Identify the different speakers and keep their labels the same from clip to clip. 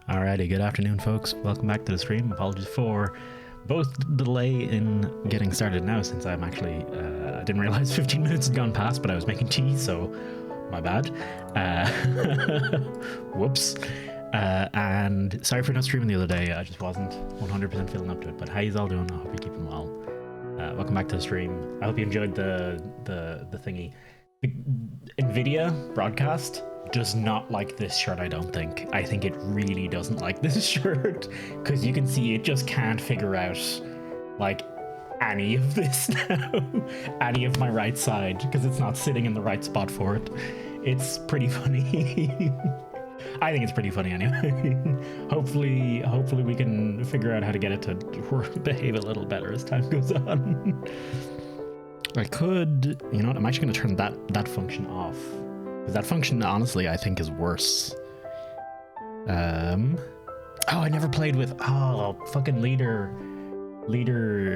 Speaker 1: Alrighty, good afternoon, folks. Welcome back to the stream. Apologies for both the delay in getting started now, since I'm actually, I didn't realize 15 minutes had gone past, but I was making tea, so my bad. Whoops. And sorry for not streaming the other day. I just wasn't 100% feeling up to it, but how you all doing? I hope you're keeping well. Welcome back to the stream. I hope you enjoyed the thingy. The NVIDIA broadcast does not like this shirt, I don't think. I think it really doesn't like this shirt, because you can see it just can't figure out like any of this now, any of my right side, because it's not sitting in the right spot for it. It's pretty funny. I think it's pretty funny anyway. Hopefully we can figure out how to get it to behave a little better as time goes on. I could, you know what, I'm actually going to turn that function off. Because that function, honestly, I think is worse. Oh, I never played with, fucking Leader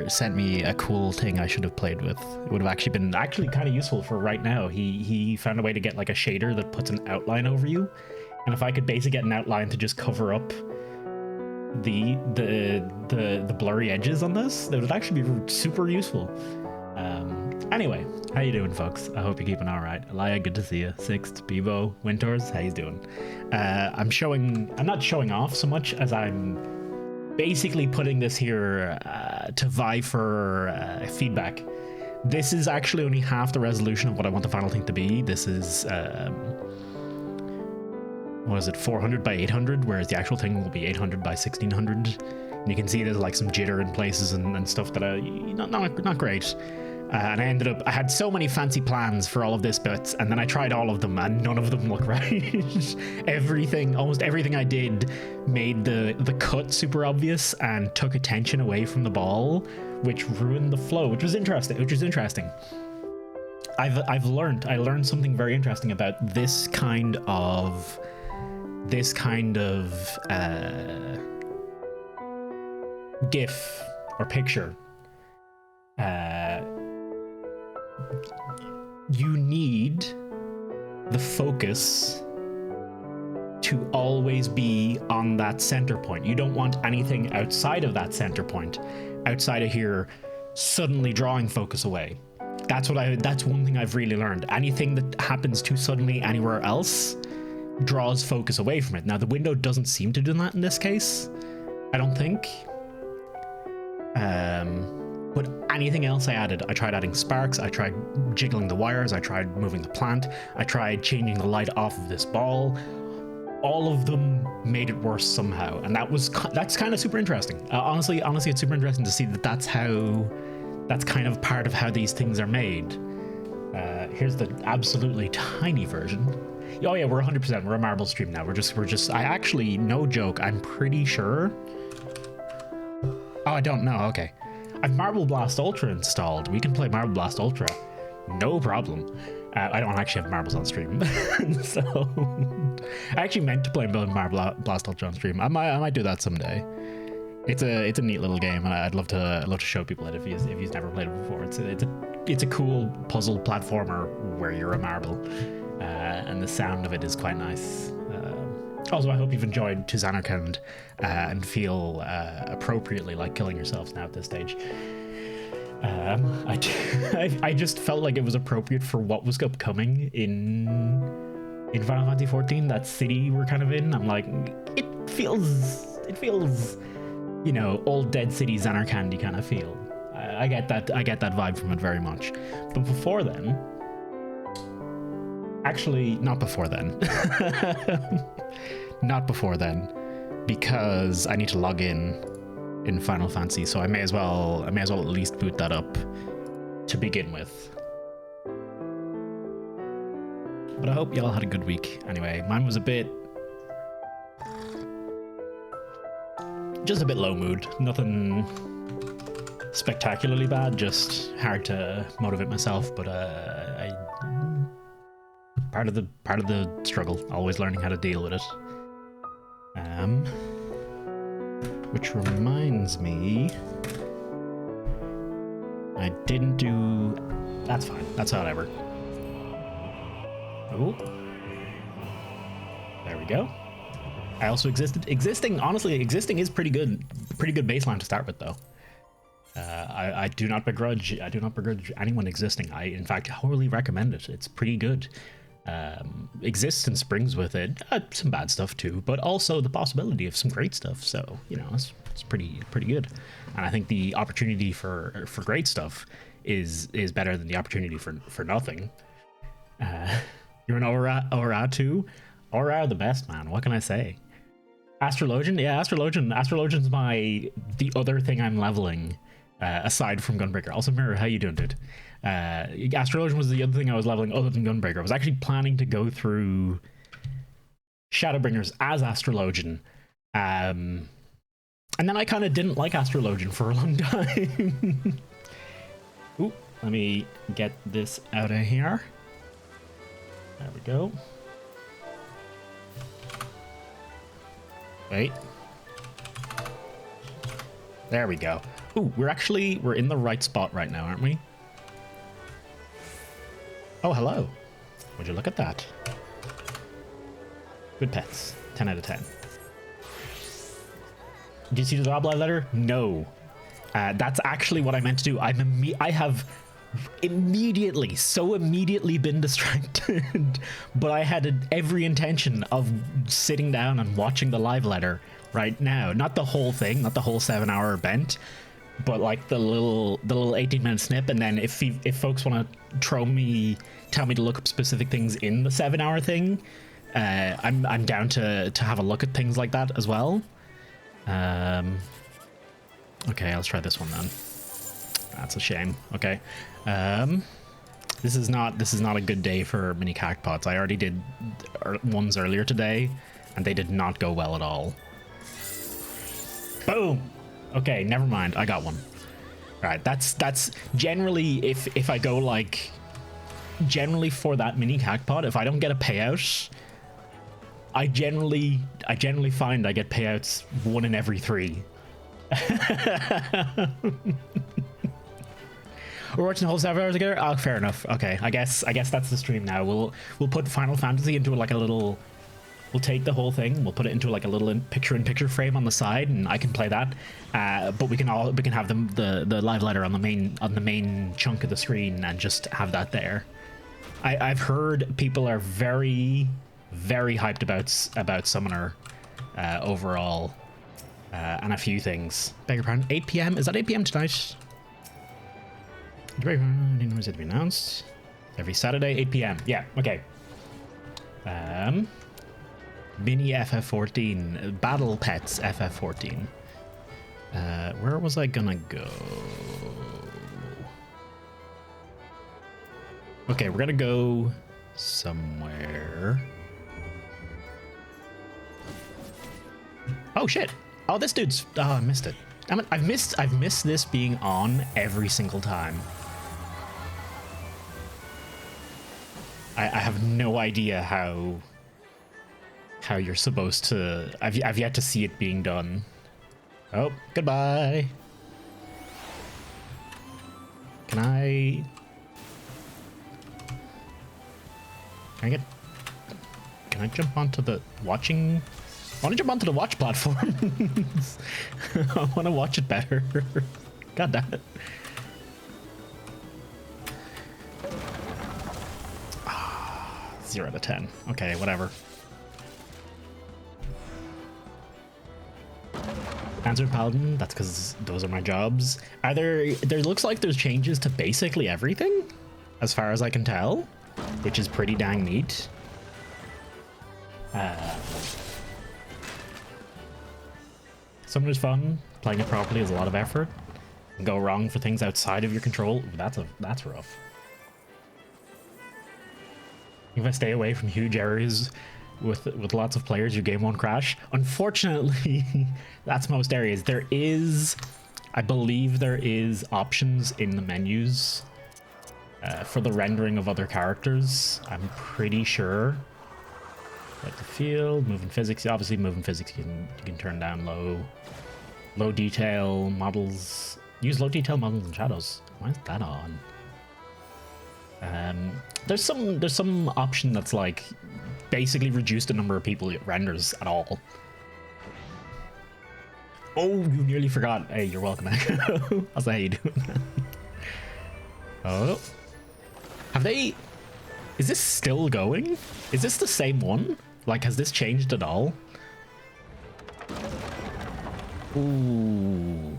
Speaker 1: sent me a cool thing I should have played with. It would have actually been kind of useful for right now. He found a way to get like a shader that puts an outline over you. And if I could basically get an outline to just cover up the blurry edges on this, that would actually be super useful. Anyway, how you doing, folks? I hope you're keeping all right. Elia, good to see you. Sixth, Bevo, Winters, how you doing? I'm not showing off so much as I'm basically putting this here to vie for feedback. This is actually only half the resolution of what I want the final thing to be. This is, what is it, 400 by 800, whereas the actual thing will be 800 by 1600. And you can see there's like some jitter in places and stuff that are not great. And I had so many fancy plans for all of this bits, and then I tried all of them and none of them look right. Almost everything I did made the cut super obvious and took attention away from the ball, which ruined the flow, which was interesting. I learned something very interesting about this kind of GIF or picture. You need the focus to always be on that center point. You don't want anything outside of that center point, outside of here, suddenly drawing focus away. That's one thing I've really learned. Anything that happens too suddenly anywhere else draws focus away from it. Now, the window doesn't seem to do that in this case, I don't think. But anything else I added, I tried adding sparks, I tried jiggling the wires, I tried moving the plant, I tried changing the light off of this ball. All of them made it worse somehow, and that's kind of super interesting. Honestly, it's super interesting to see that's kind of part of how these things are made. Here's the absolutely tiny version. Oh yeah, we're 100%. We're a marble stream now. We're just. I actually, no joke, I'm pretty sure. Oh, I don't know. Okay. I've Marble Blast Ultra installed. We can play Marble Blast Ultra. No problem. I don't actually have marbles on stream. So I actually meant to play Marble Blast Ultra on stream. I might do that someday. It's a neat little game, and I'd love to show people it if you've never played it before. It's a cool puzzle platformer where you're a marble, and the sound of it is quite nice. Also, I hope you've enjoyed to Zanarkand and feel appropriately like killing yourselves now at this stage. I just felt like it was appropriate for what was upcoming in Final Fantasy XIV, that city we're kind of in. I'm like, it feels, you know, old dead city Zanarkand kind of feel. I get that vibe from it very much. But before then, actually, not before then. Not before then, because I need to log in Final Fantasy, so I may as well at least boot that up to begin with. But I hope y'all had a good week. Anyway, mine was just a bit low mood. Nothing spectacularly bad, just hard to motivate myself, but part of the struggle, always learning how to deal with it. Which reminds me, I didn't do. That's fine. That's whatever. Oh, there we go. I also existing. Honestly, existing is pretty good baseline to start with, though. I do not begrudge anyone existing. I, in fact, wholly recommend it. It's pretty good. Existence brings with it some bad stuff too, but also the possibility of some great stuff. So you know, it's pretty good. And I think the opportunity for great stuff is better than the opportunity for nothing. You're an Aura too. Aura are the best, man. What can I say? Astrologian, yeah, Astrologian's the other thing I'm leveling. Aside from Gunbreaker. Also, Mirror, how you doing, dude? Astrologian was the other thing I was leveling other than Gunbreaker. I was actually planning to go through ShadowBringers as Astrologian. And then I kind of didn't like Astrologian for a long time. Ooh, let me get this out of here. There we go. Wait. There we go. Ooh, we're in the right spot right now, aren't we? Oh, hello. Would you look at that? Good pets. 10 out of 10. Did you see the Rob Live letter? No. That's actually what I meant to do. I have immediately been distracted, but I had every intention of sitting down and watching the live letter right now. Not the whole thing, not the whole 7-hour event, but like the little 18-minute snip. And then if folks want to tell me to look up specific things in the 7-hour thing, I'm down to have a look at things like that as well. Okay, let's try this one then. That's a shame. Okay. This is not a good day for mini cactpots. I already did ones earlier today, and they did not go well at all. Boom. Okay, never mind. I got one. All right, that's generally if I go like generally for that mini cactpot, if I don't get a payout, I generally find I get payouts 1 in every 3. We're watching the whole 7 hours together. Oh, fair enough. Okay, I guess that's the stream now. We'll put Final Fantasy into like a little. We'll take the whole thing. We'll put it into like a little picture-in-picture frame on the side, and I can play that. But we can have the live letter on the main chunk of the screen and just have that there. I've heard people are very, very hyped about Summoner overall, and a few things. Beg your pardon. 8 p.m. Is that 8 p.m. tonight? Didn't know it to be announced. Every Saturday, 8 p.m. Yeah. Okay. Mini FF14, Battle Pets FF14. Where was I gonna go? Okay, we're gonna go somewhere. Oh shit! Oh, this dude's. Oh, I missed it. Damn it! I've missed this being on every single time. I have no idea how you're supposed to. I've yet to see it being done. Oh, goodbye. Can I jump onto the watching? I want to jump onto the watch platform. I want to watch it better. God damn it. 0 out of 10. Okay, whatever. Answered Paladin, that's because those are my jobs. There looks like there's changes to basically everything, as far as I can tell, which is pretty dang neat. Summoner's fun. Playing it properly is a lot of effort. Can go wrong for things outside of your control. That's rough. If I stay away from huge areas with lots of players, your game won't crash. Unfortunately, that's most areas. I believe there is options in the menus for the rendering of other characters. I'm pretty sure. Like the field, moving physics. Obviously, moving physics you can turn down low detail models. Use low detail models and shadows. Why is that on? There's some option that's like basically reduce the number of people it renders at all. Oh, you nearly forgot. Hey, you're welcome, Echo. How's that? How you doing? Oh. Have they... Is this still going? Is this the same one? Like, has this changed at all? Ooh.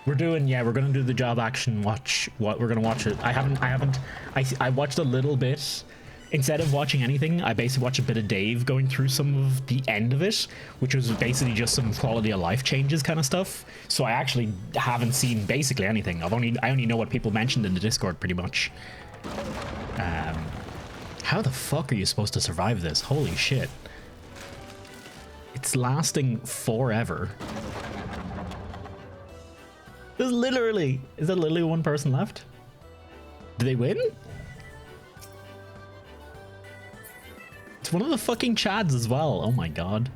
Speaker 1: We're doing, yeah, we're gonna do the job action watch. What we're gonna watch it. I watched a little bit. Instead of watching anything, I basically watched a bit of Dave going through some of the end of it, which was basically just some quality of life changes kind of stuff. So I actually haven't seen basically anything. I only know what people mentioned in the Discord pretty much. How the fuck are you supposed to survive this? Holy shit. It's lasting forever. Is there literally one person left? Did they win? It's one of the fucking Chads as well. Oh my god.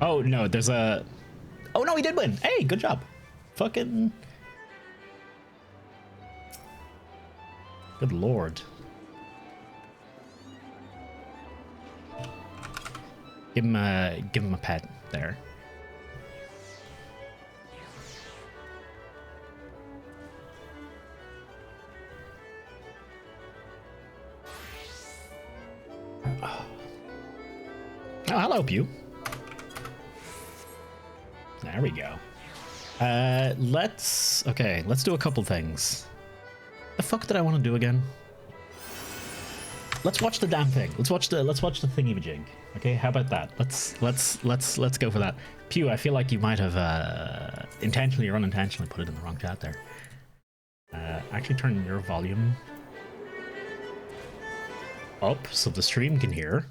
Speaker 1: Oh no, there's a... Oh no, he did win. Hey, good job. Fucking... Good lord. Give him a pet there. Oh, I'll help you. There we go. Let's do a couple things. The fuck did I want to do again? Let's watch the damn thing. Let's watch the thingy-majig. Okay, how about that? Let's go for that. Pew, I feel like you might have intentionally or unintentionally put it in the wrong chat there. Actually turn your volume up so the stream can hear,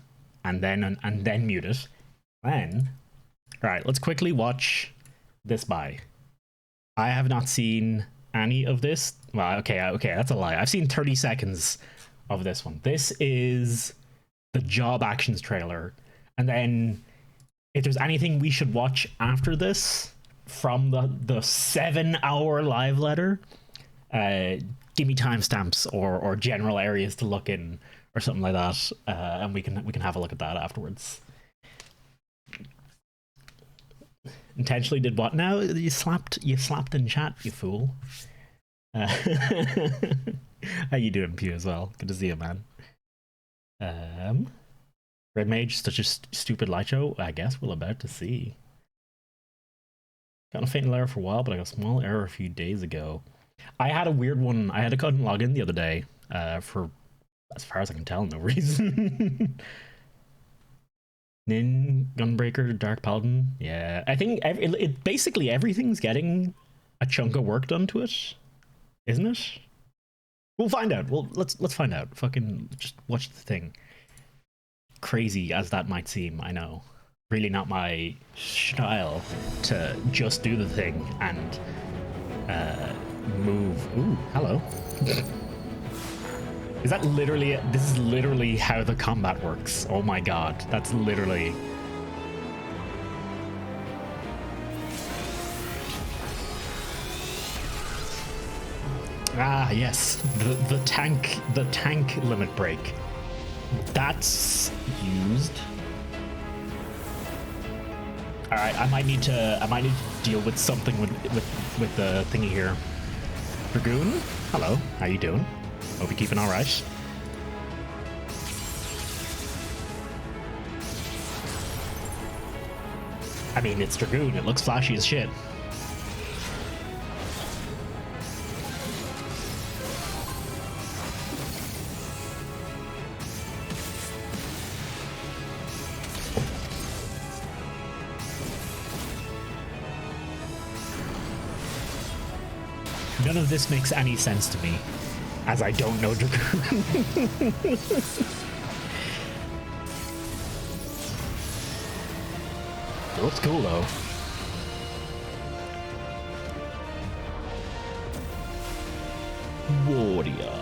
Speaker 1: and then mute it. Then, all right, let's quickly watch this by. I have not seen any of this. Well, okay, that's a lie. I've seen 30 seconds of this one. This is the job actions trailer, and then if there's anything we should watch after this from the 7-hour live letter, give me timestamps or general areas to look in or something like that, and we can have a look at that afterwards. Intentionally did what now? You slapped in chat, you fool. How you doing, Pew, as well? Good to see you, man. Red Mage, such a stupid light show? I guess we're about to see. Got a faint error for a while, but I got a small error a few days ago. I had a weird one. I had to couldn't log in the other day, for, as far as I can tell, no reason. Nin, Gunbreaker, Dark Paladin. Yeah, I think it basically everything's getting a chunk of work done to it, isn't it? We'll find out. Well, let's find out. Fucking just watch the thing. Crazy as that might seem, I know. Really not my style to just do the thing and move. Ooh, hello. Is that literally it? This is literally how the combat works. Oh my god, that's literally... Ah, yes, the tank limit break. That's used. All right, I might need to deal with something with the thingy here. Dragoon, hello, how you doing? Hope you're keeping all right. I mean, it's Dragoon. It looks flashy as shit. None of this makes any sense to me, as I don't know Dragoon. It looks cool though. Warrior.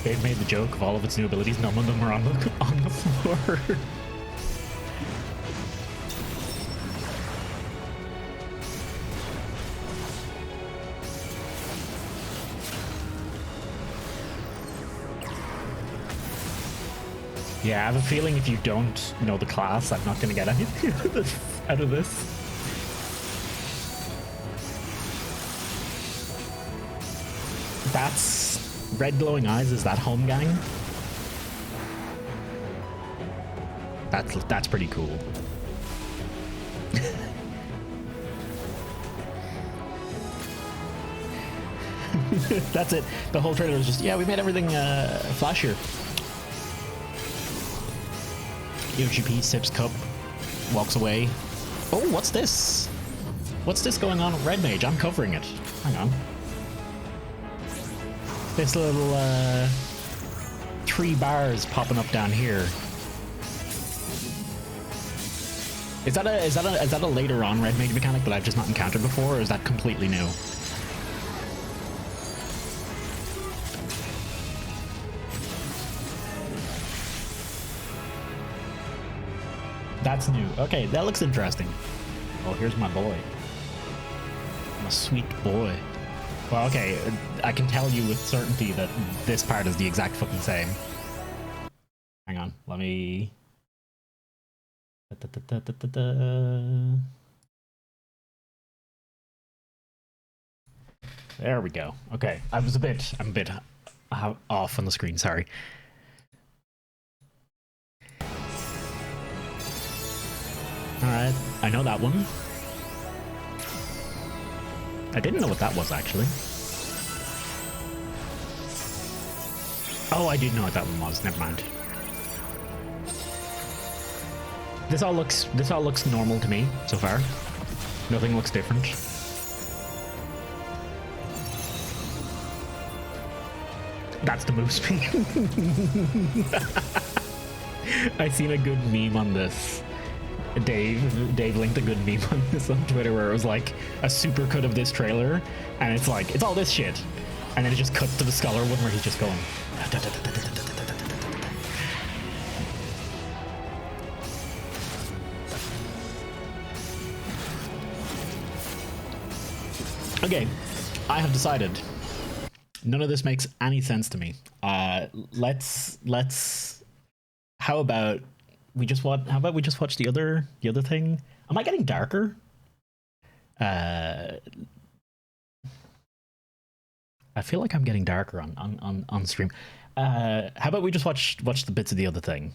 Speaker 1: They've made the joke of all of its new abilities. None of them are on the floor. Yeah, I have a feeling if you don't know the class, I'm not gonna get anything out of this. That's red glowing eyes. Is that home gang? That's pretty cool. That's it. The whole trailer was just, yeah, we made everything flashier. UGP sips cup, walks away. Oh, what's this? What's this going on with Red Mage? I'm covering it. Hang on. This little 3 bars popping up down here. Is that a later on Red Mage mechanic that I've just not encountered before, or is that completely new? That's new. Okay, that looks interesting. Oh, here's my boy. My sweet boy. Well, okay, I can tell you with certainty that this part is the exact fucking same. Hang on, let me... There we go. Okay, I'm a bit off on the screen, sorry. Alright, I know that one. I didn't know what that was, actually. Oh, I did know what that one was. Never mind. This all looks normal to me so far. Nothing looks different. That's the move speed. I seen a good meme on this. Dave linked a good meme on this on Twitter where it was like a super cut of this trailer, and it's like, it's all this shit, and then it just cuts to the Scholar one where he's just going. Okay, I have decided. None of this makes any sense to me. Let's. How about we just watch? How about we just watch the other thing? Am I getting darker? I feel like I'm getting darker on stream. How about we just watch the bits of the other thing?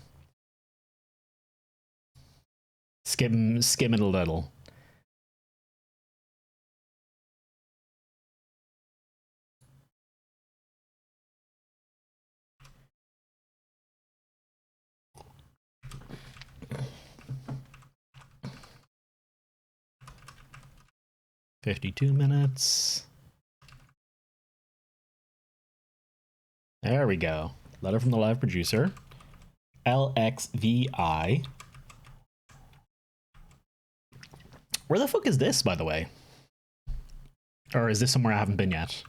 Speaker 1: Skim it a little. $52 minutes. There we go. Letter from the live producer. LXVI. Where the fuck is this, by the way? Or is this somewhere I haven't been yet?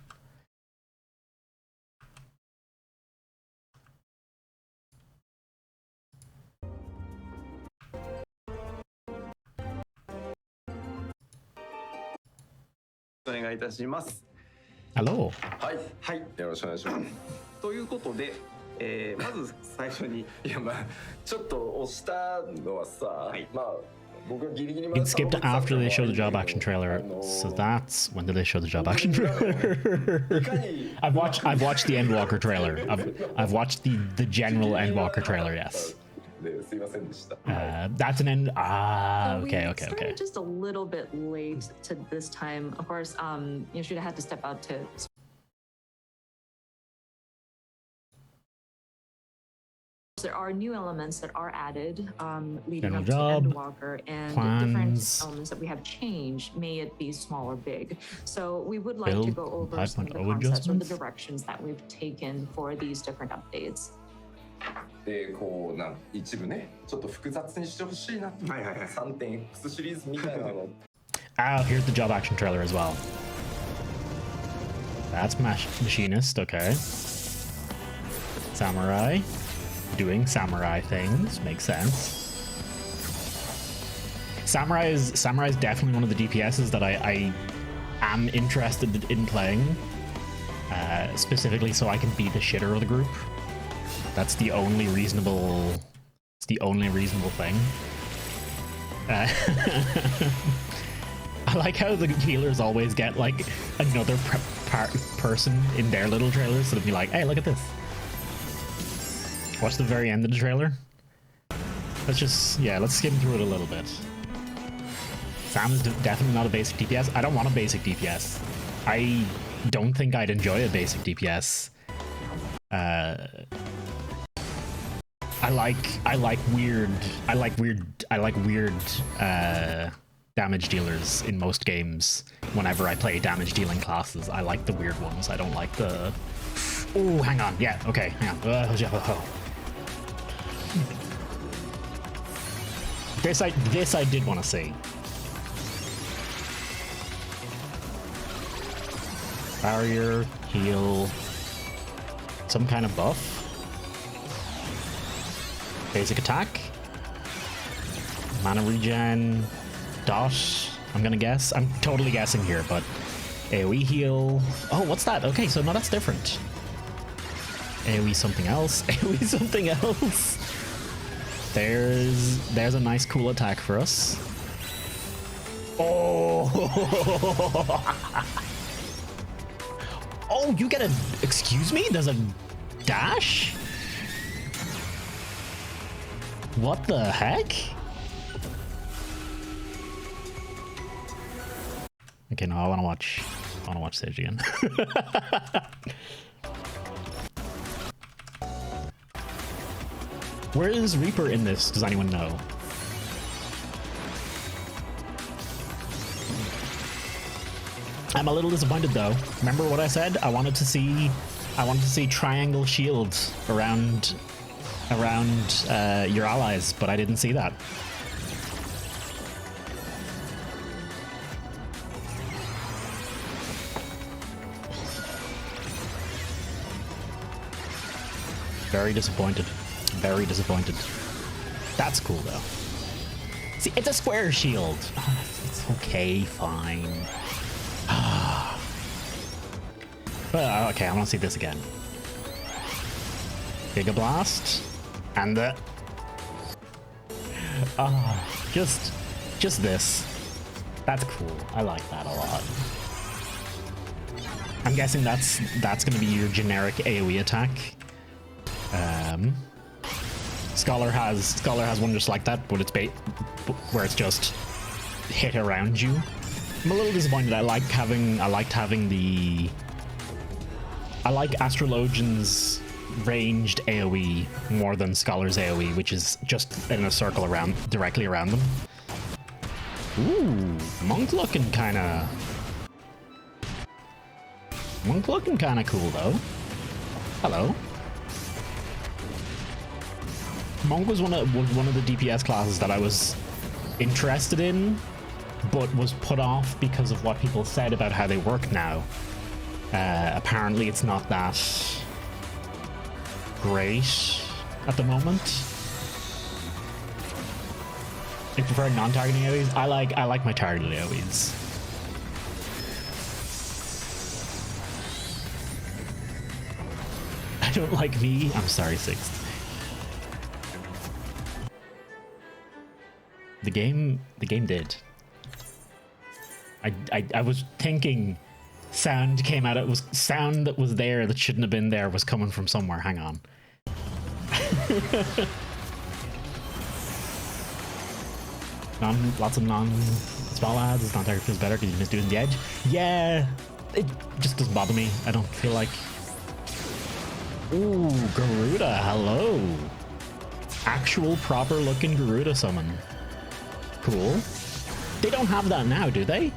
Speaker 1: Hello.
Speaker 2: はい、はい、よろしくお願いします。ということで、まず最初にいやまあちょっと押したのはさ、はい、まあ僕がギリギリまで
Speaker 1: It skipped after they showed the job action trailer, so that's when did they show the job action trailer? I've watched the Endwalker trailer. I've watched the general Endwalker trailer. Yes. That's an end. Okay.
Speaker 3: Just a little bit late to this time. Of course, Yoshida had to step out to. There are new elements that are added leading up to Endwalker, and different elements that we have changed. May it be small or big. So we would like to go over some of the concepts or the directions that we've taken for these different updates.
Speaker 2: でこう一部ねちょっと複雑にしてほしいなって3.x シリーズみたいなの
Speaker 1: here's the job action trailer as well. That's machinist, okay. Samurai doing samurai things, makes sense. Samurai is definitely one of the DPSs that I am interested in playing, specifically so I can be the shitter of the group. That's the only reasonable. It's the only reasonable thing. I like how the healers always get like another person in their little trailers, so they'll be like, "Hey, look at this." Watch the very end of the trailer. Let's skim through it a little bit. Sam is definitely not a basic DPS. I don't want a basic DPS. I don't think I'd enjoy a basic DPS. I like weird damage dealers in most games. Whenever I play damage dealing classes, I like the weird ones. I don't like the. Oh, hang on. Yeah. Okay. Hang on. This I did want to see. Barrier, heal, some kind of buff. Basic attack. Mana regen. Dot, I'm gonna guess. I'm totally guessing here, but AoE heal. Oh, what's that? Okay, so no, that's different. AoE something else. AoE something else. There's a nice cool attack for us. Oh. Oh, you get a... Excuse me? There's a dash? What the heck? Okay, no, I want to watch Sage again. Where is Reaper in this? Does anyone know? I'm a little disappointed though. Remember what I said? I wanted to see triangle shields around your allies, but I didn't see that. Very disappointed. Very disappointed. That's cool though. See, it's a square shield. Oh, it's okay, fine. But okay, I want to see this again. Giga Blast and the just this. That's cool. I like that a lot. I'm guessing that's going to be your generic AoE attack. Scholar has one just like that, but it's where it's just hit around you. I'm a little disappointed. I like Astrologian's ranged AoE more than Scholar's AoE, which is just in a circle directly around them. Ooh, Monk looking kind of cool though. Hello. Monk was one of the DPS classes that I was interested in, but was put off because of what people said about how they work now. Apparently it's not that great at the moment. I prefer non-targeting AoEs. I like my targeted AoEs. I don't like me. I'm sorry, Sixth. The game did. I was thinking sound came out. It was sound that was there that shouldn't have been there was coming from somewhere. Hang on. Lots of non-small ads. It's non-target feels better because you miss doing the edge. Yeah, it just doesn't bother me. I don't feel like. Ooh, Garuda. Hello. Actual proper looking Garuda summon. Cool. They don't have that now, do they?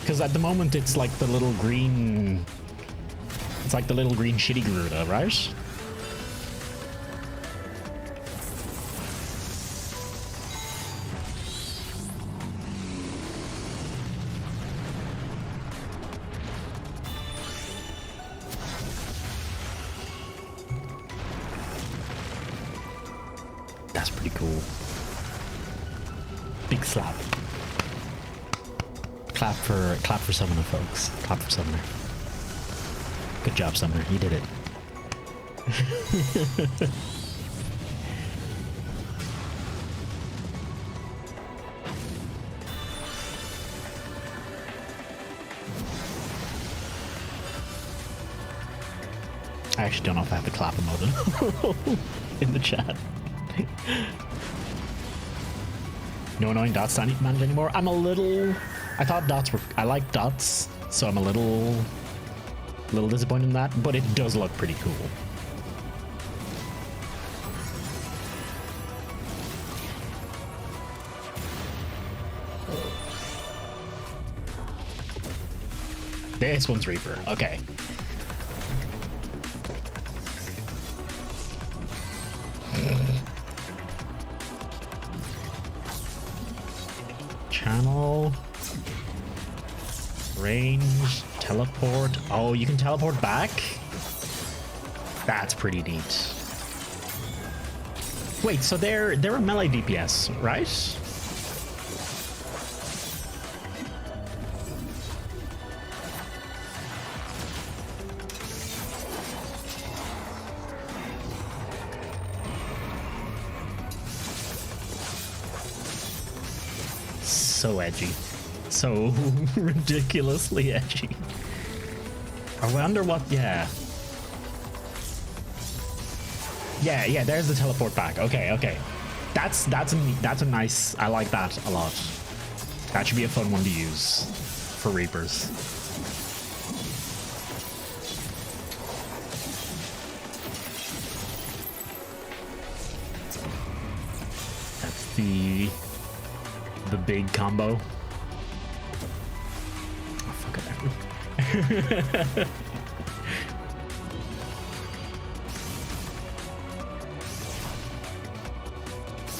Speaker 1: Because at the moment it's like the little green... It's like the little green shitty Garuda, right? That's pretty cool. Big slap. Clap for Summoner, folks. Clap for Summoner. Good job, Summoner. You did it. I actually don't know if I have the clap emote in the chat. No annoying dots that I need to manage anymore. I'm a little... I thought dots were... I like dots, so I'm a little disappointed in that, but it does look pretty cool. This one's Reaper. Okay. Channel, range, teleport. Oh, you can teleport back? That's pretty neat. Wait, so they're a melee DPS, right? So edgy. So ridiculously edgy. I wonder what... Yeah, there's the teleport back. Okay. That's a nice... I like that a lot. That should be a fun one to use for Reapers. That's the big combo. Oh, fuck it.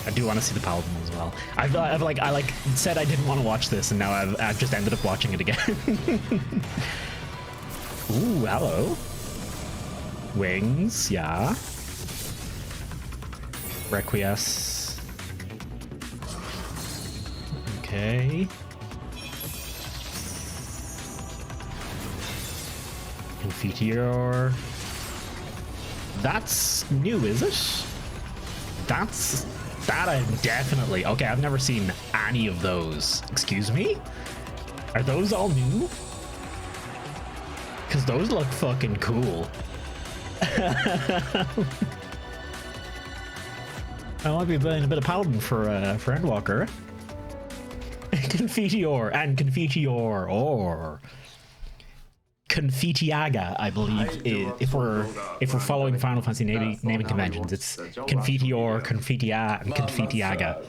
Speaker 1: I do want to see the Paladin as well. I said I didn't want to watch this, and now I've just ended up watching it again. Ooh, hello. Wings, yeah. Requies. Okay. Confiteor. That's new, is it? That I definitely... Okay, I've never seen any of those. Excuse me? Are those all new? Because those look fucking cool. I might be playing a bit of Paladin for Endwalker. Confiteor and Confiteor or Confiteaga, I believe. If we're following Final Fantasy naming conventions, it's Confiteor, Confitea, and Confiteaga.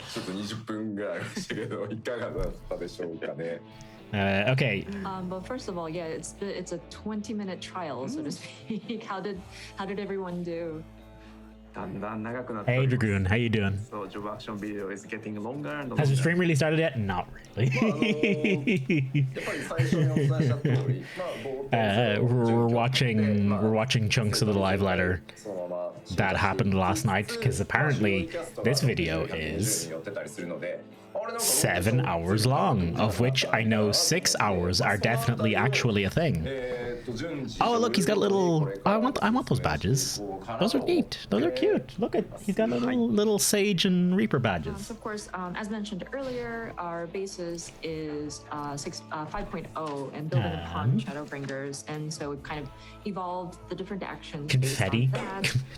Speaker 1: Okay.
Speaker 3: But first of all, yeah, it's a 20-minute trial, so to speak. How did everyone do?
Speaker 1: Hey Dragoon, how you doing?
Speaker 4: So job action video is getting longer and longer.
Speaker 1: Has the stream really started yet? Not really. We're watching chunks of the live letter that happened last night, because apparently this video is 7 hours long, of which I know 6 hours are definitely actually a thing. Oh look, he's got little... I want those badges. Those are neat. Those are cute. Look at, he's got little Sage and Reaper badges.
Speaker 3: Of course, as mentioned earlier, our basis is 5.0 and building upon ShadowBringers, and so it kind of evolved the different actions.
Speaker 1: Confetti.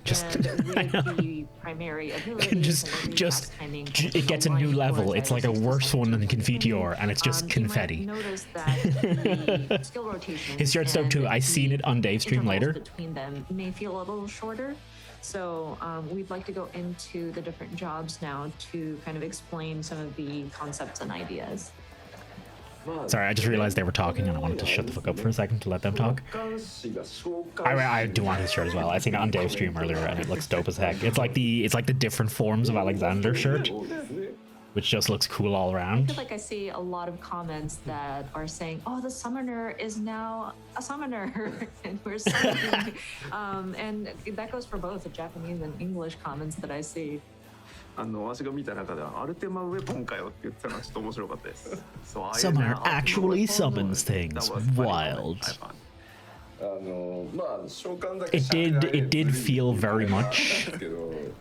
Speaker 3: Just and with the primary abilities.
Speaker 1: just it gets a new level. It's like a worse one than Confiteor, and it's just confetti.
Speaker 3: You might notice that the skill rotation.
Speaker 1: His shirt's dope too. I seen it on Dave's stream later.
Speaker 3: Between them may feel a little shorter. So we'd like to go into the different jobs now to kind of explain some of the concepts and ideas.
Speaker 1: Sorry, I just realized they were talking and I wanted to shut the fuck up for a second to let them talk. I do want his shirt as well. I seen it on Dave's stream earlier and it looks dope as heck. It's like the different forms of Alexander shirt, which just looks cool all around.
Speaker 3: I feel like I see a lot of comments that are saying, "Oh, the summoner is now a summoner," and we're summoning. And that goes for both the Japanese and English comments that I see.
Speaker 4: 私が見た中ではアルテマウェポンかよって言ってたのはちょっと面白かったです。
Speaker 1: Summoner actually summons things. Wild. It did feel very much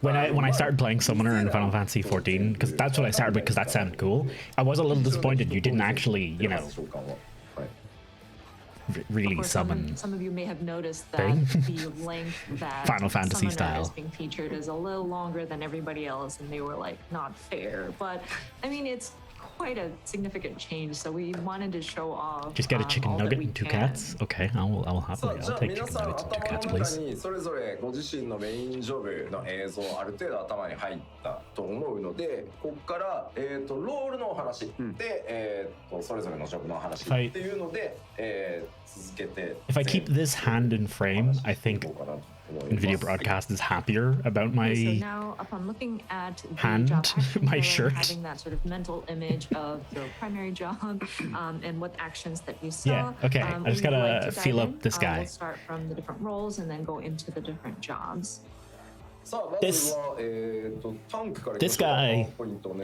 Speaker 1: when I started playing Summoner in Final Fantasy 14, because that's what I started with, because that sounded cool. I was a little disappointed you didn't actually, you know, really summon.
Speaker 3: Some of you may have noticed that the length that
Speaker 1: Final Fantasy
Speaker 3: Summoner
Speaker 1: style
Speaker 3: is being featured is a little longer than everybody else, and they were like not fair. But I mean, it's quite a significant change, so we wanted to show off.
Speaker 1: Just get a chicken nugget and 2 cats. Okay, I'll happily. I'll take chicken nuggets and 2 cats, please.
Speaker 2: それぞれご自身のメインジョブの映像ある程度頭に入ったと思うので、ここからロールのお話でそれぞれのジョブの話っていうので続けて。
Speaker 1: If I keep this hand in frame, I think NVIDIA Broadcast is happier about my
Speaker 3: so now, upon looking at the
Speaker 1: hand,
Speaker 3: job action
Speaker 1: my
Speaker 3: layer,
Speaker 1: shirt.
Speaker 3: having that sort of mental image of your primary job and what actions that you saw.
Speaker 1: Yeah, okay. I just
Speaker 3: we would
Speaker 1: gotta
Speaker 3: like to
Speaker 1: feel
Speaker 3: dive
Speaker 1: up
Speaker 3: in.
Speaker 1: this guy.
Speaker 3: We'll start from the different roles and then go into the different jobs.
Speaker 1: This guy.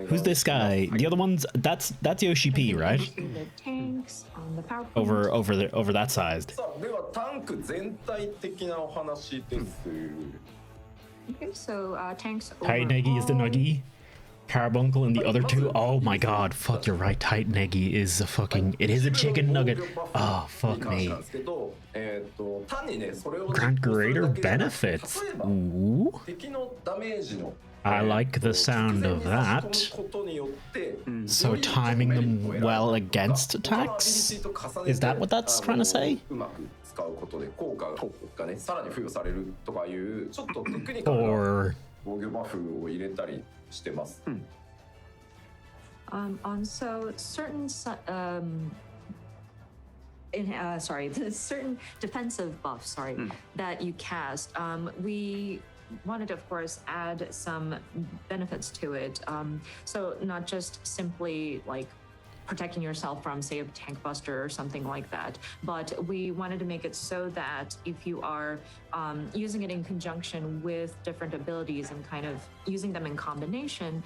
Speaker 1: Who's this guy? The other one's that's Yoshi P, right?
Speaker 3: The tanks, the power
Speaker 1: Over that sized.
Speaker 2: さあではタンク全体的なお話です。
Speaker 3: Okay, so tanks.
Speaker 1: Tight Neggy is the
Speaker 3: overall.
Speaker 1: Nuggy. Carbuncle and the other 2. Oh my god, fuck, you're right. Tight Neggy is a fucking. It is a chicken nugget. Oh, fuck me. Grant greater benefits. Ooh. I like the sound of that. So timing them well against attacks? Is that what that's trying to say? Or
Speaker 3: So certain the certain defensive buffs that you cast, we wanted to, of course, add some benefits to it. So not just simply like protecting yourself from, say, a tank buster or something like that, but we wanted to make it so that if you are using it in conjunction with different abilities and kind of using them in combination,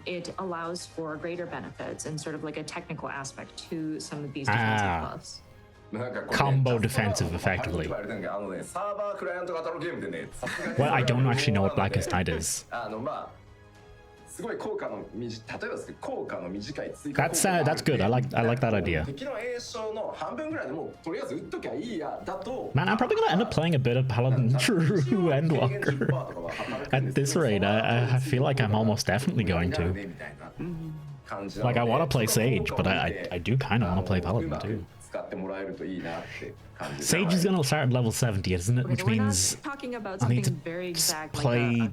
Speaker 3: it allows for greater benefits and sort of like a technical aspect to some of these defensive buffs.
Speaker 1: Combo defensive, effectively. Well, I don't actually know what Blackest Night is. That's good. I like that idea. Man, I'm probably gonna end up playing a bit of Paladin True Endwalker. At this rate, I feel like I'm almost definitely going to. Like, I want to play Sage, but I do kind of want to play Paladin too. Sage is gonna start at level 70, isn't it? Which means I need to play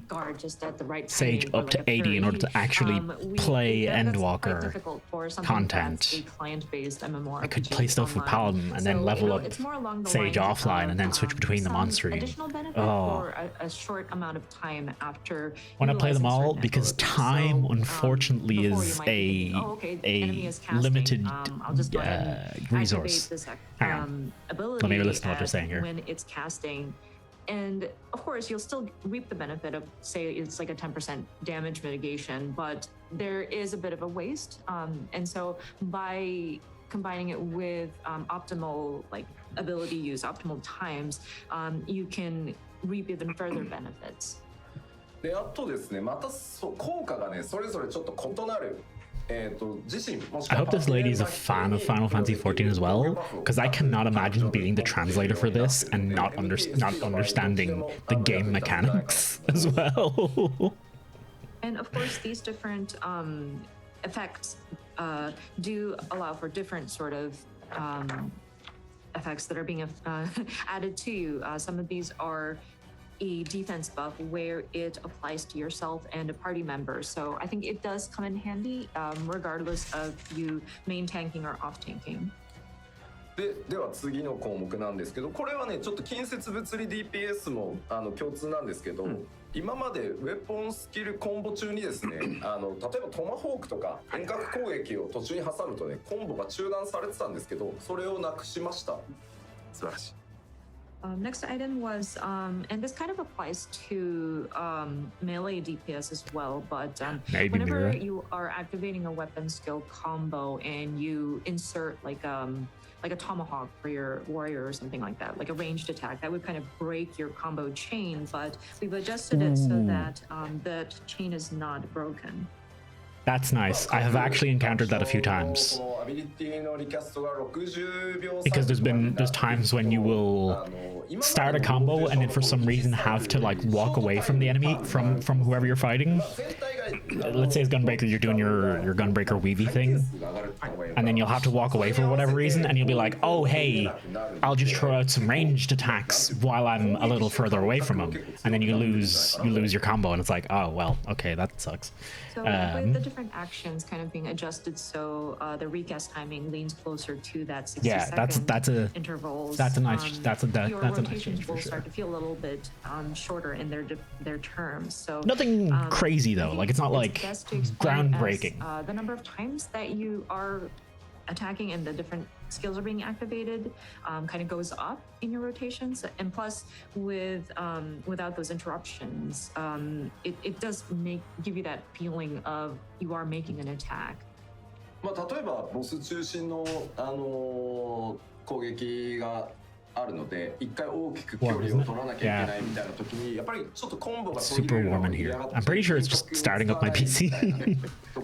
Speaker 1: Sage up to 80 in order to actually play Endwalker content. I could play stuff with Paladin and then level up Sage offline and then switch between them on stream. Oh. When I play them all, because time unfortunately is a limited resource. Hang on. Let me listen to what they're saying here.
Speaker 3: When it's casting, and of course you'll still reap the benefit of, say, it's like a 10% damage mitigation, but there is a bit of a waste, and so by combining it with optimal like ability use, optimal times, you can reap even further benefits.
Speaker 2: で、あとですね、また効果がね、それぞれちょっと異なる。I
Speaker 1: hope this lady is a fan of Final Fantasy 14 as well, because I cannot imagine being the translator for this and not understanding the game mechanics as well.
Speaker 3: And of course, these different effects do allow for different sort of effects that are being added to you. Some of these are a defense buff where it applies to yourself and a party member. So I think it does come in handy regardless of you main tanking or off tanking.
Speaker 2: では次の項目なんですけど、これはねちょっと近接物理 DPS も共通なんですけど、今までウェポンスキルコンボ中にですね、例えばトマホークとか遠隔攻撃を途中に挟むとねコンボが中断されてたんですけど、それをなくしました。
Speaker 4: 素晴らしい。
Speaker 3: Next item was, and this kind of applies to melee DPS as well, but whenever you are activating a weapon skill combo and you insert like a tomahawk for your warrior or something like that, like a ranged attack, that would kind of break your combo chain, but we've adjusted it so that that chain is not broken.
Speaker 1: That's nice. I have actually encountered that a few times. Because there's times when you will start a combo and then for some reason have to like walk away from the enemy, from whoever you're fighting. Let's say it's Gunbreaker, you're doing your Gunbreaker weavy thing, and then you'll have to walk away for whatever reason, and you'll be like, oh hey, I'll just throw out some ranged attacks while I'm a little further away from him, and then you lose your combo, and it's like, oh well, okay, that sucks.
Speaker 3: So with the different actions kind of being adjusted, so the recast timing leans closer to that 60 second intervals.
Speaker 1: That's a nice
Speaker 3: your rotations will start to feel a little bit shorter in their terms. So
Speaker 1: nothing crazy though, like it's not like groundbreaking.
Speaker 3: The number of times that you are attacking and the different skills are being activated kind of goes up in your rotations, and plus without those interruptions, it does give you that feeling of you are making an attack.
Speaker 2: まあ例えばボス中心の攻撃があるので、一回大きく距離を取らなきゃいけないみたいな時に、やっぱりちょっとコンボが途切れるのが嫌がって。
Speaker 1: I'm pretty sure it's just starting up my PC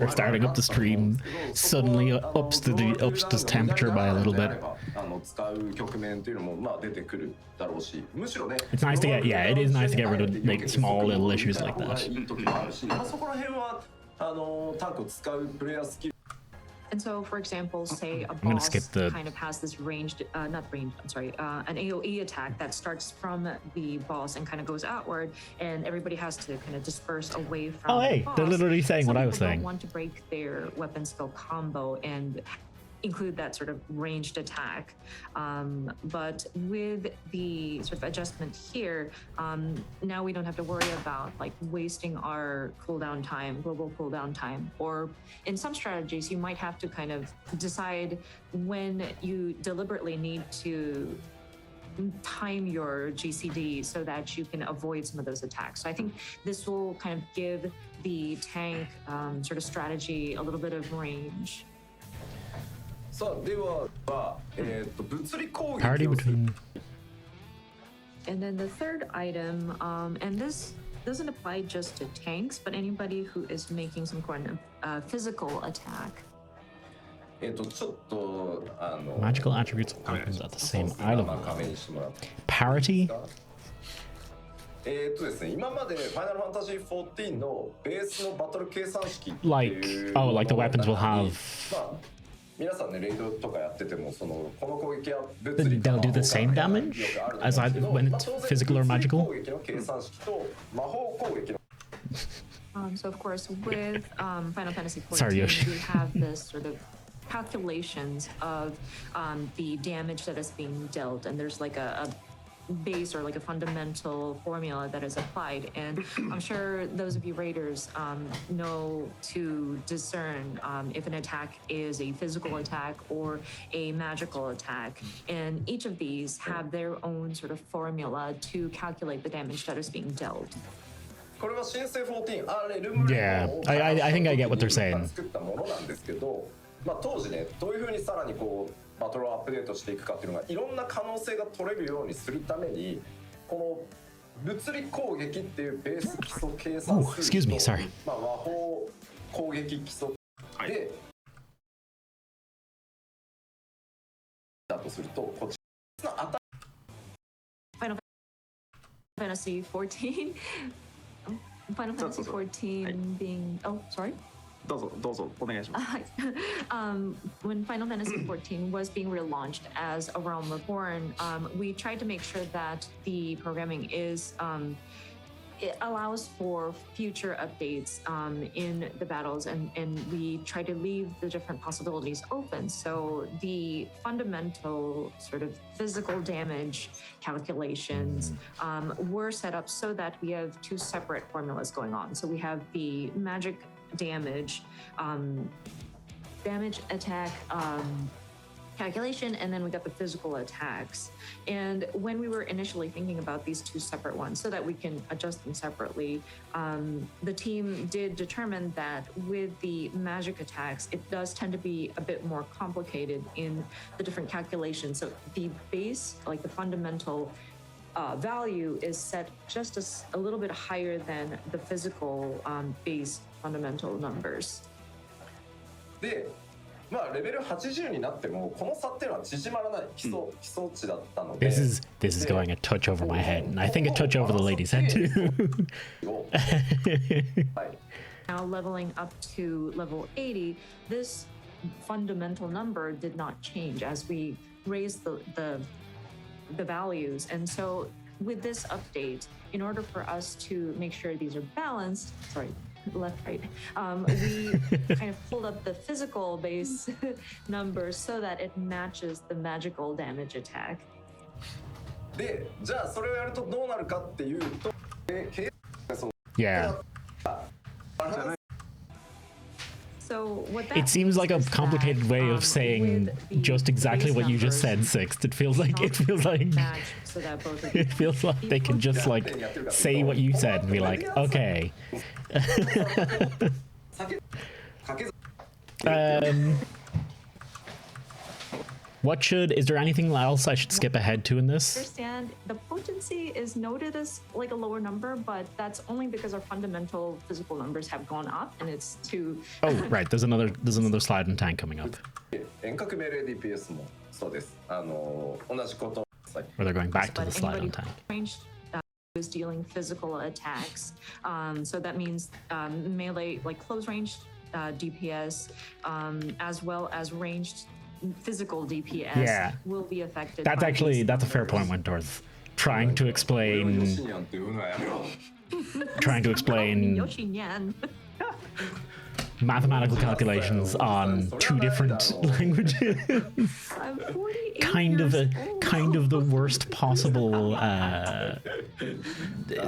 Speaker 1: or starting up the stream suddenly ups the temperature by a little bit.
Speaker 2: 使う局面っていうのもまあ出てくるだろうし、むしろね。
Speaker 1: It's nice to get, yeah, it is nice to get rid of like small little issues like that.
Speaker 2: いい時もあるし、まあそこら辺はタンクを使うプレイヤースキル。
Speaker 3: And so, for example, say a boss kind of has this ranged, an AoE attack that starts from the boss and kind of goes outward, and everybody has to kind of disperse away from the boss.
Speaker 1: They're literally saying what I was saying.
Speaker 3: Some people don't want to break their weapon skill combo and include that sort of ranged attack. But with the sort of adjustment here, now we don't have to worry about like wasting our cooldown time, global cooldown time. Or in some strategies, you might have to kind of decide when you deliberately need to time your GCD so that you can avoid some of those attacks. So I think this will kind of give the tank sort of strategy a little bit of range.
Speaker 2: さあでは物理攻撃を
Speaker 1: Party between.
Speaker 3: And then the third item, and this doesn't apply just to tanks, but anybody who is making some kind of physical attack.
Speaker 2: ちょっと
Speaker 1: Magical attributes of weapons at the same item.
Speaker 2: 画面にしてもらって
Speaker 1: Parity.
Speaker 2: ですね、今までファイナルファンタジー14のベースのバトル計算式っていう
Speaker 1: like the weapons will have.
Speaker 2: 皆さんねレイドとかやっててもこの攻撃は
Speaker 1: They'll do the same damage as when it's physical or magical.
Speaker 2: 攻撃の計算式と魔法攻撃の
Speaker 3: So of course, with Final Fantasy XIV,
Speaker 1: Sorry, Yoshi.
Speaker 3: we have this sort of calculations of the damage that is being dealt, and there's like a base or like a fundamental formula that is applied, and I'm sure those of you raiders know to discern if an attack is a physical attack or a magical attack, and each of these have their own sort of formula to calculate the damage that is being dealt.
Speaker 2: これは新生14レルム
Speaker 1: Yeah, I think I get what they're saying.
Speaker 2: 作ったものなんですけど、まあ当時ねどういう風にさらにこうバトルをアップデートしていくかっていうのがいろんな可能性が取れるようにするためにこの物理攻撃っていうベース基礎計算数と、まあ、和法攻撃基礎で、だとするとこっちの値
Speaker 3: Final Fantasy 14 Final Fantasy 14 being sorry
Speaker 4: どうぞお願いします。
Speaker 3: When Final Fantasy XIV was being relaunched as A Realm Reborn, we tried to make sure that the programming is it allows for future updates in the battles, and we try to leave the different possibilities open. So the fundamental sort of physical damage calculations were set up so that we have two separate formulas going on. So we have the magic damage, damage attack calculation, and then we got the physical attacks. And when we were initially thinking about these two separate ones so that we can adjust them separately, the team did determine that with the magic attacks, it does tend to be a bit more complicated in the different calculations. So the base, like the fundamental value, is set just a little bit higher than the physical base fundamental numbers.
Speaker 2: で、まあレベル80になってもこの差っていうのは縮まらない基礎値だったので。
Speaker 1: This is going a touch over my head, and I think a touch over the lady's head too.
Speaker 3: Now leveling up to level 80, this fundamental number did not change as we raised the values. And so with this update, in order for us to make sure these are balanced, left, right, we kind of pulled up the physical base numbers so that it matches the magical damage attack.
Speaker 2: で、じゃあそれをやるとどうなるかっていうと、
Speaker 1: Yeah.
Speaker 3: So what that
Speaker 1: It seems like a
Speaker 3: means is
Speaker 1: complicated
Speaker 3: that,
Speaker 1: way of saying
Speaker 3: with the
Speaker 1: just exactly
Speaker 3: base
Speaker 1: what you just
Speaker 3: numbers,
Speaker 1: said, Sixt. It feels like
Speaker 3: match so that both of
Speaker 1: it feels like they can just like say what you said and be like, okay. Is there anything else I should skip ahead to in this?
Speaker 3: Understand the potency is noted as like a lower number, but that's only because our fundamental physical numbers have gone up, and it's to.
Speaker 1: Oh, right. There's another slide and tank coming up.
Speaker 2: 遠隔命令 DPS もそうです。同じこと。
Speaker 1: Or they're going back to
Speaker 3: But
Speaker 1: the slide on
Speaker 3: anybody
Speaker 1: tank.
Speaker 3: ranged is dealing physical attacks, so that means melee, like close range DPS, as well as ranged physical DPS,
Speaker 1: Yeah.
Speaker 3: will be affected.
Speaker 1: That's
Speaker 3: by
Speaker 1: actually
Speaker 3: these
Speaker 1: that's a fair
Speaker 3: numbers.
Speaker 1: point, Wentworth. Trying to explain
Speaker 3: Yoshinyan.
Speaker 1: mathematical calculations on two different languages.
Speaker 3: I'm 48
Speaker 1: kind of the worst possible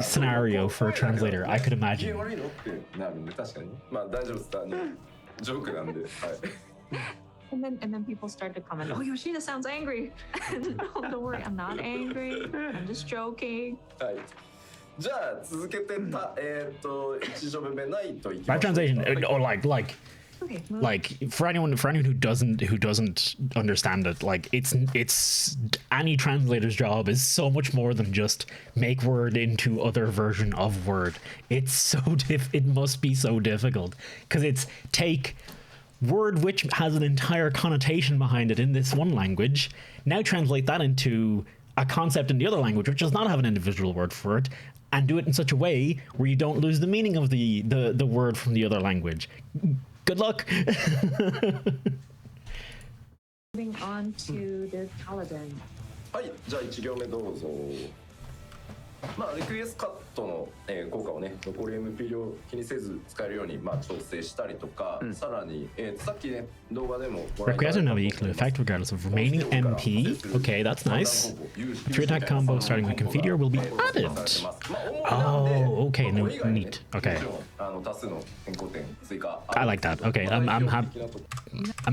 Speaker 1: scenario for a translator I could imagine.
Speaker 2: 悪いのってなるんで確かに。まあ大丈夫です。ジョークなんで。はい。
Speaker 3: And then people start to comment, oh, Yoshida sounds angry. No, don't worry, I'm not angry. I'm just joking.
Speaker 2: はい。じゃあ続けて1ジョブ目ないといきま
Speaker 1: By
Speaker 2: しょう。
Speaker 1: translation, or
Speaker 3: Okay.
Speaker 1: like for anyone who doesn't understand it, like it's any translator's job is so much more than just make word into other version of word. It's so it must be so difficult because it's take word which has an entire connotation behind it in this one language, now translate that into a concept in the other language which does not have an individual word for it, and do it in such a way where you don't lose the meaning of the word from the other language. Good luck.
Speaker 3: Moving on to the Paladin.
Speaker 2: はい。じゃあ1行目どうぞ。まあリクエスカットの、効果をね残り MP 量気にせず使えるようにまあ調整したりとか、さらに、さっきね動画でも
Speaker 1: Requires now equal effect regardless of remaining MP. Okay, that's nice. 3-attack combo starting with Confiteor will be added. Oh, okay, neat. Okay.
Speaker 2: 多数の変更点追加。
Speaker 1: I like that. Okay, I'm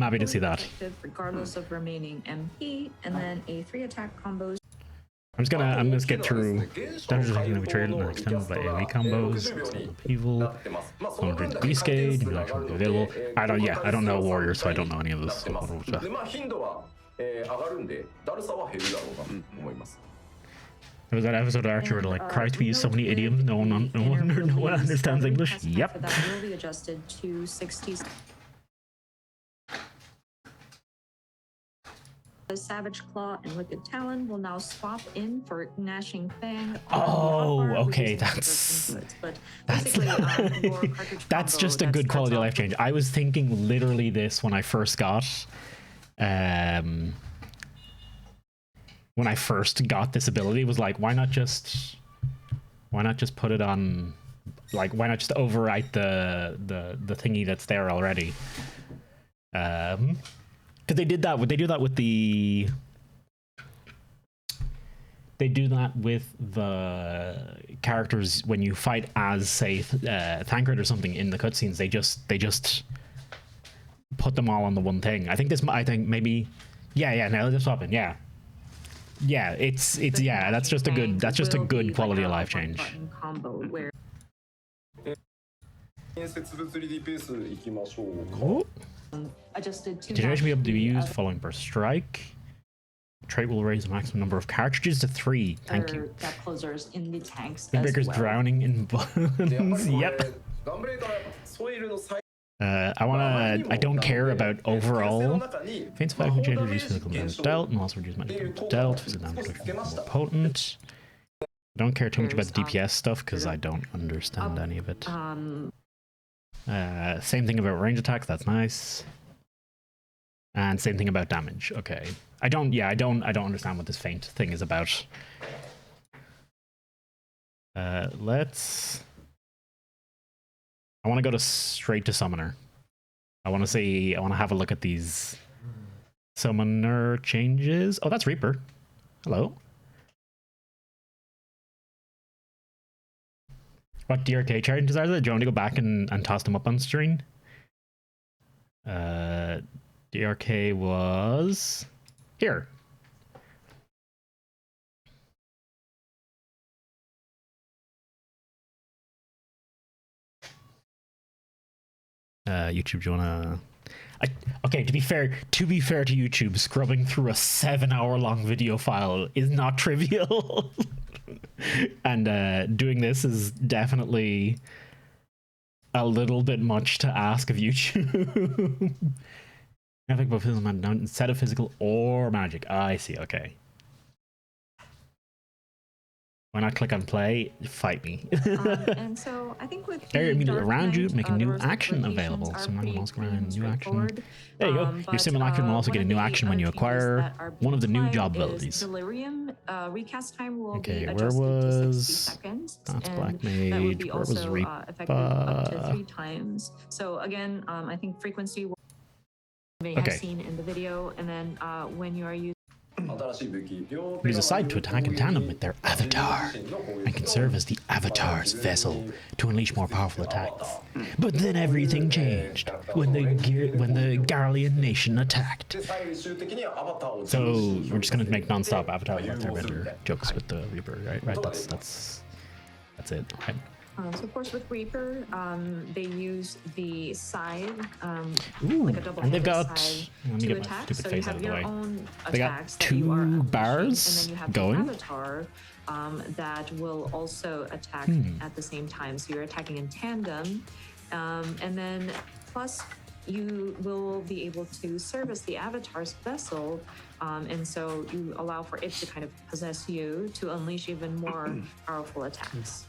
Speaker 1: happy to see that.
Speaker 3: Regardless of remaining MP, and then a 3-attack combo.
Speaker 1: I'm just get through Dungeons and Dragons Betrayal and extended by AoE combos, Evil, Someone Beast Gauge, new action will be available. I don't know Warrior, so I don't know any of this.
Speaker 2: でまあ頻度は、上がるんでだるさは減るだろうなと思います。
Speaker 1: There was that episode of Archer where like, Christ, we use so many idioms, no one understands English. Yep.
Speaker 3: That will be adjusted to 60. The Savage Claw and Wicked Talon will now swap in for Gnashing Fang.
Speaker 1: Oh, okay, that's just a good quality of life change. I was thinking literally this when I first got this ability, was like, why not just put it on, like, why not just overwrite the thingy that's there already? Because they do that with the characters when you fight as, say, Thancred or something in the cutscenes. They just put them all on the one thing. I think maybe Yeah, no, this weapon, yeah. Yeah, it's yeah, that's just a good quality of life change.
Speaker 3: Combo where
Speaker 2: 建設物理 DPS いきましょうか。
Speaker 1: Oh.
Speaker 3: adjusted to
Speaker 1: Generation will be able to be
Speaker 3: match
Speaker 1: used following burst strike. Trait will raise the maximum number of cartridges to 3. Thank you.
Speaker 3: Gap closers in the tanks
Speaker 1: The
Speaker 3: as
Speaker 1: breaker's
Speaker 3: well.
Speaker 1: drowning in
Speaker 2: でやっぱ
Speaker 1: buns.
Speaker 2: りこれ
Speaker 1: Yep.
Speaker 2: ガンブレードはソイルの最
Speaker 1: I don't care about
Speaker 2: の
Speaker 1: overall.
Speaker 2: 中に
Speaker 1: Faint effect will change reduce physical damage dealt and also reduce magic damage dealt. Physical damage reduction more potent. I don't care too much about the DPS stuff because I don't understand any of it. Same thing about range attacks, that's nice. And same thing about damage. Okay. I don't understand what this faint thing is about. Let's I want to go straight to summoner. I want to have a look at these summoner changes. Oh, that's Reaper. Hello. What DRK charges are there? Do you want me to go back and toss them up on screen? DRK was here. YouTube, do you wanna? Okay, to be fair to YouTube, scrubbing through a 7-hour-long video file is not trivial. And doing this is definitely a little bit much to ask of YouTube. Nothing but physical instead of physical or magic. I see, okay. Why not click on play? Fight me.
Speaker 3: And so I think with
Speaker 1: area immediately
Speaker 3: Dark
Speaker 1: around you,
Speaker 3: Knight,
Speaker 1: make a
Speaker 3: the
Speaker 1: new
Speaker 3: rest of
Speaker 1: action
Speaker 3: the
Speaker 1: available.
Speaker 3: locations
Speaker 1: So
Speaker 3: are
Speaker 1: I'm
Speaker 3: pretty
Speaker 1: also
Speaker 3: clean
Speaker 1: grant
Speaker 3: and
Speaker 1: new action.
Speaker 3: straightforward.
Speaker 1: There you go. Your
Speaker 3: But,
Speaker 1: similar action will also get a new
Speaker 3: one of
Speaker 1: action when you
Speaker 3: changes
Speaker 1: acquire
Speaker 3: that are
Speaker 1: one of the new
Speaker 3: being
Speaker 1: job
Speaker 3: applied is
Speaker 1: abilities.
Speaker 3: Delirium recast time will
Speaker 1: Okay,
Speaker 3: be
Speaker 1: where
Speaker 3: adjusted to 60
Speaker 1: was
Speaker 3: seconds.
Speaker 1: that's
Speaker 3: and
Speaker 1: Black
Speaker 3: that would
Speaker 1: Mage?
Speaker 3: be
Speaker 1: Where was
Speaker 3: also effective up to
Speaker 1: Reaper?
Speaker 3: 3 times. So again, I think frequency you may
Speaker 1: Okay.
Speaker 3: have seen in the video, and then when you are using
Speaker 2: 新しい武器両
Speaker 1: They decide to attack in tandem with their avatar and can serve as the avatar's vessel to unleash more powerful attacks. But then everything changed when the Garlean nation attacked.
Speaker 2: で最終的にはアバターを
Speaker 1: So we're just gonna make non-stop Avatar Airbender jokes with the Reaper, right? Right. That's it. Right.
Speaker 3: so of course with Reaper, they use the scythe,
Speaker 1: Ooh,
Speaker 3: like a double
Speaker 1: and they've got.
Speaker 3: scythe
Speaker 1: Let me
Speaker 3: to
Speaker 1: get my
Speaker 3: attack.
Speaker 1: stupid
Speaker 3: So you
Speaker 1: face out
Speaker 3: have
Speaker 1: of the
Speaker 3: your
Speaker 1: way.
Speaker 3: own
Speaker 1: They got
Speaker 3: attacks that you are
Speaker 1: 2
Speaker 3: unleashing,
Speaker 1: bars
Speaker 3: and then you have
Speaker 1: going.
Speaker 3: the avatar that will also attack at the same time. So you're attacking in tandem, and then plus you will be able to service the avatar's vessel, and so you allow for it to kind of possess you to unleash even more powerful attacks.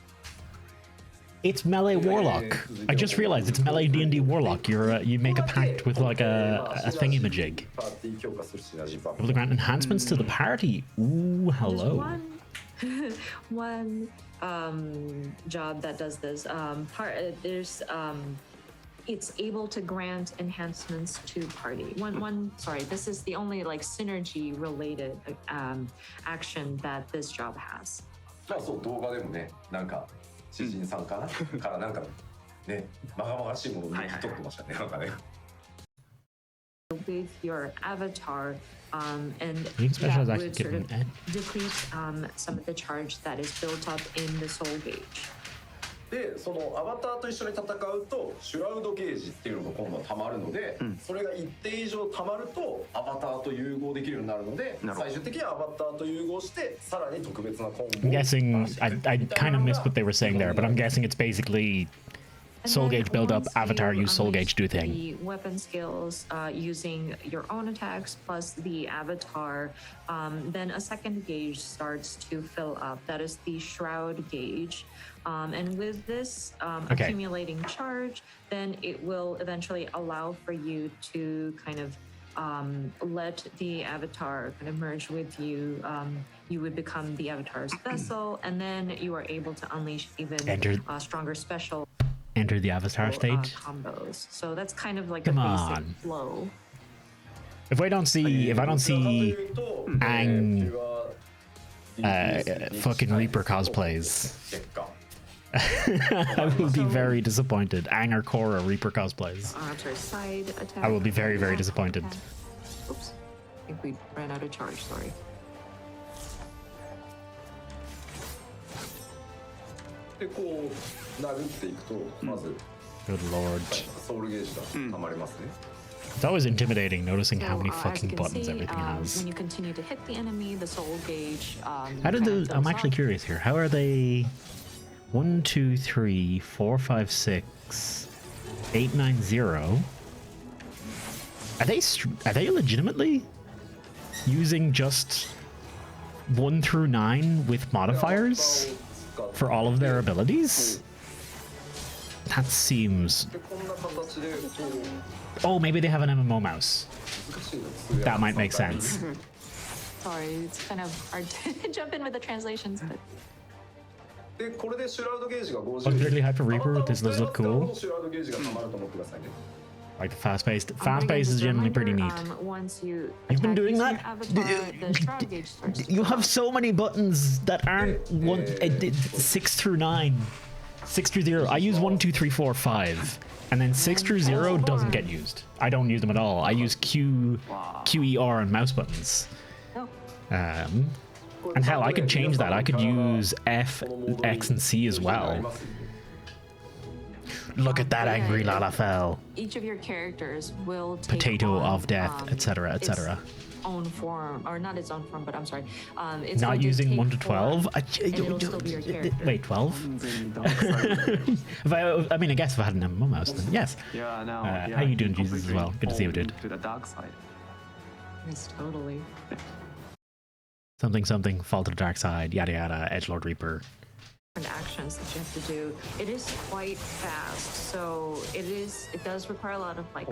Speaker 1: It's melee warlock. I just realized it's melee D&D warlock. You make a pact with like a thingamajig.
Speaker 2: パーティー強化するシナジーバフ
Speaker 1: Able to grant enhancements to the party. Ooh,
Speaker 3: There's
Speaker 1: hello.
Speaker 3: one job that does this. It's able to grant enhancements to party. Sorry, this is the only like synergy related action that this job has.
Speaker 2: まあそう動画でもねなんか詩人さんかなからなんかねまがまがしいものを抜き取ってましたねなんかね
Speaker 3: With your avatar, and
Speaker 1: You can specialize
Speaker 3: that
Speaker 1: actually
Speaker 3: would sort
Speaker 1: giving
Speaker 3: of
Speaker 1: ed.
Speaker 3: deplete some of the charge that is built up in the soul gauge.
Speaker 2: でそのアバターと一緒に戦うとシュラウドゲージっていうのが今度はたまるので、それが一定以上たまるとアバターと融合できるようになるので最終的にはアバターと融合してさらに特別なコンボを
Speaker 1: I'm guessing I kind of missed what they were saying there, but I'm guessing it's basically soul gauge build up, avatar use soul gauge do thing.
Speaker 3: The weapon skills using your own attacks plus the avatar, then a second gauge starts to fill up. That is the shroud gauge. And with this accumulating charge, then it will eventually allow for you to kind of let the avatar kind of merge with you. You would become the avatar's vessel, and then you are able to unleash even stronger special
Speaker 1: Enter the avatar state.
Speaker 3: combos. So that's kind of like
Speaker 1: Come
Speaker 3: a basic
Speaker 1: on.
Speaker 3: flow.
Speaker 1: If I don't see Ang fucking Reaper cosplays, I will be very disappointed. Ang or Korra Reaper cosplays.
Speaker 3: Sorry, side attack.
Speaker 1: I will be very, very disappointed.
Speaker 3: Oops. I think we ran out of charge, sorry.
Speaker 2: Good
Speaker 1: lord.
Speaker 2: ソウルゲージが溜まりますね。
Speaker 1: It's always intimidating noticing how many
Speaker 3: So, as
Speaker 1: fucking
Speaker 3: you can
Speaker 1: buttons
Speaker 3: see,
Speaker 1: everything has.
Speaker 3: when you continue to hit the enemy, the soul gauge.
Speaker 1: How did
Speaker 3: kind of
Speaker 1: the? I'm
Speaker 3: fills
Speaker 1: actually
Speaker 3: up.
Speaker 1: curious here. How are they? 1, 2, 3, 4, 5, 6, 8, 9, 0. Are they legitimately using just 1 through 9 with modifiers for all of their abilities? That seems.
Speaker 2: でこんな形でこう
Speaker 1: Oh, maybe they have an MMO mouse.
Speaker 2: 難しいの通訳
Speaker 1: That might make sense.
Speaker 3: Sorry, it's kind of hard to jump in with the translations, but
Speaker 2: でこれでシュラウドゲージが50
Speaker 1: Particularly Hyper Reaper. This does look cool.
Speaker 2: シュラウドゲージが溜まると思ってくださいね。
Speaker 1: Like the fast paced.
Speaker 3: but
Speaker 1: Fast
Speaker 3: again,
Speaker 1: paced is
Speaker 3: just a
Speaker 1: generally pretty
Speaker 3: reminder,
Speaker 1: neat.
Speaker 3: Once you
Speaker 1: You've been
Speaker 3: attack
Speaker 1: doing
Speaker 3: using
Speaker 1: that?
Speaker 3: your avatar, the shroud gauge starts to
Speaker 1: You
Speaker 3: fill
Speaker 1: have
Speaker 3: up.
Speaker 1: so many buttons that aren't 6 through 9. 6 through 0. I use 1, 2, 3, 4, 5. And then 6 through 0 doesn't get used. I don't use them at all. I use Q, E, R, and mouse buttons.
Speaker 3: Oh,
Speaker 1: And hell, I could change that. I could use F, X, and C as well. Look at that angry Lalafell.
Speaker 3: each of your characters will take
Speaker 1: Potato
Speaker 3: on,
Speaker 1: of death, etc., etc.
Speaker 3: its own form, or not its own form, but I'm sorry. It's
Speaker 1: Not
Speaker 3: going to
Speaker 1: using
Speaker 3: take
Speaker 1: 1 to
Speaker 3: form,
Speaker 1: 12.
Speaker 3: and it'll still be your character.
Speaker 1: Wait, 12?
Speaker 4: 完全にダークサイド
Speaker 1: I mean, I guess if I had an MMO mouse, then yes.
Speaker 4: Yeah, no.
Speaker 1: How you doing, Jesus, as well? Good to see you, dude.
Speaker 4: To the dark side.
Speaker 3: Yes, totally.
Speaker 1: Something, something, fall to the dark side, yada yada, Edgelord Reaper.
Speaker 3: Different actions that you have to do. It is quite fast, so it does require a lot of like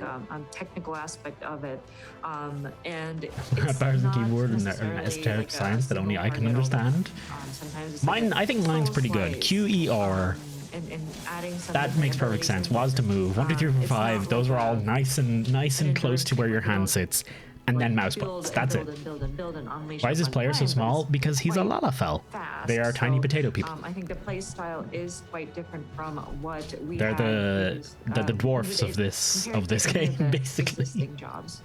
Speaker 3: technical aspect of it, and it's
Speaker 1: Bars and
Speaker 3: not
Speaker 1: keyboard and
Speaker 3: necessarily
Speaker 1: esoteric
Speaker 3: like a
Speaker 1: science that only I can
Speaker 3: single target
Speaker 1: understand.
Speaker 3: Sometimes it's
Speaker 1: Mine,
Speaker 3: like
Speaker 1: I think mine's pretty good.
Speaker 3: slice,
Speaker 1: Q, E, R.
Speaker 3: and adding some
Speaker 1: That
Speaker 3: different
Speaker 1: makes perfect
Speaker 3: abilities
Speaker 1: sense.
Speaker 3: in.
Speaker 1: Was to move. 1, 2, 3, 4,
Speaker 3: It's not
Speaker 1: 5. Those
Speaker 3: like
Speaker 1: are all
Speaker 3: a-
Speaker 1: nice and
Speaker 3: an
Speaker 1: close to where your hand
Speaker 3: endurance
Speaker 1: sits, and then mouse
Speaker 3: build
Speaker 1: buttons.
Speaker 3: and
Speaker 1: That's
Speaker 3: build
Speaker 1: it.
Speaker 3: and build and build and unleash
Speaker 1: Why is
Speaker 3: at
Speaker 1: this
Speaker 3: one
Speaker 1: player so
Speaker 3: time, but
Speaker 1: small?
Speaker 3: it's
Speaker 1: Because he's a
Speaker 3: quite
Speaker 1: Lalafell.
Speaker 3: fast.
Speaker 1: They are tiny
Speaker 3: So,
Speaker 1: potato people.
Speaker 3: I think the play style is quite different from what we
Speaker 1: They're
Speaker 3: had
Speaker 1: the-
Speaker 3: used,
Speaker 1: they're the dwarfs of
Speaker 3: today's-
Speaker 1: this- of this
Speaker 3: compared to
Speaker 1: game,
Speaker 3: the
Speaker 1: basically.
Speaker 3: existing jobs.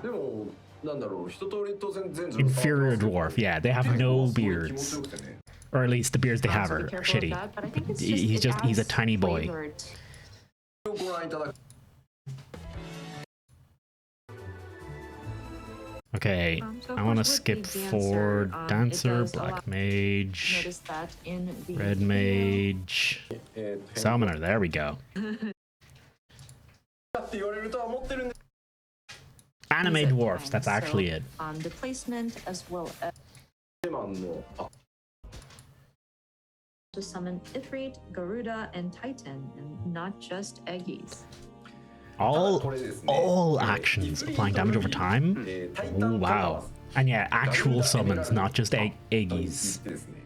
Speaker 2: でもなんだろう一通り当然全部
Speaker 1: Inferior dwarf. Yeah, they have no beards. Or at least the beards they have
Speaker 3: So be
Speaker 1: are
Speaker 3: careful of
Speaker 1: shitty.
Speaker 3: that, but I think it's
Speaker 1: He's
Speaker 3: it
Speaker 1: he's a
Speaker 3: adds
Speaker 1: tiny boy.
Speaker 3: flavor to-
Speaker 2: ご覧いただく
Speaker 1: Okay,
Speaker 3: So
Speaker 1: I want to
Speaker 3: of course
Speaker 1: skip
Speaker 3: with the
Speaker 1: for
Speaker 3: it
Speaker 1: Dancer,
Speaker 3: does
Speaker 1: Black
Speaker 3: allow-
Speaker 1: Mage,
Speaker 3: Notice that in the
Speaker 1: Red
Speaker 3: video.
Speaker 1: Mage, Summoner. There we go.
Speaker 2: って言われるとは思ってるんで
Speaker 1: Anime
Speaker 3: Use it
Speaker 1: dwarfs.
Speaker 3: then.
Speaker 1: That's actually
Speaker 3: So,
Speaker 1: it.
Speaker 3: The placement as well as
Speaker 2: デマンのあ
Speaker 3: to summon Ifrit, Garuda, and Titan, and not just Eggies.
Speaker 1: All
Speaker 2: これですね
Speaker 1: all actions applying damage over time.
Speaker 2: タイタ
Speaker 1: Oh
Speaker 2: ンタワ
Speaker 1: wow.
Speaker 2: ー
Speaker 1: And yeah, actual summons, not just eggies.
Speaker 2: ですね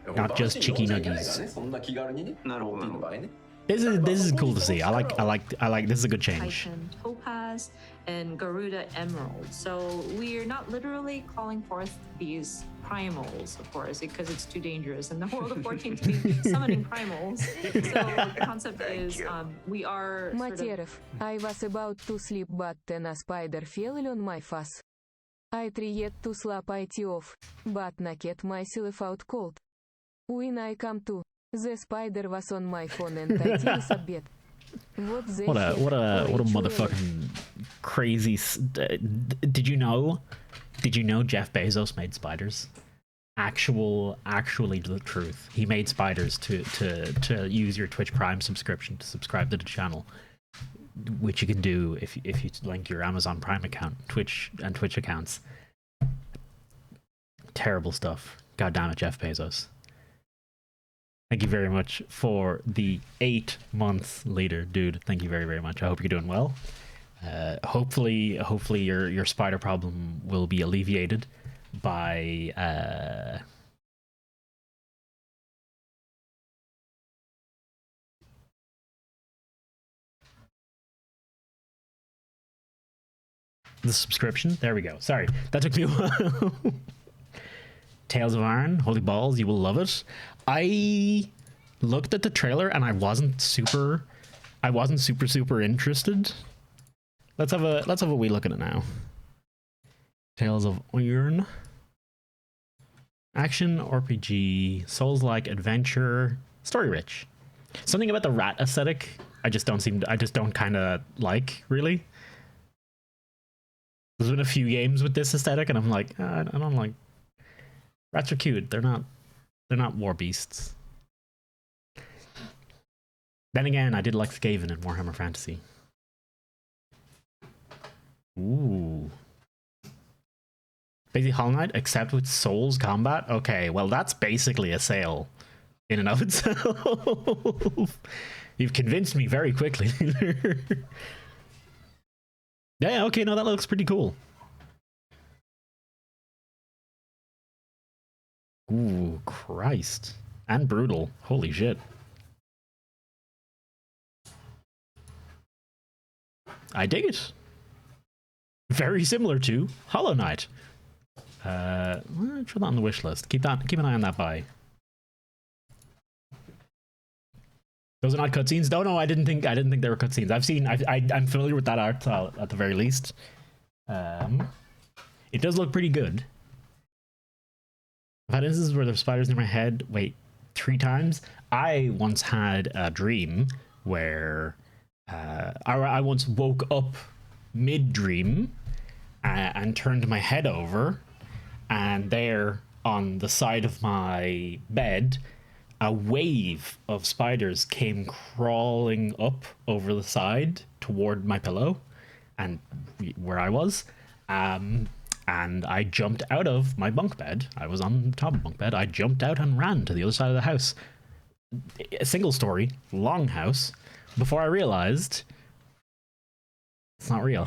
Speaker 1: Not just chicky
Speaker 2: バージョン
Speaker 1: nuggies.
Speaker 2: 4じゃないからねそんな気軽にね
Speaker 4: なるほど
Speaker 2: 持っていいの場合ね
Speaker 1: This is cool to see. I like. This is a good change.
Speaker 3: Titan Topaz, and Garuda Emerald. So we're not literally calling forth these primals, of course, because it's too dangerous in the world of 14 to be summoning primals. So the concept is we are sort of
Speaker 5: Materov, I was about to sleep but then a spider fell on my face. I tried to slap it off, but knocked myself out cold. When I come to, the spider was on my phone and I feel a bit. What the
Speaker 1: What a
Speaker 5: heck?
Speaker 1: motherfucking crazy. Did you know? Did you know Jeff Bezos made spiders? Actually the truth. He made spiders to use your Twitch Prime subscription to subscribe to the channel, which you can do if you link your Amazon Prime account, Twitch accounts. Terrible stuff. God damn it, Jeff Bezos. Thank you very much for the 8 months later, dude. Thank you very, very much. I hope you're doing well. Hopefully your spider problem will be alleviated by the subscription. There we go. Sorry, that took me a while. Tales of Iron, holy balls, you will love it. I looked at the trailer and I wasn't super interested. let's have a wee look at it now. Tales of Iron. Action, RPG, Souls-like, adventure, story-rich. Something about the rat aesthetic I just don't kind of like, really. There's been a few games with this aesthetic and I'm like, I don't like. Rats are cute. They're not war beasts. Then again, I did like Skaven in Warhammer Fantasy. Ooh. Basically Hollow Knight, except with Souls combat? Okay, well that's basically a sale in and of itself. You've convinced me very quickly. Yeah, okay, no, that looks pretty cool. Ooh, Christ. And brutal. Holy shit. I dig it. Very similar to Hollow Knight. I'll put that on the wish list. Keep an eye on that buy. Those are not cutscenes. No, I didn't think they were cutscenes. I'm familiar with that art style at the very least. It does look pretty good. I've had instances where there's spiders near my head. Wait, 3 times? I once had a dream where I once woke up mid-dream and turned my head over, and there on the side of my bed, a wave of spiders came crawling up over the side toward my pillow and where I was. And I jumped out of my bunk bed. I was on top of the bunk bed. I jumped out and ran to the other side of the house. A single story, long house, before I realized it's not real.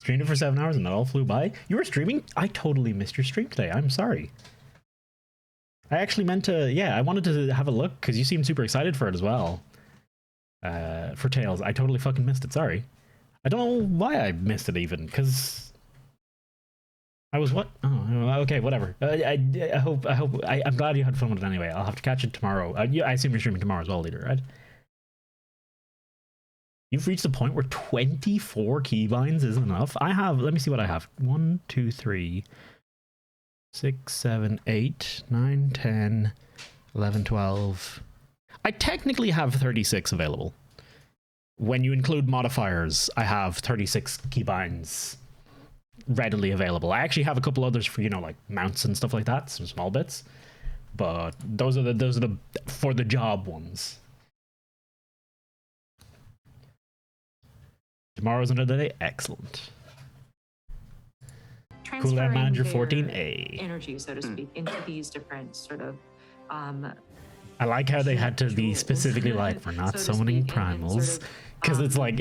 Speaker 1: Streamed it for 7 hours and it all flew by. You were streaming? I totally missed your stream today. I'm sorry. I actually meant to, I wanted to have a look because you seemed super excited for it as well. For Tales. I totally fucking missed it. Sorry. I don't know why I missed it even, because I was what? Oh, okay, whatever. I'm glad you had fun with it anyway. I'll have to catch it tomorrow. I assume you're streaming tomorrow as well, Leader, right? You've reached a point where 24 keybinds isn't enough. I have, let me see what I have. 1, 2, 3, 6, 7, 8, 9, 10, 11, 12. I technically have 36 available. When you include modifiers, I have 36 keybinds readily available. I actually have a couple others for, like mounts and stuff like that, some small bits. But those are the for the job ones. Tomorrow's another day. Excellent. Cooldown Manager 14A.
Speaker 3: Energy, so to speak, into these different sort of
Speaker 1: I like how they had to be specifically like, we're not summoning primals, because it's like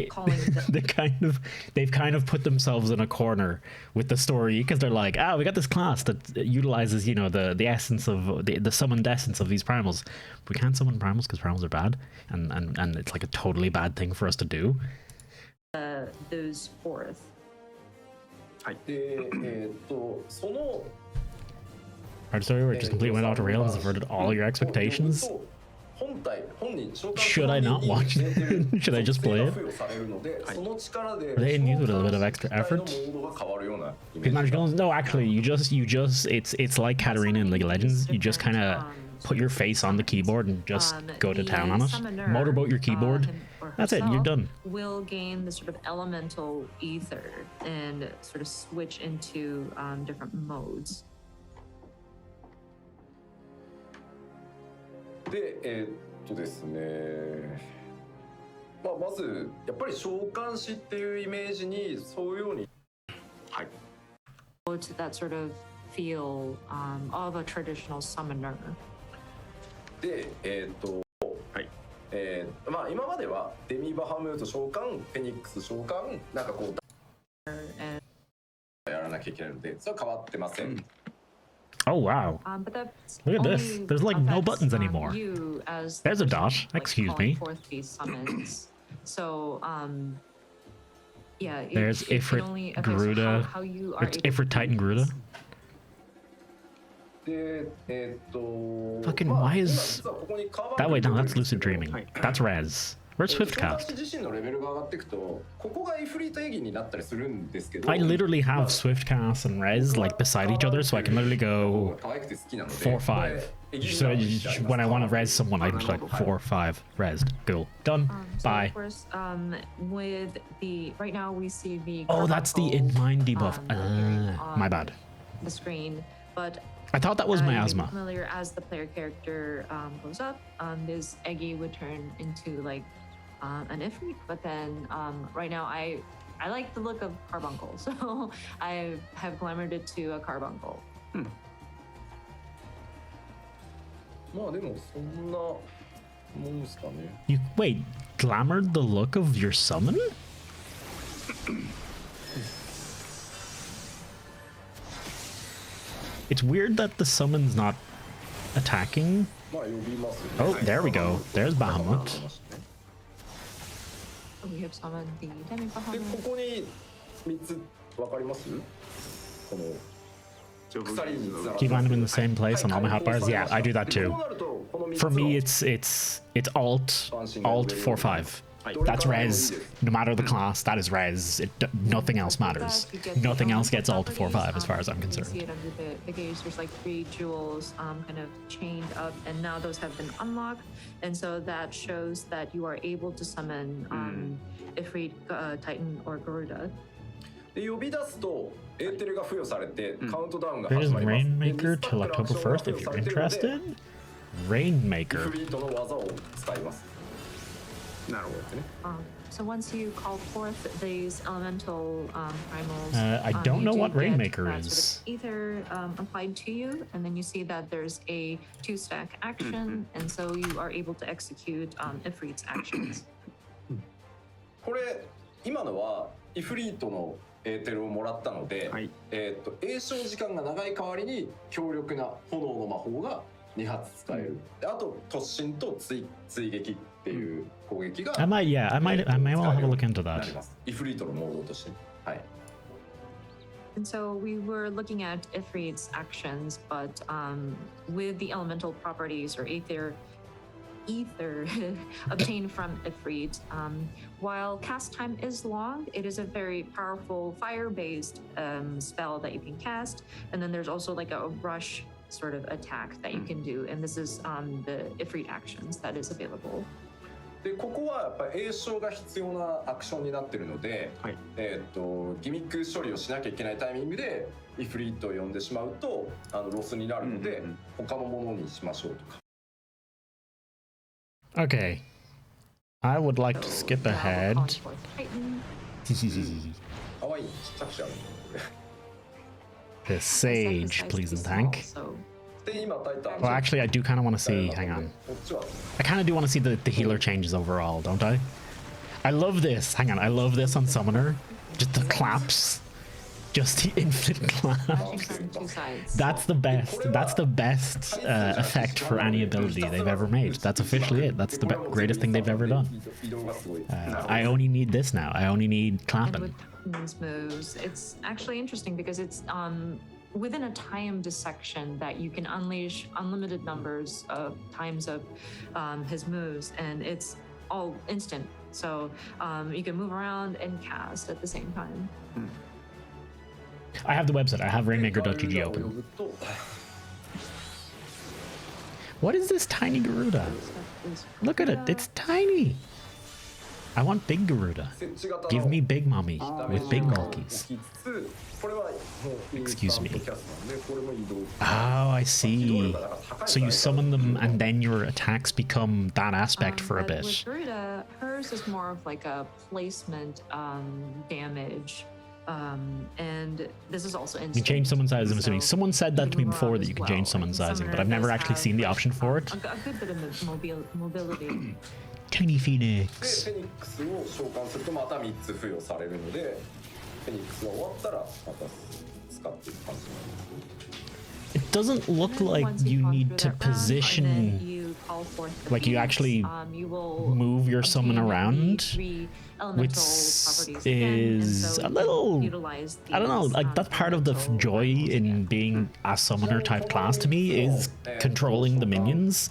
Speaker 1: they've kind of put themselves in a corner with the story, because they're like, we got this class that utilizes the essence of the summoned essence of these primals. We can't summon primals because primals are bad, and it's like a totally bad thing for us to do.
Speaker 3: Those forth.
Speaker 2: でその
Speaker 1: Hard story where it just completely went off the rails and subverted all your expectations. Should I not watch it? Should I just play it? Are they in use with a little bit of extra effort? No, actually, you just it's like Katarina in League of Legends. You just kind of put your face on the keyboard and just go to town on it. Motorboat your keyboard. That's it. You're done.
Speaker 3: Will gain the sort of elemental ether and sort of switch into different modes.
Speaker 2: でですね、まずやっぱり召喚師っていうイメージに沿うように、はい。
Speaker 3: To that sort of feel of a traditional summoner.
Speaker 2: ではい。今まではデミバハムート召喚、フェニックス召喚、なんかこうやらなきゃいけないので、それは変わってません。
Speaker 1: Oh wow. Look at this. There's like no buttons anymore. There's a dot. Excuse me.
Speaker 3: So, yeah.
Speaker 1: There's Ifrit Garuda. It's Ifrit Titan Garuda. Fucking why is that way? No, that's lucid dreaming. That's Rez. Where's Swiftcast?
Speaker 2: 私自身のレベルが上がっていくと、ここがイフリートエギになったりするんですけど。
Speaker 1: I literally have Swiftcast and Res like beside each other, so I can literally go 4, 5. So when I want to res someone, I just like 4, 5 resed. Cool. Done.
Speaker 3: So
Speaker 1: Bye.
Speaker 3: of course, with the right now we see the
Speaker 1: Oh, that's the in mind debuff. My bad.
Speaker 3: The screen, but
Speaker 1: I thought that was
Speaker 3: you may be
Speaker 1: miasma.
Speaker 3: familiar as the player character goes up, this Eggy would turn into like an Ifrit, but then right now I like the look of Carbuncle, so I have glamored it to a Carbuncle.
Speaker 2: まあでもそんなもんですかね。
Speaker 1: You wait, glamored the look of your summon? It's weird that the summon's not attacking.
Speaker 2: まあ呼びますよね。
Speaker 1: Oh, there we go. There's Bahamut.
Speaker 3: We have summoned the Demi
Speaker 2: で
Speaker 3: Bahamut.
Speaker 2: ここに3つわかります？この
Speaker 1: Keep on them in the same place on all my hotbars. Yeah, I do that too. For me, it's alt 4, 5. That's res. No matter the class, that is res. Nothing else matters. Nothing else gets alt 4, 5 as far as I'm
Speaker 3: You see
Speaker 1: concerned.
Speaker 3: it under the gauge. There's like 3 jewels kind of chained up, and now those have been unlocked, and so that shows that you are able to summon Ifrit, Titan, or Garuda.
Speaker 2: で呼び出すとエーテルが付与されてカウントダウンが
Speaker 1: There's
Speaker 2: 始まります。
Speaker 1: Rainmaker till October 1st if you're interested.
Speaker 2: イ
Speaker 1: Rainmaker.
Speaker 2: フリートの技を使います。
Speaker 4: なるほど。
Speaker 3: So once you call forth these elemental primals,
Speaker 1: I don't know
Speaker 3: you do
Speaker 1: what
Speaker 3: get
Speaker 1: Rainmaker
Speaker 3: that
Speaker 1: is.
Speaker 3: sort of ether applied to you, and then you see that there's a 2-stack action, and so you are able to execute Ifrit's actions.
Speaker 2: これ今のはイフリートのエーテルをもらったので、
Speaker 4: はい
Speaker 2: 栄唱時間が長い代わりに強力な炎の魔法が2発使える。であと突進と追撃っていう攻撃が
Speaker 1: I may well have a look into
Speaker 2: な
Speaker 1: that.
Speaker 2: ります。イフリートのモードとして。はい。
Speaker 3: And so we were looking at Ifrit's actions, but with the elemental properties or ether obtained from Ifrit, while cast time is long, it is a very powerful fire-based spell that you can cast, and then there's also like a rush sort of attack that you can do, and this is the Ifrit actions that is available.
Speaker 2: でここはやっぱり栄唱が必要なアクションになってるので、ギミック処理をしなきゃいけないタイミングでイフリートを呼んでしまうとロスになるので、他のものにしましょうとか。
Speaker 1: Okay. I would like to skip
Speaker 3: Now we're
Speaker 1: ahead.
Speaker 3: calling forth Titan.
Speaker 2: かわいいちっちゃくしてあるのこれ。
Speaker 1: The Sage, please and thank.
Speaker 3: So
Speaker 2: で今タイタン。
Speaker 1: Well, actually, I do kind of want to see. Hang on.
Speaker 2: こっちは
Speaker 1: I kind of do want to see the healer changes overall, don't I? I love this. Hang on. I love this on Summoner. Just the claps. Just the infinite claps.
Speaker 3: matching from 2 sides.
Speaker 1: That's the best. That's the best effect for any ability they've ever made. That's officially it. That's the greatest thing they've ever done.
Speaker 2: 移動がすごい。
Speaker 1: I only need this now. I only need
Speaker 3: And
Speaker 1: clapping.
Speaker 3: with Titan's moves, it's actually interesting because it's within a timed section that you can unleash unlimited numbers of times of his moves, and it's all instant. So you can move around and cast at the same time.
Speaker 1: I have the website. I have rainmaker.gg open. What is this tiny Garuda? Look at it. It's tiny. I want big Garuda. Give me big mommy with big monkeys. Excuse me. Oh, I see. So you summon them and then your attacks become that aspect for a
Speaker 3: But
Speaker 1: bit.
Speaker 3: with Garuda, hers is more of like a placement damage. And this is also instant.
Speaker 1: You can change summon size, I'm assuming.
Speaker 3: So
Speaker 1: Someone said that to me
Speaker 3: you can
Speaker 1: before
Speaker 3: move
Speaker 1: that you
Speaker 3: around
Speaker 1: can
Speaker 3: as
Speaker 1: change
Speaker 3: well.
Speaker 1: summon
Speaker 3: Like,
Speaker 1: sizing, but
Speaker 3: Summoner
Speaker 1: I've never
Speaker 3: does
Speaker 1: actually seen the
Speaker 3: have,
Speaker 1: option for it.
Speaker 3: a good bit of mobility.
Speaker 1: Tiny
Speaker 2: で
Speaker 1: Phoenix.
Speaker 2: フェニックスを召喚するとまた3つ付与されるのでフェニックスが終わったらまた使っていく感じなんですね。
Speaker 1: It doesn't look like
Speaker 3: Once
Speaker 1: you
Speaker 3: you've gone
Speaker 1: need
Speaker 3: through
Speaker 1: to
Speaker 3: that round, and then
Speaker 1: position
Speaker 3: you call forth the
Speaker 1: Like, you
Speaker 3: beats,
Speaker 1: actually
Speaker 3: you will
Speaker 1: move your summon
Speaker 3: obtain the
Speaker 1: around,
Speaker 3: three elemental
Speaker 1: which
Speaker 3: properties again, and
Speaker 1: is
Speaker 3: so
Speaker 1: a
Speaker 3: you can
Speaker 1: little,
Speaker 3: utilize
Speaker 1: I don't know,
Speaker 3: these,
Speaker 1: like that's part of the
Speaker 3: elemental
Speaker 1: joy
Speaker 3: rivals
Speaker 1: in
Speaker 3: again.
Speaker 1: being a summoner type class to me is controlling the minions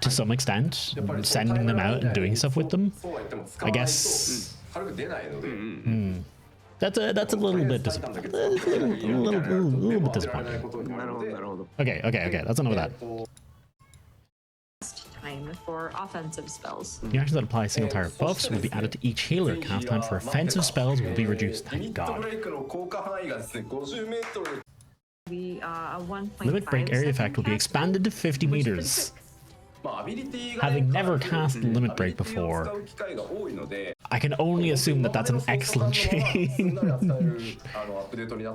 Speaker 1: to some extent, sending them out and doing stuff with them. I guess that's a little bit disappointing. A little bit disappointing.
Speaker 4: なるほどなるほど。
Speaker 1: Okay, that's enough of that.
Speaker 3: Time for offensive spells.
Speaker 1: The actions that apply single target buffs will be added to each healer. Cast time for offensive spells will be reduced. Thank God.
Speaker 3: A 1.5
Speaker 1: Limit break area effect will be expanded to 50 meters. Having never cast Limit Break before, I can only assume that that's an excellent change.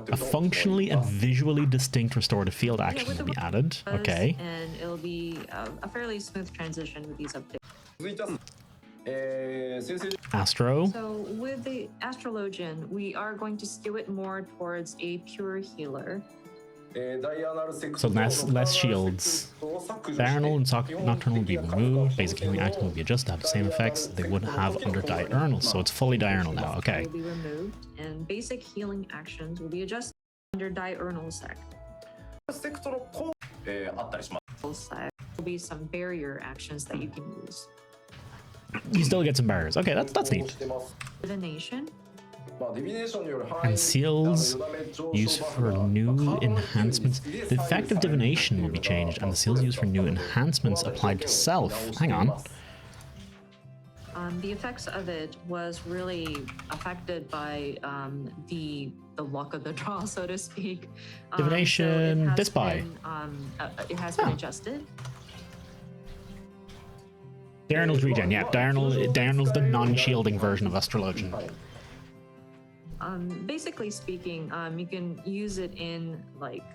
Speaker 1: A functionally and visually distinct restorative field action will be added. Okay.
Speaker 3: And it'll be a fairly smooth transition with these updates.
Speaker 1: Astro.
Speaker 3: So with the Astrologian, we are going to skew it more towards a pure healer.
Speaker 1: So less shields. Diurnal and Nocturnal will be removed. Basic healing action will be adjusted to have the same effects they would have under Diurnal. So it's fully Diurnal now. Okay.
Speaker 3: Will be removed, and basic healing actions will be adjusted under Diurnal sec. Will be some barrier actions that you can use.
Speaker 1: You still get some barriers. Okay, that's neat.
Speaker 3: Divination.
Speaker 1: And seals used for new enhancements. The effect of divination will be changed, and the seals used for new enhancements applied to self. Hang on.
Speaker 3: The effects of it was really affected by the luck of the draw, so to speak.
Speaker 1: Divination, this by.
Speaker 3: It has been adjusted.
Speaker 1: Diurnal's regen, yeah. Diurnal's the non-shielding version of Astrologian.
Speaker 3: Basically speaking, you can use it in like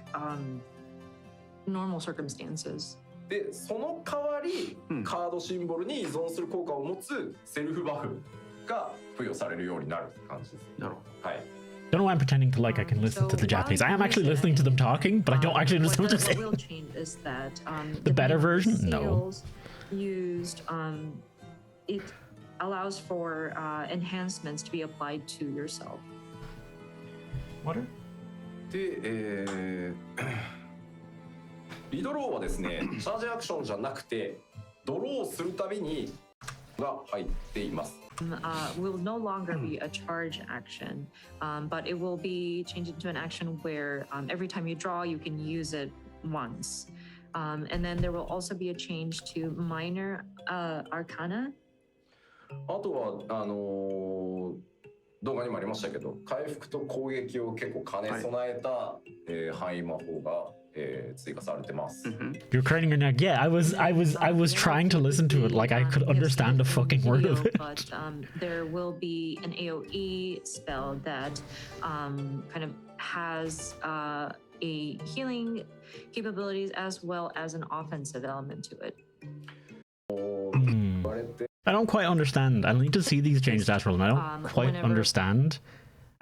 Speaker 3: normal circumstances.
Speaker 2: でその代わり、カードシンボルに依存する効果を持つセルフバフが付与されるようになる感じです。なるほど。はい。
Speaker 1: Don't know why I'm pretending to like I can listen to the Japanese. I am actually listening to them talking, but I don't actually understand what they're saying.
Speaker 3: What will change is that
Speaker 1: The better version? No.
Speaker 3: Used, it allows for enhancements to be applied to yourself.
Speaker 1: Water?
Speaker 2: で、リドローはですね、チャージアクションじゃなくて、ドローするたびにが入っています。
Speaker 3: Will no longer be a charge action, but it will be changed into an action where every time you draw, you can use it once. And then there will also be a change to minor arcana.
Speaker 2: あとは動画にもありましたけど、回復と攻撃を結構兼ね備えた、範囲魔法が、追加されてます。
Speaker 1: You're craning your neck. Yeah, I was trying to listen to it like I could understand a fucking word of it.
Speaker 3: But there will be an AoE spell that kind of has a healing capabilities as well as an offensive element to it.
Speaker 1: I don't quite understand. I need to see these changes to Astrologian. I don't quite understand.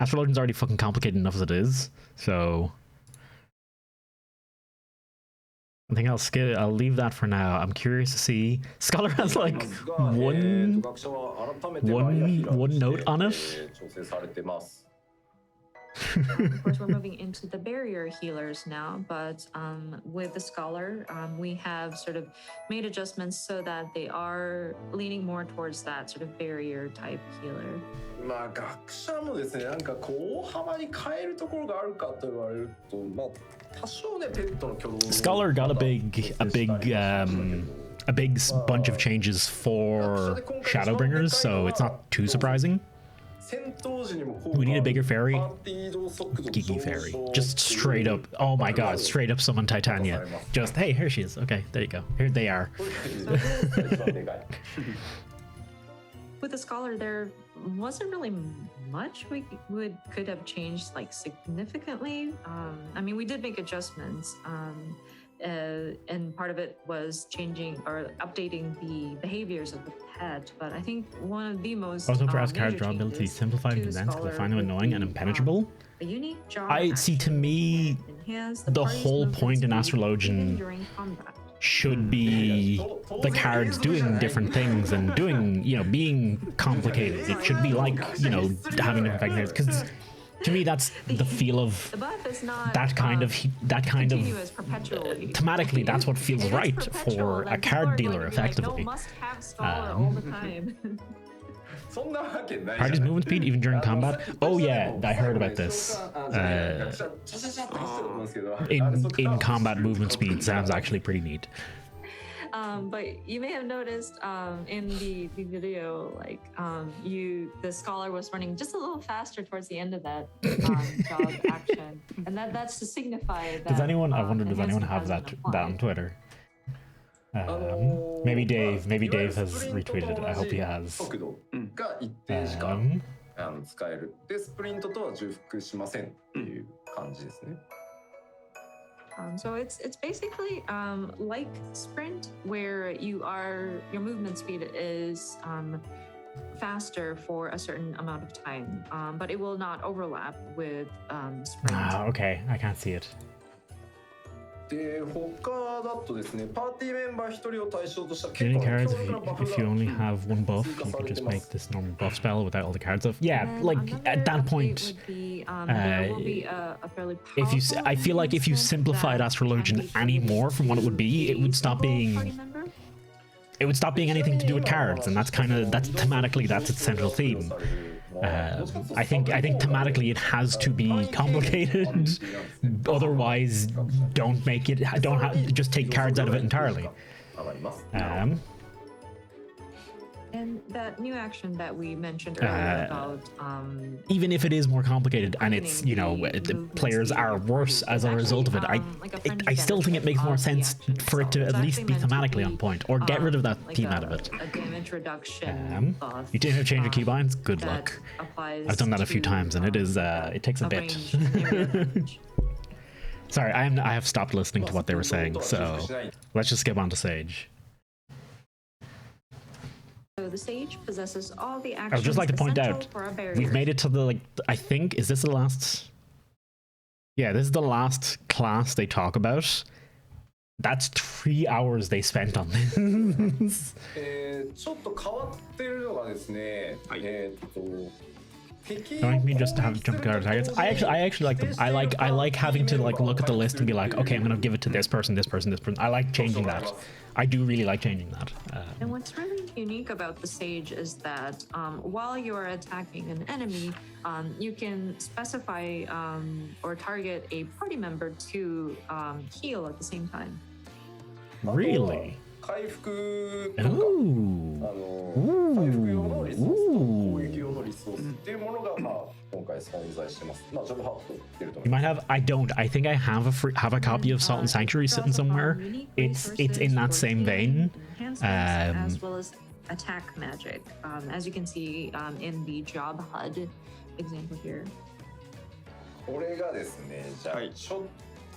Speaker 1: Astrologian's already fucking complicated enough as it is, so... I think I'll leave that for now. I'm curious to see. Scholar has like one note on it.
Speaker 3: Of course, we're moving into the barrier healers now, but with the Scholar, we have sort of made adjustments so that they are leaning more towards that sort of barrier type healer.
Speaker 2: まあ学者もですね、なんかこう大幅に変えるところがあるかと言われると、まあ多少ねペットの挙動。
Speaker 1: Scholar got a big bunch of changes for ShadowBringers, so it's not too surprising. We need a bigger fairy. Geeky fairy. Just straight up. Oh my god, straight up summon Titania. Just, hey, here she is. Okay, there you go. Here they are.
Speaker 3: With the Scholar, there wasn't really much we could have changed like significantly. I mean, we did make adjustments. And part of it was changing or updating the behaviors of the pet. But I think one of the most
Speaker 1: Also for as card draw ability simplified and condensed, I find them annoying and impenetrable.
Speaker 3: A unique job
Speaker 1: I see, to me, the whole point in Astrologian should be the cards doing different things and doing, being complicated. It should be like, having different cards. Because to me, that's the feel of
Speaker 3: The buff is not
Speaker 1: that kind of
Speaker 3: continuous perpetually.
Speaker 1: thematically. That's what feels
Speaker 3: It is
Speaker 1: right
Speaker 3: perpetual,
Speaker 1: for
Speaker 3: then
Speaker 1: a
Speaker 3: people are
Speaker 1: card
Speaker 3: going
Speaker 1: dealer,
Speaker 3: to be like,
Speaker 1: effectively.
Speaker 3: no, must have scholar all the time.
Speaker 2: そんなわけないじゃない
Speaker 1: Party's movement speed even during combat. Oh yeah, I heard about this. In combat, movement speed sounds actually pretty neat.
Speaker 3: But you may have noticed in the video, like the scholar was running just a little faster towards the end of that job action, and that's to signify that.
Speaker 1: Does anyone? I wonder. Does anyone have that on Twitter? Maybe Dave. Maybe Dave has retweeted it. I hope he has.
Speaker 2: 速度が一定しか使える。で、スプリントとは重複しませんっていう感じですね。
Speaker 3: So it's basically like sprint, where your movement speed is faster for a certain amount of time, but it will not overlap with sprint.
Speaker 1: Okay, I can't see it.
Speaker 2: で、他だとですね、パーティーメンバー1人を対象とした結
Speaker 1: Any
Speaker 2: 構
Speaker 1: cards
Speaker 2: 強力なバフ
Speaker 1: if you
Speaker 2: が
Speaker 1: only have one buff, you could just make this normal buff spell without all the cards off. Yeah, like at that point,
Speaker 3: There will be a fairly
Speaker 1: if you, I feel like if you
Speaker 3: powerful
Speaker 1: simplified
Speaker 3: that
Speaker 1: Astrologian
Speaker 3: can be
Speaker 1: any more from what it would be, it would stop
Speaker 3: single party
Speaker 1: being.
Speaker 3: member.
Speaker 1: It would stop being anything to do with cards, and that's thematically that's its central theme. I think thematically it has to be complicated. Otherwise, don't make it. Just take cards out of it entirely.
Speaker 3: And that new action that we mentioned earlier about
Speaker 1: even if it is more complicated and it's the players are worse as a result of it, I still think it makes more sense for it to at least be thematically on point, or get rid of that theme out of it.
Speaker 3: A damage reduction buff,
Speaker 1: You didn't change your keybinds? Good
Speaker 3: that
Speaker 1: luck.
Speaker 3: applies
Speaker 1: I've done that a few
Speaker 3: to,
Speaker 1: times, and it is it takes a bit.
Speaker 3: range area damage.
Speaker 1: Sorry, I have stopped listening to what they were saying, so let's just skip on to Sage.
Speaker 3: So the sage possesses all the actions
Speaker 1: I would just like to point
Speaker 3: essential
Speaker 1: out,
Speaker 3: for a barrier.
Speaker 1: we've made it to the, I think, is this the last? Yeah, this is the last class they talk about. That's 3 hours they spent on this.
Speaker 2: ちょっと変わってるのがですね、
Speaker 1: Don't mean just to have jump card targets. I actually like them. I like having to look at the list and be like, okay, I'm gonna give it to this person, this person, this person. I like changing that. I do really like changing that.
Speaker 3: And what's really unique about the sage is that while you're attacking an enemy, you can specify or target a party member to heal at the same time.
Speaker 1: Really?
Speaker 2: 回復とか
Speaker 1: Ooh.
Speaker 2: 回復用のリソースと攻撃用のリソースっていうものが、今回存在してます。ジョブハットってると思
Speaker 1: You
Speaker 2: い
Speaker 1: might
Speaker 2: ます。
Speaker 1: have. I don't. I think I have a copy of Salt and Sanctuary sitting somewhere. It's in that same vein.
Speaker 3: As well as attack magic, as you can see in the job HUD example here.
Speaker 2: これがですね、じゃあちょっと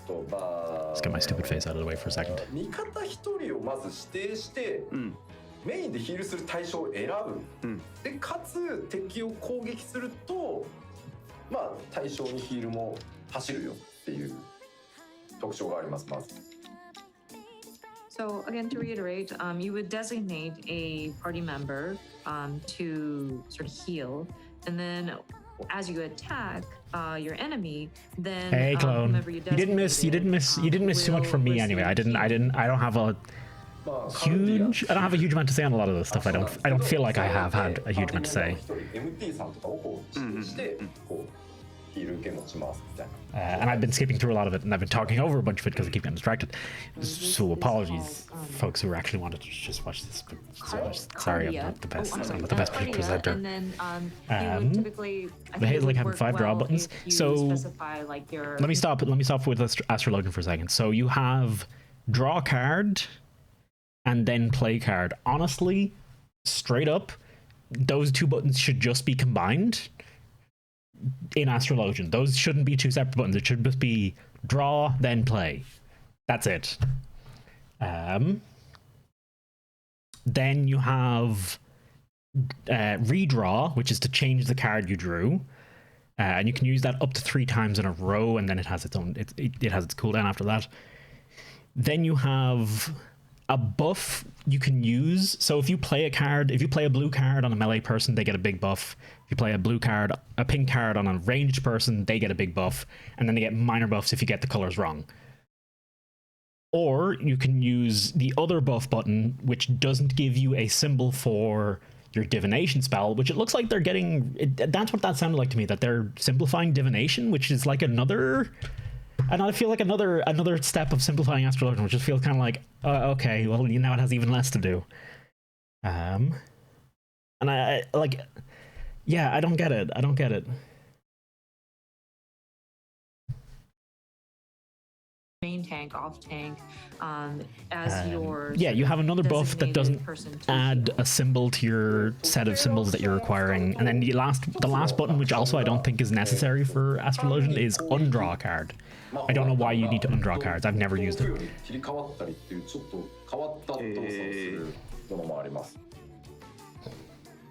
Speaker 1: Let's get my stupid face out of the way for a second.
Speaker 2: 味方1人をまず指定して、メインでヒールする対象を選ぶ、でかつ敵を攻撃すると対象にヒールも走るよっていう特徴があります。まず
Speaker 3: So again, to reiterate, you would designate a party member to sort of heal, and then as you attack your enemy, then
Speaker 1: Hey, clone.
Speaker 3: whomever you
Speaker 1: You didn't miss too much from me anyway. I don't have a huge amount to say on a lot of this stuff. I don't feel like I have had a huge amount to say.
Speaker 2: MT さんとかをこう指定してこうヒール受け持ちますみたいな。
Speaker 1: And I've been skipping through a lot of it, and I've been talking over a bunch of it because I keep getting distracted. So apologies, folks who actually wanted to just watch this. But sorry, I'm not the best. I'm not the best presenter.
Speaker 3: And then you would typically, I
Speaker 1: but
Speaker 3: think
Speaker 1: hey,
Speaker 3: it would
Speaker 1: like having
Speaker 3: work
Speaker 1: 5 draw
Speaker 3: well
Speaker 1: buttons.
Speaker 3: if you
Speaker 1: So
Speaker 3: specify, like, your
Speaker 1: let me stop with Astrologian for a second. So you have draw card and then play card. Honestly, straight up, those 2 buttons should just be combined in Astrologian. Those shouldn't be 2 separate buttons. It should just be draw, then play. That's it. Then you have redraw, which is to change the card you drew. And you can use that up to 3 times in a row, and then it has its own, it has its cooldown after that. Then you have a buff you can use. So if you play a blue card on a melee person, they get a big buff. If you play a pink card on a ranged person, they get a big buff, and then they get minor buffs if you get the colors wrong. Or you can use the other buff button, which doesn't give you a symbol for your divination spell, which it looks like they're getting. That's what that sounded like to me, that they're simplifying divination, which is like another. And I feel like another step of simplifying astrologian, which just feels kind of like, okay, well, now it has even less to do. And I like, yeah, I don't get it.
Speaker 3: Main tank, off tank, as your
Speaker 1: yeah, you have another buff that doesn't add a symbol to your set of symbols that you're acquiring, and then the last button, which also I don't think is necessary for astrologian, is undraw a card. I don't know why you need to undraw cards. I've never used it.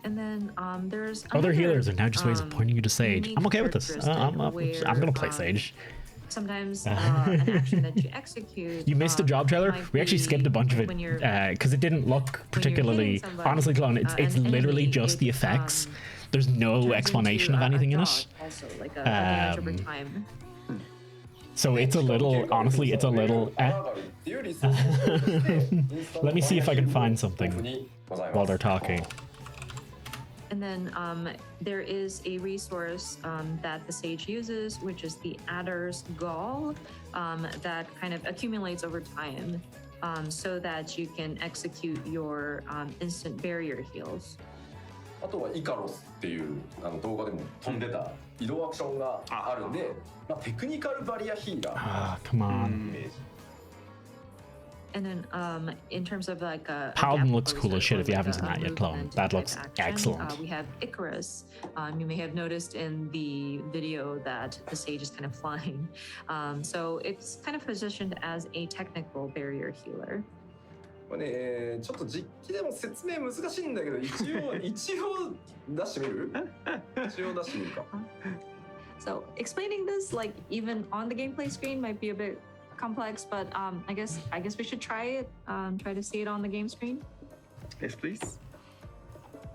Speaker 3: And then there's
Speaker 1: other healers are now just ways of pointing you to Sage. I'm okay with this. I'm gonna play Sage.
Speaker 3: Sometimes an action that you execute.
Speaker 1: You missed the job trailer. We actually skipped a bunch of it because it didn't look particularly. Honestly, Clone, it's literally just the effects. There's no explanation of anything in it.
Speaker 3: Also, like a damage over time.
Speaker 1: So it's a little. Honestly, it's a little. Let me see if I can find something while they're talking.
Speaker 3: And then there is a resource that the Sage uses, which is the Adder's Gall, that kind of accumulates over time, so that you can execute your instant barrier heals.
Speaker 2: あとはイカロスっていう動画でも飛んでた移動アクションがあるんで、まあ、テクニカルバリアヒーラー
Speaker 1: come on.
Speaker 3: And then in terms of like a
Speaker 1: Paladin looks cool as shit if you haven't seen that yet, Clone. That looks excellent.
Speaker 3: We have Icarus. You may have noticed in the video that the Sage is kind of flying. So it's kind of positioned as a technical barrier healer.
Speaker 2: これね、ちょっと実機でも説明難しいんだけど、一応出してみる？一応出してみるか。
Speaker 3: So explaining this, like even on the gameplay screen, might be a bit complex, but I guess we should try it. Try to see it on the game screen.
Speaker 4: Yes, please.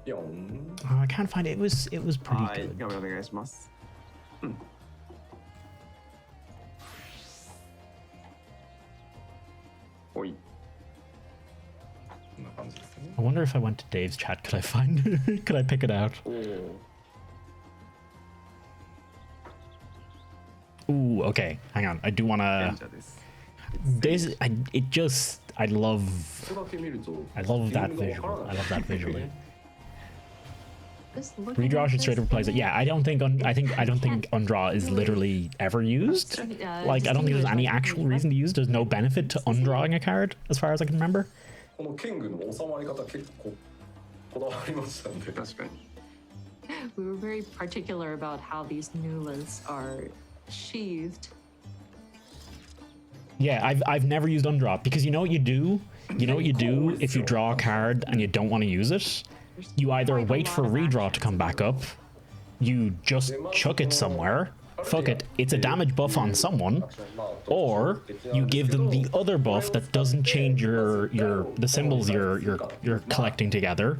Speaker 1: I can't find it. It was pretty good.
Speaker 4: お願いします。おい。
Speaker 1: I wonder if I went to Dave's chat, could I pick it out? Ooh, okay. Hang on. I do want to. I love that visual. I love that visually. Redraw should straight up replace it. Yeah, I don't think undraw is literally ever used. Like, I don't think there's any actual reason to use. There's no benefit to undrawing a card, as far as I can remember.
Speaker 2: この剣具の収まり方結構こだわりましたんで。確かに。
Speaker 3: We were very particular about how these new lists are sheathed.
Speaker 1: Yeah, I've never used undraw because you know what you do? You know what you do if you draw a card and you don't want to use it? You either wait for redraw to come back up, you just chuck it somewhere, fuck it, it's a damage buff on someone, or you give them the other buff that doesn't change the symbols you're collecting together,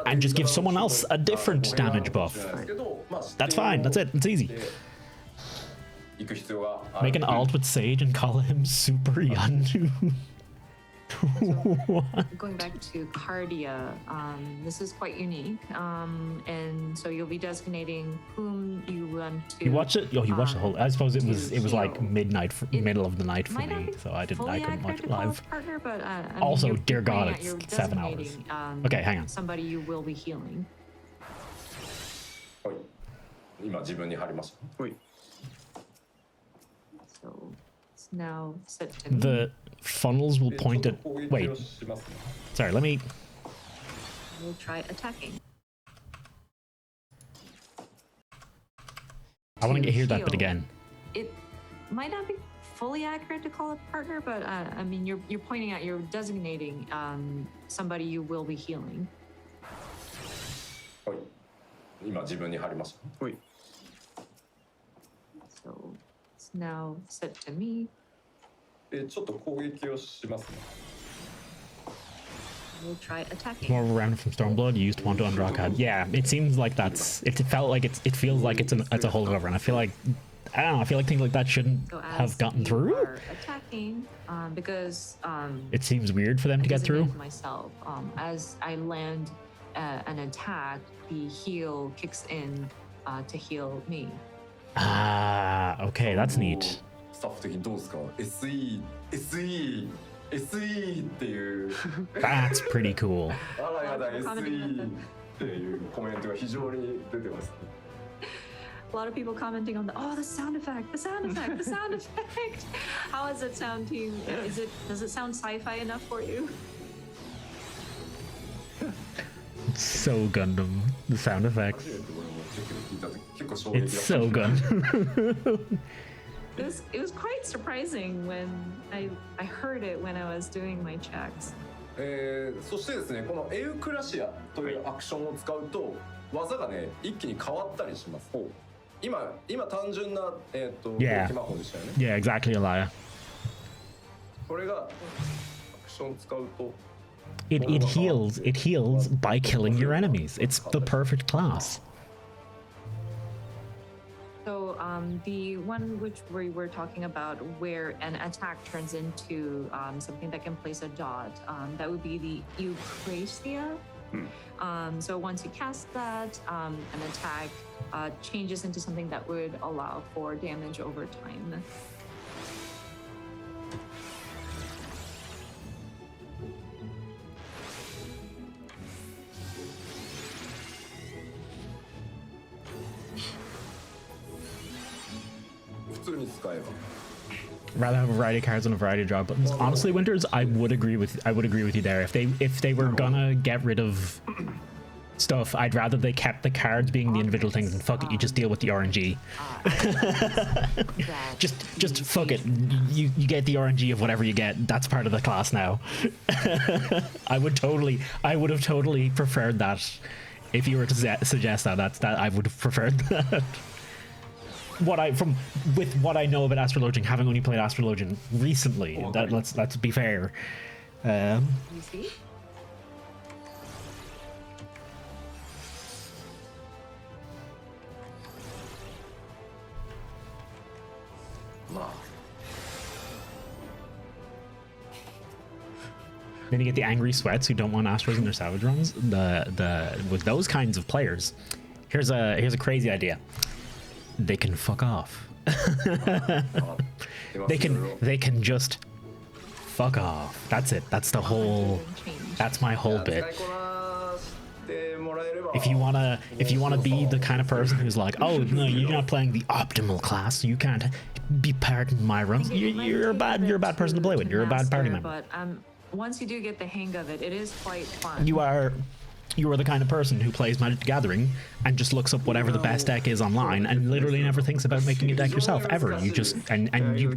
Speaker 1: and just give someone else a different damage buff. That's fine. That's it. It's easy. Make an alt with Sage and call him Super Yandu.
Speaker 3: Going back to Cardia, this is quite unique, and so you'll be designating whom you want to.
Speaker 1: You watched it? Oh, you watched the whole. I suppose it was like middle of the night for me, so I couldn't watch it live.
Speaker 3: Partner, but,
Speaker 1: also, dear God, it's 7 hours. Okay, hang on.
Speaker 3: Somebody you will be healing.
Speaker 2: 今自分に貼りました。
Speaker 3: So it's now set to me.
Speaker 1: The funnels will point at. Wait. Sorry, let me.
Speaker 3: We'll try attacking.
Speaker 1: I want to hear that bit again.
Speaker 3: It might not be fully accurate to call it partner, but I mean, you're pointing out, you're designating somebody you will be healing.
Speaker 2: 今自分に貼りました。
Speaker 3: So it's now set to me.
Speaker 2: ちょっと攻撃をしますね。
Speaker 3: will try attacking.
Speaker 1: More of a round from Stormblood. You used one to Zanarkand. Yeah, it seems like that's. It felt like it feels like it's a holdover, and I feel like I don't know. I feel like things like that shouldn't
Speaker 3: So as
Speaker 1: have gotten
Speaker 3: you
Speaker 1: through.
Speaker 3: are attacking, because
Speaker 1: It seems weird for them to get through.
Speaker 3: designated myself, as I land an attack, the heal kicks in to heal me.
Speaker 1: Ah, okay, that's neat.
Speaker 2: スタッフ的にどうですか ?SE、SE、SE っていう
Speaker 1: That's pretty cool.
Speaker 2: あらやだ SE っていうコメントが非常に出てますね。
Speaker 3: A lot of people commenting on the sound effect, the sound effect, the sound effect. How is it sound, team? Does it sound sci-fi enough for you?
Speaker 1: It's so Gundam. The sound effects.
Speaker 2: 初めて俺も聞いた時結構衝撃だ
Speaker 1: It's
Speaker 2: った。
Speaker 1: so Gundam.
Speaker 3: It was quite surprising when I heard it when I was doing my checks.
Speaker 2: そしてですね、このエウクラシアというアクションを使うと技がね一気に変わったりします。今単純な
Speaker 1: Yeah.
Speaker 2: 武器魔法でしたよね。
Speaker 1: Yeah, exactly, Alaya.
Speaker 2: これがアクション使うと
Speaker 1: It heals by killing your enemies. It's the perfect class.
Speaker 3: So the one which we were talking about where an attack turns into something that can place a dot, that would be the Eucrasia. So once you cast that, an attack changes into something that would allow for damage over time.
Speaker 1: Rather have a variety of cards and a variety of draw buttons. Honestly, Winters, I would agree with you there. If they were gonna get rid of stuff, I'd rather they kept the cards being the individual things and fuck it, you just deal with the RNG. just fuck it. You get the RNG of whatever you get. That's part of the class now. I would have totally preferred that. If you were to suggest that, I would have preferred that. With what I know about Astrologian, having only played Astrologian recently, let's be fair.
Speaker 3: You see?
Speaker 1: Then you get the angry sweats who don't want Astros in their Savage runs. With those kinds of players, here's a crazy idea. They can fuck off. they can just fuck off. That's it. That's the whole. That's my whole bit. If you wanna be the kind of person who's like, oh no, you're not playing the optimal class, so you can't be part of my runs. You're a bad person to play with. You're a bad party member.
Speaker 3: But once you do get the hang of it, it is quite fun.
Speaker 1: You are the kind of person who plays Magic the Gathering and just looks up whatever the best deck is online and literally never thinks about making a deck yourself ever. You just you're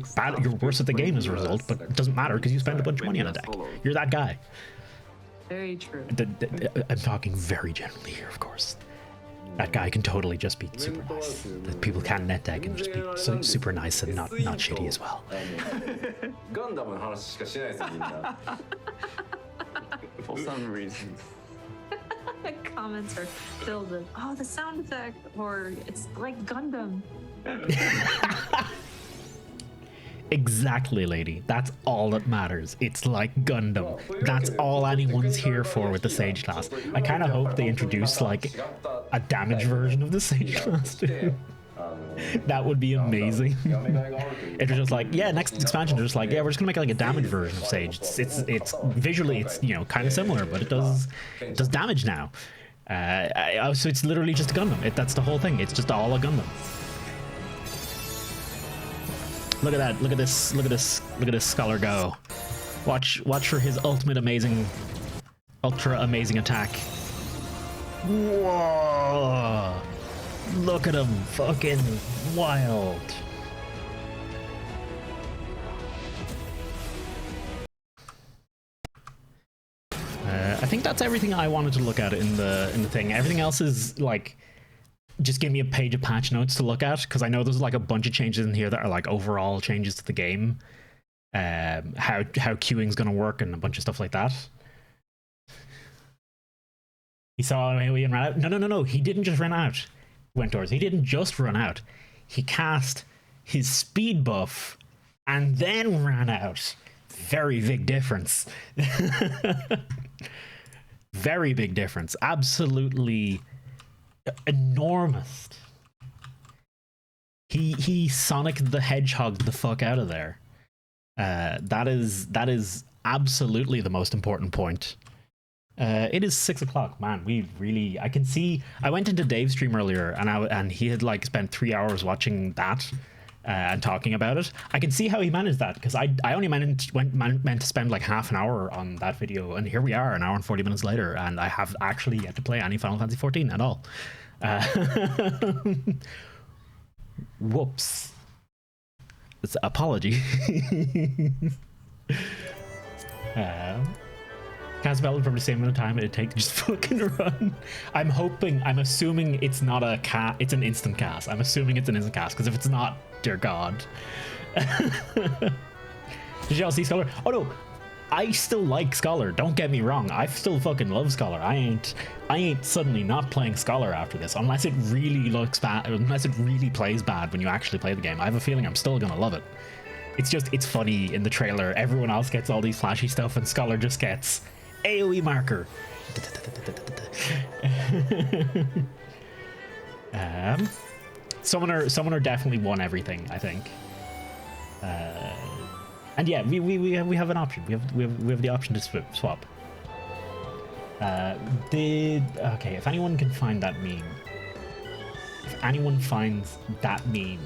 Speaker 1: worse at the game as a result, but it doesn't matter because you spend a bunch of money on a deck. You're that guy.
Speaker 3: Very true.
Speaker 1: I'm talking very generally here, of course. That guy can totally just be super nice. That people can net deck and just be super nice and not shitty as well.
Speaker 2: ガンダムの話しかしないですよみんな。
Speaker 4: For some reason.
Speaker 3: The comments are filled with, oh, the sound effect, or it's like Gundam.
Speaker 1: Exactly, lady. That's all that matters. It's like Gundam. That's all anyone's here for with the Sage class. I kind of hope they introduce like a damage version of the Sage class too. That would be amazing. If it's just like, yeah, next expansion they're just like, yeah, we're just gonna make like a damage version of Sage. It's visually it's kind of similar, but it does damage now. So it's literally just a Gundam. That's the whole thing. It's just all a Gundam. Look at that. Look at this. Look at this. Look at this scholar go. Watch for his ultra amazing attack. Whoa! Look at him. Fucking wild. I think that's everything I wanted to look at in the thing. Everything else is like, just give me a page of patch notes to look at, because I know there's like a bunch of changes in here that are like overall changes to the game, how queuing's gonna work and a bunch of stuff like that. He saw AoE and ran out. No. He didn't just run out. Went towards. He didn't just run out. He cast his speed buff and then ran out. Very big difference. Very big difference. Absolutely enormous. He Sonic the Hedgehog the fuck out of there. That is absolutely the most important point. It is 6 o'clock, man. I can see. I went into Dave's stream earlier, and he had like spent 3 hours watching that and talking about it. I can see how he managed that, because I only meant to spend like half an hour on that video, and here we are, an hour and 40 minutes later, and I have actually yet to play any Final Fantasy 14 at all. Whoops. It's apology. Cast Bell from the same amount of time it takes to just fucking run. I'm assuming it's not a it's an instant cast. I'm assuming it's an instant cast, because if it's not, dear God. Did you all see Scholar? Oh no, I still like Scholar. Don't get me wrong. I still fucking love Scholar. I ain't suddenly not playing Scholar after this, unless it really looks bad, unless it really plays bad when you actually play the game. I have a feeling I'm still gonna love it. It's funny in the trailer. Everyone else gets all these flashy stuff, and Scholar just gets AoE marker. Summoner definitely won everything, I think. And yeah, we have an option. We have the option to swap. Okay, if anyone can find that meme, if anyone finds that meme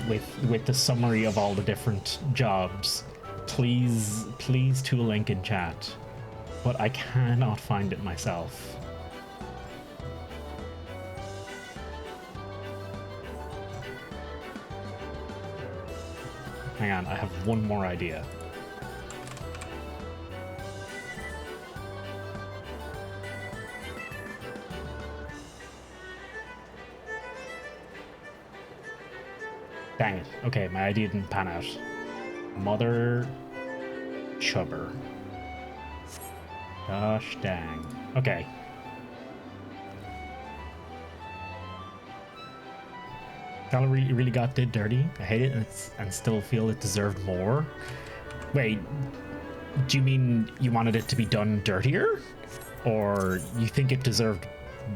Speaker 1: with the summary of all the different jobs, please to a link in chat. But I cannot find it myself. Hang on, I have one more idea. Dang it. Okay, my idea didn't pan out. Mother chubber. Gosh dang. Okay. Scholar really did dirty. I hate it, and still feel it deserved more. Wait, do you mean you wanted it to be done dirtier? Or you think it deserved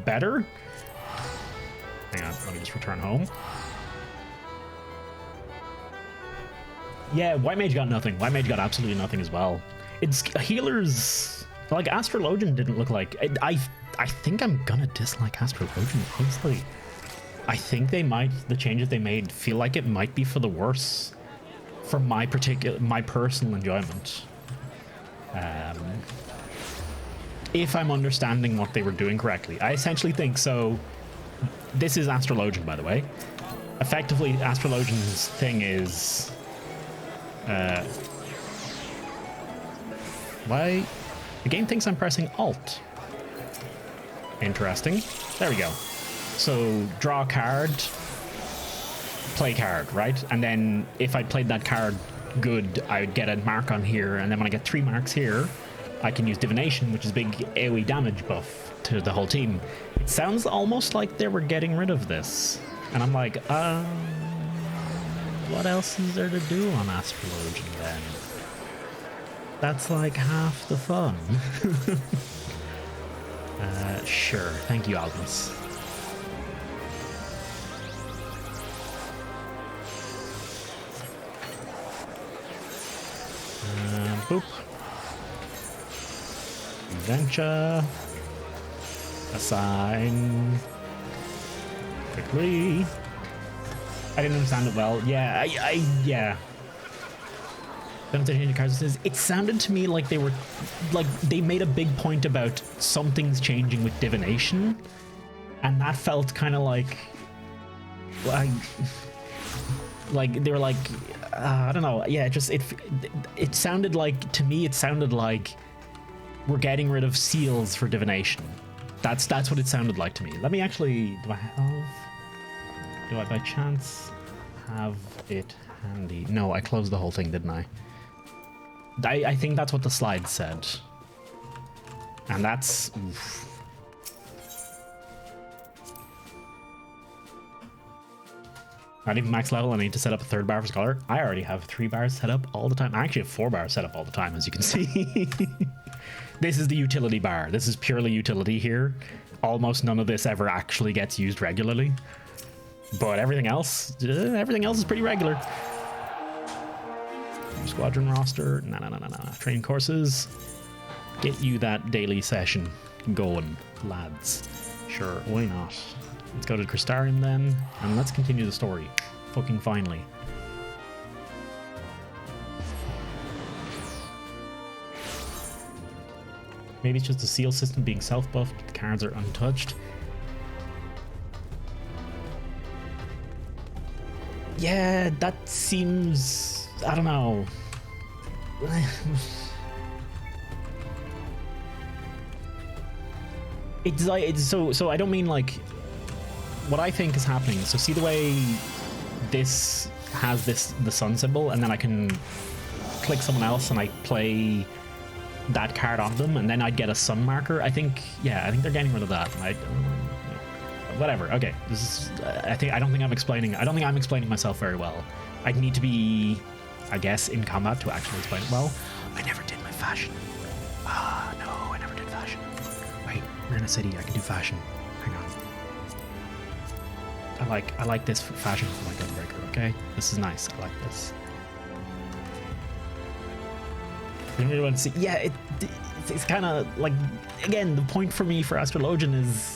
Speaker 1: better? Hang on, let me just return home. Yeah, White Mage got nothing. White Mage got absolutely nothing as well. It's healers. Like, Astrologian didn't look like. I think I'm gonna dislike Astrologian, honestly. I think the changes they made feel like it might be for the worse for my personal enjoyment. If I'm understanding what they were doing correctly. I essentially think so. This is Astrologian, by the way. Effectively, Astrologian's thing is why? The game thinks I'm pressing Alt. Interesting. There we go. So, draw a card, play card, right? And then if I played that card good, I would get a mark on here, and then when I get 3 marks here, I can use Divination, which is big AoE damage buff to the whole team. It sounds almost like they were getting rid of this. And I'm like, what else is there to do on Astrologian then? That's like half the fun. Sure. Thank you, Albus. Boop. Venture. Assign. Quickly. I didn't understand it well. Yeah, yeah. It sounded to me like they made a big point about some things changing with divination, and that felt kind of like they were like, I don't know. Yeah, it sounded like, to me, it sounded like we're getting rid of seals for divination. That's what it sounded like to me. Let me actually, do I by chance have it handy? No, I closed the whole thing, didn't I? I think that's what the slide said. And that's... Oof. Not even max level, I need to set up a 3rd bar for Scholar. I already have 3 bars set up all the time. I actually have 4 bars set up all the time, as you can see. This is the utility bar. This is purely utility here. Almost none of this ever actually gets used regularly. But everything else is pretty regular. Squadron roster, no. Training courses. Get you that daily session going, lads. Sure, why not? Let's go to Crystarium then, and let's continue the story. Fucking finally. Maybe it's just the seal system being self-buffed, but the cards are untouched. Yeah, that seems... I don't know. It's like... So I don't mean like... What I think is happening... So see the way this has the sun symbol, and then I can click someone else and I play... that card on them, and then I'd get a sun marker. I think they're getting rid of that. Whatever. Okay, this is. I don't think I'm explaining myself very well. I'd need to be, I guess, in combat to actually explain it well. I never did my fashion. No, I never did fashion. Wait, we're in a city. I can do fashion. Hang on. I like this fashion for my Gunbreaker. Okay, this is nice. I like this. I don't really want to see. Yeah, it's kind of like, again, the point for me for Astrologian is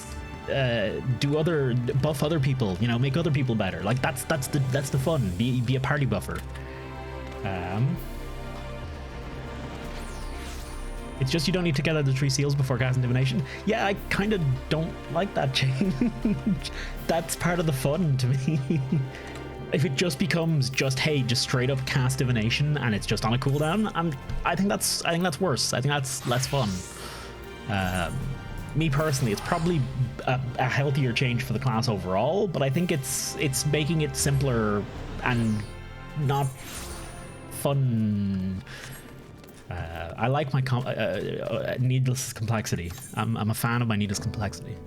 Speaker 1: buff other people, you know, make other people better. Like that's the fun. Be a party buffer. It's just you don't need to get out the 3 seals before casting divination. Yeah, I kind of don't like that change. That's part of the fun to me. If it just becomes just, hey, just straight up cast divination and it's just on a cooldown, I think that's worse. I think that's less fun. Me personally, it's probably a healthier change for the class overall, but I think it's making it simpler and not fun. I like my needless complexity. I'm a fan of my needless complexity.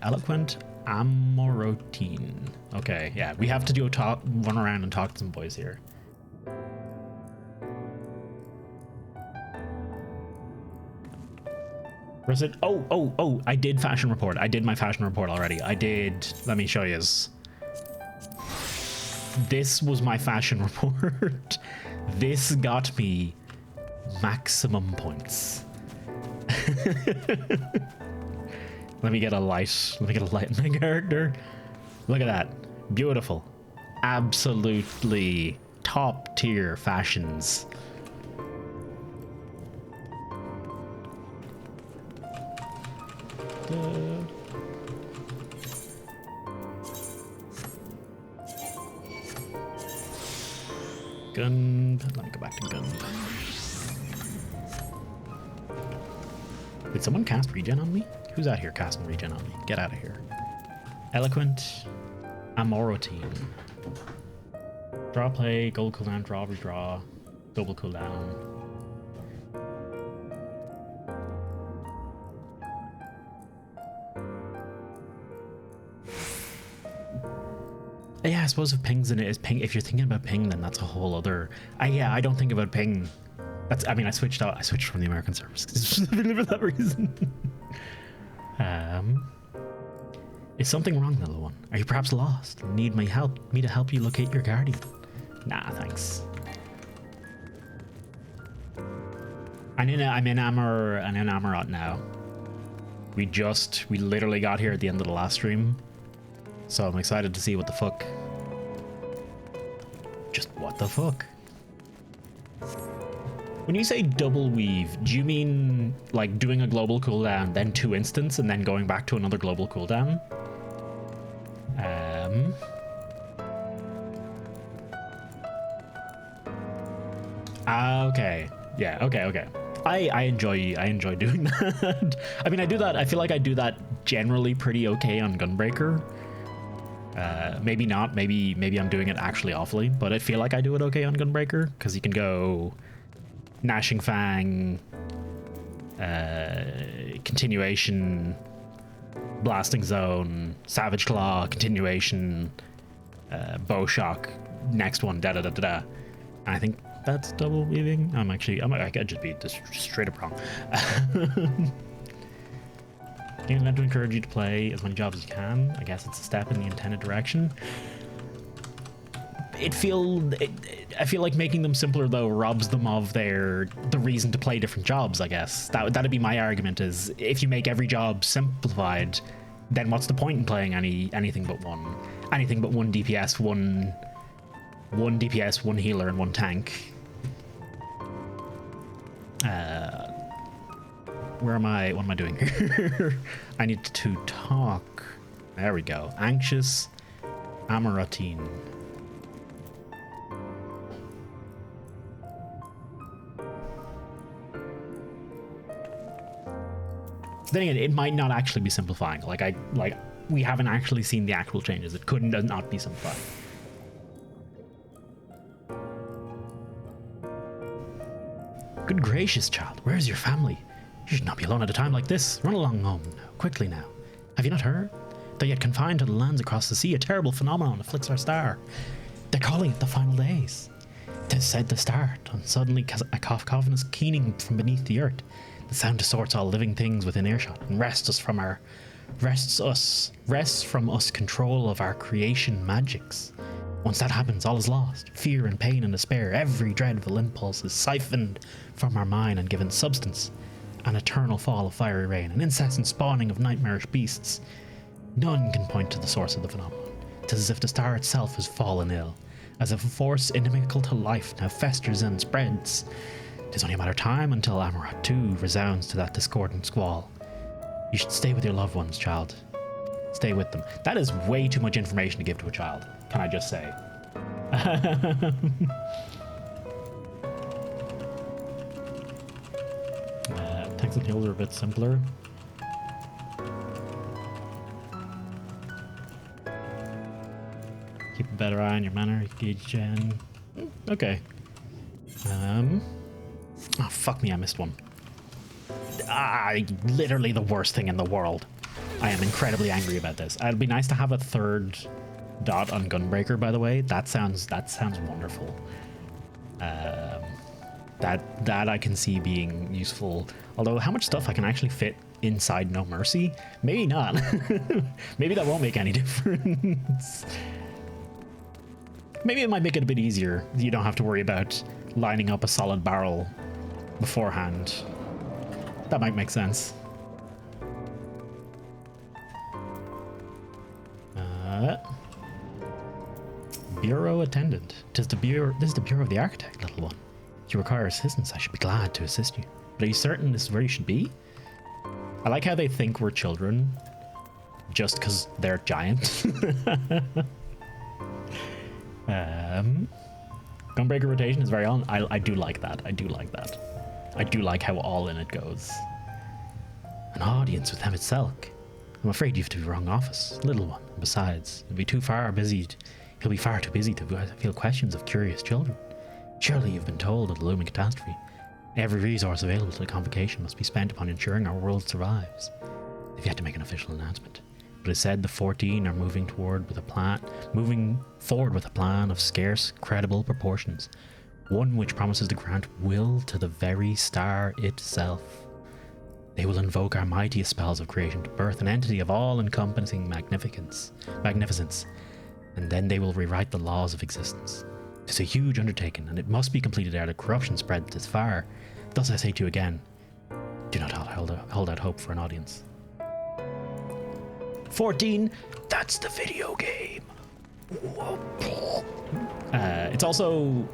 Speaker 1: Eloquent Amorotine. Okay, yeah, we have to do run around and talk to some boys here. Where's it? Oh, I did fashion report. I did my fashion report already. Let me show you. This was my fashion report. This got me maximum points. Let me get a light in my character. Look at that. Beautiful. Absolutely top tier fashions. Gun. Let me go back to gun. Did someone cast regen on me? Who's out here casting regen on me? Get out of here. Eloquent Amorotine. Draw play, gold cooldown, draw, redraw, double cooldown. Yeah, I suppose if ping's in it is ping. If you're thinking about ping, then that's a whole other. I don't think about ping. I switched from the American service specifically for that reason. Is something wrong, little one? Are you perhaps lost? Need me to help you locate your guardian? Nah, thanks. I'm in Amarot now. We literally got here at the end of the last stream. So I'm excited to see what the fuck. Just what the fuck? When you say double weave, do you mean like doing a global cooldown, then 2 instants, and then going back to another global cooldown? Okay. Yeah, okay. I enjoy doing that. I mean, I do that. I feel like I do that generally pretty okay on Gunbreaker. Maybe not. Maybe I'm doing it actually awfully, but I feel like I do it okay on Gunbreaker because you can go Gnashing Fang, continuation, blasting zone, savage claw, continuation, bow shock, next one, da da da da da. And I think that's double weaving. I could just be just straight up wrong. Games meant to encourage you to play as many jobs as you can. I guess it's a step in the intended direction. I feel like making them simpler though robs them of the reason to play different jobs. I guess that'd be my argument. Is if you make every job simplified, then what's the point in playing anything but one DPS, one DPS, one healer, and one tank? Where am I? What am I doing here? I need to talk. There we go. Anxious Amaratine. Then again, it might not actually be simplifying. We haven't actually seen the actual changes. It couldn't not be simplifying. Good gracious, child, where's your family? You should not be alone at a time like this. Run along home now, quickly now. Have you not heard? Though yet confined to the lands across the sea, a terrible phenomenon afflicts our star. They're calling it the final days. 'Tis said to start, and suddenly a cacophonous keening from beneath the earth. The sound distorts all living things within earshot, and wrests from us control of our creation magics. Once that happens, all is lost. Fear and pain and despair, every dreadful impulse is siphoned from our mind and given substance. An eternal fall of fiery rain, an incessant spawning of nightmarish beasts. None can point to the source of the phenomenon. 'Tis as if the star itself has fallen ill, as if a force inimical to life now festers and spreads. 'Tis only a matter of time until Amarat too resounds to that discordant squall. You should stay with your loved ones, child. Stay with them. That is way too much information to give to a child, can I just say? Tanks and heals are a bit simpler. Keep a better eye on your manner, gauge gen. Okay. Oh, fuck me, I missed one. Literally the worst thing in the world. I am incredibly angry about this. It'd be nice to have a third dot on Gunbreaker, by the way. That sounds wonderful. That I can see being useful. Although how much stuff I can actually fit inside No Mercy? Maybe not. Maybe that won't make any difference. Maybe it might make it a bit easier. You don't have to worry about lining up a solid barrel beforehand. That might make sense. Bureau attendant. This is the bureau of the architect, little one. If you require assistance, I should be glad to assist you. But are you certain this is where you should be? I like how they think we're children just because they're giant. Gunbreaker rotation is very on. I do like that. I do like that. I do like how all in it goes. An audience with Emmett Selk. I'm afraid you've to the wrong office, little one. Besides, he'll be far too busy to field questions of curious children. Surely you've been told of the looming catastrophe. Every resource available to the convocation must be spent upon ensuring our world survives. They've yet to make an official announcement, but it's said the 14 are moving forward with a plan of scarce, credible proportions, one which promises to grant will to the very star itself. They will invoke our mightiest spells of creation to birth an entity of all-encompassing magnificence, and then they will rewrite the laws of existence. It is a huge undertaking, and it must be completed ere the corruption spreads this far. Thus I say to you again, do not hold out hope for an audience. 14, that's the video game. It's also...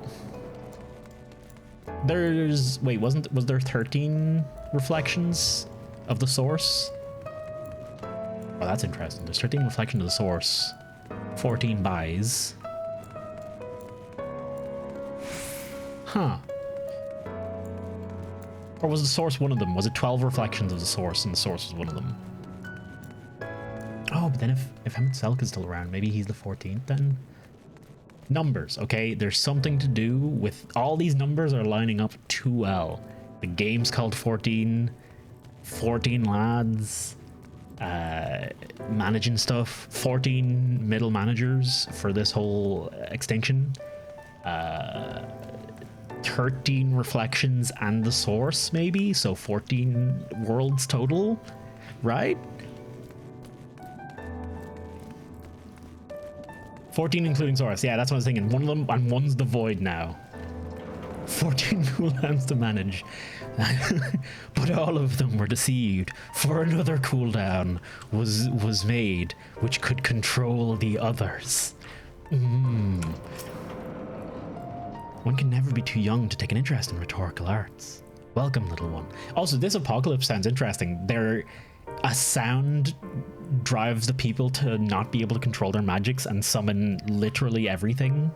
Speaker 1: was there 13 reflections of the source? Oh, that's interesting. There's 13 reflections of the source, 14 buys. Huh. Or was the source one of them? Was it 12 reflections of the source and the source was one of them? Oh, but then if Emmett Selk is still around, maybe he's the 14th then? Numbers, okay? There's something to do with... All these numbers are lining up too well. The game's called 14. 14 lads managing stuff, 14 middle managers for this whole extinction, 13 reflections and the source, maybe, so 14 worlds total, right? 14 including source. Yeah, that's what I was thinking. One of them, and one's the void now. 14 cooldowns to manage. But all of them were deceived, for another cooldown was made which could control the others. One can never be too young to take an interest in rhetorical arts. Welcome, little one. Also, this apocalypse sounds interesting. A sound drives the people to not be able to control their magics and summon literally everything.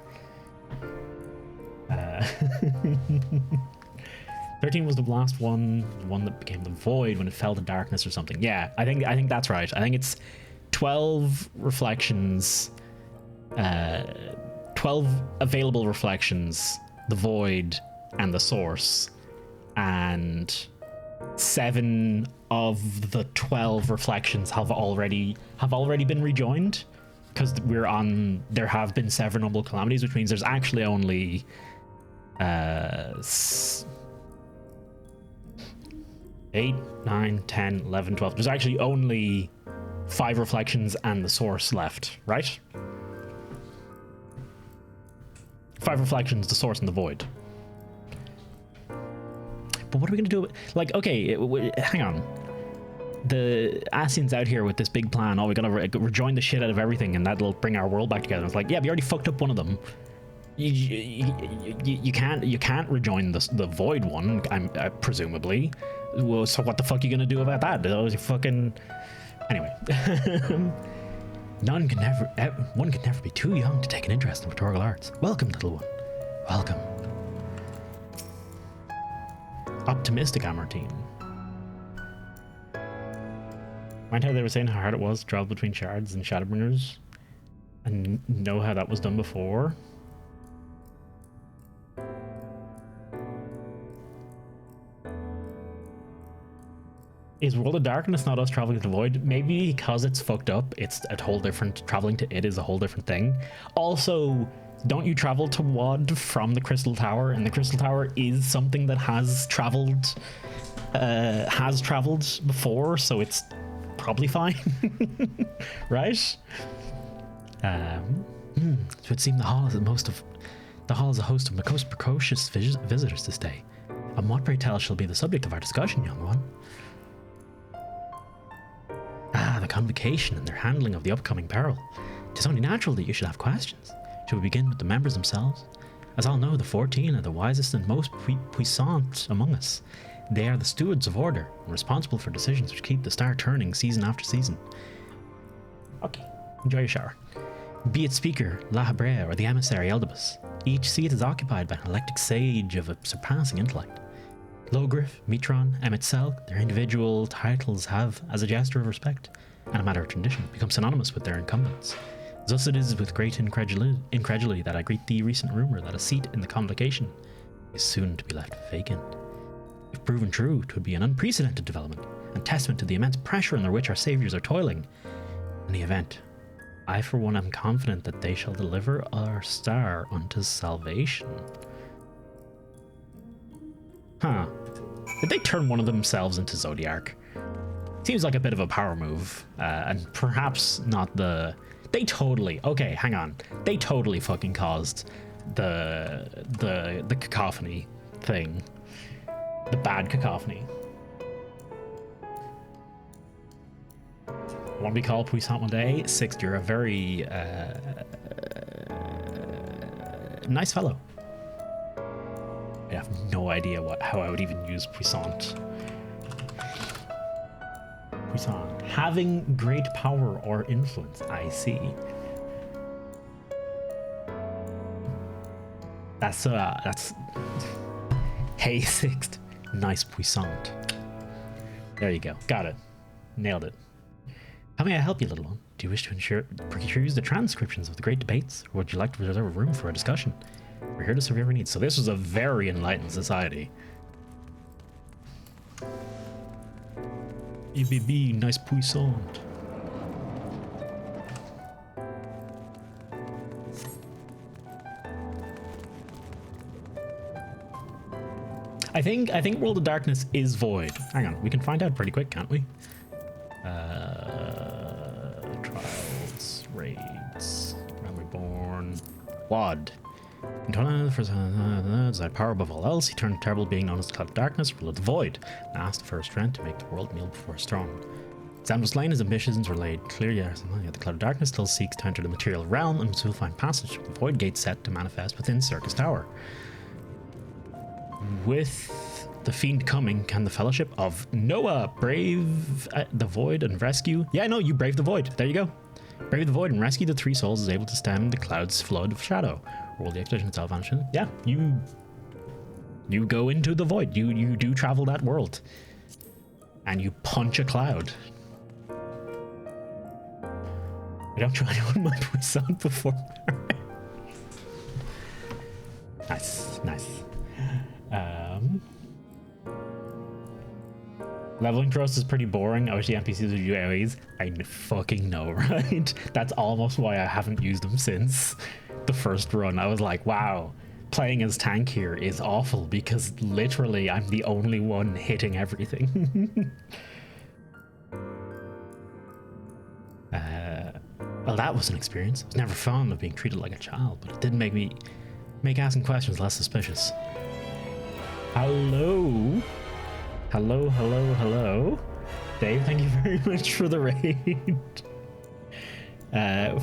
Speaker 1: 13 was the last one, the one that became the void when it fell to darkness or something. Yeah, I think that's right. I think it's 12 reflections, 12 available reflections, the void and the source, and 7 of the 12 reflections have already been rejoined, because there have been several calamities, which means there's actually only 8, 9, 10, 11, 12. There's actually only 5 reflections and the source left, right? 5 reflections, the source, and the void. But what are we gonna do? Like, okay, hang on. The Asian's out here with this big plan. Oh, we gotta rejoin the shit out of everything, and that'll bring our world back together. It's like, yeah, we already fucked up one of them. You can't rejoin the void one. Presumably. Well, so what the fuck are you gonna do about that? Fucking. Anyway. One can never be too young to take an interest in rhetorical arts. Welcome, little one. Welcome. Optimistic Amartine. Mind how they were saying how hard it was to travel between shards and ShadowBringers, and know how that was done before? Is World of Darkness not us traveling to the void? Maybe because it's fucked up, it's a whole different, traveling to it is a whole different thing. Also, don't you travel to WOD from the Crystal Tower? And the Crystal Tower is something that has traveled before, so it's probably fine. Right? So it seemed the hall is a host of most precocious visitors this day. And what, pray tell, shall be the subject of our discussion, young one? The convocation and their handling of the upcoming peril. 'Tis only natural that you should have questions. Shall we begin with the members themselves? As all know, the 14 are the wisest and most puissant among us. They are the stewards of order and responsible for decisions which keep the star turning season after season. Okay, enjoy your shower. Be it Speaker, La Habre, or the Emissary Eldibus, each seat is occupied by an elected sage of a surpassing intellect. Logriff, Mitron, Emet-Selk, their individual titles have, as a gesture of respect and a matter of tradition, become synonymous with their incumbents. Thus it is with great incredulity that I greet the recent rumour that a seat in the convocation is soon to be left vacant. If proven true, 'twould be an unprecedented development, and testament to the immense pressure under which our saviours are toiling. In the event, I for one am confident that they shall deliver our star unto salvation. Huh. Did they turn one of themselves into Zodiac? Seems like a bit of a power move, and perhaps not the... They totally... Okay, hang on. They totally fucking caused the cacophony thing. The bad cacophony. Want to be called Puissant one day? Sixth, you're a very nice fellow. I have no idea how I would even use Puissant. Puissant. Having great power or influence, I see. That's Hey, Sixth. Nice Puissant. There you go. Got it. Nailed it. How may I help you, little one? Do you wish to peruse the transcriptions of the great debates, or would you like to reserve a room for a discussion? We're here to serve your needs. So this was a very enlightened society. EBB, nice puissant. I think World of Darkness is void. Hang on, we can find out pretty quick, can't we? Trials, raids, Realm Reborn, WOD. The power above all else, he turned a terrible being known as the Cloud of Darkness, ruled the void, and asked the first strength to make the world kneel before his throne. Zan was slain, his ambitions were laid clear, yet the Cloud of Darkness still seeks to enter the material realm and will find passage with the void gate set to manifest within Circus Tower. With the fiend coming, can the Fellowship of Noah brave the void and rescue? Yeah, no, you brave the void. There you go. Brave the void and rescue the three souls is able to stem the cloud's flood of shadow. Roll the expedition itself vanishing. Yeah, you go into the void. You do travel that world. And you punch a cloud. I don't try to my puissant before. Nice. Leveling Trust is pretty boring. I wish the NPCs would do AoEs. I fucking know, right? That's almost why I haven't used them since the first run. I was like, wow, playing as tank here is awful because literally I'm the only one hitting everything. Well, that was an experience. It was never fun of being treated like a child, but it did make asking questions less suspicious. Hello? Hello. Dave, thank you very much for the raid.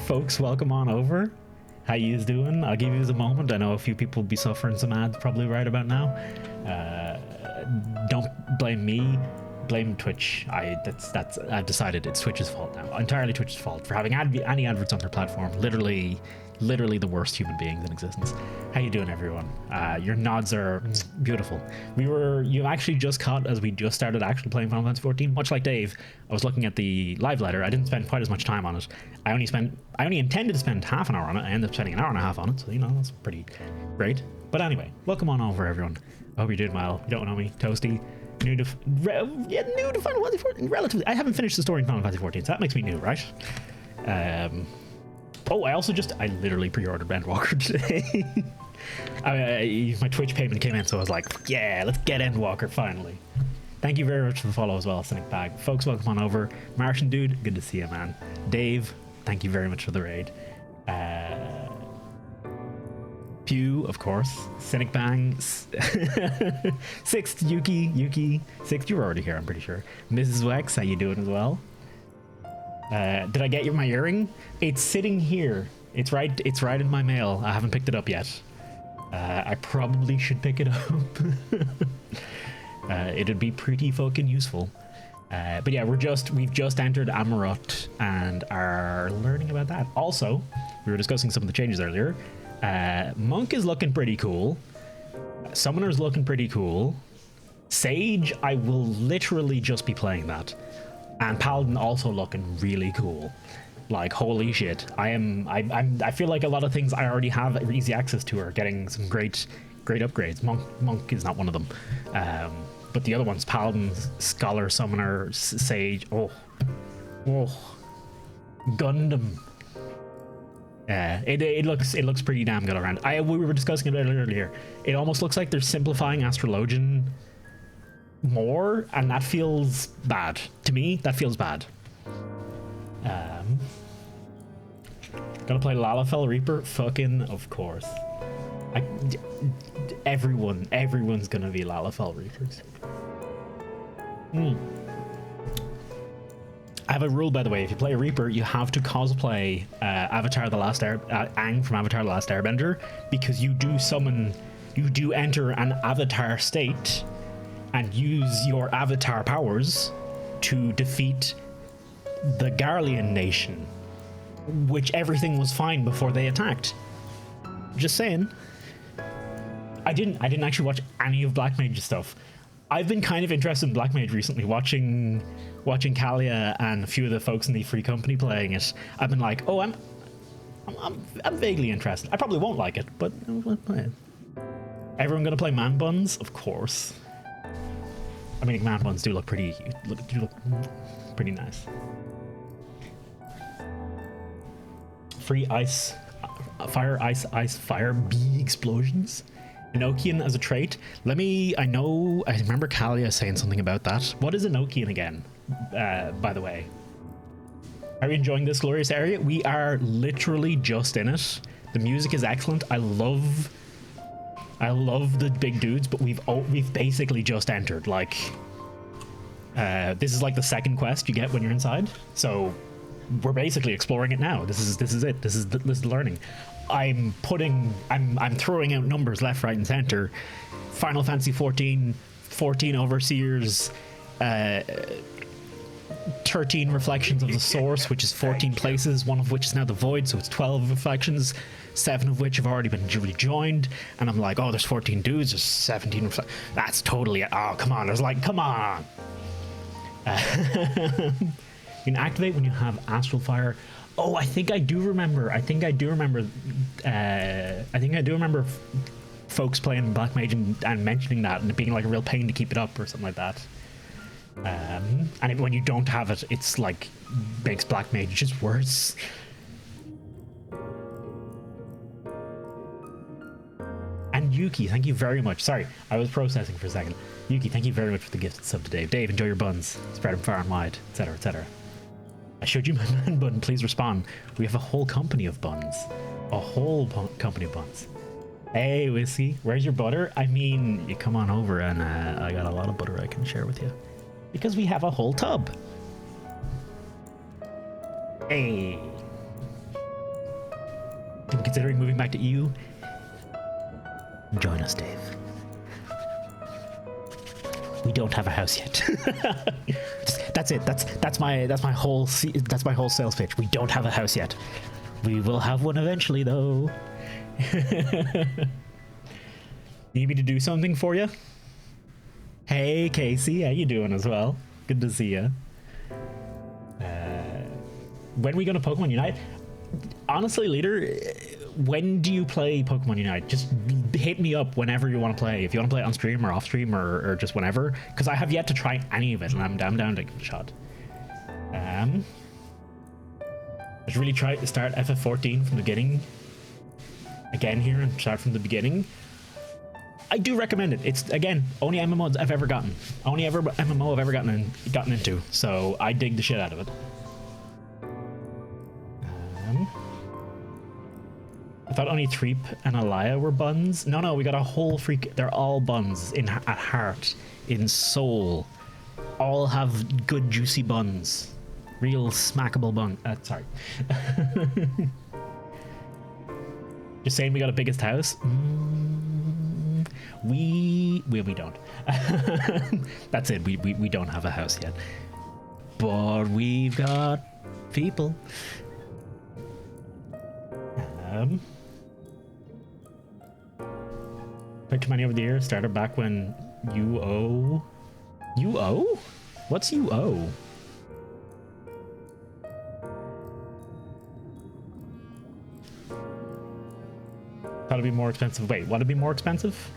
Speaker 1: Folks, welcome on over. How yous doing? I'll give you a moment. I know a few people will be suffering some ads probably right about now. Don't blame me. Blame Twitch. I've decided it's Twitch's fault now. Entirely Twitch's fault for having any adverts on their platform. Literally the worst human beings in existence. How you doing, everyone? Your nods are beautiful. You actually just caught as we just started actually playing Final Fantasy 14. Much like Dave, I was looking at the live letter. I didn't spend quite as much time on it. I only intended to spend half an hour on it. I ended up spending an hour and a half on it. So that's pretty great. But anyway, welcome on over, everyone. I hope you're doing well. You don't know me, Toasty. New to Final Fantasy 14. Relatively, I haven't finished the story in Final Fantasy 14, so that makes me new, right? Oh, I literally pre-ordered Endwalker today. My Twitch payment came in, so I was like, yeah, let's get Endwalker finally. Thank you very much for the follow as well, Cynic Bag. Folks, welcome on over. Martian Dude, good to see you, man. Dave, thank you very much for the raid. Pew, of course. Cynic Bang. Sixth, Yuki. Sixth, you're already here, I'm pretty sure. Mrs. Wex, how you doing as well? Did I get my earring? It's sitting here. It's right in my mail. I haven't picked it up yet. I probably should pick it up. It'd be pretty fucking useful. But yeah, we've just entered Amarot and are learning about that. Also, we were discussing some of the changes earlier. Monk is looking pretty cool. Summoner's looking pretty cool. Sage, I will literally just be playing that. And Paladin also looking really cool. Like, holy shit. I feel like a lot of things I already have easy access to are getting some great upgrades. Monk is not one of them. But the other ones, Paladin, Scholar, Summoner, Sage, Gundam. It looks pretty damn good around. We were discussing it earlier. It almost looks like they're simplifying Astrologian more, and that feels bad. To me, that feels bad. Gonna play Lalafell Reaper? Fucking of course. Everyone's gonna be Lalafell Reapers. I have a rule, by the way. If you play a Reaper, you have to cosplay Aang from Avatar: The Last Airbender, because you do enter an Avatar state and use your Avatar powers to defeat the Garlean nation, which everything was fine before they attacked. Just saying. I didn't actually watch any of Black Mage's stuff. I've been kind of interested in Black Mage recently, watching Kalia and a few of the folks in the Free Company playing it. I've been like, oh, I'm vaguely interested. I probably won't like it, but I'll play it. Everyone gonna play Man Buns? Of course. I mean, command buns do look pretty pretty nice. Free ice, fire, ice, ice, fire, bee explosions. Enochian as a trait. I remember Kalia saying something about that. What is Enochian again, by the way? Are you enjoying this glorious area? We are literally just in it. The music is excellent. I love the big dudes, but we've basically just entered. Like, this is like the second quest you get when you're inside. So we're basically exploring it now. This is it. This is learning. I'm throwing out numbers left, right, and center. Final Fantasy 14 overseers, 13 reflections of the source, which is 14 places, one of which is now the void, so it's 12 reflections, 7 of which have already been rejoined. And I'm like, oh, there's 14 dudes, there's 17 that's totally it. Oh, come on. Come on. You can activate when you have astral fire. Oh, I think I do remember folks playing Black Mage and mentioning that and it being like a real pain to keep it up or something like that. And when you don't have it, it's like makes Black Mage just worse. And Yuki, thank you very much. Sorry, I was processing for a second. Yuki, thank you very much for the gifted sub to Dave. Dave, enjoy your buns. Spread them far and wide, etc., etc. I showed you my man bun. Please respond. We have a whole company of buns. A whole company of buns. Hey, Whiskey, where's your butter? I mean, you come on over and I got a lot of butter I can share with you. Because we have a whole tub. Hey. Considering moving back to EU? Join us, Dave. We don't have a house yet. That's it. That's my whole sales pitch. We don't have a house yet. We will have one eventually, though. Need me to do something for you? Hey, Casey, how you doing as well? Good to see you. When are we going to Pokemon Unite? Honestly, Leader, when do you play Pokemon Unite? Just hit me up whenever you want to play. If you want to play it on stream or off stream or just whenever. Because I have yet to try any of it and I'm down to give it a shot. I should really try to start FF14 from the beginning. Again here and start from the beginning. I do recommend it. It's, again, only MMO I've ever gotten. Only ever MMO I've ever gotten into. So I dig the shit out of it. I thought only Threep and Alaya were buns. No, we got a whole freak. They're all buns at heart, in soul. All have good juicy buns. Real smackable bun. Sorry. Just saying we got a biggest house. We don't. That's it. We don't have a house yet. But we've got people. Played too many over the years. Started back when UO. UO? What's UO? Thought it'd be more expensive. Wait, what would be more expensive?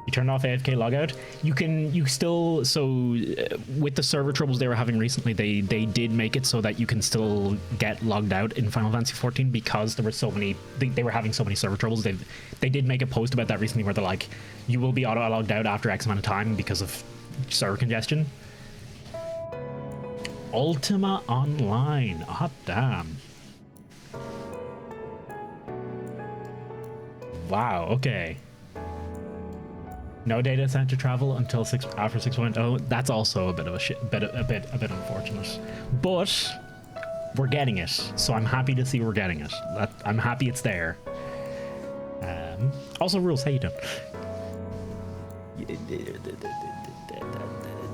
Speaker 1: You turned off AFK logout. You still, with the server troubles they were having recently, they did make it so that you can still get logged out in Final Fantasy 14 because there were so many, they were having so many server troubles. They did make a post about that recently where they're like, you will be auto logged out after X amount of time because of server congestion. Ultima Online. Hot damn. Wow, okay. No data center travel until after 6.0. That's also a bit of a bit unfortunate. But we're getting it, so I'm happy to see we're getting it. I'm happy it's there. Also, Rules, how you doing?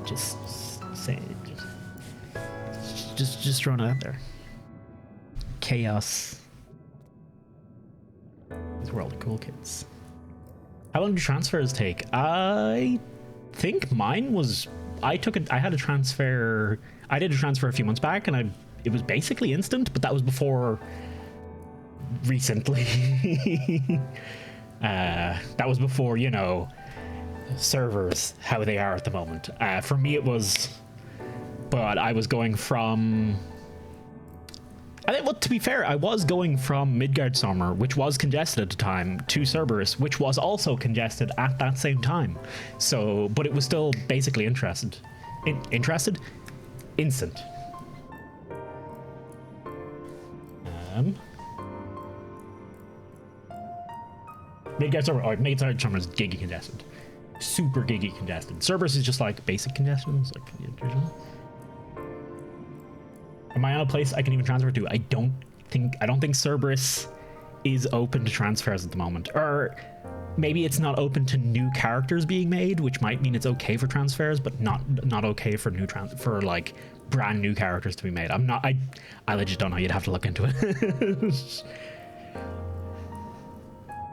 Speaker 1: Just saying, just throwing it out there. Chaos. These were all the cool kids. How long do transfers take? I think mine was. I had a transfer. I did a transfer a few months back, and it was basically instant, but that was before recently. That was before, you know, servers, how they are at the moment. For me it was, but I was going from, well, to be fair, I was going from Midgard Summer, which was congested at the time, to Cerberus, which was also congested at that same time. So, but it was still basically interested. Instant. Midgard Summer is giggy congested. Super giggy congested. Cerberus is just like basic congestion. Like, am I on a place I can even transfer to? I don't think Cerberus is open to transfers at the moment. Or maybe it's not open to new characters being made, which might mean it's okay for transfers, but not okay for for like brand new characters to be made. I legit don't know. You'd have to look into it.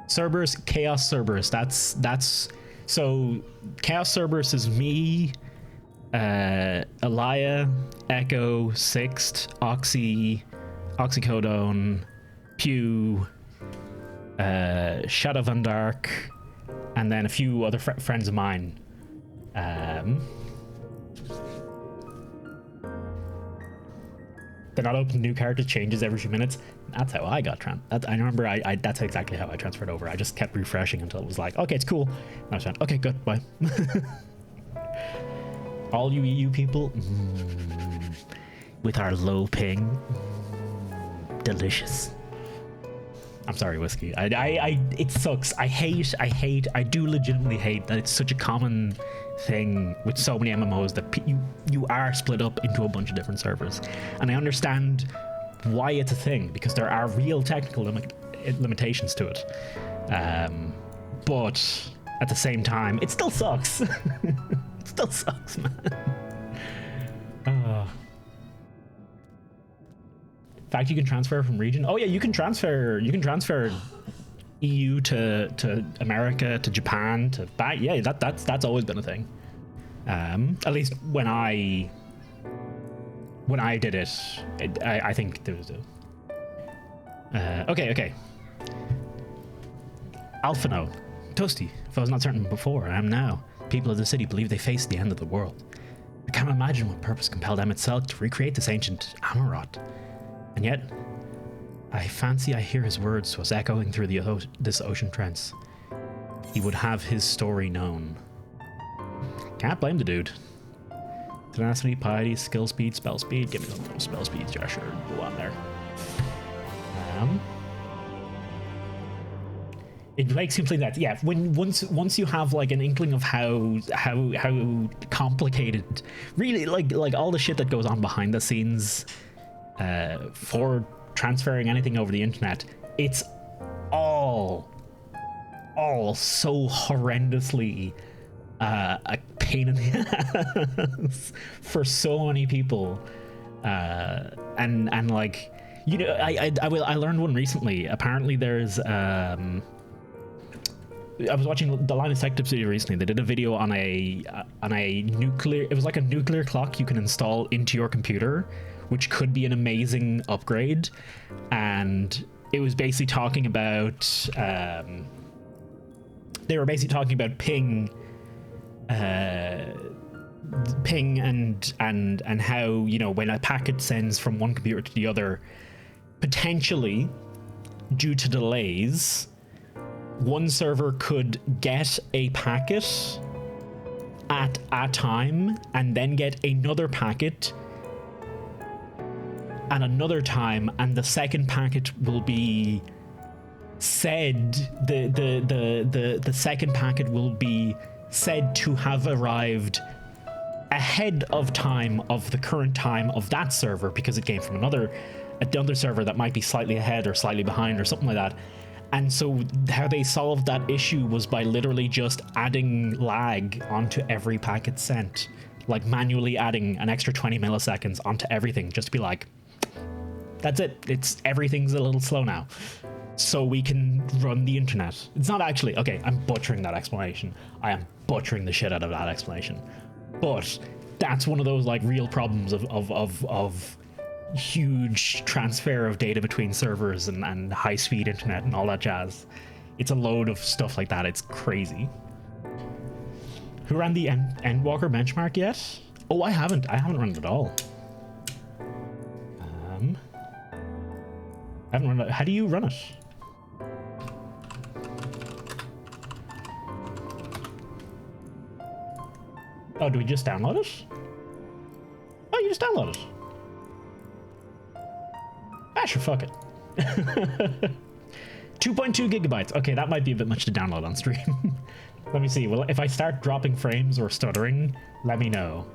Speaker 1: Cerberus, Chaos Cerberus. That's so Chaos Cerberus is me, Elia, Echo, Sixt, Oxycodone, Pew, Shadow Van Dark, and then a few other friends of mine. They're not open to new characters, changes every few minutes. That's how I got I remember that's exactly how I transferred over. I just kept refreshing until it was like, okay, it's cool. And I was like, okay, good, bye. All you EU people, with our low ping, delicious. I'm sorry, Whiskey. It sucks. I do legitimately hate that it's such a common thing with so many MMOs that you are split up into a bunch of different servers. And I understand why it's a thing, because there are real technical limitations to it. But at the same time, it still sucks. It still sucks, man. In fact, you can transfer from region. Oh yeah, you can transfer EU to America, to Japan, to back. Yeah, that's always been a thing. At least when I did it, I think there was a. Okay. Alphino, Toasty. If I was not certain before, I am now. People of the city believe they face the end of the world. I can't imagine what purpose compelled Emet to recreate this ancient Amarot. And yet, I fancy I hear his words to us echoing through this ocean trance. He would have his story known. Can't blame the dude. Tenacity, piety, skill speed, spell speed. Give me some of those spell speeds, yeah, sure. Go on there. It makes something that, yeah, once you have like an inkling of how complicated, really like all the shit that goes on behind the scenes for transferring anything over the internet, it's all so horrendously a pain in the ass for so many people, and like, you know, I learned one recently. Apparently there's I was watching the Linus Tech Tips video recently. They did a video on a nuclear. It was like a nuclear clock you can install into your computer, which could be an amazing upgrade. And it was basically talking about. They were basically talking about ping and how, you know, when a packet sends from one computer to the other, potentially due to delays, one server could get a packet at a time and then get another packet at another time, and the second packet will be said the second packet will be said to have arrived ahead of time of the current time of that server, because it came from another server that might be slightly ahead or slightly behind or something like that. And so how they solved that issue was by literally just adding lag onto every packet sent, like manually adding an extra 20 milliseconds onto everything, just to be like, that's it. Everything's a little slow now, so we can run the internet. It's not actually, okay, I'm butchering that explanation. I am butchering the shit out of that explanation. But that's one of those like real problems of huge transfer of data between servers and high-speed internet and all that jazz. It's a load of stuff like that. It's crazy. Who ran the Endwalker benchmark yet? Oh, I haven't run it at all. I haven't run it. How do you run it? Oh, do we just download it? Oh, you just download it. Ah, sure, fuck it. 2.2 gigabytes. Okay, that might be a bit much to download on stream. Let me see. Well, if I start dropping frames or stuttering, let me know.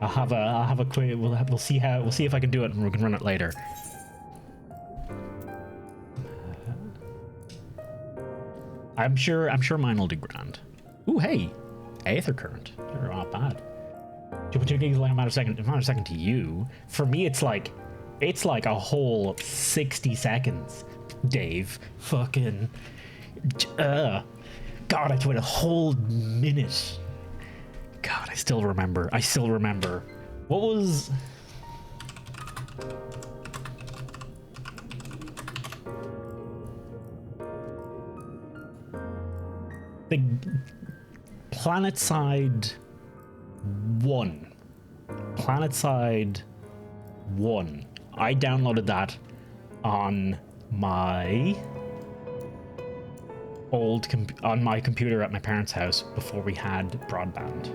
Speaker 1: I'll have a quick. We'll see if I can do it, and we can run it later. I'm sure mine will do grand. Ooh, hey, Aether current. They're not bad. 2.2 gigs is like amount of second to you. For me, it's like a whole 60 seconds. Dave, fucking, God, I had to wait a whole minute. God, I still remember. What was... the PlanetSide 1. PlanetSide 1. I downloaded that on my computer at my parents' house before we had broadband.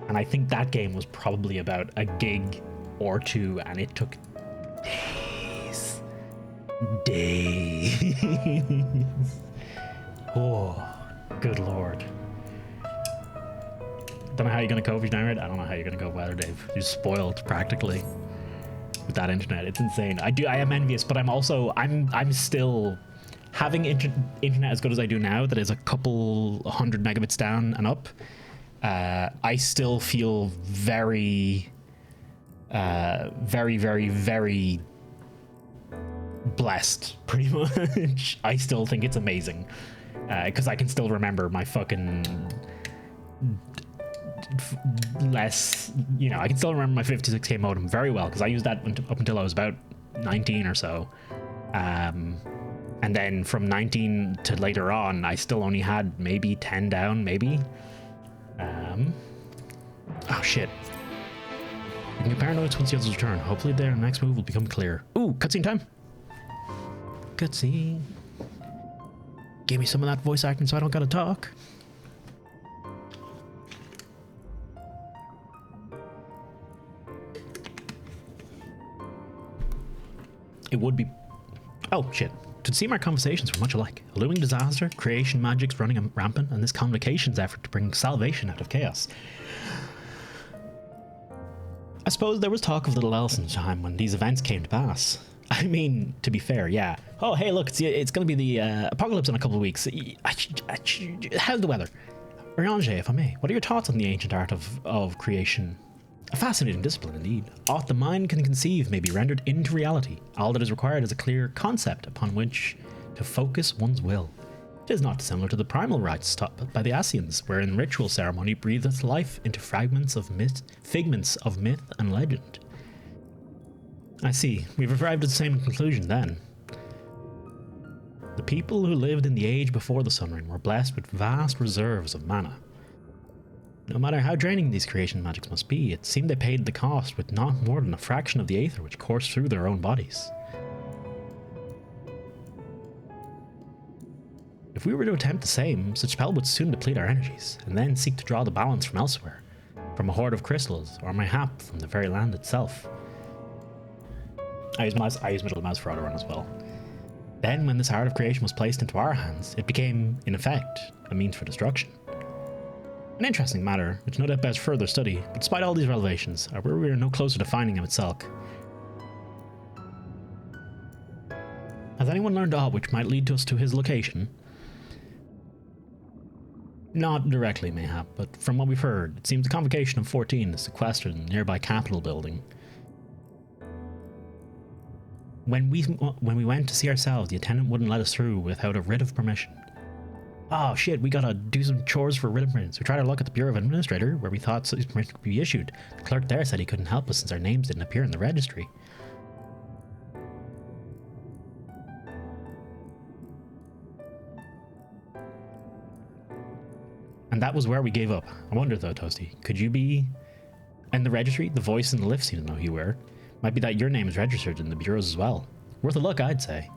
Speaker 1: And I think that game was probably about a gig or two, and it took days. Oh, good lord. Don't know how you're gonna cope if you download it. I don't know how you're gonna cope either, Dave. You're spoiled practically with that internet. It's insane. I am envious, but I'm still having internet as good as I do now, that is a couple 100 megabits down and up. I still feel very very blessed, pretty much. I still think it's amazing, because I can still remember my fucking I can still remember my 56k modem very well, because I used that up until I was about 19 or so. And then from 19 to later on, I still only had maybe 10 down, maybe. Oh shit. You can compare notes once Yells return. Hopefully their next move will become clear. Ooh, cutscene time. Cutscene. Give me some of that voice acting so I don't gotta talk. It would be... Oh, shit. To seem our conversations were much alike. A looming disaster, creation magics running rampant, and this convocation's effort to bring salvation out of chaos. I suppose there was talk of little else in the time when these events came to pass. I mean, to be fair, yeah. Oh, hey, look, it's going to be the apocalypse in a couple of weeks. How's the weather? Oriange, if I may, what are your thoughts on the ancient art of creation? A fascinating discipline indeed. Aught the mind can conceive may be rendered into reality. All that is required is a clear concept upon which to focus one's will. It is not dissimilar to the primal rites taught by the Asians, wherein ritual ceremony breatheth life into figments of myth and legend. I see. We've arrived at the same conclusion then. The people who lived in the age before the Sun Ring were blessed with vast reserves of mana. No matter how draining these creation magics must be, it seemed they paid the cost with not more than a fraction of the aether which coursed through their own bodies. If we were to attempt the same, such spell would soon deplete our energies, and then seek to draw the balance from elsewhere, from a hoard of crystals, or mayhap from the very land itself. I use middle mouse for auto run as well. Then, when this art of creation was placed into our hands, it became, in effect, a means for destruction. An interesting matter, which no doubt bears further study, but despite all these revelations, we are no closer to finding him itself. Has anyone learned aught which might lead us to his location? Not directly, mayhap, but from what we've heard, it seems the Convocation of 14 is sequestered in the nearby Capitol building. When we went to see ourselves, the attendant wouldn't let us through without a writ of permission. Oh shit, we gotta do some chores for writ of permission. So we tried our luck at the Bureau of Administrator, where we thought such permission could be issued. The clerk there said he couldn't help us since our names didn't appear in the registry. And that was where we gave up. I wonder though, Toasty, could you be in the registry? The voice in the lift seems to know who you were. Might be that your name is registered in the bureaus as well. Worth a look, I'd say.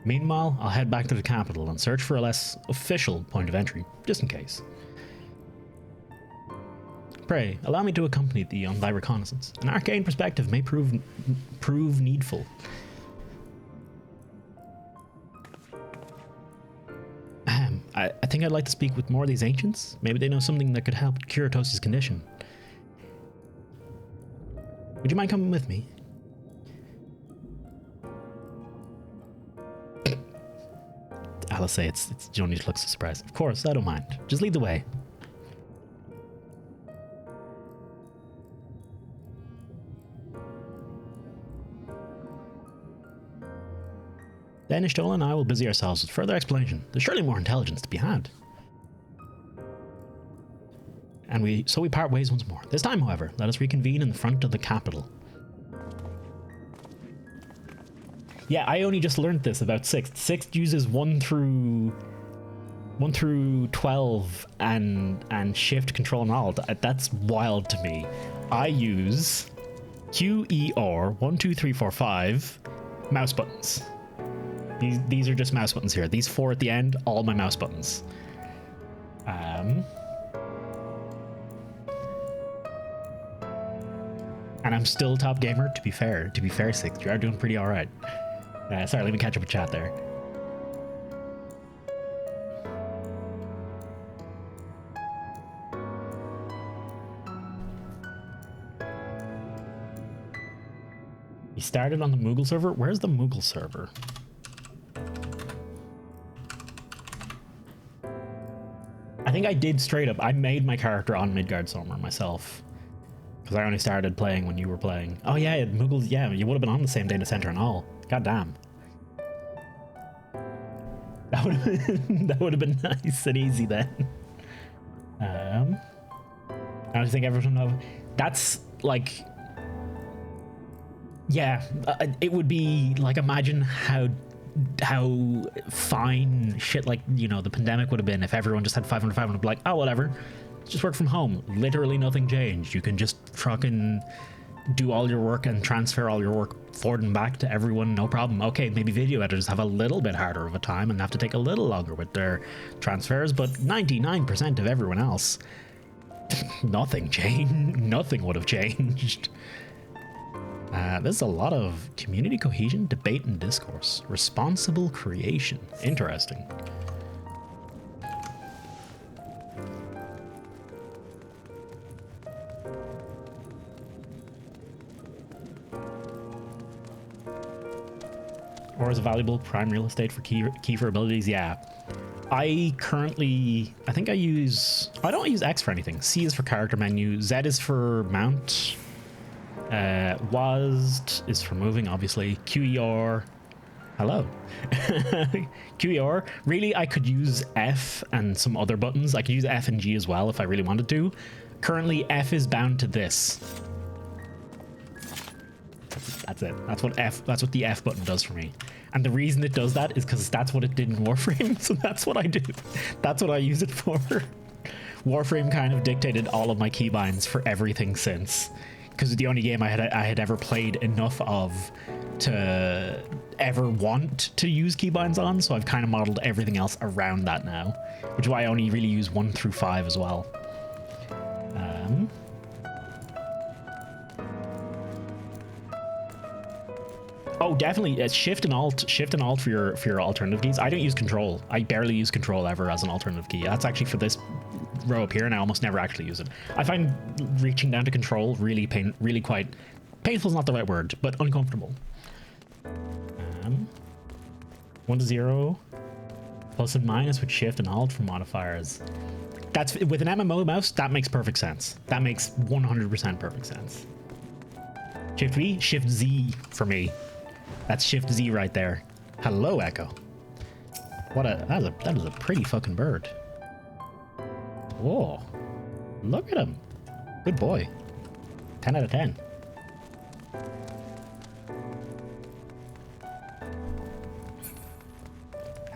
Speaker 1: Meanwhile, I'll head back to the capital and search for a less official point of entry, just in case. Pray, allow me to accompany thee on thy reconnaissance. An arcane perspective may prove needful. I think I'd like to speak with more of these ancients. Maybe they know something that could help cure Toasty's condition. Would you mind coming with me? Alice say it's Joni looks surprised. Of course, I don't mind. Just lead the way. Then Ishtola and I will busy ourselves with further explanation. There's surely more intelligence to be had. And so we part ways once more. This time, however, let us reconvene in the front of the capital. Yeah, I only just learned this about 6th. 6th uses 1 through 12 and shift, control, and alt. That's wild to me. I use Q, E, R, 1, 2, 3, 4, 5 mouse buttons. These are just mouse buttons here. These 4 at the end, all my mouse buttons. And I'm still top gamer, to be fair. To be fair, 6th, you are doing pretty alright. Sorry, let me catch up with chat there. You started on the Moogle server? Where's the Moogle server? I think I did straight up. I made my character on Midgardsormr myself. Because I only started playing when you were playing. Oh yeah, Moogle, yeah, you would have been on the same data center and all. God damn. That would have been nice and easy then. I don't think everyone knows. That's like, yeah, it would be like, imagine how fine shit like, you know, the pandemic would have been if everyone just had 500, be like, oh, whatever, just work from home. Literally nothing changed. You can just fucking do all your work and transfer all your work forward and back to everyone, no problem. Okay, maybe video editors have a little bit harder of a time and have to take a little longer with their transfers, but 99% of everyone else, nothing changed. Nothing would have changed. There's a lot of community cohesion, debate, and discourse. Responsible creation. Interesting. Or is a valuable prime real estate for key for abilities? Yeah. I think I don't use X for anything. C is for character menu. Z is for mount. WASD is for moving, obviously. QER. Hello. QER. Really, I could use F and some other buttons. I could use F and G as well if I really wanted to. Currently, F is bound to this. That's it. That's what the F button does for me. And the reason it does that is because that's what it did in Warframe, so that's what I do. That's what I use it for. Warframe kind of dictated all of my keybinds for everything since. Because it's the only game I had ever played enough of to ever want to use keybinds on, so I've kind of modeled everything else around that now, which is why I only really use 1 through 5 as well. Oh, definitely. Shift and Alt for your alternative keys. I don't use Control. I barely use Control ever as an alternative key. That's actually for this row up here, and I almost never actually use it. I find reaching down to Control really quite painful is not the right word, but uncomfortable. 1 to 0, plus and minus with Shift and Alt for modifiers. That's with an MMO mouse. That makes perfect sense. That makes 100% perfect sense. Shift V, Shift Z for me. That's Shift Z right there. Hello, Echo. That is a pretty fucking bird. Whoa. Look at him. Good boy. 10 out of 10.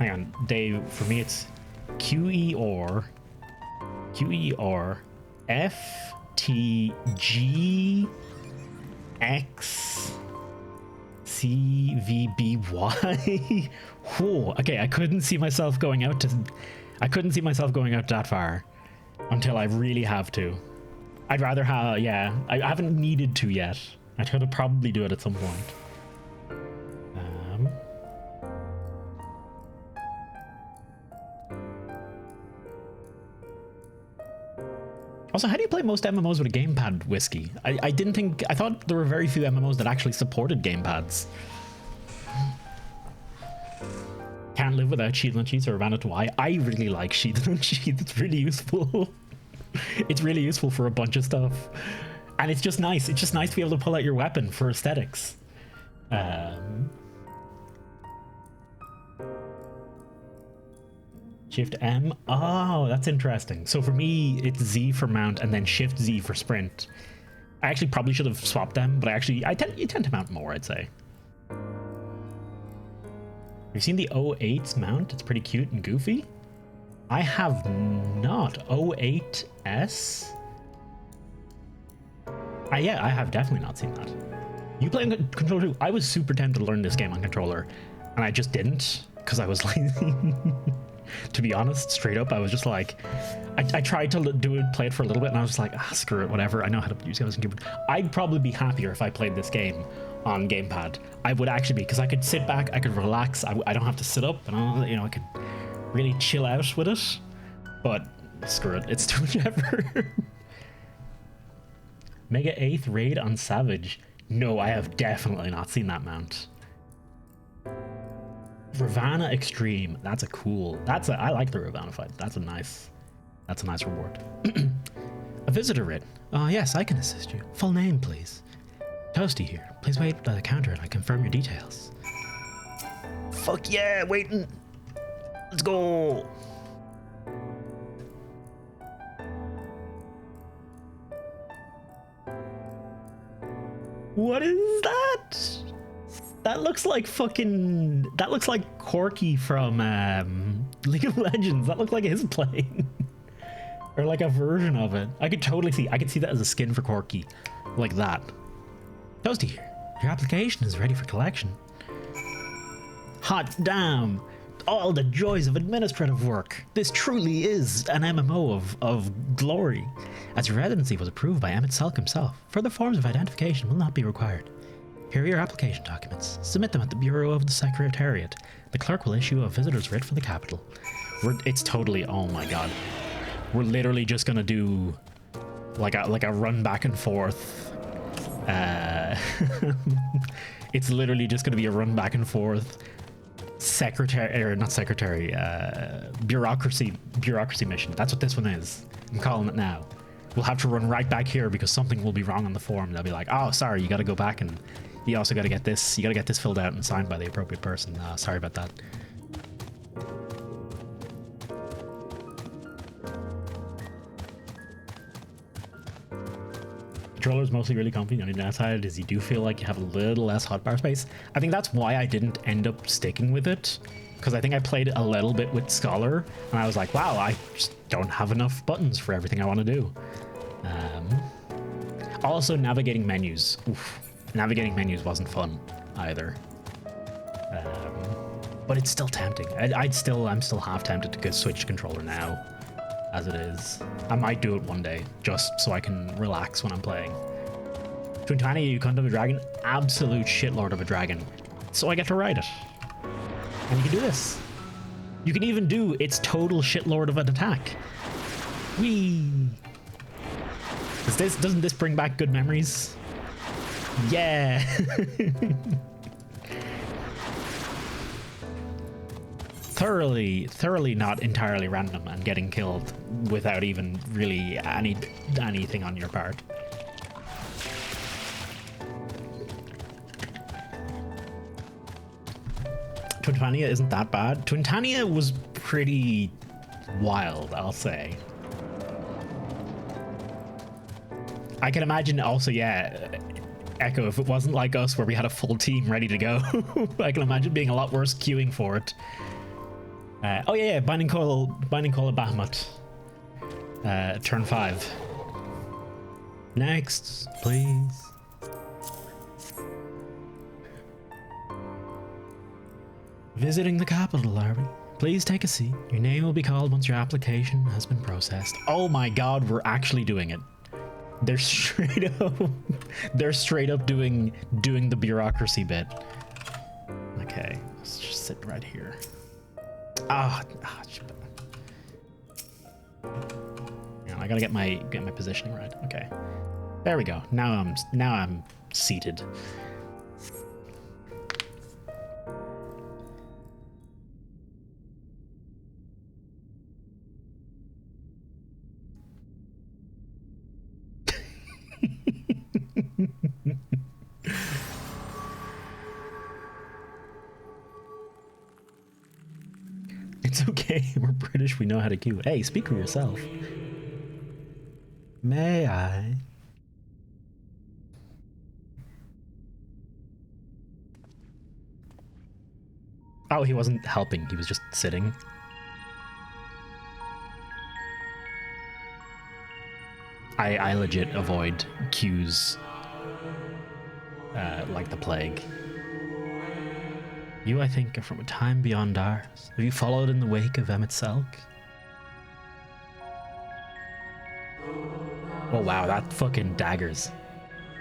Speaker 1: hang on, Dave. For me, it's QER FTG X CVBY. Whoa. Okay, I couldn't see myself going out that far until I really have to. I'd rather have, yeah, I haven't needed to yet. I try to probably do it at some point. Also, how do you play most MMOs with a gamepad, Whiskey? I thought there were very few MMOs that actually supported gamepads. Can't live without Shield and Sheath or Urbana to Y. I really like Shield and Sheath. It's really useful. It's really useful for a bunch of stuff. And it's just nice. It's just nice to be able to pull out your weapon for aesthetics. Shift M. Oh, that's interesting. So for me, it's Z for mount and then Shift Z for sprint. I actually probably should have swapped them, but you tend to mount more, I'd say. You've seen the 08's mount? It's pretty cute and goofy. I have not. 08S? Yeah, I have definitely not seen that. You play on controller too? I was super tempted to learn this game on controller, and I just didn't, because I was lazy. To be honest, straight up, I was just like, I tried to play it for a little bit, and I was just like, screw it, whatever. I know how to use it. I'd probably be happier if I played this game on gamepad. I would actually be, because I could sit back, I could relax. I don't have to sit up, and I could really chill out with it. But screw it, it's too much effort. Mega 8th raid on Savage. No, I have definitely not seen that mount. Ravana Extreme. That's a cool. I like the Ravana fight. That's a nice reward. A visitor writ. Oh yes, I can assist you. Full name, please. Toasty here. Please wait by the counter and I confirm your details. Fuck yeah, waiting. Let's go. What is that? That looks like Corky from League of Legends. That looks like his plane. Or like a version of it. I could see that as a skin for Corky. Like that. Toasty here. Your application is ready for collection. Hot damn. All the joys of administrative work. This truly is an MMO of glory. As your residency was approved by Emmett Selk himself, further forms of identification will not be required. Here are your application documents. Submit them at the Bureau of the Secretariat. The clerk will issue a visitor's writ for the capital. It's totally, oh my god. We're literally just gonna do like a run back and forth. It's literally just gonna be a run back and forth bureaucracy mission. That's what this one is. I'm calling it now. We'll have to run right back here because something will be wrong on the form. They'll be like, oh, sorry, you got to go back and you also got to get this. You got to get this filled out and signed by the appropriate person. Sorry about that. Controller's mostly really comfy. The only downside is you do feel like you have a little less hotbar space. I think that's why I didn't end up sticking with it, because I think I played a little bit with Scholar and I was like, wow, I just don't have enough buttons for everything I want to do. Also, navigating menus. Oof. Navigating menus wasn't fun either. But it's still tempting. I'm still half tempted to go switch controller now, as it is. I might do it one day, just so I can relax when I'm playing. Twintania, you cunt of a dragon? Absolute shitlord of a dragon. So I get to ride it. And you can do this. You can even do its total shitlord of an attack. Whee! Doesn't this bring back good memories? Yeah! Thoroughly not entirely random and getting killed without even really anything on your part. Twintania isn't that bad. Twintania was pretty wild, I'll say. I can imagine also, yeah, Echo, if it wasn't like us where we had a full team ready to go, I can imagine being a lot worse queuing for it. Oh yeah, Binding Coil of Bahamut. Turn 5. Next, please. Visiting the capital, are we? Please take a seat. Your name will be called once your application has been processed. Oh my god, we're actually doing it. They're straight up doing the bureaucracy bit. Okay, let's just sit right here. Yeah, I gotta get my positioning right. Okay, there we go. Now I'm seated. It's okay, we're British, we know how to queue. Hey, speak for yourself. May I? Oh, he wasn't helping, he was just sitting. I legit avoid queues like the plague. You, I think, are from a time beyond ours. Have you followed in the wake of Emmett Selk? Oh wow, that fucking daggers.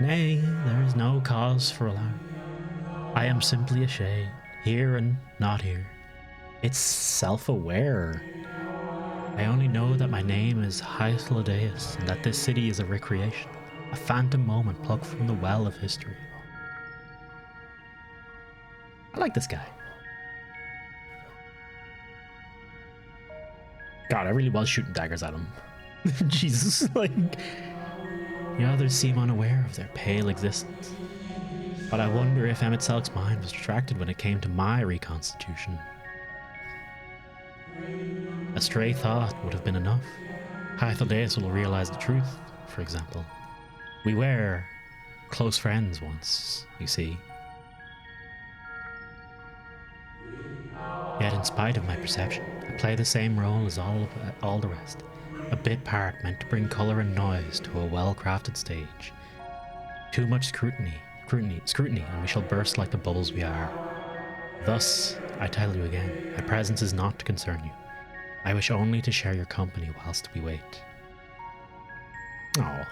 Speaker 1: Nay, there is no cause for alarm. I am simply a shade, here and not here. It's self-aware. I only know that my name is Hythlodaeus, and that this city is a recreation, a phantom moment plucked from the well of history. I like this guy. God, I really was shooting daggers at him. Jesus, like... The others seem unaware of their pale existence. But I wonder if Emmett Selk's mind was distracted when it came to my reconstitution. A stray thought would have been enough. Hythlodaeus will realize the truth, for example. We were close friends once, you see. Yet in spite of my perception, I play the same role as all the rest. A bit part meant to bring colour and noise to a well-crafted stage. Too much scrutiny, and we shall burst like the bubbles we are. Thus, I tell you again, my presence is not to concern you. I wish only to share your company whilst we wait. Oh.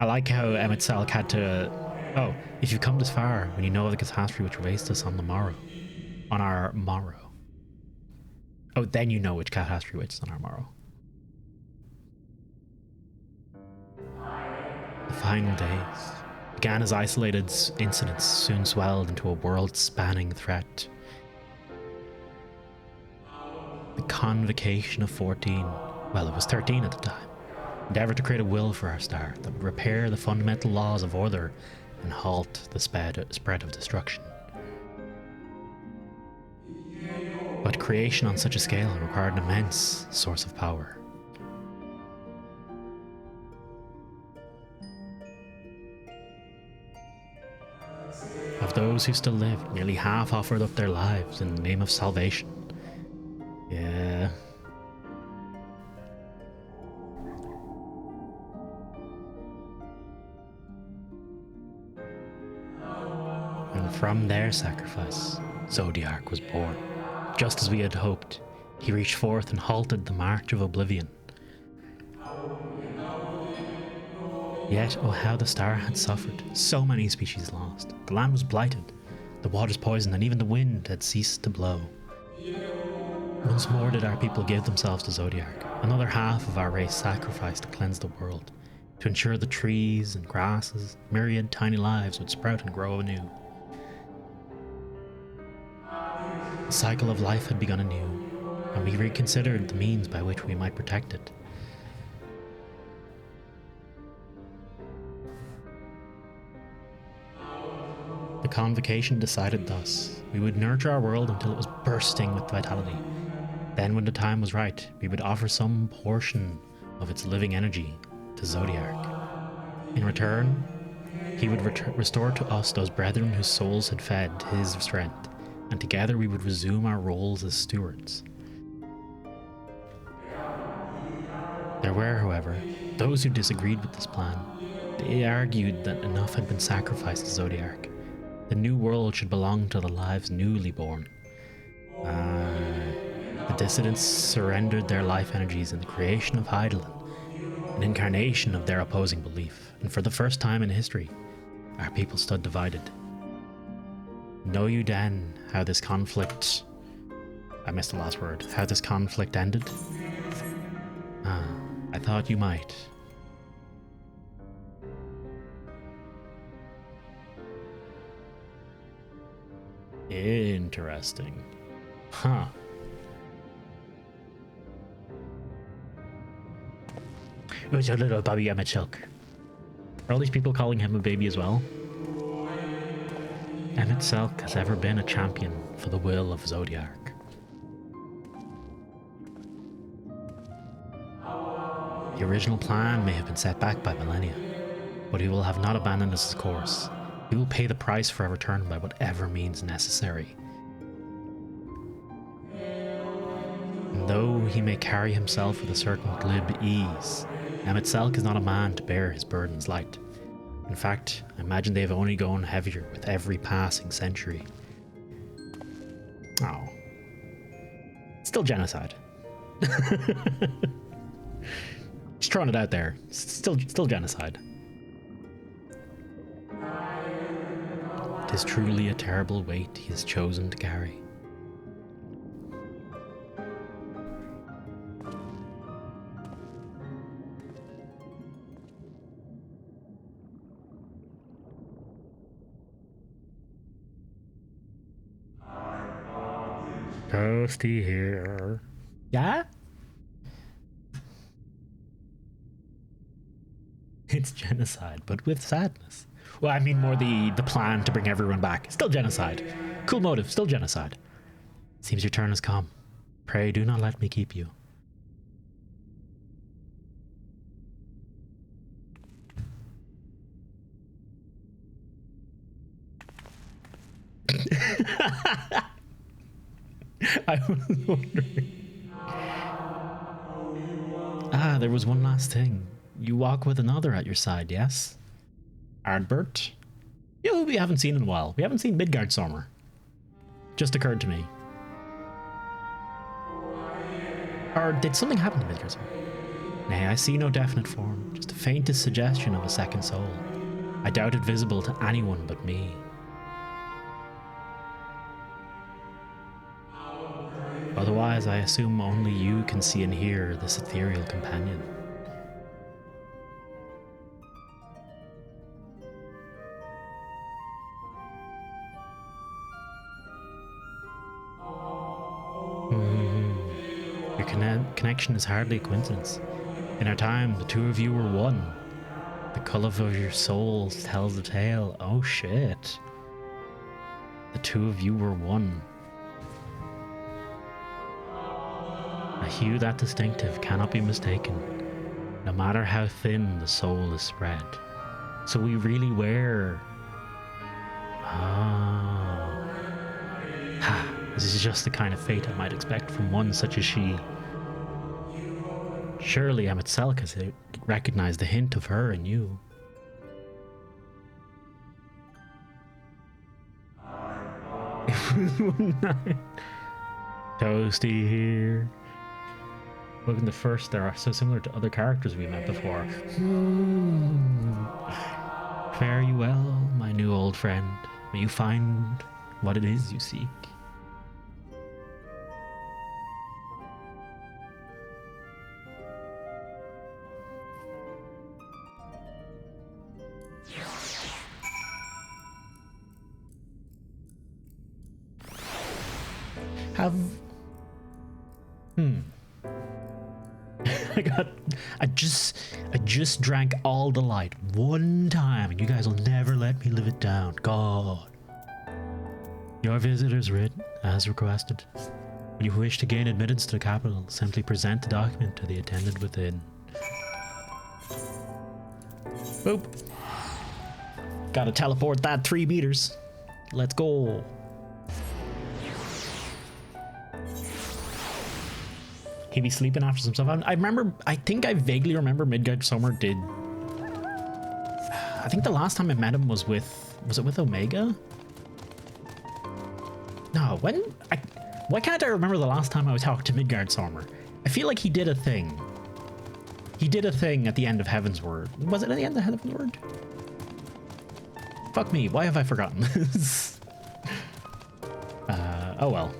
Speaker 1: I like how Emmett Selk had to... Oh, if you've come this far, when you know of the catastrophe which awaits us on the morrow. On our morrow. Oh, then you know which catastrophe awaits us on our morrow. The final days began as isolated incidents, soon swelled into a world-spanning threat. The convocation of 14, well, it was 13 at the time, endeavoured to create a will for our star that would repair the fundamental laws of order and halt the spread of destruction. But creation on such a scale required an immense source of power. Of those who still lived, nearly half offered up their lives in the name of salvation. Yeah. And from their sacrifice, Zodiark was born. Just as we had hoped, he reached forth and halted the march of oblivion. Yet, oh how the star had suffered, so many species lost. The land was blighted, the waters poisoned, and even the wind had ceased to blow. Once more did our people give themselves to Zodiark. Another half of our race sacrificed to cleanse the world, to ensure the trees and grasses, myriad tiny lives would sprout and grow anew. The cycle of life had begun anew, and we reconsidered the means by which we might protect it. The convocation decided thus. We would nurture our world until it was bursting with vitality. Then when the time was right, we would offer some portion of its living energy to Zodiark. In return, He would restore to us those brethren whose souls had fed his strength, and together we would resume our roles as stewards. There were, however, those who disagreed with this plan. They argued that enough had been sacrificed to Zodiac. The new world should belong to the lives newly born. The dissidents surrendered their life energies in the creation of Heidelin, an incarnation of their opposing belief, and for the first time in history, our people stood divided. Know you then how this conflict... I missed the last word. How this conflict ended? I thought you might. Interesting. Huh. It was a little Bobby Emmett Silk. Are all these people calling him a baby as well? Emmett Selk has ever been a champion for the will of Zodiac. The original plan may have been set back by millennia, but he will have not abandoned his course. He will pay the price for our return by whatever means necessary. And though he may carry himself with a certain glib ease, Emmett Selk is not a man to bear his burdens light. In fact, I imagine they have only grown heavier with every passing century. Oh. Still genocide. Just throwing it out there. Still genocide. It is truly a terrible weight he has chosen to carry. Toasty here. Yeah? It's genocide, but with sadness. Well, I mean more the plan to bring everyone back. Still genocide. Cool motive, still genocide. Seems your turn has come. Pray do not let me keep you. I was wondering. Ah, there was one last thing. You walk with another at your side, yes? Ardbert? You know who we haven't seen in a while. We haven't seen Midgardstormer. Just occurred to me. Or did something happen to Midgardstormer? Nay, I see no definite form, just the faintest suggestion of a second soul. I doubt it visible to anyone but me. Otherwise, I assume only you can see and hear this ethereal companion. Your connection is hardly a coincidence. In our time, the two of you were one. The colour of your souls tells the tale. Oh shit. The two of you were one. A hue that distinctive cannot be mistaken, no matter how thin the soul is spread. So we really were... Oh. Ha! This is just the kind of fate I might expect from one such as she. Surely Emmett Selk has recognized the hint of her in you. It was one night. Toasty here. Looking the first, they are so similar to other characters we met before. Fare you well, my new old friend. May you find what it is you seek. I just drank all the light one time and you guys will never let me live it down. God. Your visitor's writ, as requested. When you wish to gain admittance to the capital, simply present the document to the attendant within. Boop. Gotta teleport that 3 meters. Let's go. He be sleeping after some stuff. I think I vaguely remember Midgard Summer did. I think the last time I met him was it with Omega? No, why can't I remember the last time I talked to Midgard Summer? I feel like he did a thing. He did a thing at the end of Heaven's Word. Was it at the end of Heaven's Word? Fuck me, why have I forgotten this? Oh well.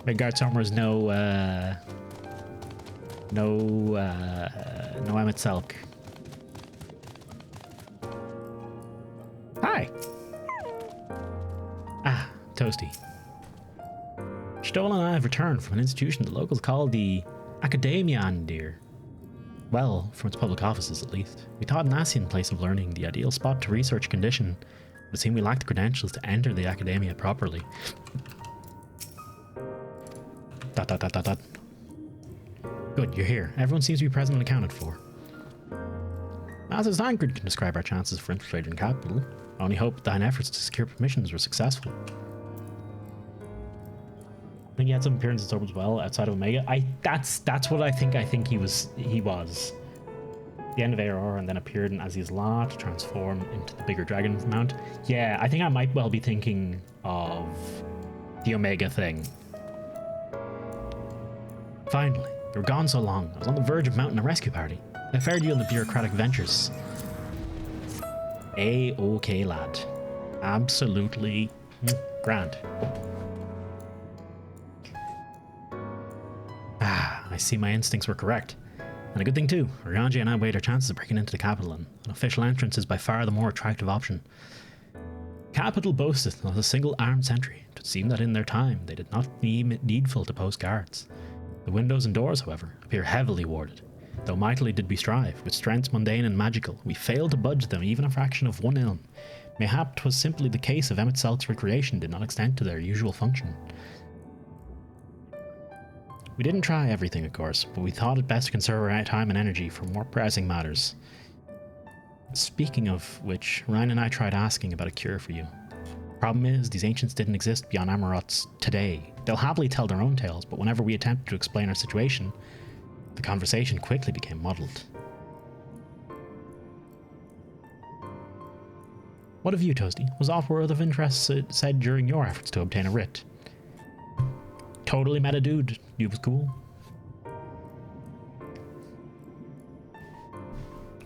Speaker 1: Midgard Summer is no Emmett Selk. Hi. Ah, Toasty. Stoll and I have returned from an institution the locals call the Academia, dear. Well, from its public offices at least. We thought an Asian place of learning, the ideal spot to research condition, but it seemed we lacked the credentials to enter the Academia properly. ... Good, you're here. Everyone seems to be present and accounted for. As Zanarkand can describe our chances for infiltrating capital, I only hope thine efforts to secure permissions were successful. I think he had some appearances over as well outside of Omega. That's what I think he was. The end of ARR and then appeared in Aziz's Law to transform into the bigger dragon mount. Yeah, I think I might well be thinking of the Omega thing. Finally, you were gone so long. I was on the verge of mounting a rescue party. I fared you in the bureaucratic ventures. A-okay, lad. Absolutely grand. Ah, I see my instincts were correct. And a good thing too. Ranji and I weighed our chances of breaking into the capital, and an official entrance is by far the more attractive option. Capital boasteth not a single armed sentry. It would seem that in their time they did not deem it needful to post guards. The windows and doors, however, appear heavily warded. Though mightily did we strive, with strengths mundane and magical, we failed to budge them even a fraction of 1 ilm. Mayhap 'twas simply the case of Emmett Selk's recreation did not extend to their usual function. We didn't try everything, of course, but we thought it best to conserve our time and energy for more pressing matters. Speaking of which, Ryan and I tried asking about a cure for you. Problem is, these ancients didn't exist beyond Amaroth's today. They'll happily tell their own tales, but whenever we attempted to explain our situation, the conversation quickly became muddled. What of you, Toasty? Was aught worth of interest said during your efforts to obtain a writ? Totally met a dude. Dude was cool.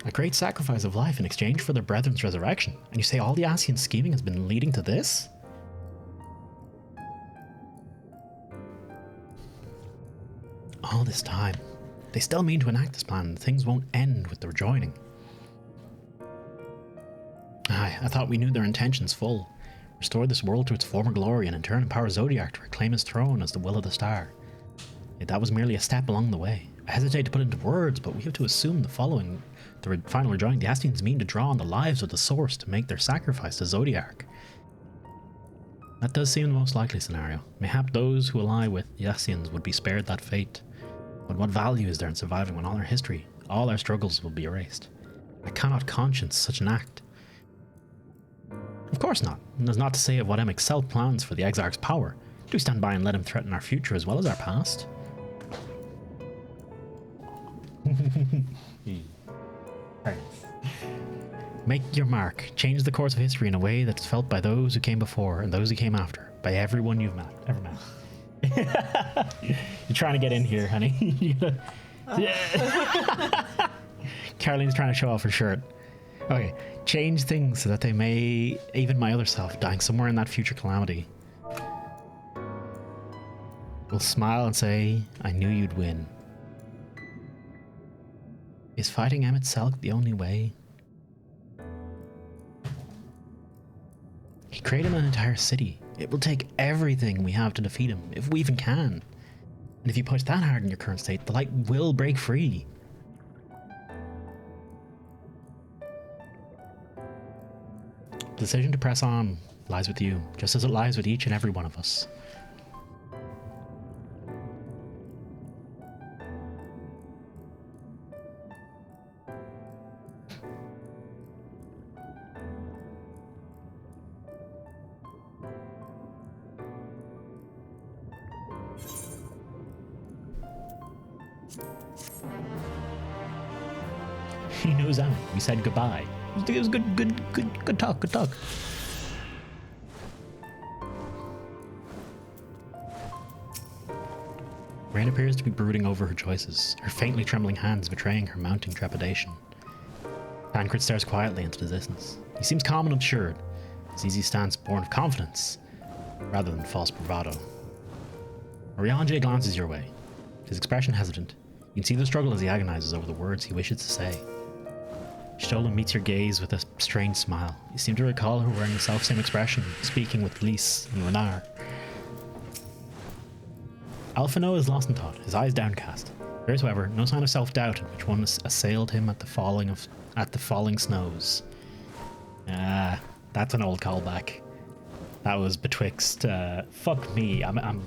Speaker 1: A great sacrifice of life in exchange for their brethren's resurrection. And you say all the Asian scheming has been leading to this? All this time. They still mean to enact this plan, and things won't end with their joining. Aye, I thought we knew their intentions full. Restore this world to its former glory and in turn empower Zodiac to reclaim his throne as the will of the star. Yet that was merely a step along the way. I hesitate to put into words, but we have to assume the final rejoining. The Astians mean to draw on the lives of the source to make their sacrifice to Zodiac. That does seem the most likely scenario. Mayhap those who ally with the Astians would be spared that fate. But what value is there in surviving when all our history, all our struggles will be erased? I cannot conscience such an act. Of course not. And that's not to say of what MXL plans for the Exarch's power. Do stand by and let him threaten our future as well as our past. Make your mark. Change the course of history in a way that's felt by those who came before and those who came after. By everyone you've ever met. You're trying to get in here, honey. Caroline's trying to show off her shirt. Okay, change things so that they may, even my other self, dying somewhere in that future calamity, will smile and say, I knew you'd win. Is fighting Emmett Selk the only way? He created an entire city. It will take everything we have to defeat him, if we even can. And if you push that hard in your current state, the light will break free. The decision to press on lies with you, just as it lies with each and every one of us. He knows out. We said goodbye. It was good talk, good talk. Rain appears to be brooding over her choices, her faintly trembling hands betraying her mounting trepidation. Tancred stares quietly into the distance. He seems calm and assured, his easy stance born of confidence, rather than false bravado. Oriange glances your way, his expression hesitant. You can see the struggle as he agonizes over the words he wishes to say. Stola meets your gaze with a strange smile. You seem to recall her wearing the self-same expression, speaking with Lys and Lenar. Alphino is lost in thought, his eyes downcast. There is, however, no sign of self-doubt in which one assailed him at the falling snows. Ah, that's an old callback. That was betwixt. Fuck me. I'm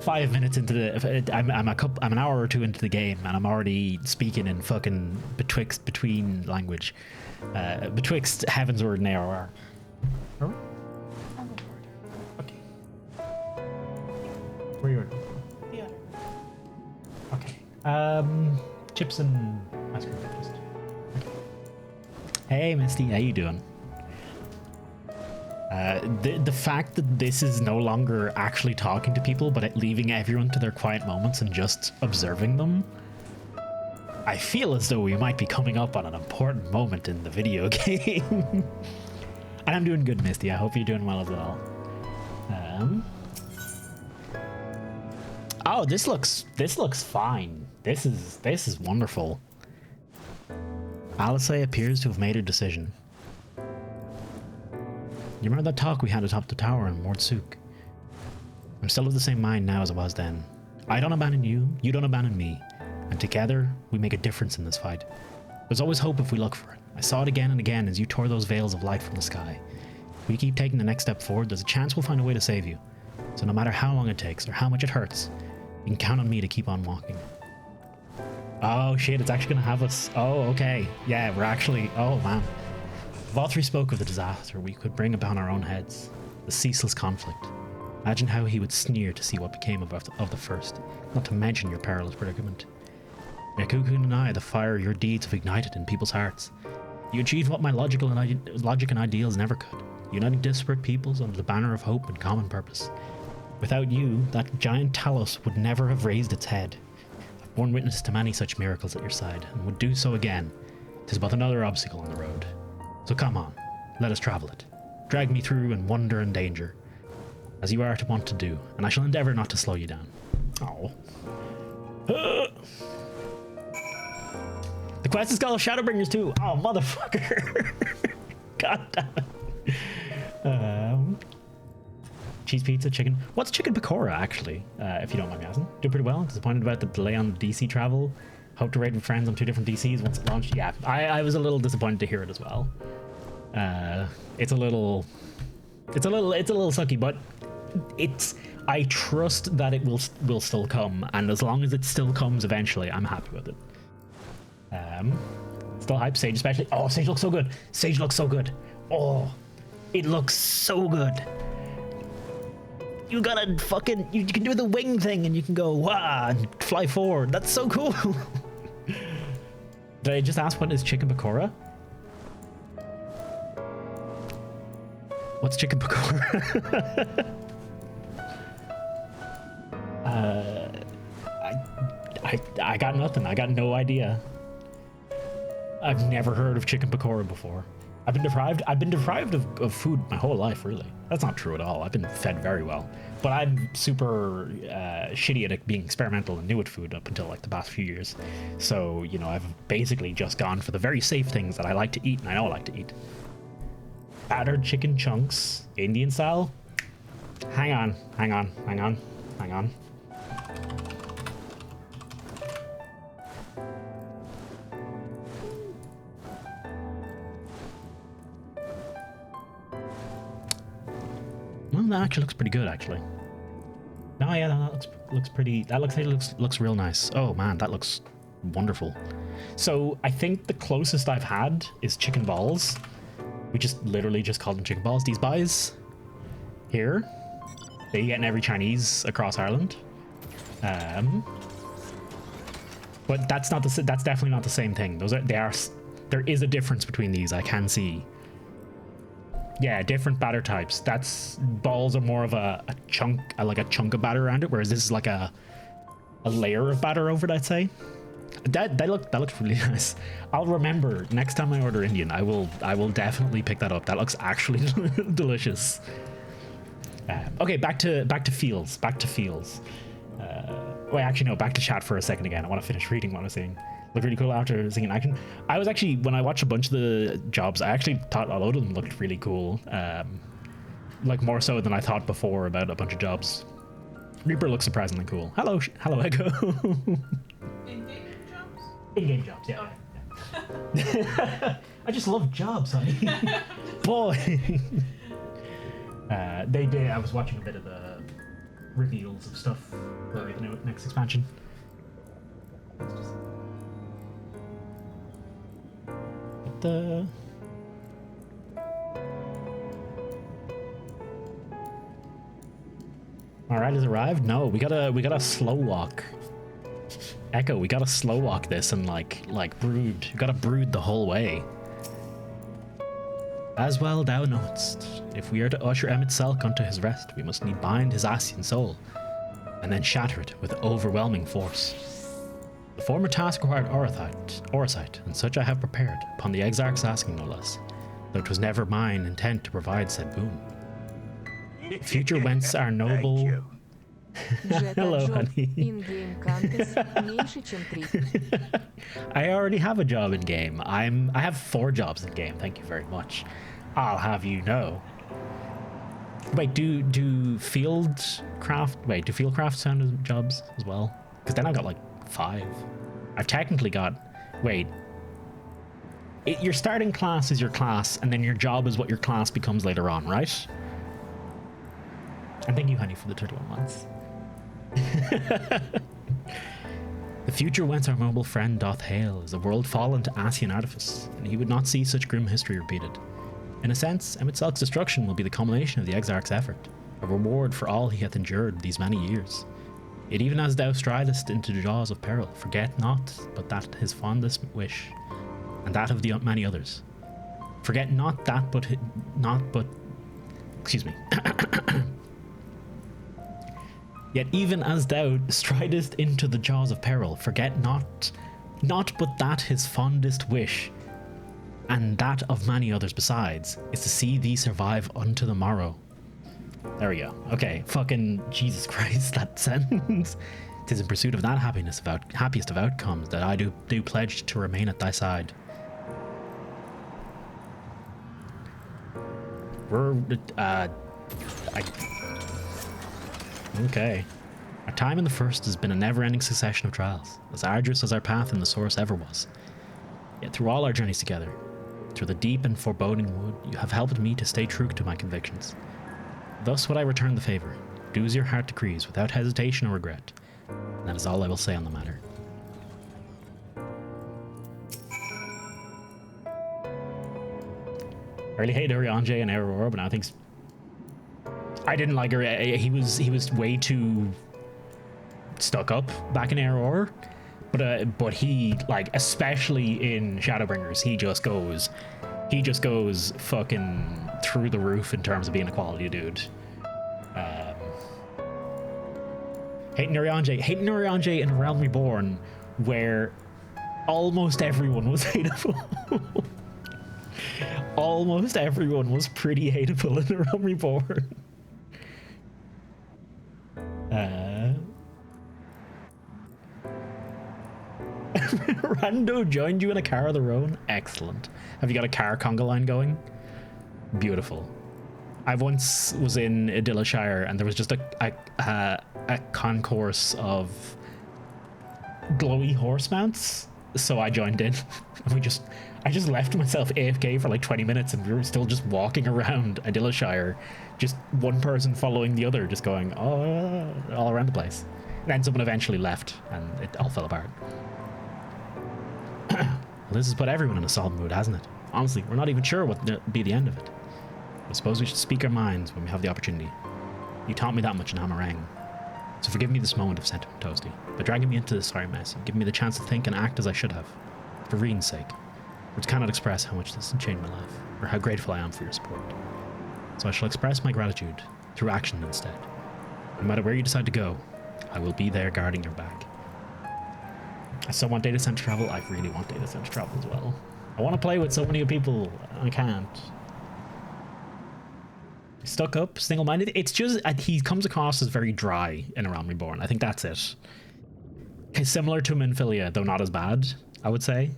Speaker 1: 5 minutes into the. I'm an hour or two into the game, and I'm already speaking in fucking between language, betwixt Heavensward and ARR. Are we? Okay. Where are you? Yeah. Okay. Chips and ice cream first. Okay. Hey, Misty, how you doing? The fact that this is no longer actually talking to people, but leaving everyone to their quiet moments and just observing them, I feel as though we might be coming up on an important moment in the video game. And I'm doing good, Misty. I hope you're doing well as well. Oh, this looks fine. This is wonderful. Alice appears to have made her decision. You remember that talk we had atop the tower in Mordsuk? I'm still of the same mind now as I was then. I don't abandon you, you don't abandon me, and together we make a difference in this fight. There's always hope if we look for it. I saw it again and again as you tore those veils of light from the sky. If we keep taking the next step forward, there's a chance we'll find a way to save you. So no matter how long it takes or how much it hurts, you can count on me to keep on walking. Oh shit, it's actually gonna have us. Oh, okay. Yeah, we're actually. Oh man. Valtteri spoke of the disaster we could bring upon our own heads, the ceaseless conflict. Imagine how he would sneer to see what became of the first, not to mention your perilous predicament. Nekukun and I, the fire your deeds have ignited in people's hearts. You achieved what my logic and ideals never could, uniting disparate peoples under the banner of hope and common purpose. Without you, that giant Talos would never have raised its head. I've borne witness to many such miracles at your side, and would do so again. 'Tis but another obstacle on the road. So come on, let us travel it. Drag me through in wonder and danger, as you are to want to do, and I shall endeavor not to slow you down. Oh. The quest is called ShadowBringers 2. Oh, motherfucker. God damn it. Cheese pizza, chicken. What's chicken pakora, actually, if you don't mind me asking? Doing pretty well. Disappointed about the delay on DC travel. Hope to raid with friends on 2 different DCs once it launched. Yeah, I was a little disappointed to hear it as well. It's a little sucky, but I trust that it will still come, and as long as it still comes eventually, I'm happy with it. Still hype. Sage especially. Oh, Sage looks so good. Sage looks so good. Oh, it looks so good. You gotta fucking, you can do the wing thing and you can go wah and fly forward. That's so cool. Did I just ask what is chicken pakora? What's chicken pakora? I got nothing. I got no idea. I've never heard of chicken pakora before. I've been deprived of food my whole life, really. That's not true at all. I've been fed very well. But I'm super shitty at being experimental and new at food up until like the past few years. So, you know, I've basically just gone for the very safe things that I like to eat and I know I like to eat. Battered chicken chunks, Indian style. Hang on. Well, that actually looks pretty good, actually. No, yeah, that looks pretty. That looks real nice. Oh man, that looks wonderful. So I think the closest I've had is chicken balls. We just literally just called them chicken balls. These buys here, that you get in every Chinese across Ireland. But that's not the. That's definitely not the same thing. There is a difference between these. I can see. Yeah, different batter types. Balls are more of a chunk, like a chunk of batter around it, whereas this is like a layer of batter over it, I'd say. That looks really nice. I'll remember next time I order Indian. I will definitely pick that up. That looks actually delicious. Okay, back to feels. Wait, actually no, back to chat for a second again. I want to finish reading what I was saying. Looked really cool after seeing in action. I was actually, when I watched a bunch of the jobs, I actually thought a load of them looked really cool. Like more so than I thought before about a bunch of jobs. Reaper looks surprisingly cool. Hello Echo.
Speaker 6: In-game jobs?
Speaker 1: In-game jobs, yeah. I just love jobs, honey. Boy. They did. I was watching a bit of the reveals of stuff for the next expansion. All right, has arrived. No, we gotta slow walk. Echo, we gotta slow walk this and like brood. You gotta brood the whole way. As well thou knowest, if we are to usher Emmett Selk unto his rest, we must need bind his Asian soul, and then shatter it with overwhelming force. The former task required oversight, and such I have prepared, upon the Exarch's asking no less, though 'twas never mine intent to provide said boon. Future whence our noble... Hello, honey.
Speaker 5: In-game contest меньше, чем 3.
Speaker 1: I already have a job in game. I have 4 jobs in game. Thank you very much. I'll have you know. Wait, do field craft sound as jobs as well? Because then I've got like 5. I've technically got. Wait. Your starting class is your class, and then your job is what your class becomes later on, right? And thank you, honey, for the 31 months. The future whence our noble friend doth hail is a world fallen to Asian artifice, and he would not see such grim history repeated. In a sense, Emmett Selk's destruction will be the culmination of the Exarch's effort, a reward for all he hath endured these many years. Yet even as thou stridest into the jaws of peril, forget not but that his fondest wish, and that of the many others. Forget not that excuse me. Yet even as thou stridest into the jaws of peril, forget not but that his fondest wish, and that of many others besides, is to see thee survive unto the morrow. There we go. Okay, fucking Jesus Christ, that sentence. 'Tis in pursuit of that happiest of outcomes that I do pledge to remain at thy side. Okay. Our time in the First has been a never-ending succession of trials, as arduous as our path in the Source ever was. Yet through all our journeys together, through the deep and foreboding wood, you have helped me to stay true to my convictions. Thus would I return the favor, do as your heart decrees, without hesitation or regret. And that is all I will say on the matter. I really hate Urianger and Aurora, but now I didn't like her. He was way too stuck up back in Aurora, but he, like, especially in Shadowbringers, he just goes fucking through the roof in terms of being a quality dude. Hating Urianger in Realm Reborn, where almost everyone was hateable. Almost everyone was pretty hateable in Realm Reborn. Rando joined you in a car of their own? Excellent. Have you got a car conga line going? Beautiful. I once was in Idylishire and there was just a concourse of glowy horse mounts, so I joined in. And I just left myself AFK for like 20 minutes and we were still just walking around Idylishire, just one person following the other, just going all around the place. And then someone eventually left and it all fell apart. Well, this has put everyone in a solid mood, hasn't it? Honestly, we're not even sure what will be the end of it. I suppose we should speak our minds when we have the opportunity. You taught me that much in Hamarang. So forgive me this moment of sentiment, Toasty, by dragging me into this sorry mess and giving me the chance to think and act as I should have, for Reen's sake, which cannot express how much this has changed my life, or how grateful I am for your support. So I shall express my gratitude through action instead. No matter where you decide to go, I will be there guarding your back. I still want data center travel. I really want data center travel as well. I want to play with so many people. I can't. Stuck up, single-minded. It's just he comes across as very dry in A Realm Reborn. I think that's it. He's similar to Minfilia, though not as bad, I would say.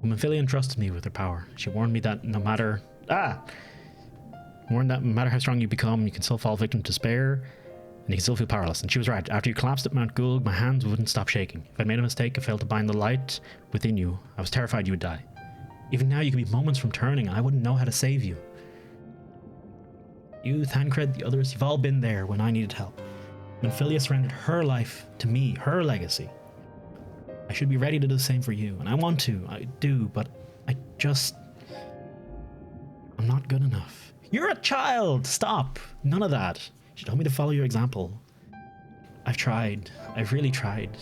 Speaker 1: When Minfilia entrusted me with her power, she warned me that no matter how strong you become, you can still fall victim to despair, and you can still feel powerless. And she was right. After you collapsed at Mount Gulg, my hands wouldn't stop shaking. If I made a mistake, I failed to bind the light within you, I was terrified you would die. Even now, you could be moments from turning, and I wouldn't know how to save you. You, Thancred, the others, you've all been there when I needed help. Minfilia surrendered her life to me, her legacy. I should be ready to do the same for you, and I want to, I do, but I'm not good enough. You're a child! Stop! None of that. You told me to follow your example. I've tried. I've really tried.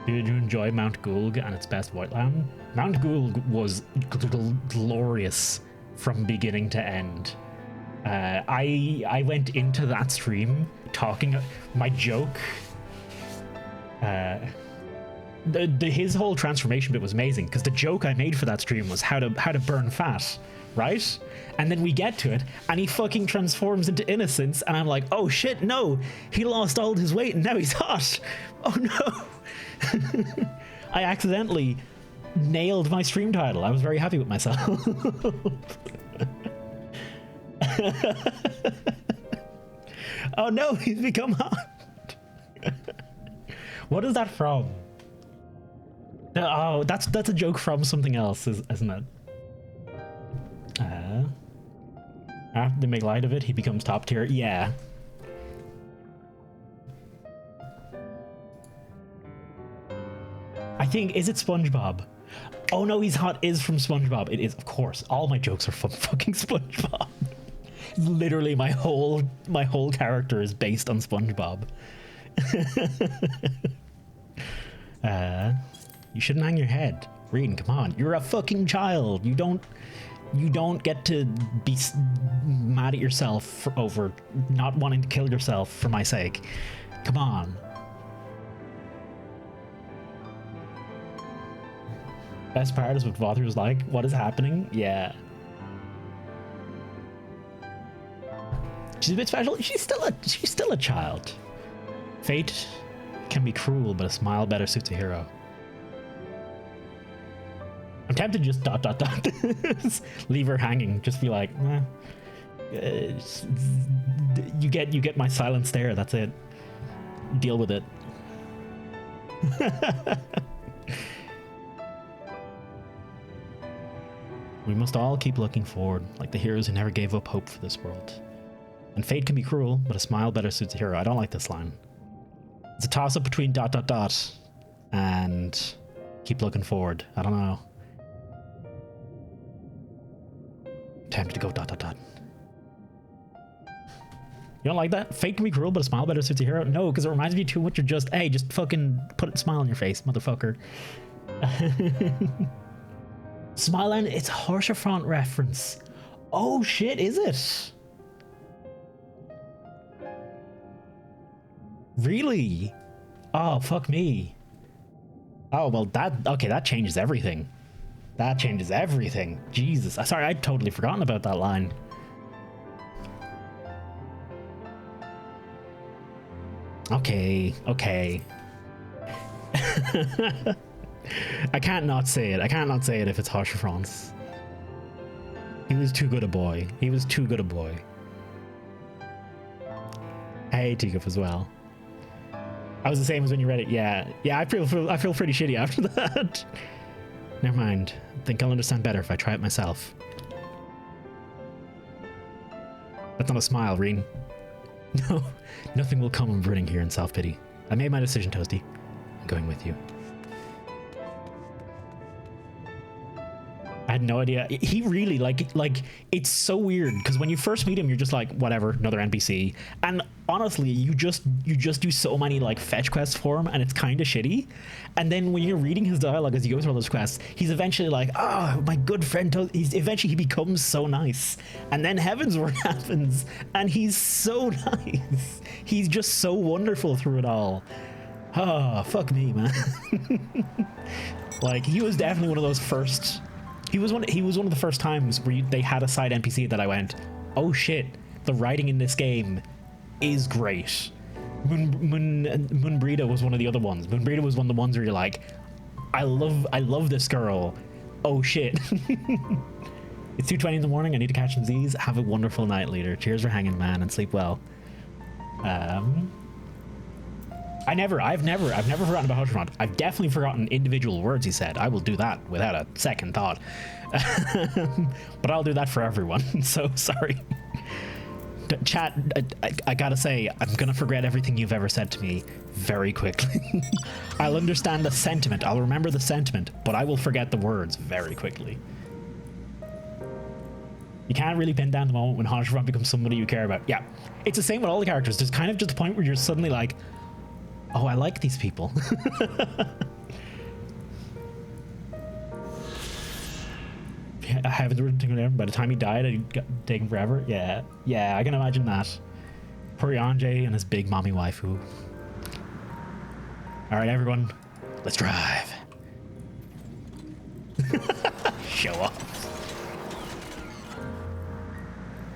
Speaker 1: Did you enjoy Mount Gulg and its best white lamb? Mount Gulg was glorious from beginning to end. I went into that stream talking my joke. His whole transformation bit was amazing because the joke I made for that stream was how to burn fat, right? And then we get to it and he fucking transforms into innocence and I'm like, oh shit, no, he lost all his weight and now he's hot. Oh no. I accidentally nailed my stream title. I was very happy with myself. Oh no, he's become hot. What is that from? Oh, that's a joke from something else, isn't it? After they make light of it, he becomes top tier. Yeah. I think, is it SpongeBob? Oh no, he's hot is from SpongeBob. It is, of course. All my jokes are from fucking SpongeBob. Literally, my whole character is based on SpongeBob. You shouldn't hang your head. Reen, come on. You're a fucking child. You don't get to be mad at yourself over not wanting to kill yourself for my sake. Come on. Best part is what Vothor was like. What is happening? Yeah. She's a bit special. She's still a child. Fate can be cruel, but a smile better suits a hero. I'm tempted to just ... leave her hanging. Just be like, you get my silent stare. That's it. Deal with it. We must all keep looking forward, like the heroes who never gave up hope for this world. And fate can be cruel, but a smile better suits a hero. I don't like this line. It's a toss-up between ... and keep looking forward. I don't know. Tempted to go ... You don't like that? Fate can be cruel, but a smile better suits a hero? No, because it reminds me too much of just, hey, just fucking put a smile on your face, motherfucker. Smileland, it's a Harsherfront reference. Oh shit, is it? Really? Oh, fuck me. Oh, well, that changes everything. That changes everything. Jesus. Sorry, I'd totally forgotten about that line. Okay. I can't not say it. I can't not say it if it's Harsherfront. He was too good a boy. He was too good a boy. I hate Teacup as well. I was the same as when you read it. Yeah, I feel pretty shitty after that. Never mind. I think I'll understand better if I try it myself. That's not a smile, Reen. No, nothing will come of running here in self-pity. I made my decision, Toasty. I'm going with you. I had no idea. He really like it's so weird because when you first meet him, you're just like, whatever, another NPC. And honestly, you just do so many like fetch quests for him, and it's kind of shitty. And then when you're reading his dialogue as you go through all those quests, he's eventually like, oh, my good friend. He becomes so nice. And then Heavensward happens, and he's so nice. He's just so wonderful through it all. Oh, fuck me, man. Like, he was definitely one of those first. He was one of the first times where they had a side NPC that I went, oh shit, the writing in this game is great. Moonbrita was one of the other ones. Moonbrita was one of the ones where you're like, I love this girl. Oh shit. It's 2:20 in the morning. I need to catch some Z's. Have a wonderful night, leader. Cheers for hanging, man, and sleep well. I've never forgotten about Hoshront. I've definitely forgotten individual words he said. I will do that without a second thought. But I'll do that for everyone. So sorry. Chat, I gotta say, I'm gonna forget everything you've ever said to me very quickly. I'll understand the sentiment. I'll remember the sentiment, but I will forget the words very quickly. You can't really pin down the moment when Hoshront becomes somebody you care about. Yeah, it's the same with all the characters. There's kind of just a point where you're suddenly like, oh, I like these people. I haven't written him. By the time he died, it got taken forever. Yeah, I can imagine that. Poor Yonjay and his big mommy waifu. All right, everyone, let's drive. Show off.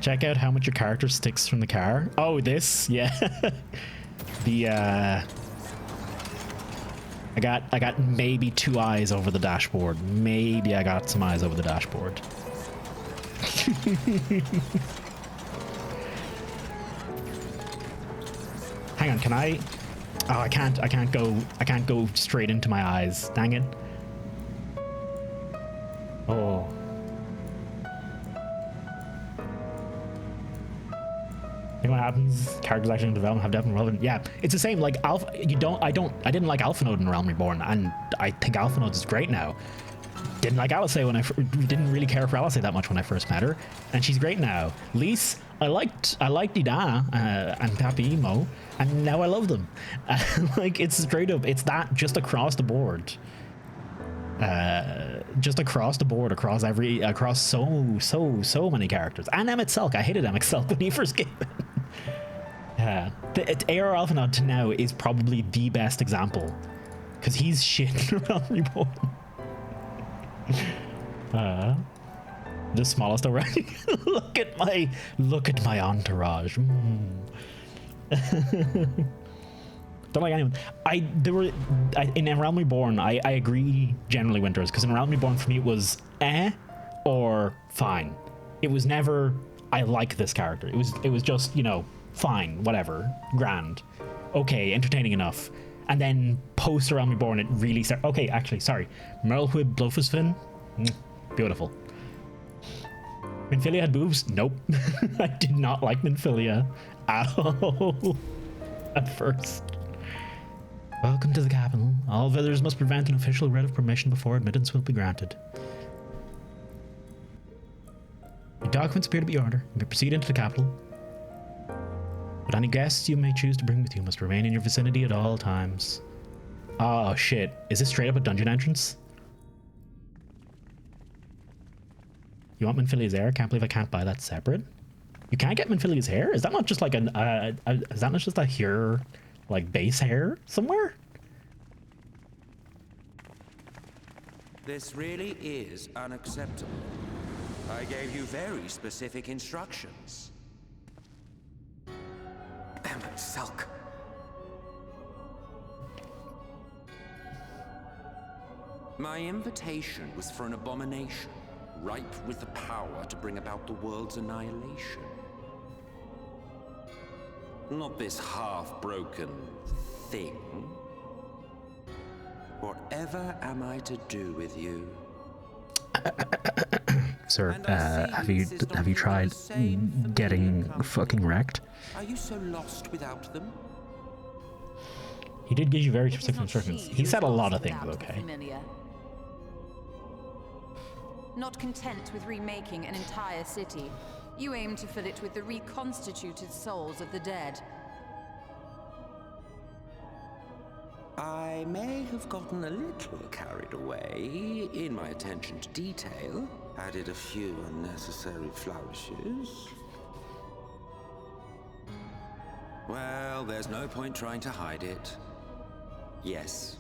Speaker 1: Check out how much your character sticks from the car. Oh, this, yeah. I got maybe 2 eyes over the dashboard. Maybe I got some eyes over the dashboard. Hang on, can I? Oh, I can't go straight into my eyes. Dang it. Oh. Think what happens? Characters actually in development have definitely relevant. Yeah, it's the same. Like Alpha, I didn't like Alpha Node in Realm Reborn, and I think Alpha Node is great now. Didn't like Alice when didn't really care for Alice that much when I first met her, and she's great now. Lise, I liked Idana and Papi Emo, and now I love them. Like, it's straight up. It's that just across the board. Just across the board, across so many characters. And Emmett Selk. I hated Emmett Selk when he first came in. The AR Alpha Node to now is probably the best example, because he's shit around Reborn. The smallest already. look at my entourage. Don't like anyone. In Realm Reborn, I agree generally, Winters, because in Realm Reborn for me it was or fine. It was never I like this character. It was just, you know, fine, whatever, grand, okay, entertaining enough. And then post Realm Reborn, it really started. Okay, actually, sorry, Merlwib Blofusfin, beautiful. Minfilia had boobs? Nope. I did not like Minfilia at all at first. Welcome to the capital. All visitors must present an official writ of permission before admittance will be granted. Your documents appear to be in order. You may proceed into the capital. But any guests you may choose to bring with you must remain in your vicinity at all times. Oh shit. Is this straight up a dungeon entrance? You want Minfilia's hair? Can't believe I can't buy that separate. You can't get Minfilia's hair? Is that not just like is that not just a here, like, base hair somewhere?
Speaker 7: This really is unacceptable. I gave you very specific instructions.
Speaker 8: Emmett Selk.
Speaker 7: My invitation was for an abomination, ripe with the power to bring about the world's annihilation. Not this half-broken thing. Whatever am I to do with you?
Speaker 1: Sir, have you tried getting fucking wrecked?
Speaker 7: Are you so lost without them?
Speaker 1: He did give you very
Speaker 8: It is
Speaker 1: specific
Speaker 8: not
Speaker 1: instructions.
Speaker 8: she
Speaker 1: He
Speaker 8: who
Speaker 1: said a lot of
Speaker 8: wants
Speaker 1: things,
Speaker 8: out of the
Speaker 1: okay?
Speaker 8: familiar. Not content with remaking an entire city, you aim to fill it with the reconstituted souls of the dead.
Speaker 7: I may have gotten a little carried away in my attention to detail, added a few unnecessary flourishes. Well, there's no point trying to hide it. Yes.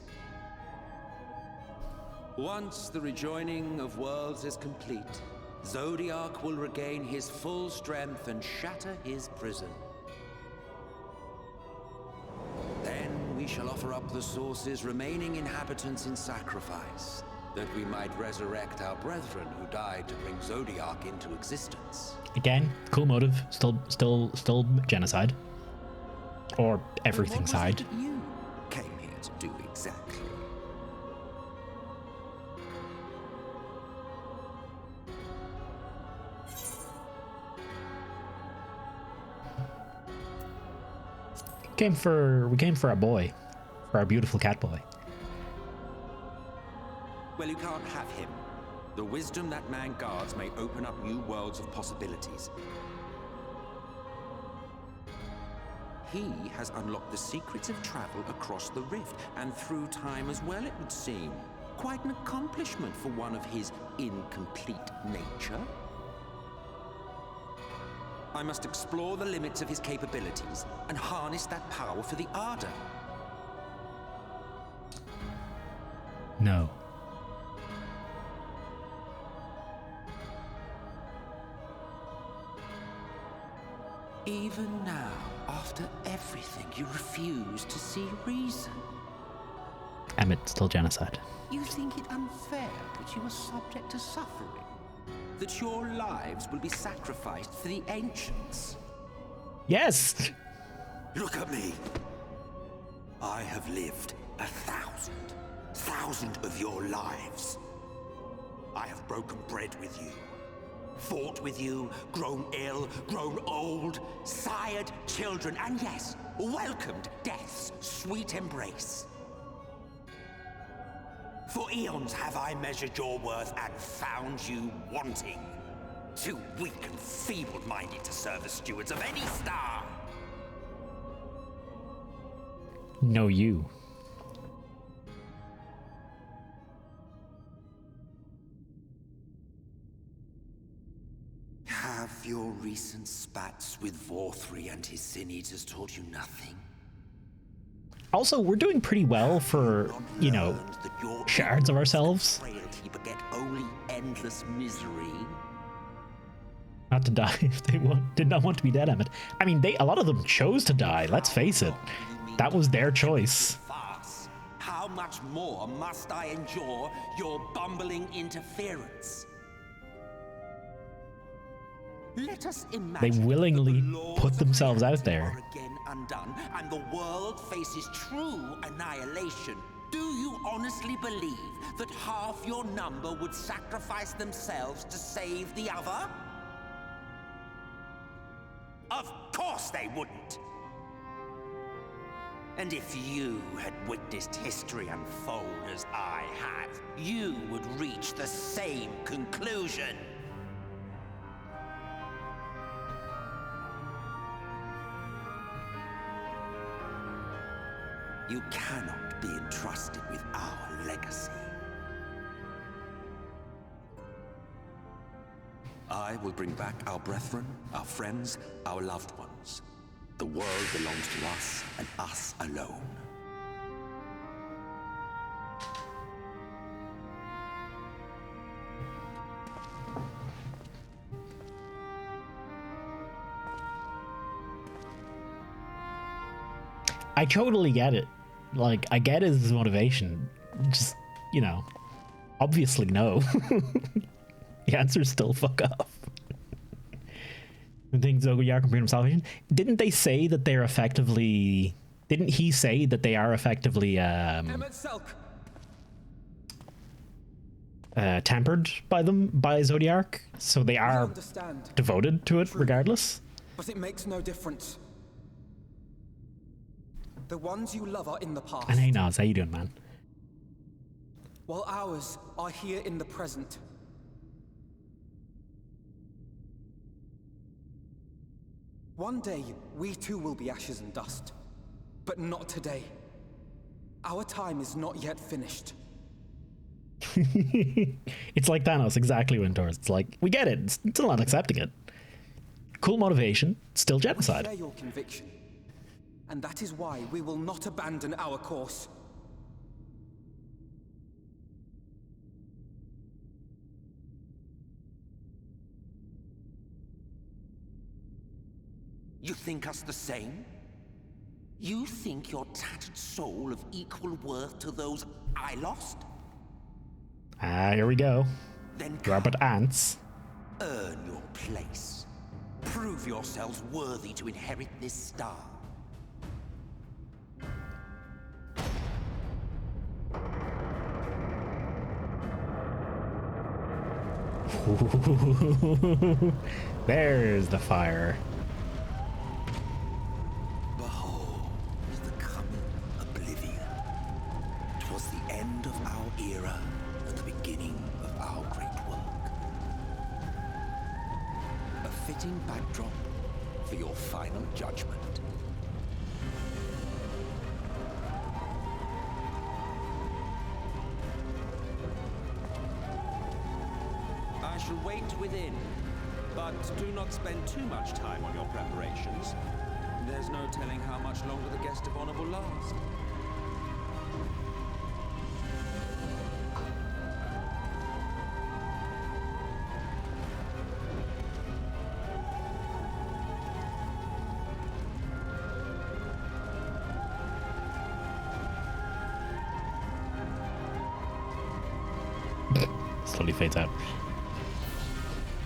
Speaker 7: Once the rejoining of worlds is complete, Zodiac will regain his full strength and shatter his prison. Then we shall offer up the Source's remaining inhabitants in sacrifice, that we might resurrect our brethren who died to bring Zodiac into existence.
Speaker 1: Again, cool motive. Still genocide. Or everything
Speaker 7: What was
Speaker 1: side.
Speaker 7: it that you came here to do exactly?
Speaker 1: We came for our boy. For our beautiful cat boy.
Speaker 7: Well, you can't have him. The wisdom that man guards may open up new worlds of possibilities. He has unlocked the secrets of travel across the rift, and through time as well, it would seem. Quite an accomplishment for one of his incomplete nature. I must explore the limits of his capabilities and harness that power for the Ardor.
Speaker 1: No.
Speaker 7: Even now, after everything, you refuse to see reason.
Speaker 1: Emmett, still genocide.
Speaker 7: You think it unfair that you are subject to suffering? That your lives will be sacrificed for the ancients?
Speaker 1: Yes!
Speaker 7: Look at me. I have lived 1,000 of your lives. I have broken bread with you, fought with you, grown ill, grown old, sired children, and yes, welcomed death's sweet embrace. For eons have I measured your worth and found you wanting. Too weak and feeble-minded to serve as stewards of any star.
Speaker 1: No, you.
Speaker 7: Have your recent spats with Vorthri and his Sin Eaters taught you nothing?
Speaker 1: Also, we're doing pretty well for, you know, shards of ourselves.
Speaker 7: Frailty beget only endless misery.
Speaker 1: Not to die if they did not want to be dead, Emmett. I mean, a lot of them chose to die, let's face it. That was their choice.
Speaker 7: Farce. How much more must I endure your bumbling interference? Let us imagine
Speaker 1: They willingly
Speaker 7: that the laws
Speaker 1: put
Speaker 7: of
Speaker 1: themselves out
Speaker 7: reality
Speaker 1: there.
Speaker 7: are again undone, and the world faces true annihilation. Do you honestly believe that half your number would sacrifice themselves to save the other? Of course they wouldn't! And if you had witnessed history unfold as I have, you would reach the same conclusion. You cannot be entrusted with our legacy. I will bring back our brethren, our friends, our loved ones. The world belongs to us and us alone.
Speaker 1: I totally get it. Like, I get his motivation. Just, you know, obviously no. The answer's still fuck off. I think Zodiac and Freedom Salvation. Didn't they say that they're effectively... Didn't he say that they are effectively, tempered by them, by Zodiac? So they are devoted to it regardless?
Speaker 9: But it makes no difference. The ones you love are in the past.
Speaker 1: And hey, Nas, how you doing, man?
Speaker 9: While ours are here in the present. One day, we too will be ashes and dust. But not today. Our time is not yet finished.
Speaker 1: It's like Thanos, exactly, Winters. It's like, we get it, still not accepting it. Cool motivation, still genocide.
Speaker 9: We share your conviction. And that is why we will not abandon our course.
Speaker 7: You think us the same? You think your tattered soul of equal worth to those I lost?
Speaker 1: Ah, here we go.
Speaker 7: Then
Speaker 1: Robert Ants.
Speaker 7: earn your place. Prove yourselves worthy to inherit this star.
Speaker 1: There's the fire.
Speaker 7: Behold, the coming oblivion. 'Twas the end of our era and the beginning of our great work. A fitting backdrop for your final judgment.
Speaker 10: I shall wait within, but do not spend too much time on your preparations. There's no telling how much longer the guest of honor will last.
Speaker 1: Slowly fades out.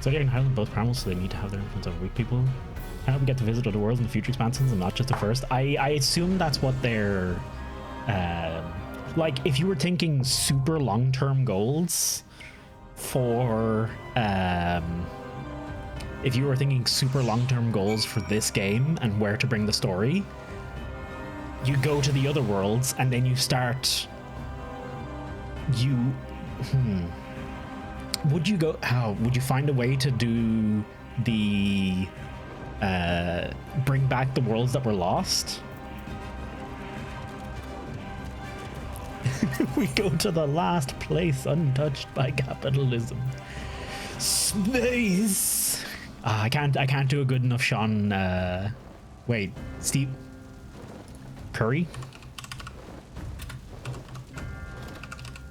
Speaker 1: Zodiac and Highland both primal, so they need to have their influence over weak people. I hope we get to visit other worlds in the future expansions and not just the first. I assume that's what they're... like, if you were thinking super long-term goals for... if you were thinking super long-term goals for this game and where to bring the story, you go to the other worlds and then you start... Would you go? How would you find a way to do the bring back the worlds that were lost? We go to the last place untouched by capitalism. Space. I can't do a good enough Sean. Wait, Steve Curry.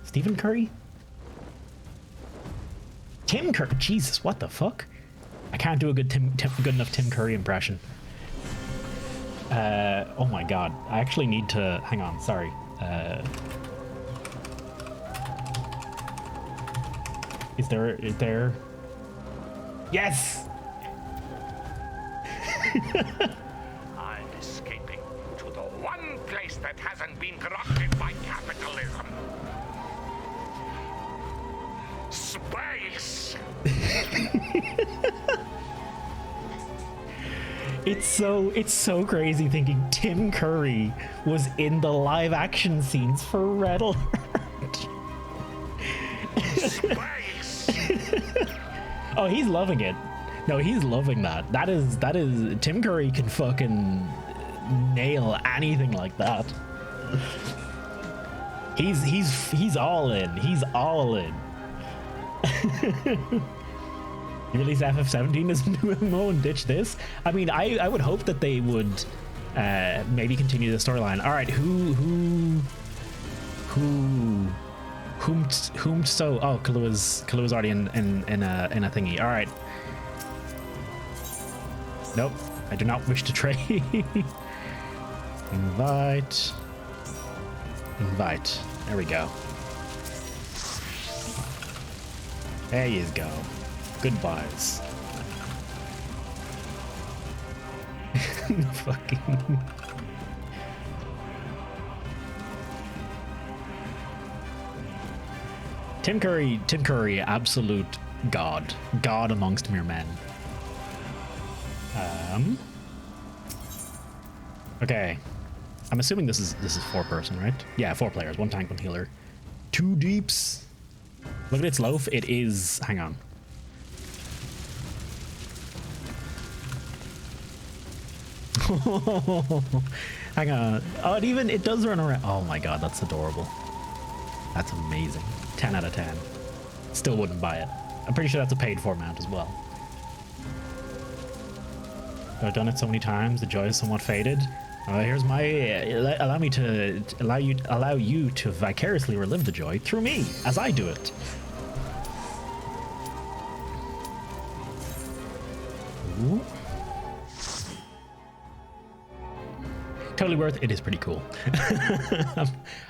Speaker 1: Stephen Curry. Tim Curry. Jesus, what the fuck? I can't do a good enough Tim Curry impression. Oh my god. I actually need to... Hang on, sorry. Is there... Yes!
Speaker 11: I'm escaping to the one place that hasn't been corrupted by capitalism. Space!
Speaker 1: It's so crazy thinking Tim Curry was in the live action scenes for Red Alert.
Speaker 11: Space!
Speaker 1: Oh, he's loving it. No, he's loving that. That is Tim Curry can fucking nail anything like that. He's all in. He's all in. You release FF17 as a new MMO and ditch this? I mean, I would hope that they would maybe continue the storyline. All right, whom so? Oh, Kalua's already in a thingy. All right. Nope, I do not wish to trade. Invite. There we go. There you go. Goodbyes. Fucking. Tim Curry, absolute god amongst mere men. Okay, I'm assuming this is 4-person, right? Yeah, 4 players, 1 tank, 1 healer, 2 deeps. Look at its loaf. It is. Hang on. Hang on. Oh, it does run around. Oh my god, that's adorable. That's amazing. 10 out of 10. Still wouldn't buy it. I'm pretty sure that's a paid for mount as well. I've done it so many times. The joy is somewhat faded. Here's my allow you to vicariously relive the joy through me as I do it. Ooh. Totally worth. It is pretty cool.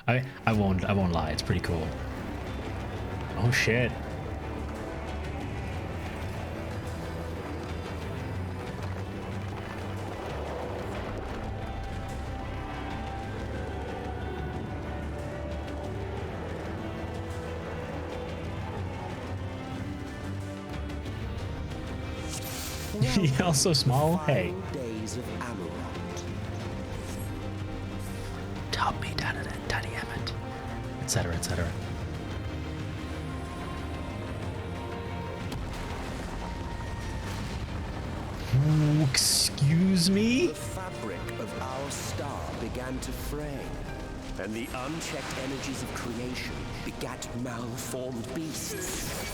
Speaker 1: I won't lie. It's pretty cool. Oh shit. You're so small. Hey.
Speaker 7: Days of Amarant.
Speaker 1: Top me down at it, Tiny Emmett, etc., etc. Excuse me?
Speaker 7: The fabric of our star began to fray, and the unchecked energies of creation begat malformed beasts.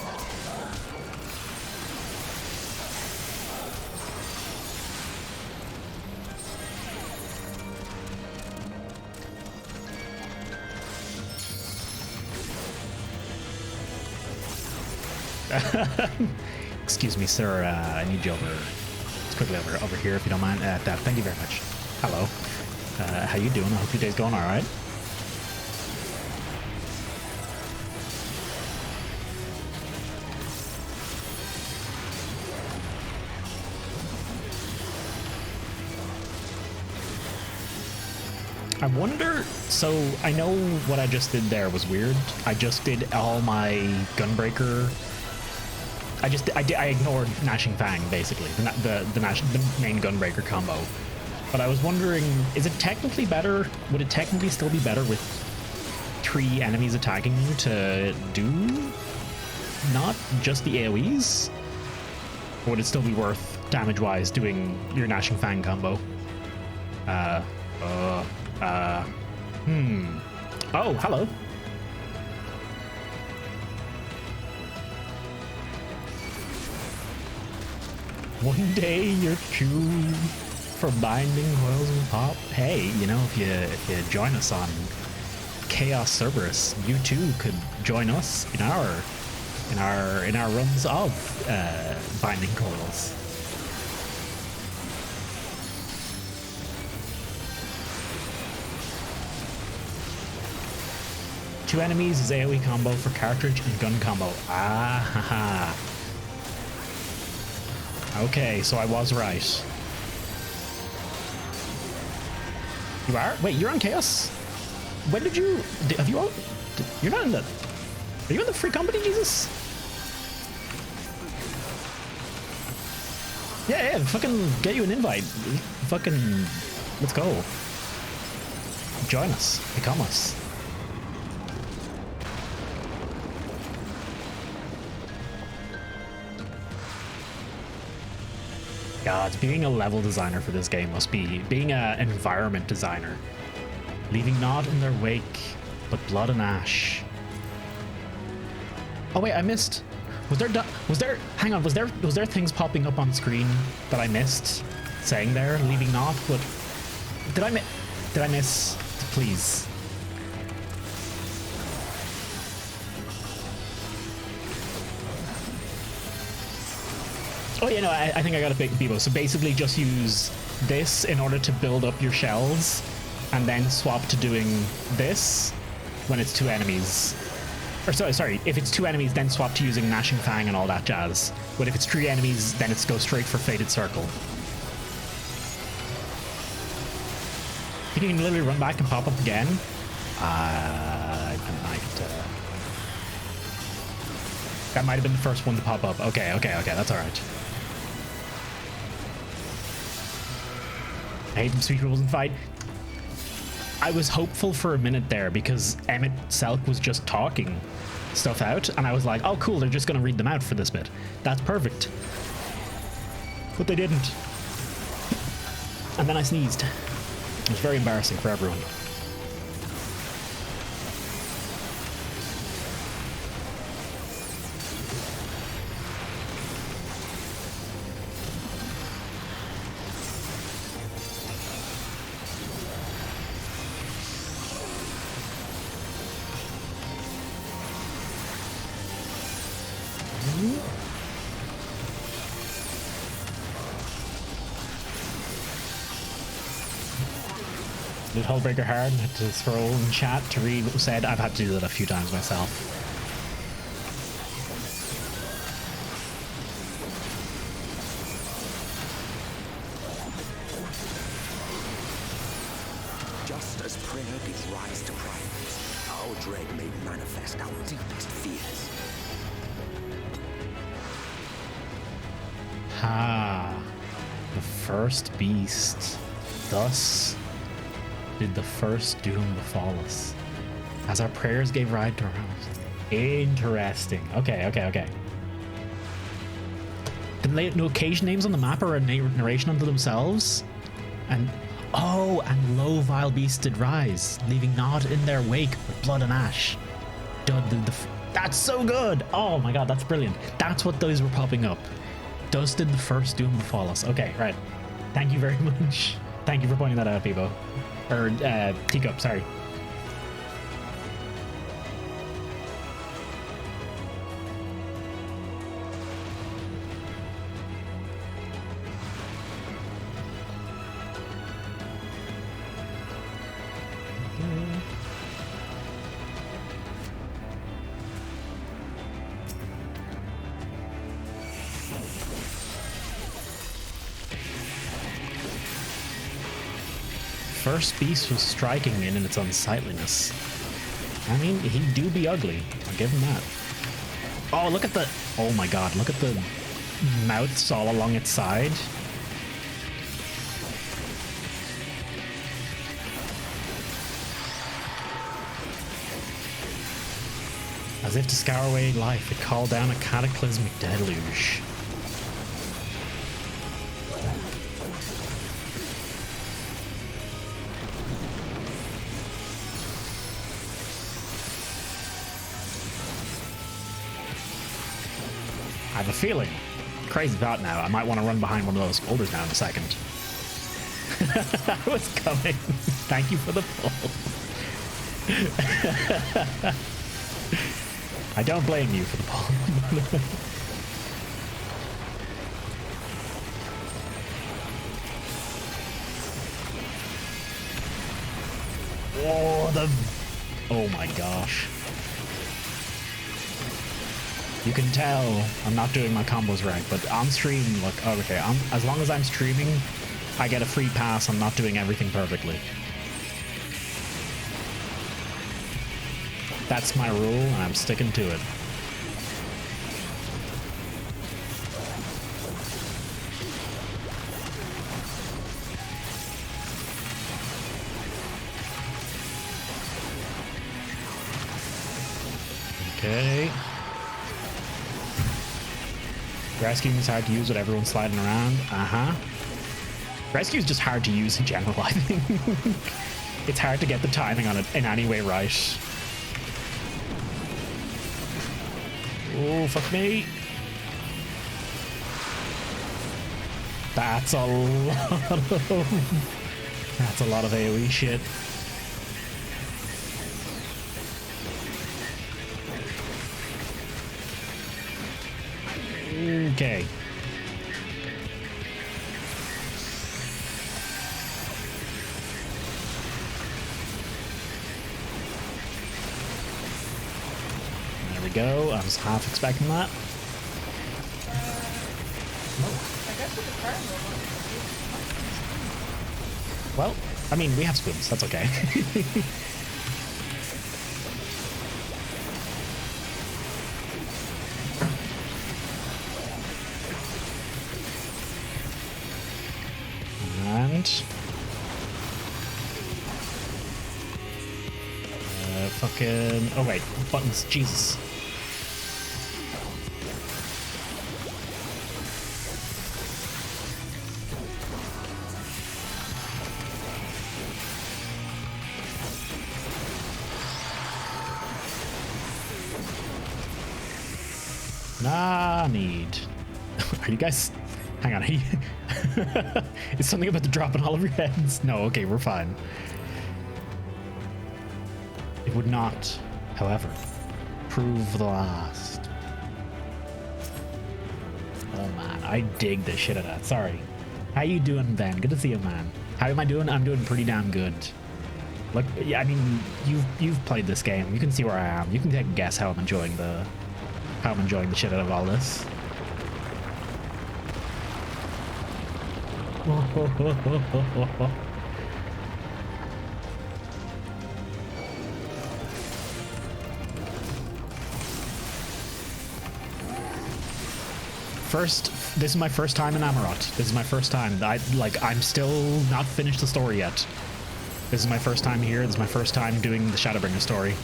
Speaker 1: Excuse me, sir. I need you quickly over here if you don't mind. Thank you very much. Hello. How you doing? I hope your day's going all right. I wonder, so I know what I just did there was weird. I just did all my Gunbreaker. I ignored Gnashing Fang, basically, the main Gunbreaker combo. But I was wondering, is it technically better? Would it technically still be better with 3 enemies attacking you to do not just the AoEs? Or would it still be worth, damage-wise, doing your Gnashing Fang combo? Oh, hello. One day you're true for binding coils and pop. Hey, you know, if you join us on Chaos Cerberus, you too could join us in our runs of binding coils. Two enemies is AoE combo for cartridge and gun combo. Ah, haha. Okay, so I was right. You are? Wait, you're on Chaos? When did you... Have you all... You're not in the... Are you in the free company, Jesus? Yeah, fucking get you an invite. Fucking... Let's go. Join us. Become us. God, being a level designer for this game must be being an environment designer. Leaving naught in their wake but blood and ash. Oh wait, I missed. Was there things popping up on screen that I missed saying there, leaving naught? But did I miss? Please. Oh yeah, no, I think I got a big Bebo. So basically just use this in order to build up your shells and then swap to doing this when it's 2 enemies. Or sorry, if it's 2 enemies, then swap to using Gnashing Fang and all that jazz. But if it's 3 enemies, then it's go straight for Fated Circle. You can literally run back and pop up again. That might have been the first one to pop up. Okay, that's alright. I hate when sweet people in fight. I was hopeful for a minute there because Emmett Selk was just talking stuff out, and I was like, oh cool, they're just going to read them out for this bit. That's perfect. But they didn't. And then I sneezed. It was very embarrassing for everyone. Did Hullbreaker hard and had to scroll in chat to read what was said. I've had to do that a few times myself.
Speaker 7: Just as prayer gives rise to pride, our dread may manifest our deepest fears.
Speaker 1: Ah, the first beast. Thus did the first doom befall us, as our prayers gave rise to our house. Interesting. Okay. The no occasion names on the map are a narration unto themselves, and lo, vile beasts did rise, leaving naught in their wake but blood and ash. That's so good. Oh my god, that's brilliant. That's what those were popping up. Thus did the first doom befall us. Okay, right. Thank you very much. Thank you for pointing that out, Peebo. Or, Teacup, sorry. First beast was striking me in its unsightliness. I mean, he do be ugly. I'll give him that. Oh, look at the... Oh my god, look at the mouths all along its side. As if to scour away life, it called down a cataclysmic deluge. I have a feeling, crazy thought now, I might want to run behind one of those boulders now in a second. I was coming. Thank you for the pull. I don't blame you for the pull. Oh my gosh. You can tell I'm not doing my combos right, but on stream, look, okay, as long as I'm streaming, I get a free pass on not doing everything perfectly. That's my rule, and I'm sticking to it. Okay. Rescue is hard to use with everyone sliding around. Rescue is just hard to use in general, I think. It's hard to get the timing on it in any way right. Oh, fuck me. That's a lot of AoE shit. Okay. There we go. I was half expecting that. Well, I mean, we have spoons. That's okay. Fucking... Oh, wait. Buttons. Jesus. Nah, need. Are you guys... Hang on. Is something about to drop on all of your heads? No, okay, we're fine. It would not, however, prove the last. Oh man, I dig the shit out of that. Sorry. How you doing, Ben? Good to see you, man. How am I doing? I'm doing pretty damn good. Like, yeah, I mean, you've played this game. You can see where I am. You can take a guess how I'm enjoying the shit out of all this. This is my first time in Amarot. This is my first time. I'm still not finished the story yet. This is my first time here. This is my first time doing the ShadowBringers story.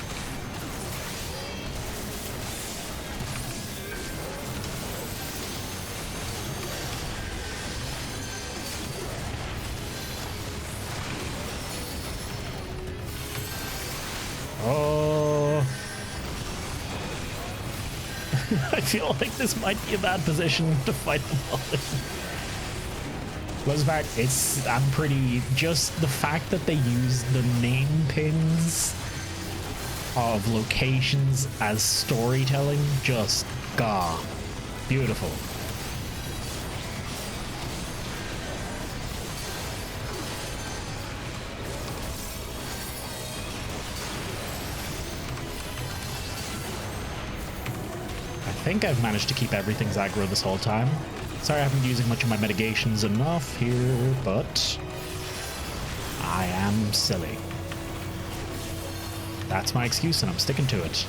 Speaker 1: I feel like this might be a bad position to fight them all. I'm pretty... Just the fact that they use the name pins of locations as storytelling, just... Gah. Beautiful. I think I've managed to keep everything's aggro this whole time. Sorry I haven't been using much of my mitigations enough here, but I am silly. That's my excuse and I'm sticking to it.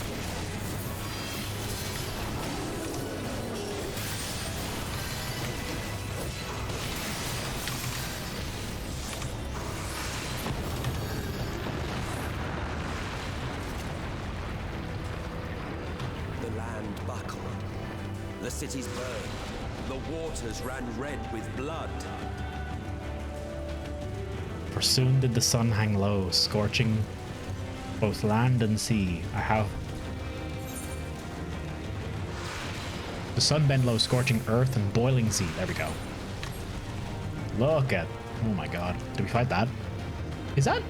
Speaker 10: The cities burned. The waters ran red with blood.
Speaker 1: For soon did the sun hang low, scorching both land and sea. The sun bent low, scorching earth and boiling sea. There we go. Look at... Oh my god. Did we fight that? Is that...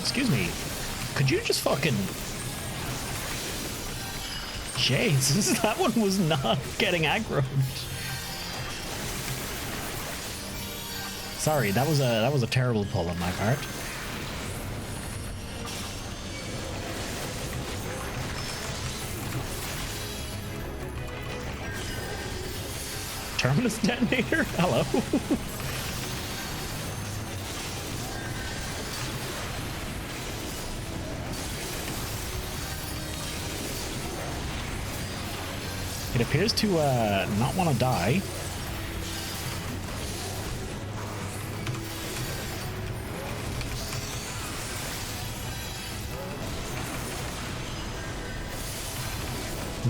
Speaker 1: Excuse me, could you just fucking... Jesus, that one was not getting aggroed. Sorry, that was a terrible pull on my part. Terminus detonator? Hello. It appears to not want to die.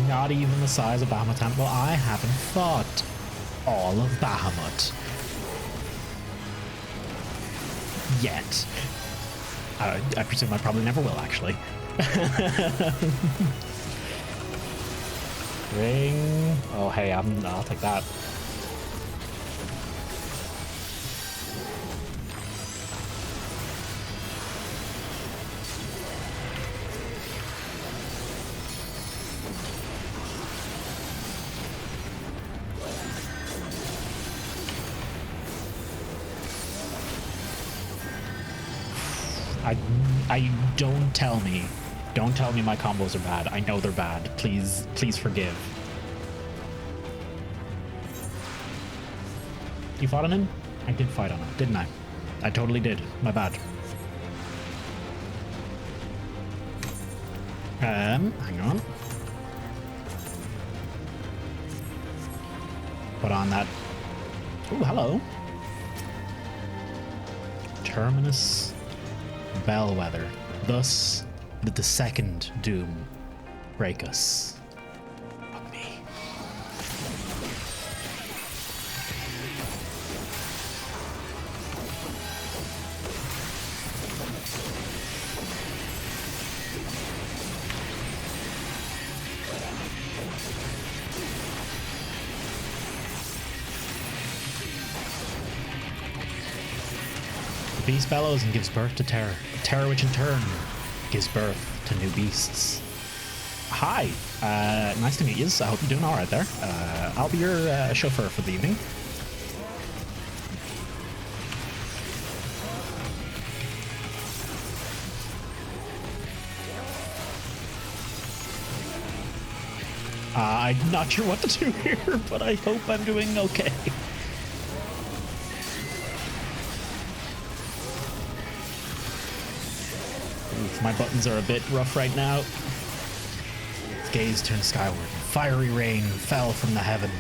Speaker 1: Not even the size of Bahamut. Well, I haven't fought all of Bahamut yet. I presume I probably never will, actually. Ring. Oh, hey, I'll take that. Don't tell me my combos are bad. I know they're bad. Please forgive. You fought on him? I did fight on him, didn't I? I totally did. My bad. Hang on. put on that. Oh, hello. Terminus Bellwether. Thus, did the second doom break us. Fuck me. The beast bellows and gives birth to terror. Terror which in turn gives birth to new beasts. Hi, nice to meet you. I hope you're doing alright there. I'll be your chauffeur for the evening. I'm not sure what to do here, but I hope I'm doing okay. Oof, my buttons are a bit rough right now. His gaze turned skyward. Fiery rain fell from the heaven.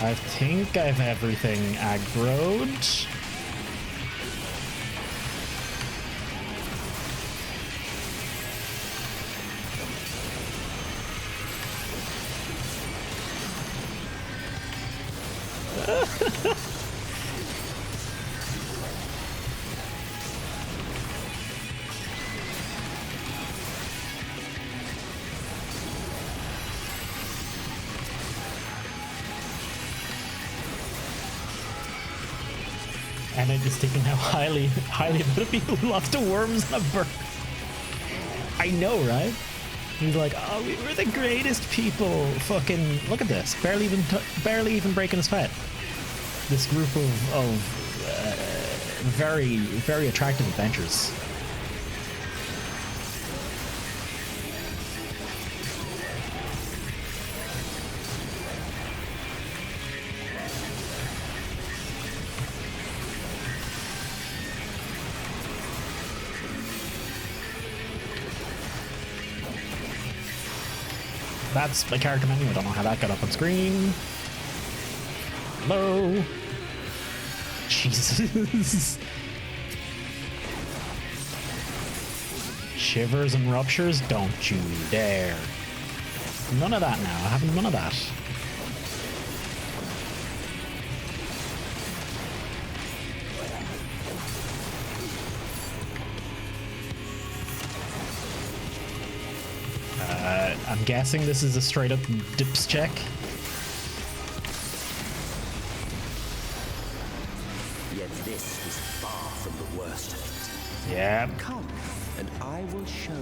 Speaker 1: I think I have everything aggroed. And I'm just thinking how highly the people who lost to worms and a bird. I know, right? He's like, oh, we were the greatest people. Fucking look at this, barely even breaking a sweat. This group of very, very attractive adventurers. That's my character menu. I don't know how that got up on screen. Hello. Jesus. Shivers and ruptures? Don't you dare. None of that now. I have none of that. I'm guessing this is a straight up dips check.
Speaker 7: Yet this is far from the worst of it.
Speaker 1: Yeah.
Speaker 7: Come, and I will show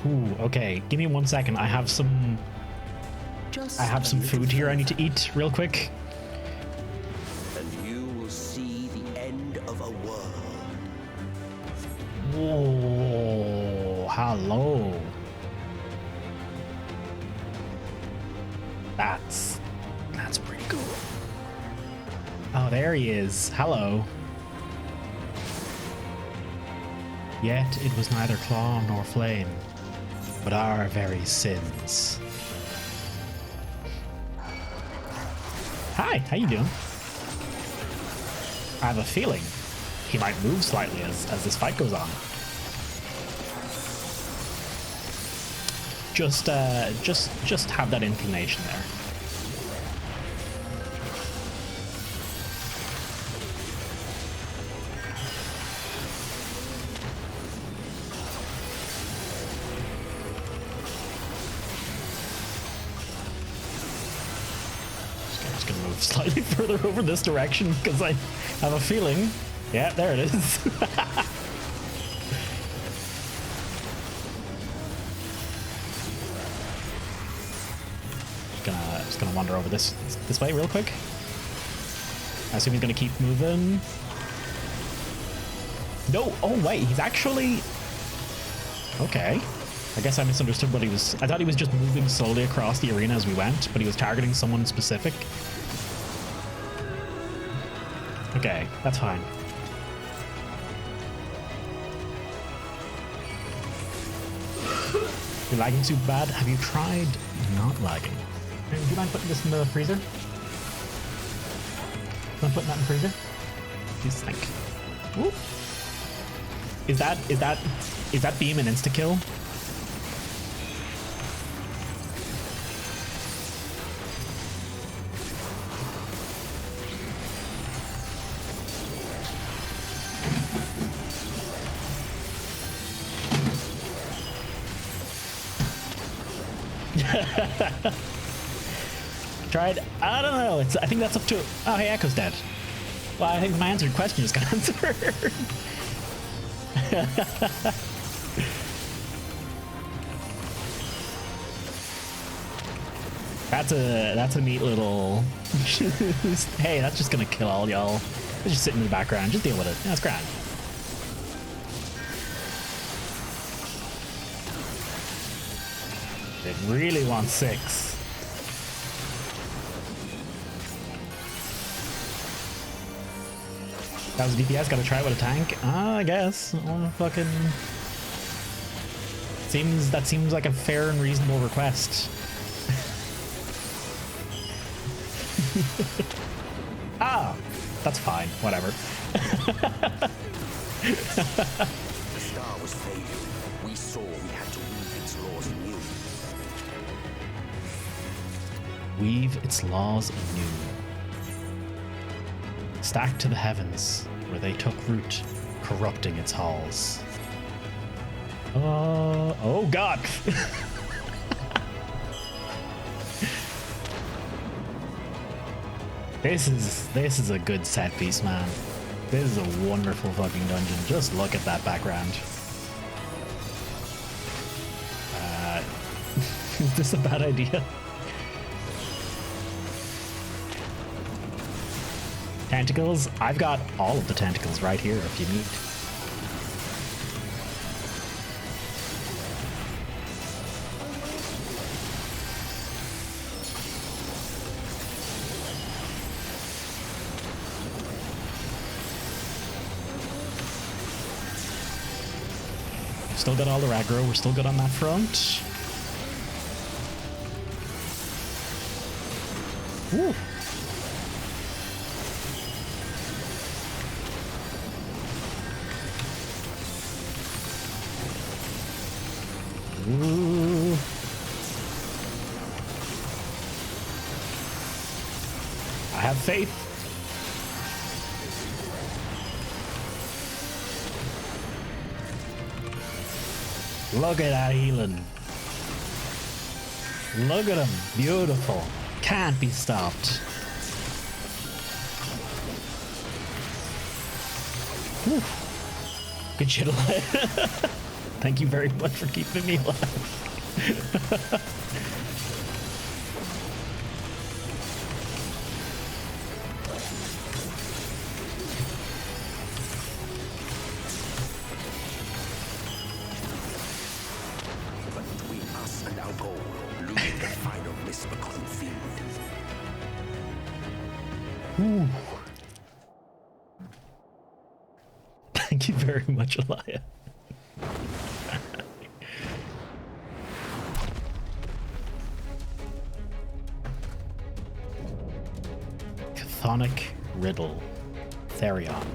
Speaker 7: you.
Speaker 1: Ooh, okay. Give me 1 second. I have some food here I need to eat real quick.
Speaker 7: And you will see the end of a world.
Speaker 1: Whoa, hello. That's pretty cool. Oh, there he is. Hello. Yet it was neither claw nor flame, but our very sins. Hi, how you doing? I have a feeling he might move slightly as this fight goes on. Just have that inclination there. Just gonna move slightly further over this direction because I have a feeling. Yeah, there it is. Just gonna wander over this way real quick. I assume he's gonna keep moving. No, oh wait, he's actually okay. I guess I misunderstood what he was... I thought he was just moving slowly across the arena as we went, but he was targeting someone specific. Okay, that's fine. You're lagging super bad. Have you tried not lagging? Hey, would you mind putting this in the freezer? Mind putting that in the freezer? Please, thank you. Ooh. Is that beam an insta kill? Tried. I don't know. I think that's up to. Oh, hey, Echo's dead. Well, I think my answered question just got answered. That's a neat little. Hey, that's just gonna kill all y'all. It's just sitting in the background. Just deal with it. That's grand. It really wants 6. That was DPS. Gotta try it with a tank. I guess. Oh, fucking. That seems like a fair and reasonable request. Ah, that's fine. Whatever.
Speaker 7: The star was fading. We saw we had to weave its laws anew.
Speaker 1: Weave its laws anew. Stacked to the heavens, where they took root, corrupting its halls. Oh god! This is a good set piece, man. This is a wonderful fucking dungeon. Just look at that background. Is this a bad idea? Tentacles? I've got all of the tentacles right here if you need. Still got all the aggro. We're still good on that front. Woo. Ooh. I have faith. Look at that healing. Look at him. Beautiful. Can't be stopped. Whew. Good shit alive. Thank you very much for keeping me alive. Ooh. Thank you very much, Elia. Chthonic Riddle. Therion.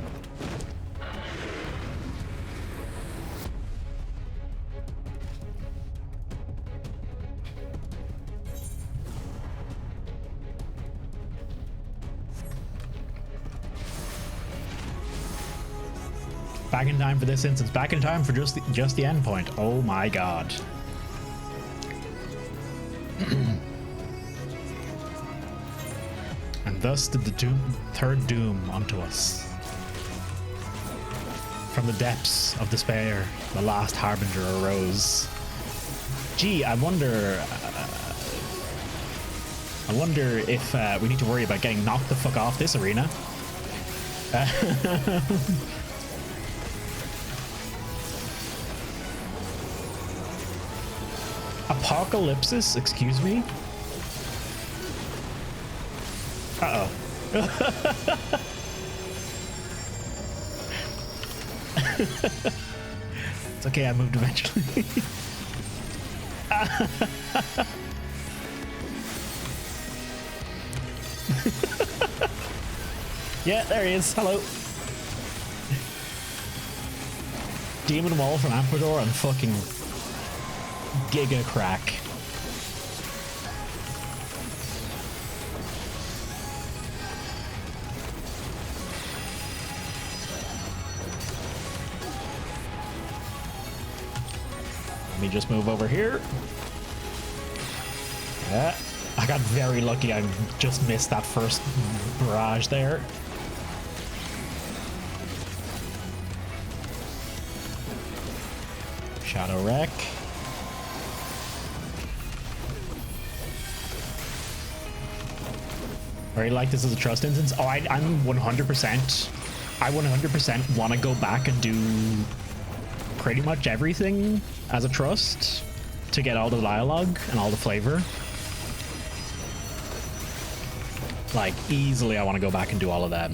Speaker 1: Back in time for this instance. Back in time for just the endpoint. Oh my god. And thus did the third doom unto us. From the depths of despair, the last harbinger arose. Gee, I wonder if we need to worry about getting knocked the fuck off this arena. Apocalypsis, excuse me? Uh-oh. It's okay, I moved eventually. Yeah, there he is. Hello. Demon Wall from Amprador and fucking Giga Crack. Let me just move over here. Yeah, I got very lucky. I just missed that first barrage there. Shadow Wreck. Very like this as a trust instance. Oh, I'm 100%. I 100% want to go back and do pretty much everything as a trust to get all the dialogue and all the flavor. Like, easily I want to go back and do all of that.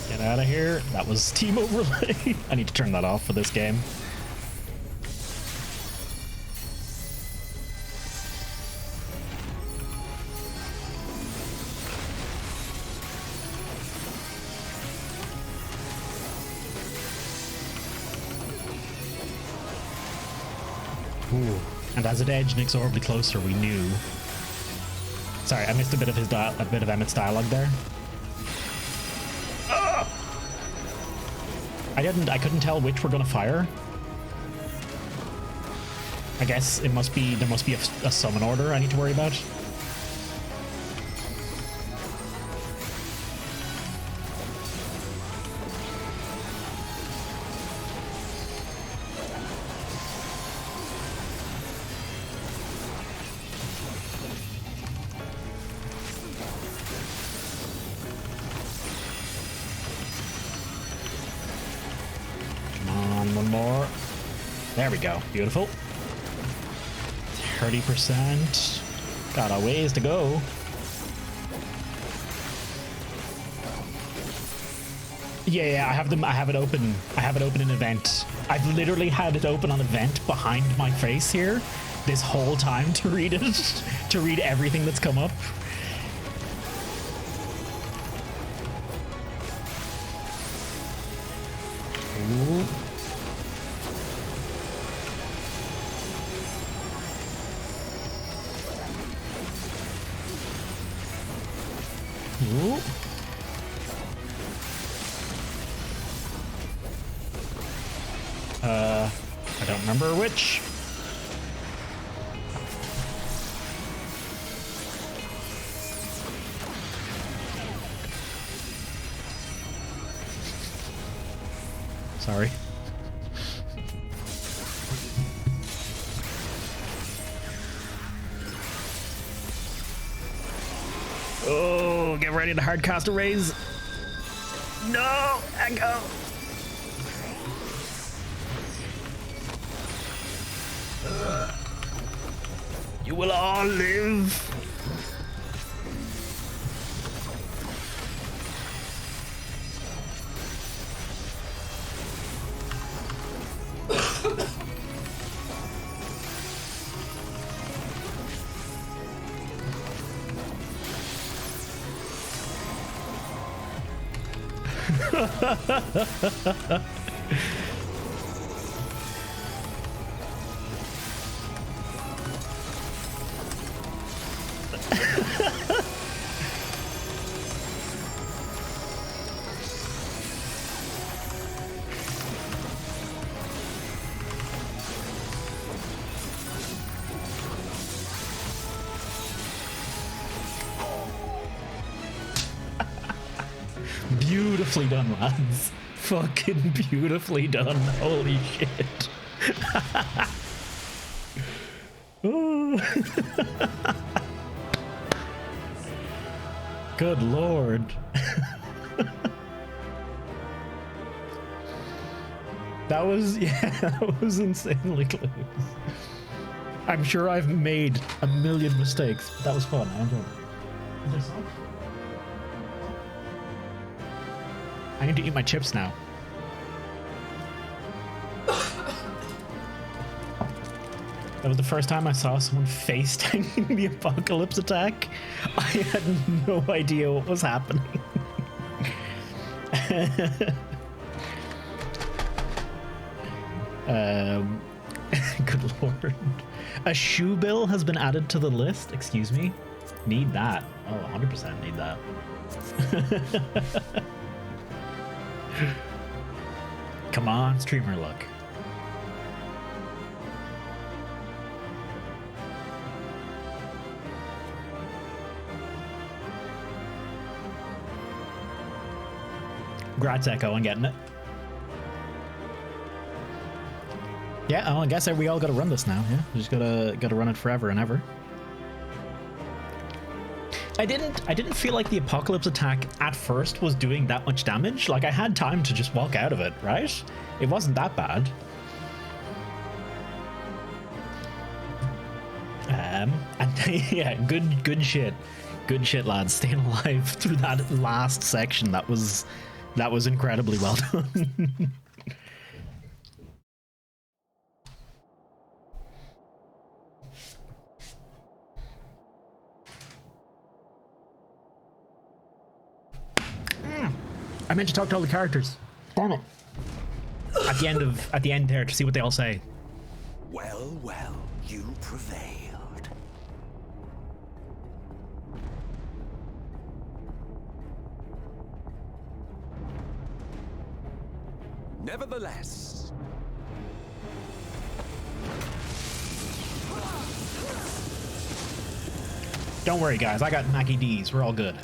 Speaker 1: Get out of here. That was team overlay. I need to turn that off for this game. Ooh. And as it edged inexorably closer, we knew. Sorry, I missed a bit of Emmett's dialogue there. I couldn't tell which we're gonna fire. I guess there must be a summon order I need to worry about. There we go. Beautiful. 30%. Got a ways to go. Yeah, I have it open. I have it open in event. I've literally had it open on event behind my face here this whole time to read it, to read everything that's come up. Ooh. Ooh. I don't remember which. Sorry. Oh, get ready to hard cast a raise. No, Echo. You will all live. Beautifully done, lads. Fucking beautifully done. Holy shit. Oh. no! Good lord. That was, yeah, that was insanely close. I'm sure I've made a million mistakes, but that was fun. I enjoyed it. I need to eat my chips now. That was the first time I saw someone FaceTiming the apocalypse attack. I had no idea what was happening. Good lord. A shoe bill has been added to the list? Excuse me? Need that. Oh, 100% need that. Come on, streamer luck. Congrats, Echo, on getting it. Yeah, oh, I guess we all gotta run this now, yeah? We just gotta run it forever and ever. I didn't feel like the apocalypse attack at first was doing that much damage. Like, I had time to just walk out of it, right? It wasn't that bad. And yeah, good shit. Good shit, lads. Staying alive through that last section, that was incredibly well done. I meant to talk to all the characters. Damn it. At the end there to see what they all say.
Speaker 7: Well, well, you prevailed. Nevertheless,
Speaker 1: Don't worry, guys. I got Mackie D's. We're all good.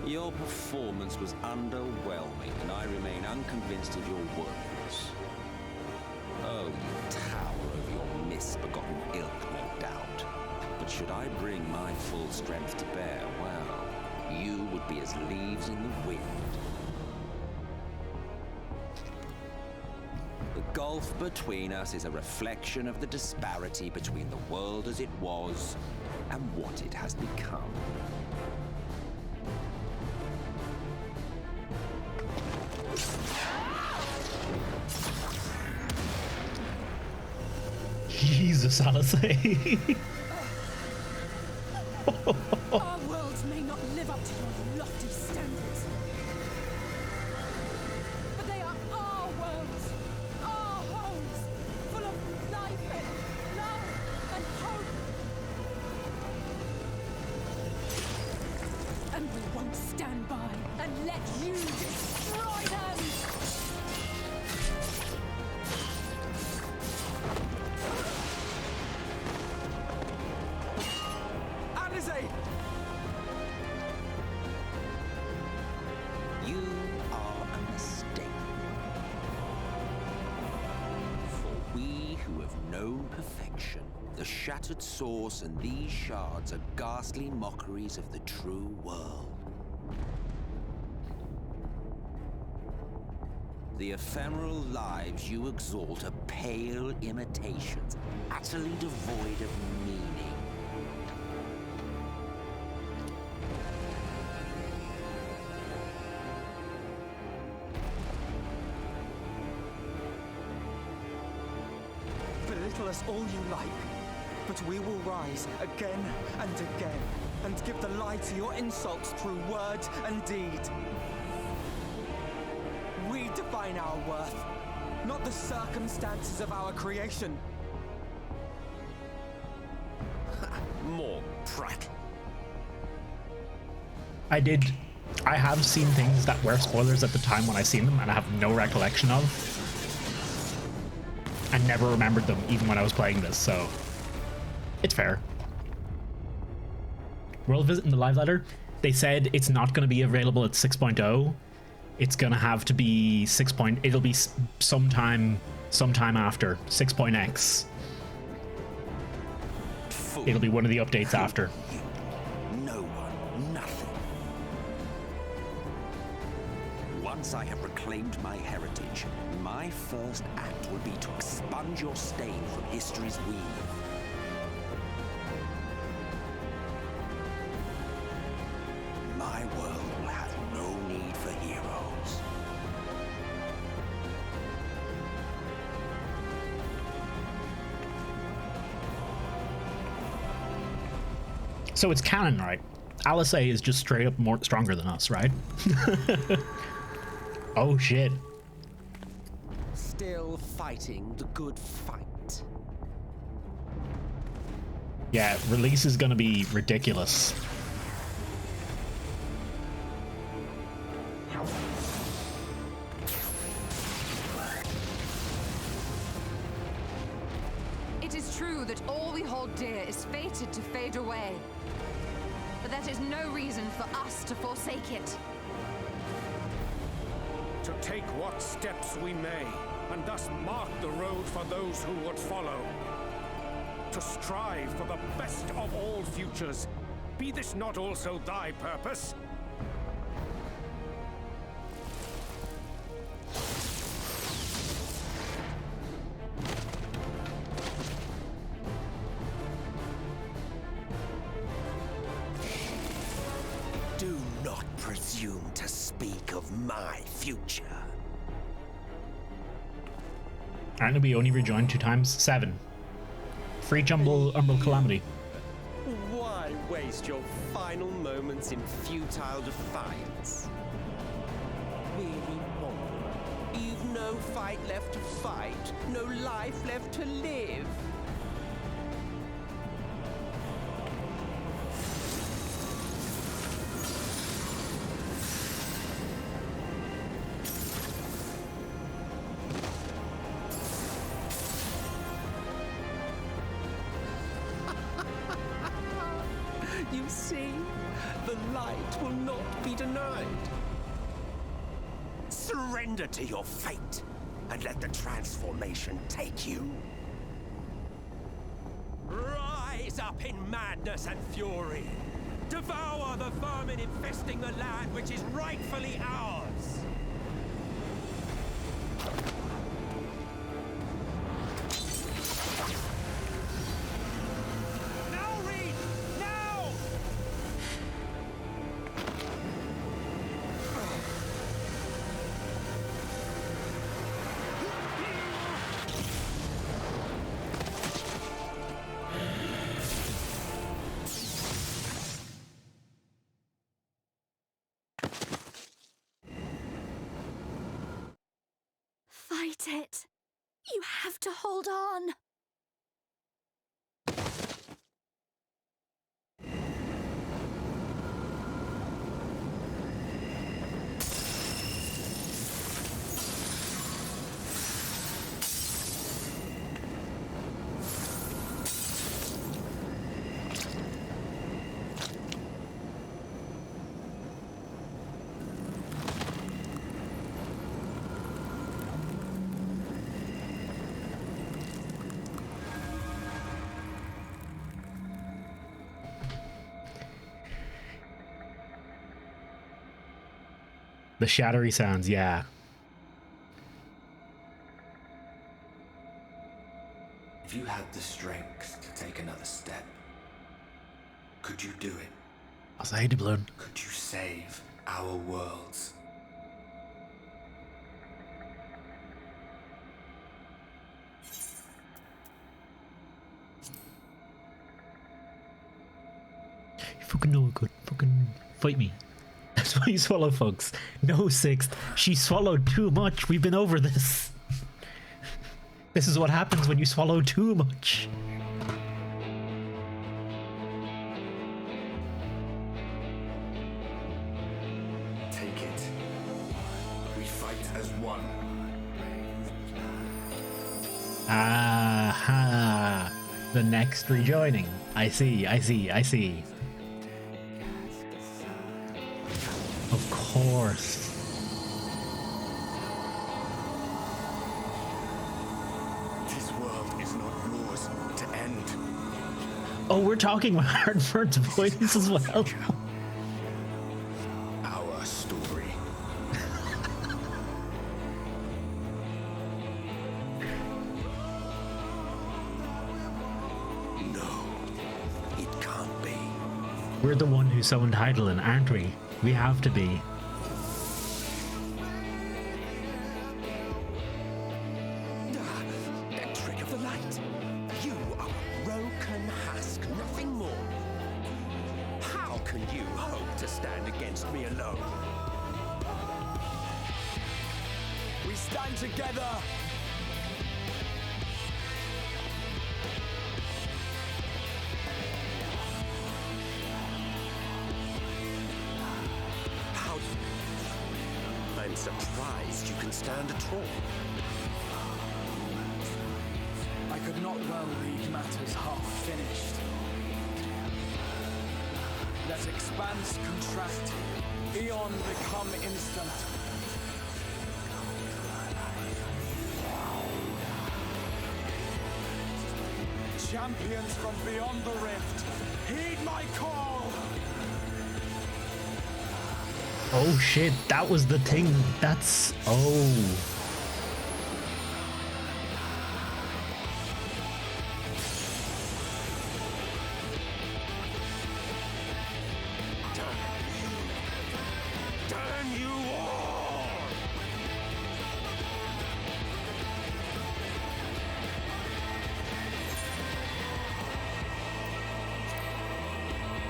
Speaker 10: Your performance was underwhelming, and I remain unconvinced of your worthiness. Oh, you tower over your misbegotten ilk, no doubt. But should I bring my full strength to bear, well, you would be as leaves in the wind. The gulf between us is a reflection of the disparity between the world as it was and what it has become.
Speaker 1: Jesus, Alisei.
Speaker 12: Our worlds may not live up to your lofty standards, but they are our worlds, our homes, full of life and love and hope. And we won't stand by and let you destroy them!
Speaker 10: You are a mistake. For we who have known perfection, the shattered source and these shards are ghastly mockeries of the true world. The ephemeral lives you exalt are pale imitations, utterly devoid of meaning.
Speaker 9: Belittle us all you like, but we will rise again and again, and give the lie to your insults through word and deed. We define our worth, not the circumstances of our creation.
Speaker 7: more prattle.
Speaker 1: I have seen things that were spoilers at the time when I seen them, and I have no recollection of. I never remembered them, even when I was playing this, so it's fair. World Visit in the live letter, they said it's not going to be available at 6.0, it's gonna have to be it'll be sometime after 6.x. It'll be one of the updates after.
Speaker 7: No one, nothing. Once I have reclaimed my heritage, my first act will be to expunge your stain from history's weave. My world will have no need for heroes.
Speaker 1: So it's canon, right? Alice A is just straight up stronger than us, right? Oh shit.
Speaker 13: Still fighting the good fight.
Speaker 1: Yeah, release is gonna be ridiculous.
Speaker 8: It is true that all we hold dear is fated to fade away. But that is no reason for us to forsake it.
Speaker 14: To take what steps we may, and thus mark the road for those who would follow. To strive for the best of all futures. Be this not also thy purpose?
Speaker 7: Do not presume to speak of my future.
Speaker 1: Aren't we only rejoined 2 times? 7. Free Jumble Umbral Calamity.
Speaker 13: Why waste your final moments in futile defiance? Weary wanderer, you've no fight left to fight, no life left to live. You see, the light will not be denied.
Speaker 7: Surrender to your fate, and let the transformation take you. Rise up in madness and fury. Devour the vermin infesting the land which is rightfully ours. Now, Reed! Now!
Speaker 12: Fight it. You have to hold on.
Speaker 1: The shattery sounds, yeah.
Speaker 15: If you had the strength to take another step, could you do it?
Speaker 1: Was I die blown?
Speaker 15: Could you save our worlds?
Speaker 1: You fucking know good. Fucking fight me. That's why you swallow, folks. No, Sixth. She swallowed too much. We've been over this. This is what happens when you swallow too much.
Speaker 15: Take it. We fight as one.
Speaker 1: Aha. The next rejoining. I see, I see, I see. Of course. Oh, we're talking about Hartford's voice as well.
Speaker 15: Our story.
Speaker 1: We're the one who's so entitled, aren't we? We have to be.
Speaker 7: That trick of the light. You are a broken husk, nothing more. How can you hope to stand against me alone?
Speaker 9: We stand together.
Speaker 7: I'm surprised you can stand at all.
Speaker 9: I could not well leave matters half finished. Let expanse contract, eon become instant. Champions from beyond the rift, heed my call!
Speaker 1: Oh shit, that was the thing. That's... oh.
Speaker 7: Damn you all!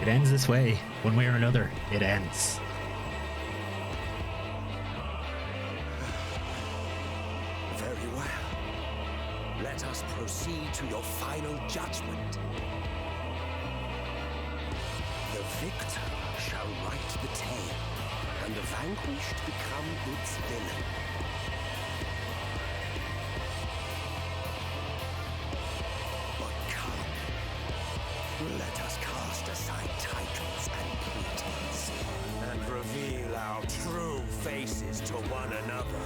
Speaker 1: It ends this way. One way or another, it ends.
Speaker 7: Very well. Let us proceed to your final judgment. The victor shall write the tale, and the vanquished become its villain. But come, let us cast aside titles and pretense, and reveal our true faces to one another.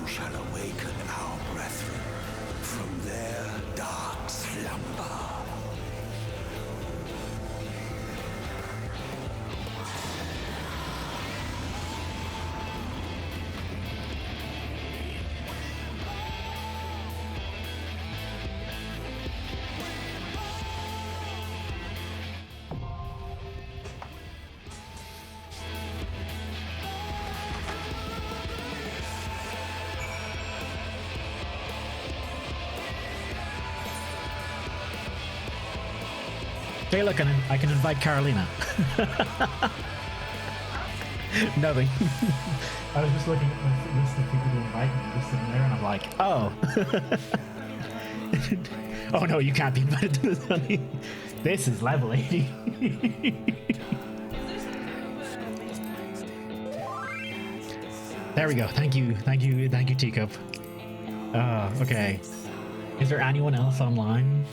Speaker 7: Shall awaken our brethren from their dark slumber.
Speaker 1: Hey, look, I can invite Carolina. Nothing. I was just looking at my list of people to invite, and just sitting there, and I'm like, oh. Oh no, you can't be invited to this, honey. This is level 80. There we go. Thank you, Teacup. Okay. Is there anyone else online?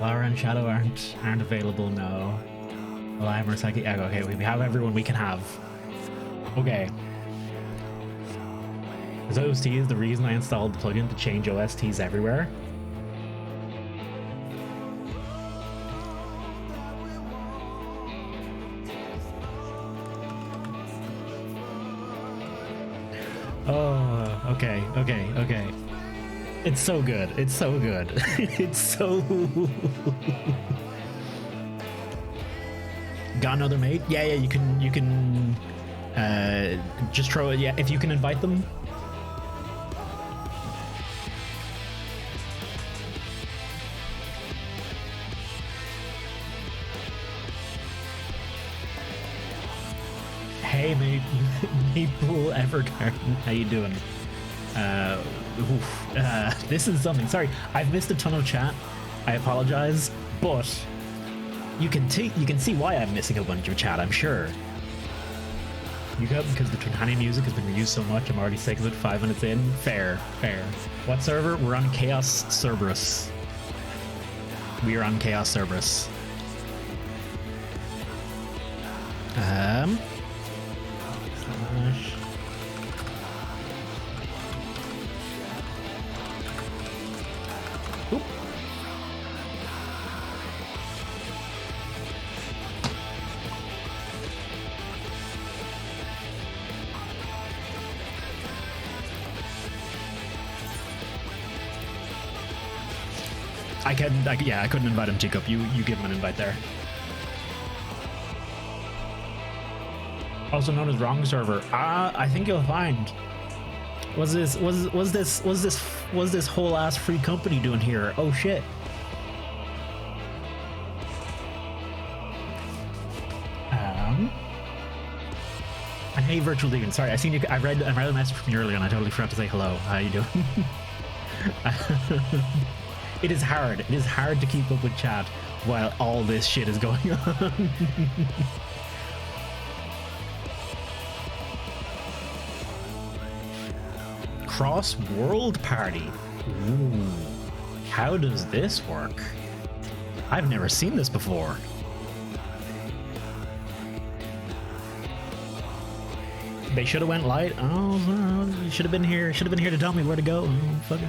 Speaker 1: Laura and Shadow aren't available, no. Alive or Psychic Echo. Okay, we have everyone we can have. Okay. Is OST is the reason I installed the plugin to change OSTs everywhere? Oh, okay. It's so good. It's so good. It's so... Got another mate? Yeah, you can just throw it. Yeah, if you can invite them. Hey, Maple Evergarden, how you doing? This is something. Sorry, I've missed a ton of chat. I apologize, but you can see why I'm missing a bunch of chat, I'm sure. You got because the Twinhani music has been reused so much. I'm already sick of it. 5 minutes in. Fair. What server? We're on Chaos Cerberus. We are on Chaos Cerberus. Slash. Oop. I couldn't invite him, Teacup. You give him an invite there. Also known as wrong server. I think you'll find. Was this whole ass free company doing here? Oh shit. And hey, Virtual Demon. Sorry, I seen you. I read a message from you earlier, and I totally forgot to say hello. How you doing? It is hard. It is hard to keep up with chat while all this shit is going on. Cross World Party. Ooh. How does this work? I've never seen this before. They should have went light. Oh, you should have been here. Should have been here to tell me where to go. Oh, fucking.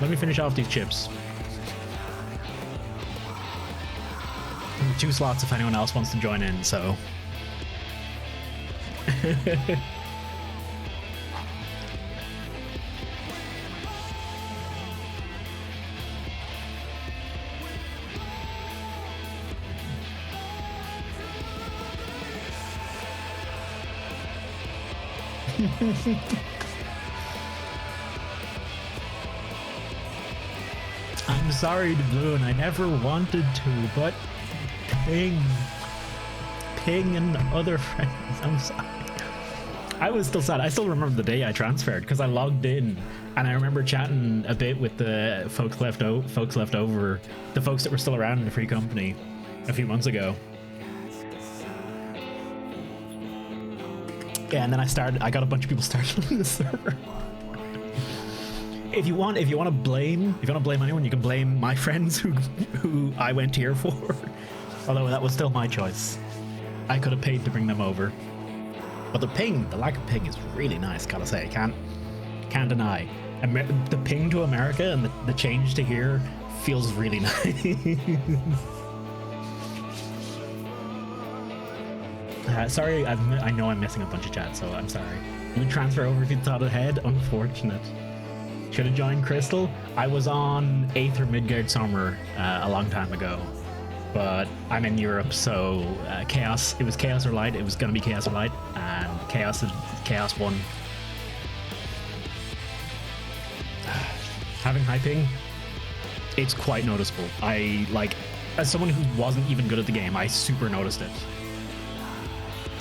Speaker 1: Let me finish off these chips. 2 slots if anyone else wants to join in, so. I'm sorry, Doubloon, I never wanted to, but Ping and other friends, I'm sorry. I was still sad. I still remember the day I transferred because I logged in and I remember chatting a bit with the folks left over, the folks that were still around in the free company a few months ago. Yeah, and then I got a bunch of people started on the server. If you want to blame anyone, you can blame my friends who I went here for. Although that was still my choice. I could have paid to bring them over. But the lack of ping is really nice, gotta say. Can't deny. The ping to America and the change to here feels really nice. Sorry, I know I'm missing a bunch of chat, so I'm sorry. You would transfer over if you thought ahead? Unfortunate. Should have joined Crystal. I was on 8th or Midgard Summer a long time ago. But I'm in Europe, so Chaos. It was Chaos or Light. It was going to be Chaos or Light, and Chaos won. Having high ping, it's quite noticeable. As someone who wasn't even good at the game, I super noticed it.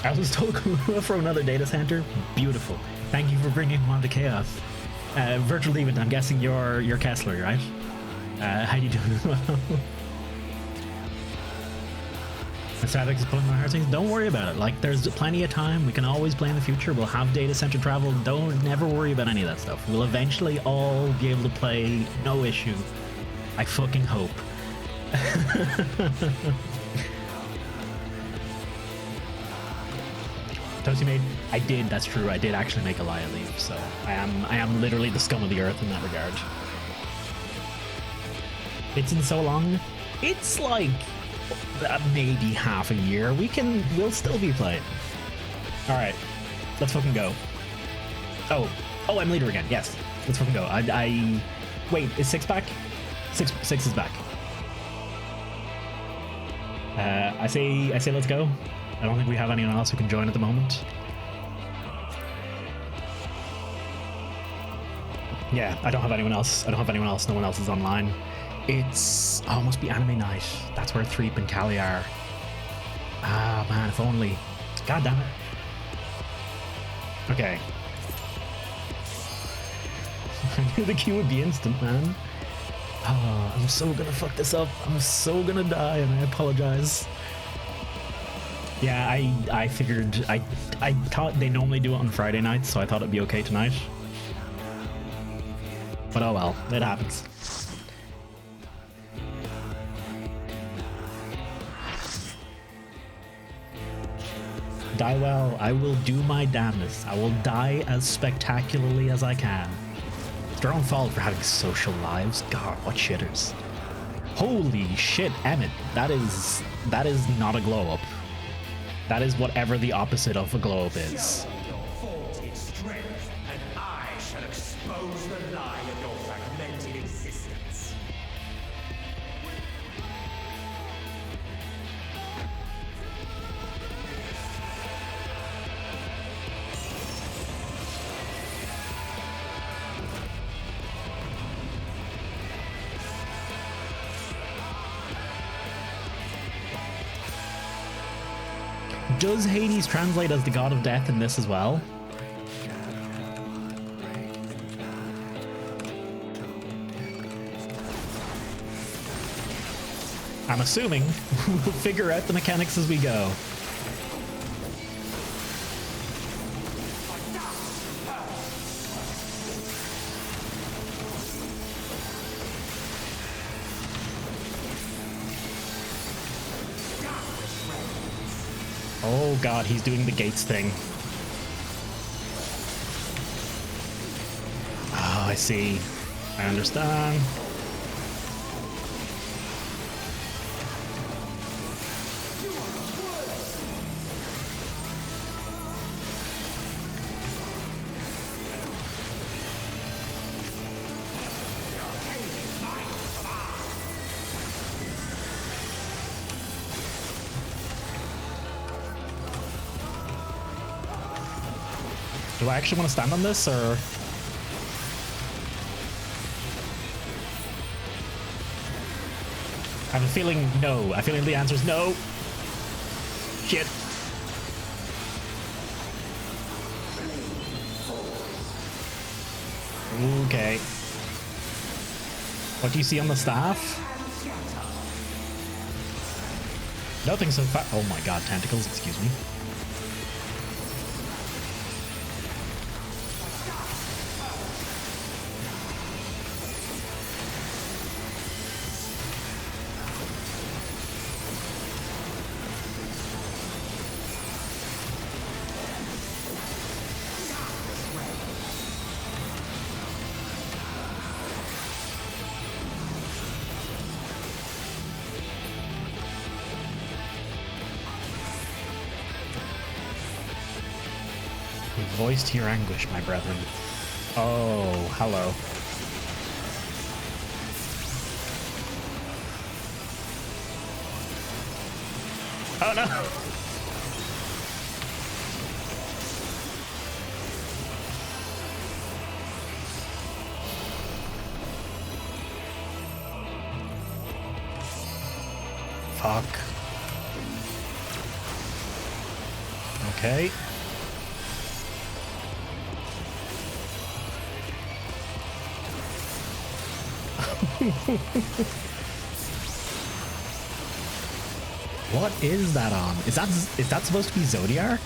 Speaker 1: I was told for another data center. Beautiful. Thank you for bringing him on to Chaos. Virtual Demon, I'm guessing you're Kessler, right? How you doing as well? Static is pulling my heartstrings. Don't worry about it. Like, there's plenty of time. We can always play in the future. We'll have data center travel. Never worry about any of that stuff. We'll eventually all be able to play, no issue. I fucking hope. Toasty made. I did. That's true. I did actually make Elia leave. So I am literally the scum of the earth in that regard. It's in so long. It's like maybe half a year. We'll still be playing. All right, let's fucking go. Oh, I'm leader again. Yes, let's fucking go. Wait, is 6 back? Six is back. I say let's go. I don't think we have anyone else who can join at the moment. Yeah, I don't have anyone else. No one else is online. It's must be anime night. That's where Threep and Callie are. Ah man, if only. God damn it. Okay. I knew the queue would be instant, man. Oh, I'm so gonna fuck this up. I'm so gonna die, and I apologize. Yeah, I figured I thought they normally do it on Friday nights, so I thought it'd be okay tonight. But oh well, it happens. Die well. I will do my damnedest. I will die as spectacularly as I can. It's their own fault for having social lives. God, what shitters. Holy shit, Emmett. That is not a glow up. That is whatever the opposite of a glow up is.
Speaker 7: Show your vaunted strength, and I shall expose the lie of your fragmented existence.
Speaker 1: Does Hades translate as the god of death in this as well? I'm assuming we'll figure out the mechanics as we go. Oh god, he's doing the gates thing. Oh, I see. I understand. Do I actually want to stand on this, or...? I have a feeling no. I have a feeling the answer is no. Shit. Okay. What do you see on the staff? Nothing so far. Oh my god, tentacles, excuse me. Voiced your anguish, my brethren. Oh, hello. Oh no! Fuck. Okay. What is that on? Is that supposed to be Zodiac?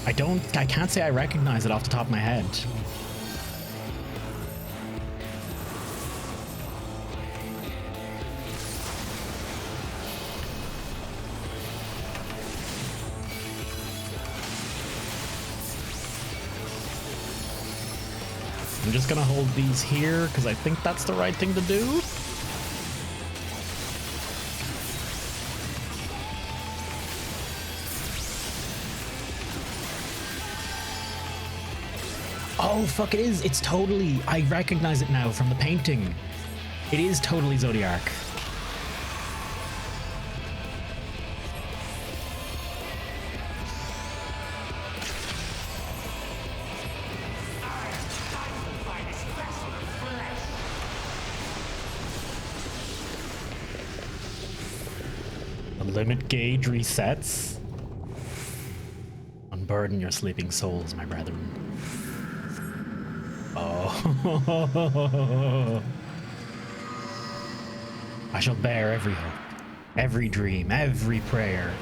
Speaker 1: I can't say I recognize it off the top of my head. I'm just gonna hold these here because I think that's the right thing to do. Oh, fuck, it is. It's totally... I recognize it now from the painting. It is totally Zodiac. The limit gauge resets. Unburden your sleeping souls, my brethren. Oh. I shall bear every hope, every dream, every prayer.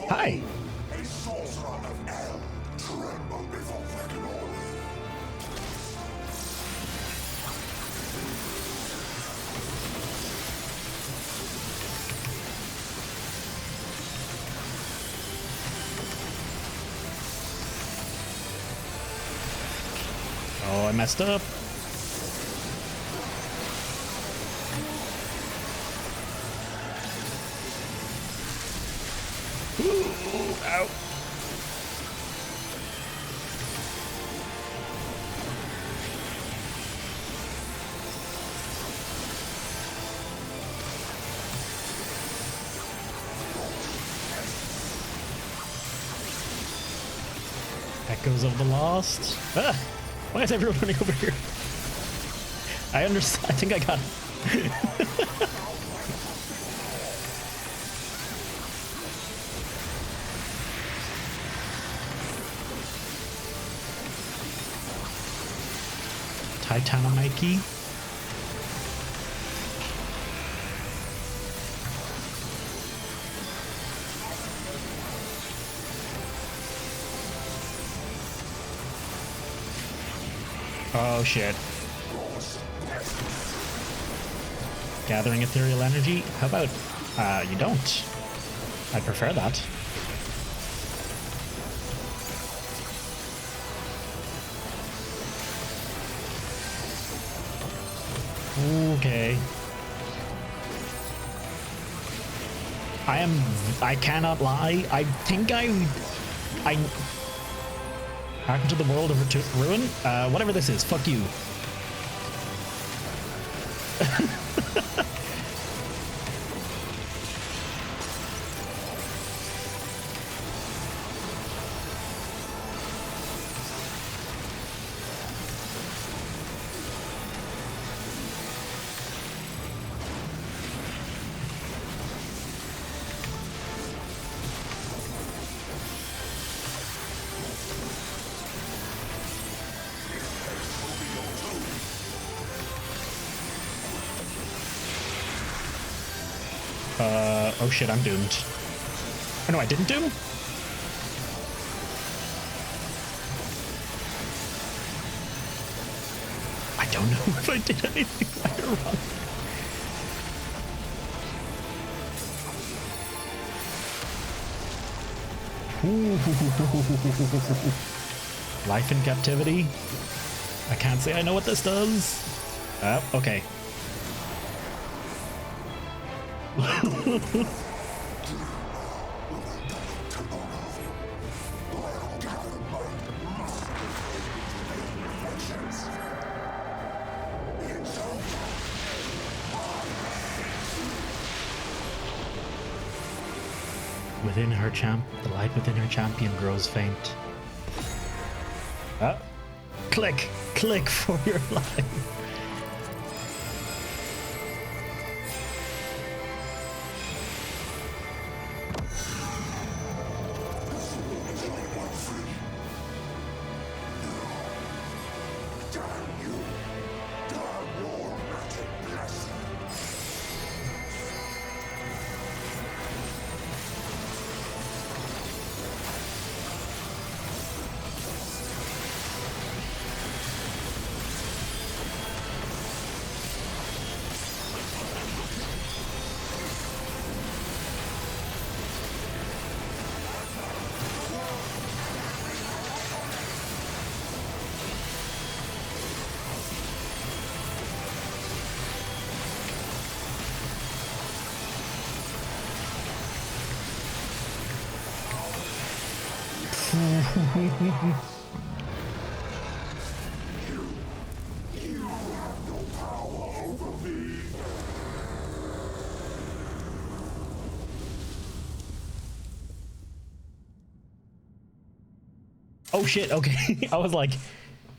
Speaker 1: Hi.
Speaker 16: A sorcerer of hell, tremble before their glory.
Speaker 1: Oh, I messed up. Ooh, ow. Echoes of the Lost. Ah! Why is everyone running over here? I understand. I think I got it. Titanomachy. Oh shit. Gathering ethereal energy? How about you don't? I prefer that. Okay. I cannot lie. I think I Hearken to the world of ruin? Whatever this is, fuck you. Oh shit, I'm doomed. Oh no, I didn't doom? I don't know if I did anything right or wrong. Life in captivity. I can't say I know what this does. Okay. Within her the light within her champion grows faint. Click for your life. Oh shit, okay. I was like,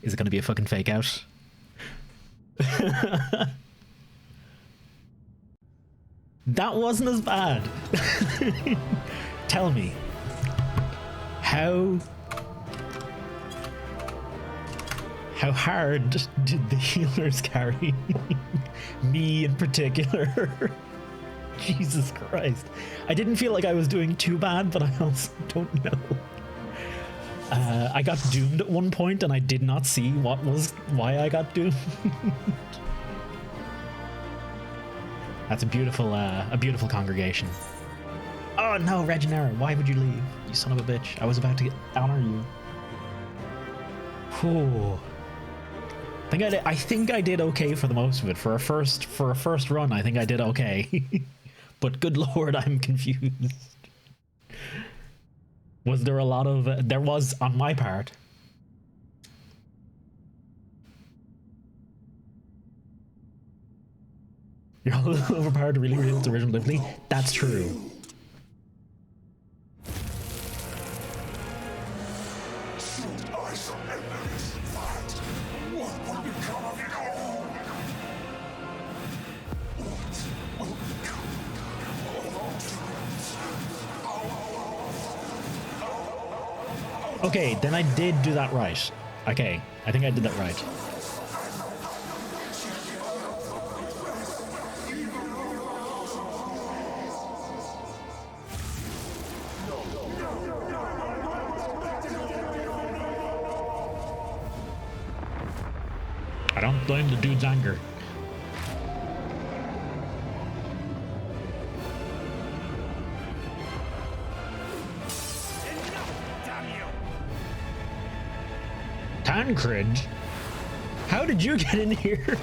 Speaker 1: is it gonna be a fucking fake out? That wasn't as bad. Tell me, How hard did the healers carry me in particular? Jesus Christ. I didn't feel like I was doing too bad, but I also don't know. I got doomed at one point and I did not see why I got doomed. That's a beautiful congregation. Oh no, Regeneron, why would you leave? You son of a bitch. I was about to honor you. Whew. I think I did okay for the most of it. For a first run, I think I did okay. But good lord, I'm confused. Was there a lot of... there was on my part. You're a little overpowered to really reveal its original difficulty. That's true. Okay, then I did do that right. Okay, I think I did that right. I don't blame the dude's anger. Tancred? How did you get in here?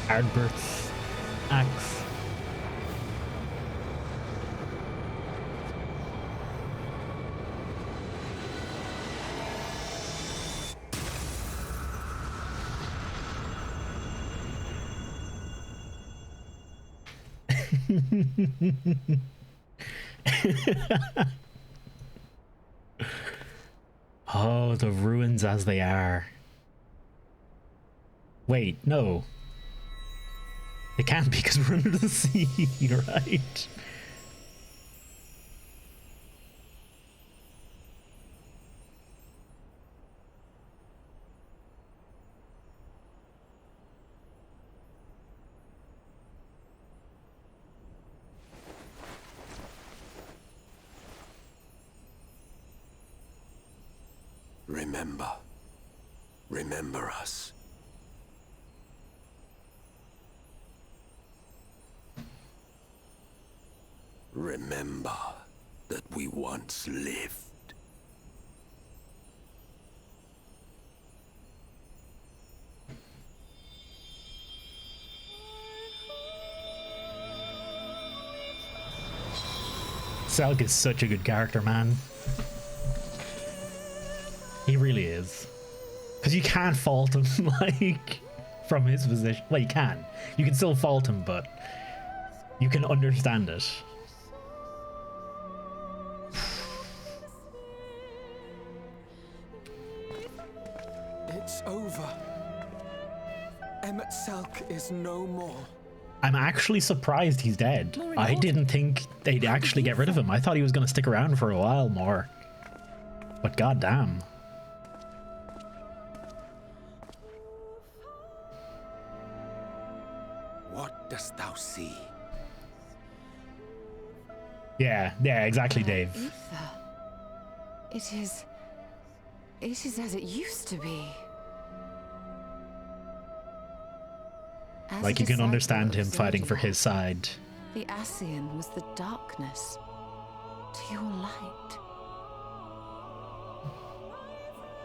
Speaker 1: Ardbert's axe. Oh, the ruins as they are. Wait, no. They can't be because we're under the sea, right?
Speaker 7: Remember. Remember us. Remember that we once lived.
Speaker 1: Selk is such a good character, man. He really is. Because you can't fault him, like, from his position. Well, you can. You can still fault him, but you can understand it.
Speaker 9: over. Emmett Selk is no more.
Speaker 1: I'm actually surprised he's dead. I didn't think they'd actually get rid of him. I thought he was going to stick around for a while more. But goddamn.
Speaker 7: What dost thou see?
Speaker 1: Yeah, exactly, Dave.
Speaker 8: Ether. It is as it used to be. As
Speaker 1: Like
Speaker 8: a
Speaker 1: you can
Speaker 8: disciple
Speaker 1: understand
Speaker 8: of
Speaker 1: him fighting for
Speaker 8: Zodiac,
Speaker 1: his side.
Speaker 8: The Ascian was the darkness to your light.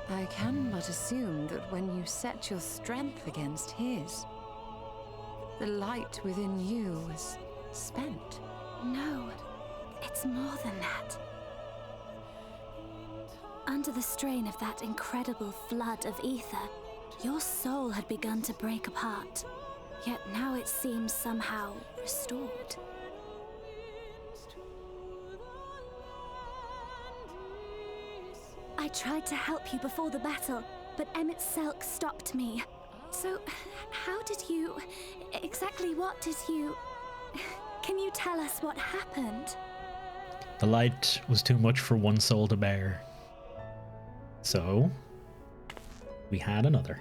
Speaker 8: I can but assume that when you set your strength against his, the light within you was spent.
Speaker 17: No, it's more than that. Under the strain of that incredible flood of ether, your soul had begun to break apart. Yet now it seems somehow restored. I tried to help you before the battle, but Emmett Selk stopped me. So, how did you... exactly what did you... Can you tell us what happened?
Speaker 1: The light was too much for one soul to bear. So, we had another.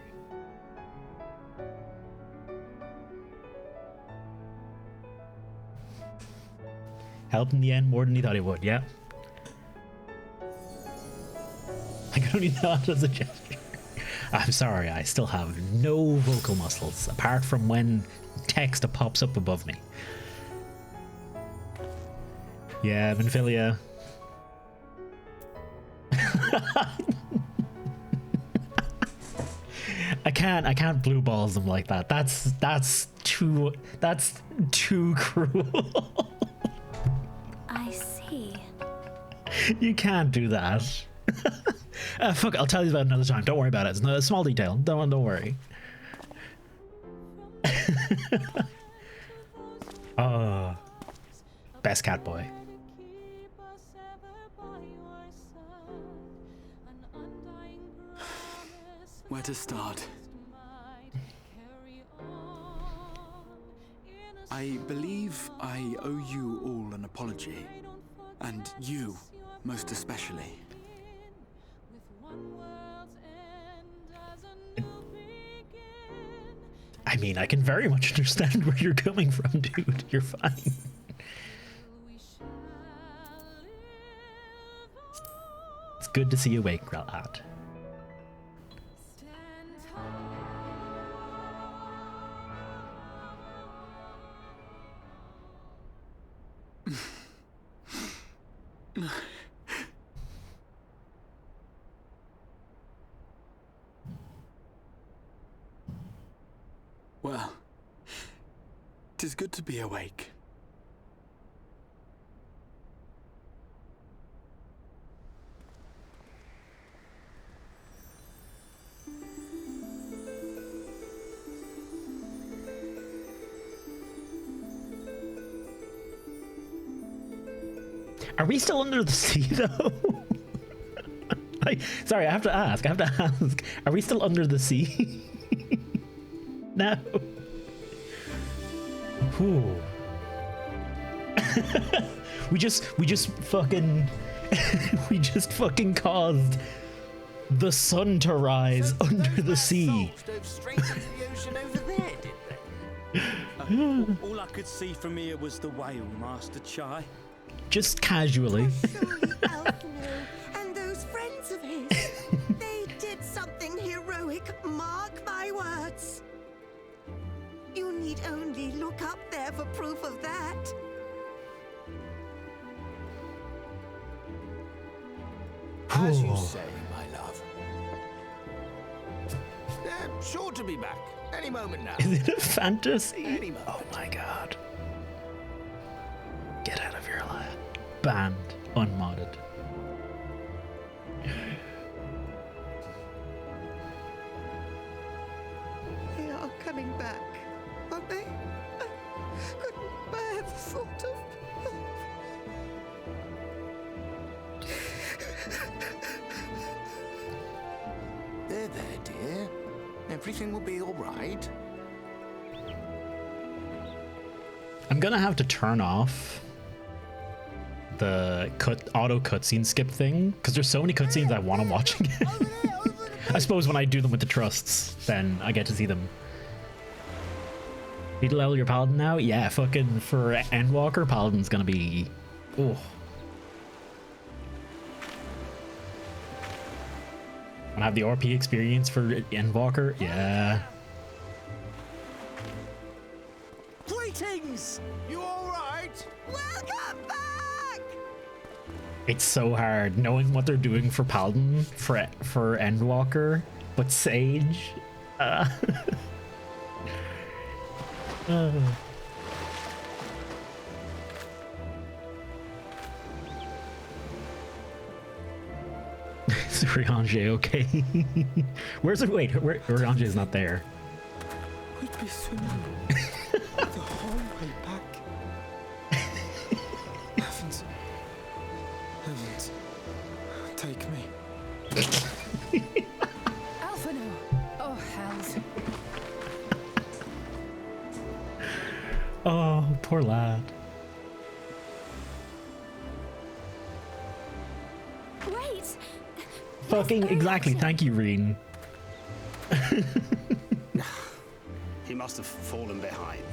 Speaker 1: Helped in the end more than he thought he would, yeah. I can only nod as a gesture. I'm sorry, I still have no vocal muscles, apart from when text pops up above me. Yeah, Benphilia. I can't blue balls them like that. That's too cruel.
Speaker 17: I see.
Speaker 1: You can't do that. Fuck, I'll tell you about it another time. Don't worry about it. It's a small detail. Don't worry. Best cat boy.
Speaker 9: Where to start? I believe I owe you all an apology. And you, most especially.
Speaker 1: I mean, I can very much understand where you're coming from, dude. You're fine. It's good to see you awake, lad.
Speaker 9: Well, 'tis good to be awake.
Speaker 1: Are we still under the sea, though? Sorry, I have to ask. Are we still under the sea? No. Ooh. we just fucking we just fucking caused the sun to rise under the sea.
Speaker 18: All I could see from here was the whale, Master Chai.
Speaker 1: Just casually.
Speaker 19: And those friends of his, they did something heroic, mark my words. You need only look up there for proof of that.
Speaker 7: As you say, my love. They're sure to be back any moment now.
Speaker 1: Is it a fantasy?
Speaker 7: Any moment.
Speaker 1: Oh my god. Get out of here, lad. Banned. Unmodded.
Speaker 19: They are coming back, aren't they? I couldn't bear the thought of...
Speaker 7: They're there, dear.
Speaker 15: everything will be all right.
Speaker 1: I'm gonna have to turn off the auto cutscene skip thing because there's so many cutscenes I want to watch again. I suppose when I do them with the trusts, then I get to see them. Need to level your paladin now? Yeah, fucking for Endwalker, paladin's gonna be... Oh. Wanna have the RP experience for Endwalker? Yeah.
Speaker 18: Greetings! You alright?
Speaker 19: Welcome back!
Speaker 1: It's so hard knowing what they're doing for Paladin, for Endwalker, but Sage. Is Riange okay? Where's it? Wait, Riange is not there.
Speaker 9: We'd be swimming the whole way back. Heavens. Heavens. Take me.
Speaker 12: Alphino! Oh, hells.
Speaker 1: Oh, poor lad.
Speaker 17: Wait!
Speaker 1: Fucking exactly. Thank you, Reen.
Speaker 20: He must have fallen behind.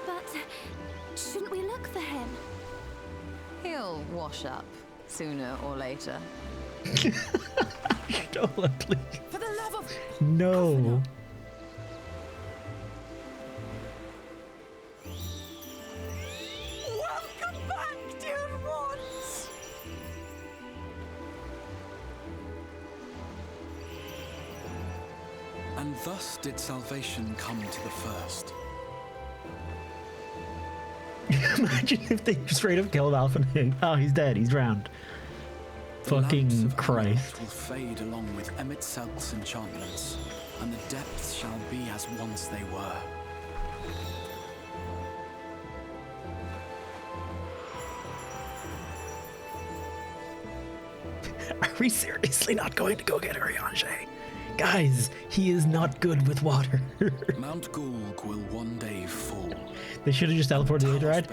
Speaker 17: But shouldn't we look for him?
Speaker 8: He'll wash up sooner or later.
Speaker 1: Stola, please.
Speaker 12: For the love of...
Speaker 1: No.
Speaker 19: Welcome back, dear ones!
Speaker 9: And thus did salvation come to the first.
Speaker 1: Imagine if they straight up killed Alpha. Oh, he's dead. He's drowned.
Speaker 9: The lamps
Speaker 1: Fucking
Speaker 9: of
Speaker 1: Christ.
Speaker 9: Amalek will fade along with Emmett Selk's enchantments, and the depths shall be as once they were.
Speaker 1: Are we seriously not going to go get Riange? Guys, he is not good with water.
Speaker 9: Mount Gulg will one day fall.
Speaker 1: They should have just teleported the Aetheryte.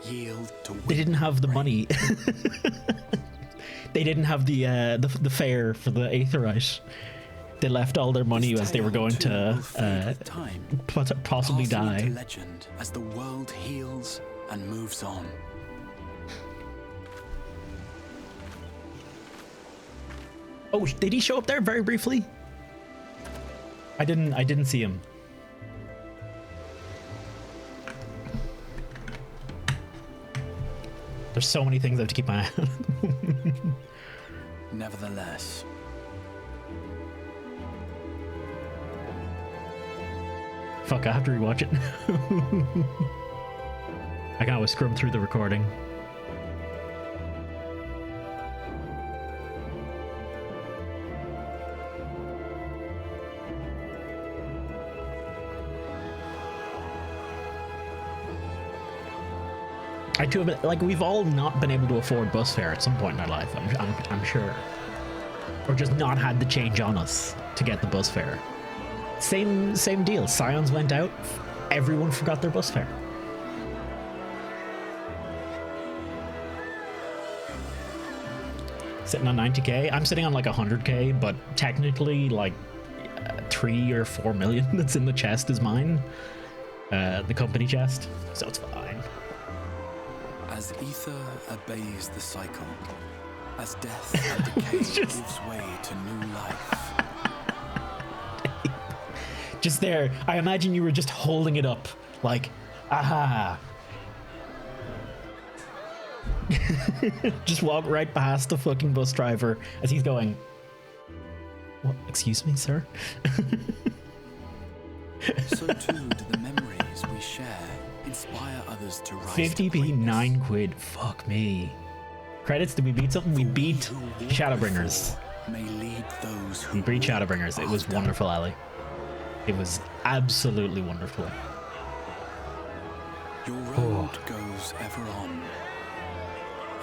Speaker 9: Yield to
Speaker 1: They didn't have the money. They didn't have the fare for the Aetheryte. They left all their money as they were going to possibly die.
Speaker 9: Legend as the world heals and moves on.
Speaker 1: Oh, did he show up there very briefly? I didn't see him. There's so many things I have to keep my eye on.
Speaker 9: Nevertheless.
Speaker 1: Fuck, I have to rewatch it. I can always scrum through the recording. I too, like, we've all not been able to afford bus fare at some point in our life, I'm sure. Or just not had the change on us to get the bus fare. Same deal. Scions went out, everyone forgot their bus fare. Sitting on 90k? I'm sitting on like 100k, but technically like 3 or 4 million that's in the chest is mine. The company chest, so it's fine.
Speaker 9: As ether obeys the cycle, as death and decay gives way to new life.
Speaker 1: Just there, I imagine you were just holding it up, like, aha. Just walk right past the fucking bus driver as he's going, what, excuse me, sir?
Speaker 9: So too do the memories we share inspire others to rise
Speaker 1: 50p, 9 quid, fuck me. Credits, did we beat something? We beat ShadowBringers.
Speaker 9: May lead those who
Speaker 1: We beat ShadowBringers. It was wonderful, Ali. It was absolutely wonderful.
Speaker 9: Your road goes ever on,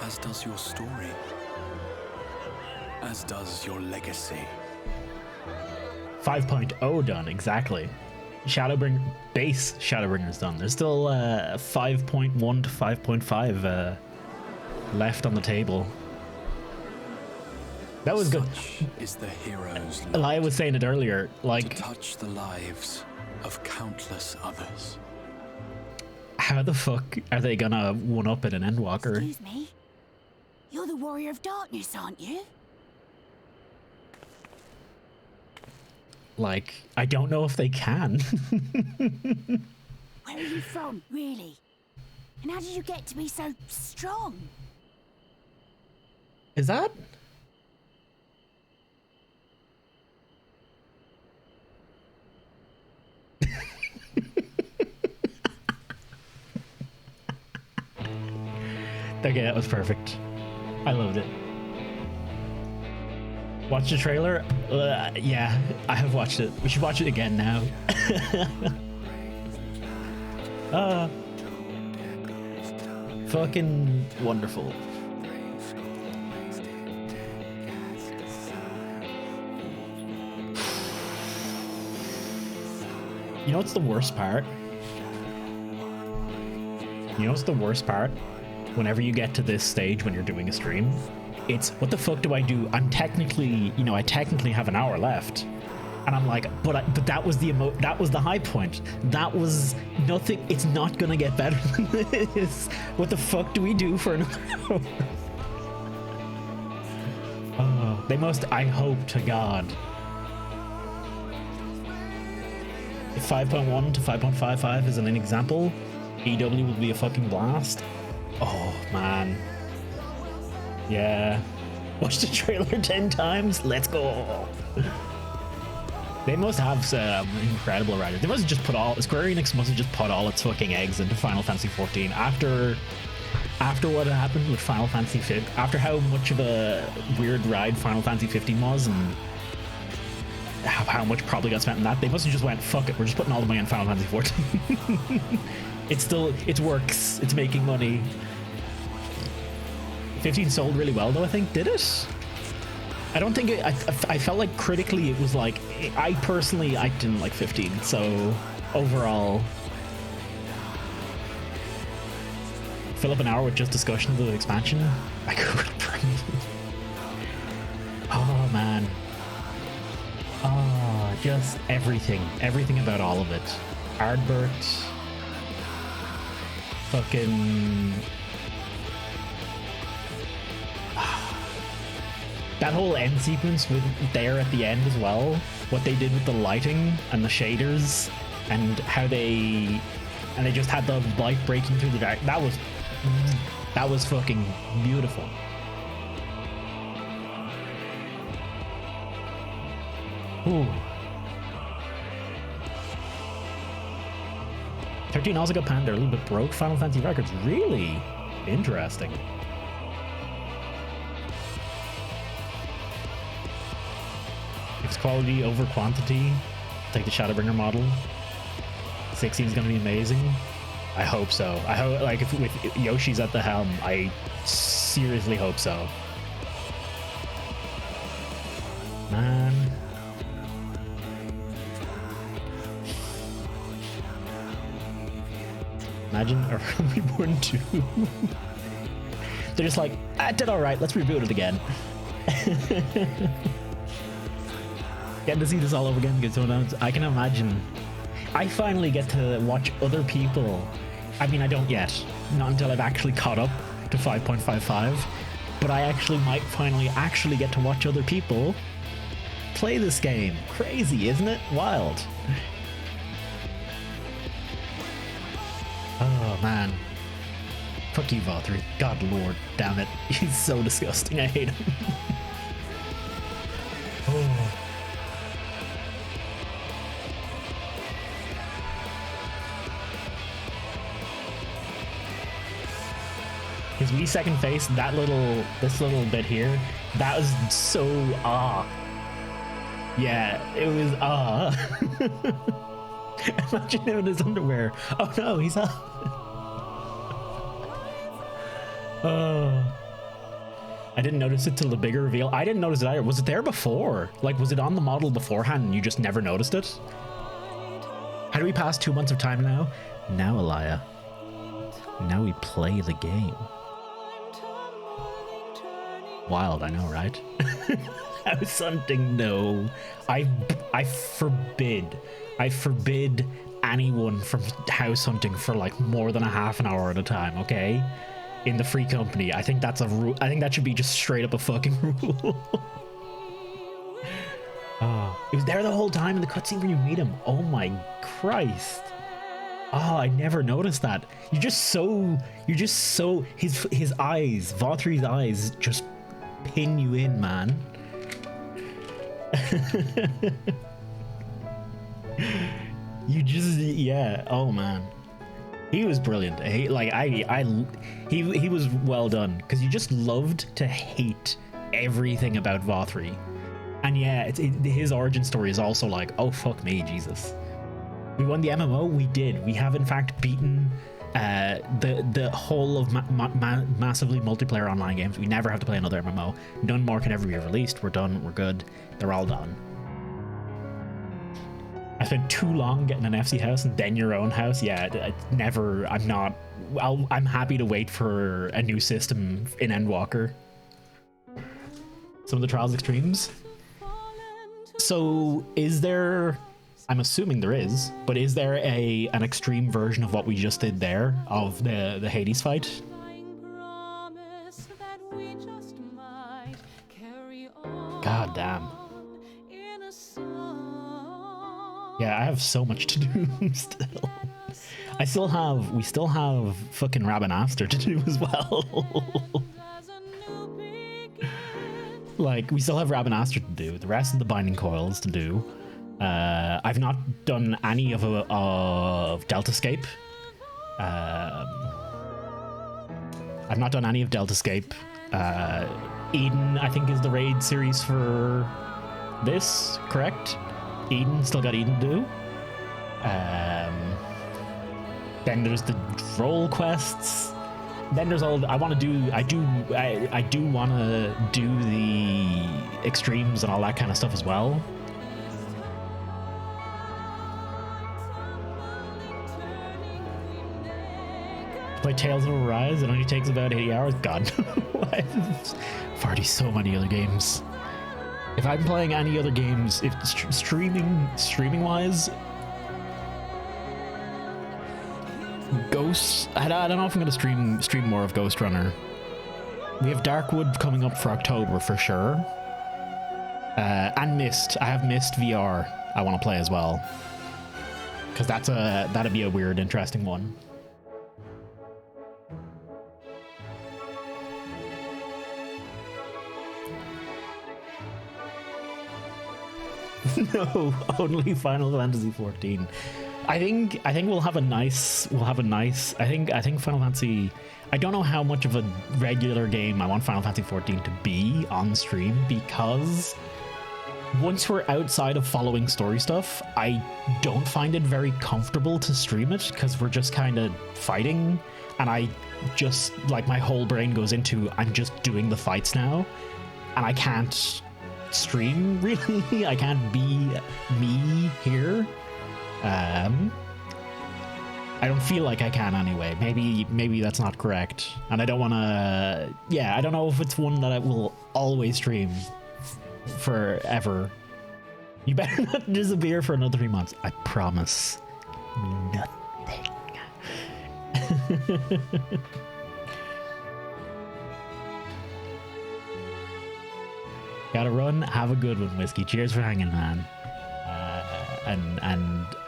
Speaker 9: as does your story, as does your legacy.
Speaker 1: 5.0 done, exactly. Base Shadowbringers done. There's still 5.1 to 5.5 left on the table. That was good.
Speaker 15: Such is the hero's
Speaker 1: I was saying it earlier, like,
Speaker 15: to touch the lives of countless others.
Speaker 1: how the fuck are they gonna one-up at an Endwalker?
Speaker 17: Excuse me? You're the Warrior of Darkness, aren't you?
Speaker 1: Like, I don't know if they can.
Speaker 17: Where are you from, really? And how did you get to be so strong?
Speaker 1: Is that? Okay, that was perfect. I loved it. Watch the trailer? Yeah, I have watched it. We should watch it again now. Fucking wonderful. You know what's the worst part? You know what's the worst part? Whenever you get to this stage when you're doing a stream, it's, what the fuck do I do? I'm technically, you know, I technically have an hour left. And I'm like, but that was that was the high point. That was nothing. It's not gonna get better than this. What the fuck do we do for another hour? Oh, they must, I hope to God. If 5.1 to 5.55 is an example, EW will be a fucking blast. Oh, man. Yeah. Watch the trailer 10 times. Let's go. They must have some incredible writers. They must have just put all... Square Enix must have just put all its fucking eggs into Final Fantasy XIV. After what happened with Final Fantasy 15, after how much of a weird ride Final Fantasy 15 was, and how much probably got spent in that, they must have just went, fuck it, we're just putting all the money on Final Fantasy 14. It works. It's making money. 15 sold really well though, I think. Did it? I don't think it, I felt like critically it was like, I didn't like 15, so overall. Fill up an hour with just discussion of the expansion? I could probably. Oh man. Oh, just everything. Everything about all of it. Ardbert. Fucking... That whole end sequence with there at the end as well, what they did with the lighting and the shaders, and how they just had the light breaking through the dark. That was fucking beautiful. Ooh. 13 also got panned there, a little bit broke Final Fantasy records. Really interesting. It's quality over quantity. Take the Shadowbringer model. 16 is going to be amazing. I hope so. I hope, like, if with Yoshi's at the helm, I seriously hope so. Man. Imagine a Reborn 2. They're just like, I did alright, let's reboot it again. Getting to see this all over again gets so nuts. I can imagine. I finally get to watch other people. I mean, I don't yet. Not until I've actually caught up to 5.55. But I actually might finally actually get to watch other people play this game. Crazy, isn't it? Wild. Oh, man. Fuck you, Valtteri. God lord, damn it. He's so disgusting. I hate him. Oh. His wee second face, this little bit here, that was so Yeah, it was Imagine him in his underwear. Oh no, he's up. Oh. I didn't notice it till the bigger reveal. I didn't notice it either. Was it there before? Like, was it on the model beforehand and you just never noticed it? How do we pass 2 months of time now? Now, Elia. Now we play the game. Wild, I know, right? House hunting, no. I forbid anyone from house hunting for like more than a half an hour at a time, okay? In the free company. I think that's a rule. I think that should be just straight up a fucking rule. Oh, it was there the whole time in the cutscene when you meet him. Oh my Christ. Oh, I never noticed that. You're just so his eyes, Vothri's eyes just pin you in, man. You just, yeah, oh man. He was brilliant. He was well done because you just loved to hate everything about Vothri. And yeah, his origin story is also like, oh fuck me, Jesus. We won the MMO, we did. We have in fact beaten the whole of massively multiplayer online games. We never have to play another MMO. None more can ever be released. We're done, we're good. They're all done. I spent too long getting an FC house and then your own house. Yeah, I'm happy to wait for a new system in Endwalker. Some of the Trials Extremes. So is there, I'm assuming there is, but is there an extreme version of what we just did there, of the Hades fight? God damn. Yeah, I have so much to do still. We still have fucking Rabanastre to do as well. Like, we still have Rabanastre to do, the rest of the Binding Coils to do. I've not done any of Deltascape. I've not done any of Deltascape. Eden, I think, is the raid series for this, correct? Eden, still got Eden to do. Then there's the role quests. Then there's all I want to do. I do want to do the extremes and all that kind of stuff as well. Play Tales of Arise. It only takes about 80 hours. God, I've already so many other games. If I'm playing any other games, if streaming wise, Ghost. I don't know if I'm gonna stream more of Ghost Runner. We have Darkwood coming up for October for sure, and Myst. I have Myst VR. I want to play as well because that'd be a weird, interesting one. No, only Final Fantasy 14. I think we'll have a nice I think Final Fantasy, I don't know how much of a regular game I want Final Fantasy 14 to be on stream, because once we're outside of following story stuff, I don't find it very comfortable to stream it because we're just kind of fighting, and I just, like, my whole brain goes into I'm just doing the fights now, and I can't stream really. I can't be me here. I don't feel like I can anyway. Maybe that's not correct, and I don't want to. Yeah, I don't know if it's one that I will always stream forever. You better not disappear for another 3 months. I promise. Nothing. Gotta run. Have a good one, Whiskey. Cheers for hanging, man.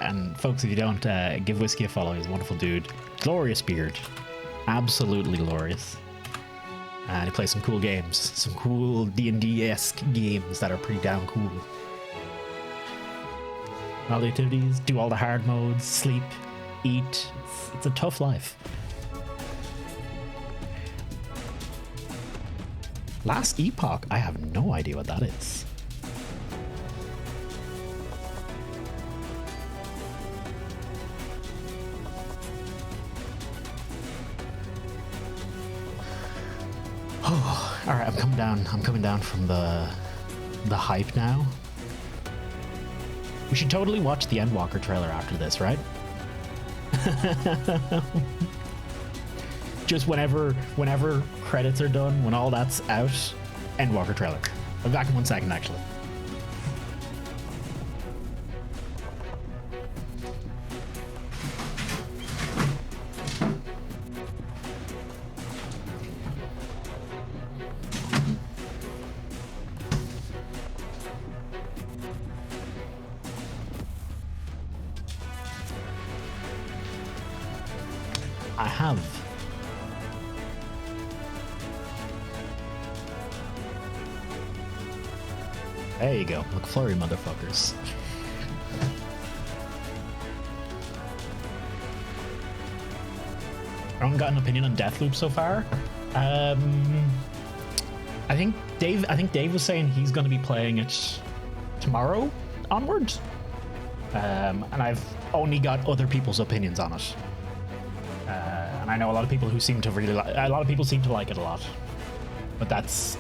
Speaker 1: And folks, if you don't, give Whiskey a follow. He's a wonderful dude. Glorious beard. Absolutely glorious. And he plays some cool games. Some cool D&D-esque games that are pretty damn cool. All the activities, do all the hard modes, sleep, eat. It's a tough life. Last Epoch? I have no idea what that is. Oh, all right, I'm coming down. I'm coming down from the hype now. We should totally watch the Endwalker trailer after this, right? Just whenever credits are done, when all that's out, Endwalker trailer. I'll be back in 1 second, actually. I have. There you go. McFlurry, motherfuckers. I haven't got an opinion on Deathloop so far. I think Dave was saying he's going to be playing it tomorrow onwards. And I've only got other people's opinions on it. And I know a lot of people who seem to really like. A lot of people seem to like it a lot, but that's.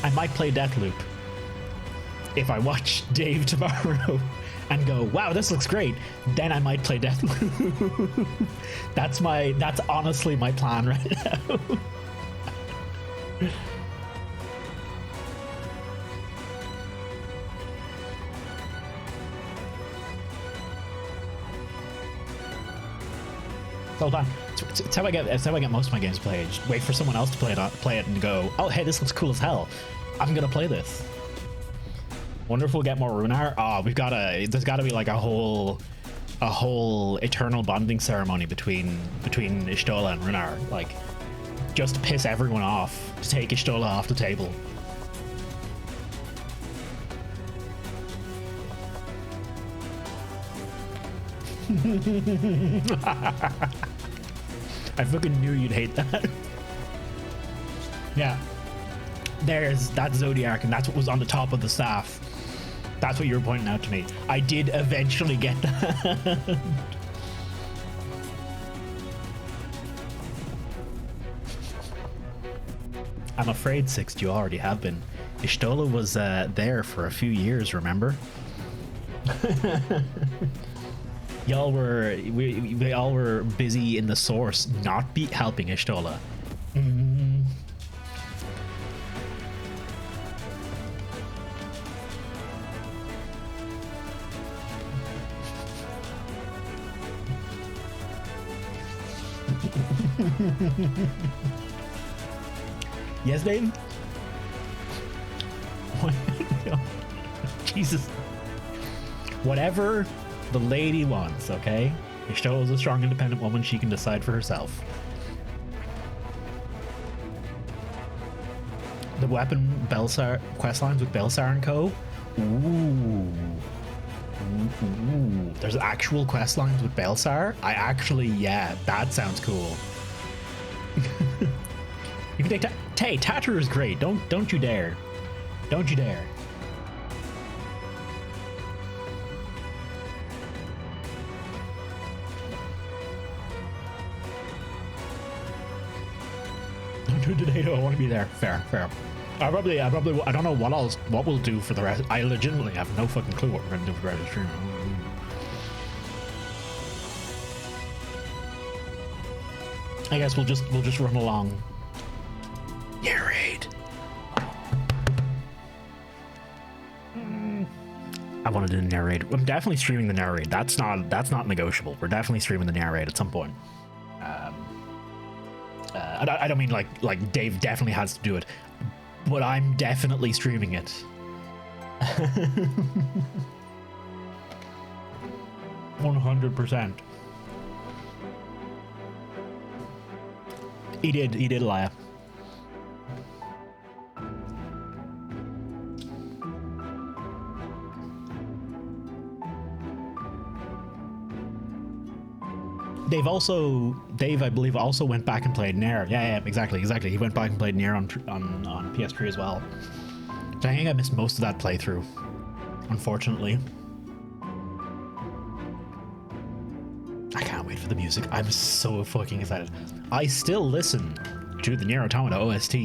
Speaker 1: I might play Deathloop if I watch Dave tomorrow and go, "Wow, this looks great." Then I might play Deathloop. That's honestly my plan right now. Hold on. It's how I get most of my games played. Just wait for someone else to play it and go, oh hey, this looks cool as hell. I'm gonna play this. Wonder if we'll get more Runar. Oh, there's gotta be like a whole eternal bonding ceremony between Y'shtola and Runar, like just to piss everyone off, to take Y'shtola off the table. I fucking knew you'd hate that. Yeah. There's that Zodiac, and that's what was on the top of the staff. That's what you were pointing out to me. I did eventually get that. I'm afraid, Sixt, you already have been. Y'shtola was there for a few years, remember? Y'all were, we all were busy in the source, not helping Y'shtola. Yes, Dave? What? Jesus. Whatever the lady wants, okay? Y'shtola is a strong, independent woman. She can decide for herself. The weapon Belsar questlines with Belsar and Co. Ooh. Ooh. There's actual questlines with Belsar? Yeah, that sounds cool. You can take Tay, Tatter is great. Don't you dare. Don't you dare. Today, I want to be there. Fair. I don't know what we'll do for the rest. I legitimately have no fucking clue what we're gonna do for the rest of the stream. I guess we'll just run along. Narrate. I wanted to narrate. I'm definitely streaming the narrate. That's not negotiable. We're definitely streaming the narrate at some point. I don't mean like Dave definitely has to do it, but I'm definitely streaming it. 100%. He did lie. Dave, I believe, also went back and played Nair. Yeah, exactly. He went back and played Nair on PS3 as well. So I think I missed most of that playthrough, unfortunately. I can't wait for the music. I'm so fucking excited. I still listen to the Nier Automata OST.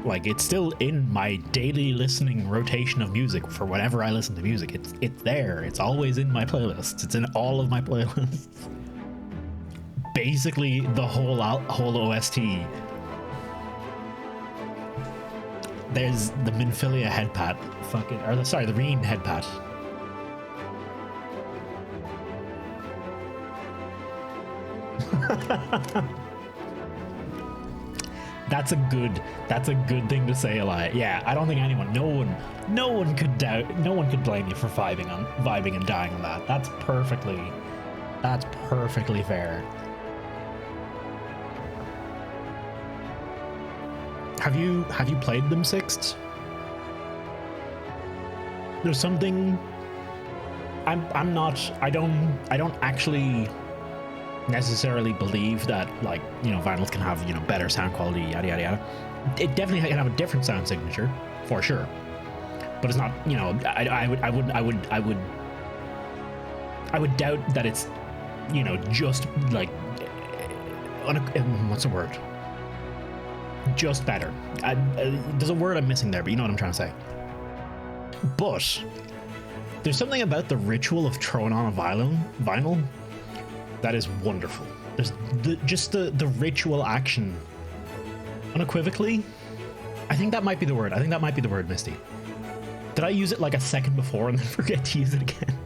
Speaker 1: Like, it's still in my daily listening rotation of music for whenever I listen to music. It's there. It's always in my playlists. It's in all of my playlists. Basically, the whole OST. There's the Minfilia headpat. The Reen headpat. That's a good thing to say, Eli. Yeah, I don't think no one could blame you for vibing and dying on that. That's perfectly fair. Have you played them, Sixth? There's something I don't actually necessarily believe that, like, you know, vinyls can have, you know, better sound quality, yada yada yada. It definitely can have a different sound signature, for sure. But it's not, you know, I would doubt that it's, you know, just like what's the word? Just better. There's a word I'm missing there, but you know what I'm trying to say. But there's something about the ritual of throwing on a vinyl that is wonderful. There's the ritual action. Unequivocally, I think that might be the word. I think that might be the word, Misty. Did I use it like a second before and then forget to use it again?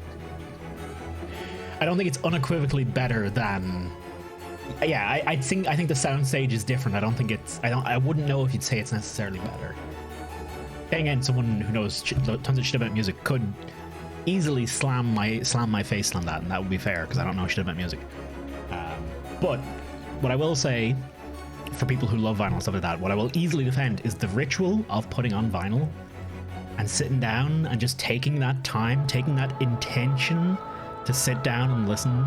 Speaker 1: I don't think it's unequivocally better than. Yeah, I think the soundstage is different. I wouldn't know if you'd say it's necessarily better. Then again, someone who knows tons of shit about music could easily slam my face on that, and that would be fair because I don't know shit about music. But what I will say, for people who love vinyl and stuff like that, what I will easily defend is the ritual of putting on vinyl and sitting down and just taking that time, taking that intention to sit down and listen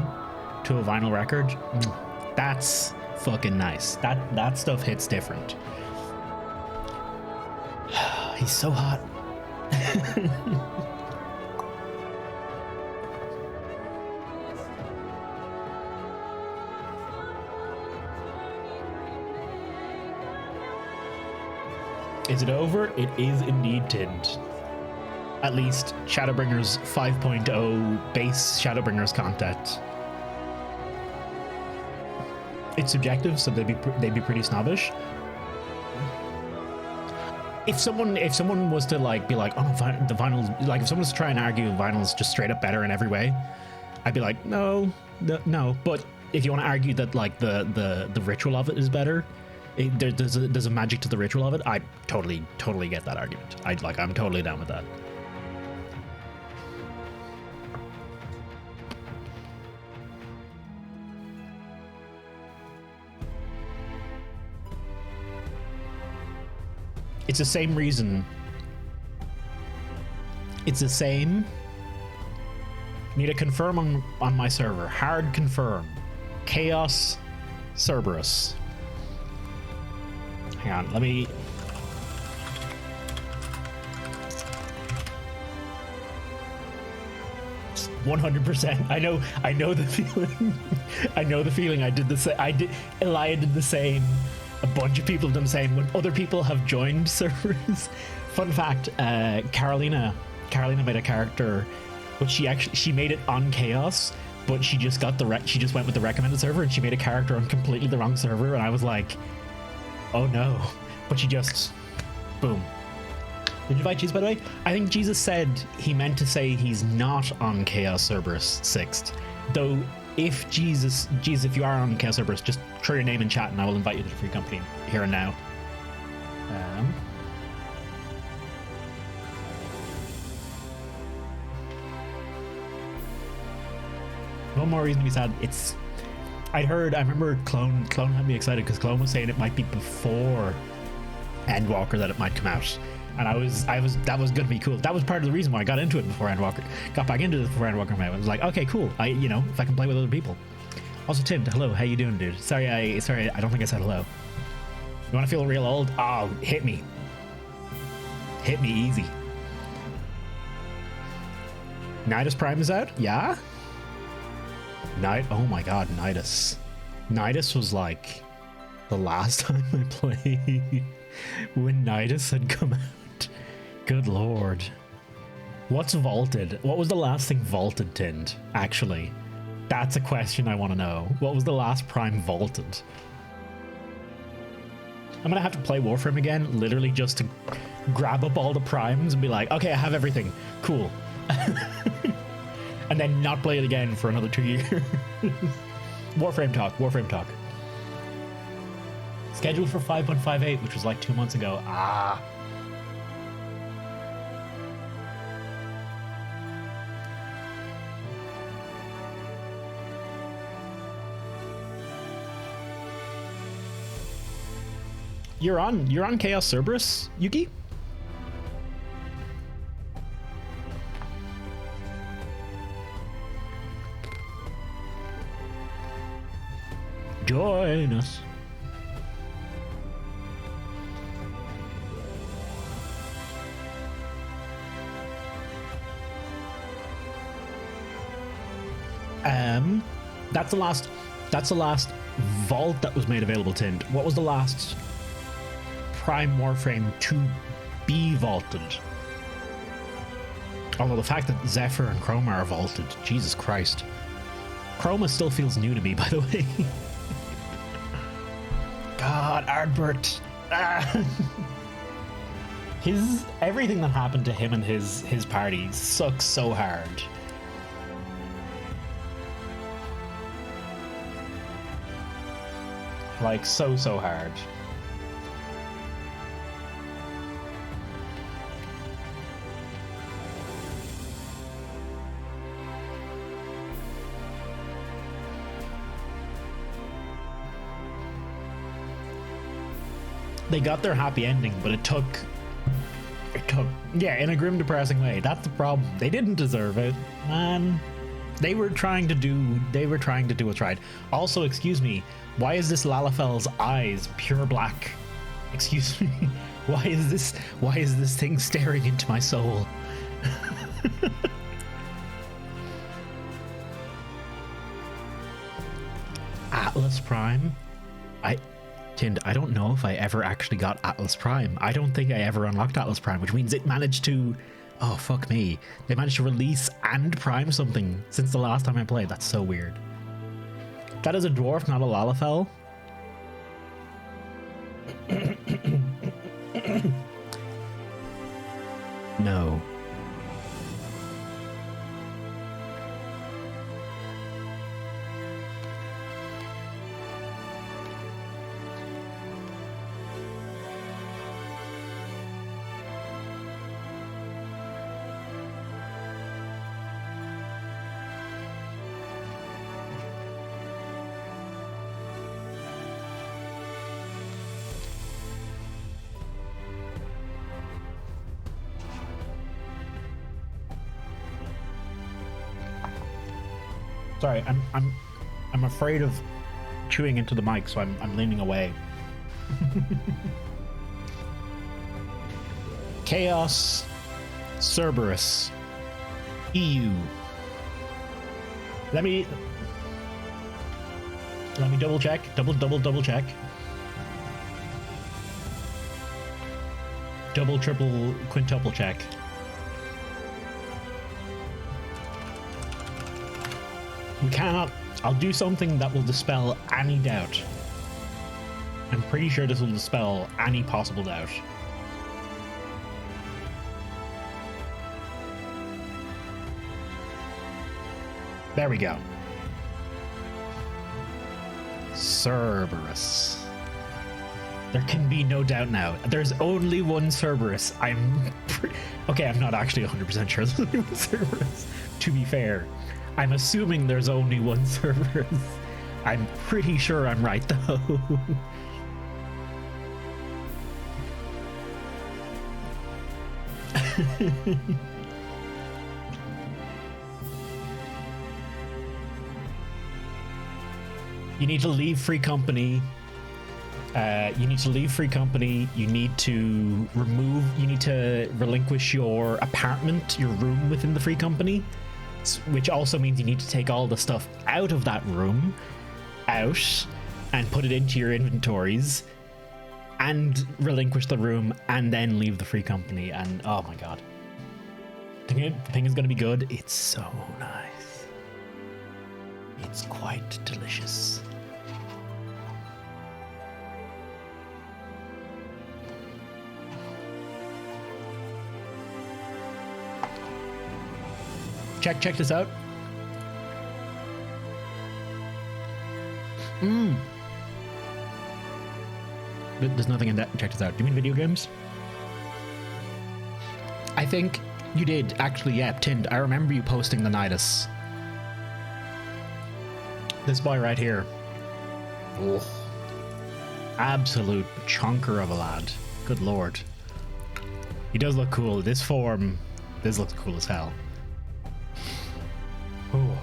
Speaker 1: to a vinyl record. That's fucking nice. That stuff hits different. He's so hot. Is it over? It is indeed tinned. At least ShadowBringers 5.0 base ShadowBringers content. It's subjective, so they'd be pretty snobbish. If someone was to be like, oh no, the vinyl, like if someone was to try and argue vinyl's just straight up better in every way, I'd be like, no. But if you want to argue that like the ritual of it is better, there's a magic to the ritual of it, I totally get that argument. I'm totally down with that. It's the same reason. It's the same. Need to confirm on my server. Hard confirm. Chaos Cerberus. Hang on, let me. "100%. I know the feeling. I know the feeling. I did the same. Elia did the same. A bunch of people have done the same. When other people have joined servers. Fun fact: Carolina made a character, but she made it on Chaos, but she just went with the recommended server, and she made a character on completely the wrong server, and I was like, oh no. But she just boom. Did you invite Jesus, by the way? I think Jesus said he meant to say he's not on Chaos Cerberus 6th, though. If Jesus, if you are on Chaos Cerberus, just throw your name in chat and I will invite you to the free company here and now. One more reason to be sad. I remember Clone had me excited because Clone was saying it might be before Endwalker that it might come out. And that was gonna be cool. That was part of the reason why I got into it before Endwalker. Got back into it before Endwalker came out. I was like, okay, cool. If I can play with other people. Also, Tim, hello, how you doing, dude? Sorry, I don't think I said hello. You wanna feel real old? Oh, hit me. Hit me easy. Nidus Prime is out? Yeah? Oh my god, Nidus. Nidus was like the last time I played when Nidus had come out. Good lord. What's vaulted? What was the last thing vaulted, Tinned? Actually, that's a question I want to know. What was the last prime vaulted? I'm gonna have to play Warframe again, literally just to grab up all the primes and be like, okay, I have everything. Cool. And then not play it again for another 2 years. Warframe talk, Warframe talk. Scheduled for 5.58, which was like 2 months ago. Ah. You're on Chaos Cerberus, Yuki? Join us. That's the last vault that was made available, Tinned. What was the last Prime Warframe to be vaulted? Although the fact that Zephyr and Chroma are vaulted, Jesus Christ. Chroma still feels new to me, by the way. God, Ardbert. Ah. Everything that happened to him and his party sucks so hard. Like, so hard. They got their happy ending, but it took, yeah, in a grim, depressing way. That's the problem. They didn't deserve it, man. They were trying to do what's right. Also, excuse me, why is this Lalafel's eyes pure black? Excuse me, why is this thing staring into my soul? Atlas Prime? I don't know if I ever actually got Atlas Prime. I don't think I ever unlocked Atlas Prime, which means it managed to... Oh, fuck me. They managed to release and prime something since the last time I played. That's so weird. That is a dwarf, not a Lalafell. No. Sorry, I'm afraid of chewing into the mic, so I'm leaning away. Chaos Cerberus EU. Let me double check. Double check. Double, triple, quintuple check. We cannot... I'll do something that will dispel any doubt. I'm pretty sure this will dispel any possible doubt. There we go. Cerberus. There can be no doubt now. There's only one Cerberus. Okay, I'm not actually 100% sure there's only one Cerberus, to be fair. I'm assuming there's only one Cerberus. I'm pretty sure I'm right, though. You need to leave Free Company. You need to relinquish your apartment, your room within the Free Company. which also means you need to take all the stuff out of that room, and put it into your inventories, and relinquish the room, and then leave the free company. And oh my god, the thing is going to be good. It's so nice. It's quite delicious. Check this out. There's nothing in that. Check this out. Do you mean video games? I think you did, actually, yeah, Tind. I remember you posting the Nidus. This boy right here. Oh. Absolute chunker of a lad. Good lord. He does look cool. This form, this looks cool as hell. Oh.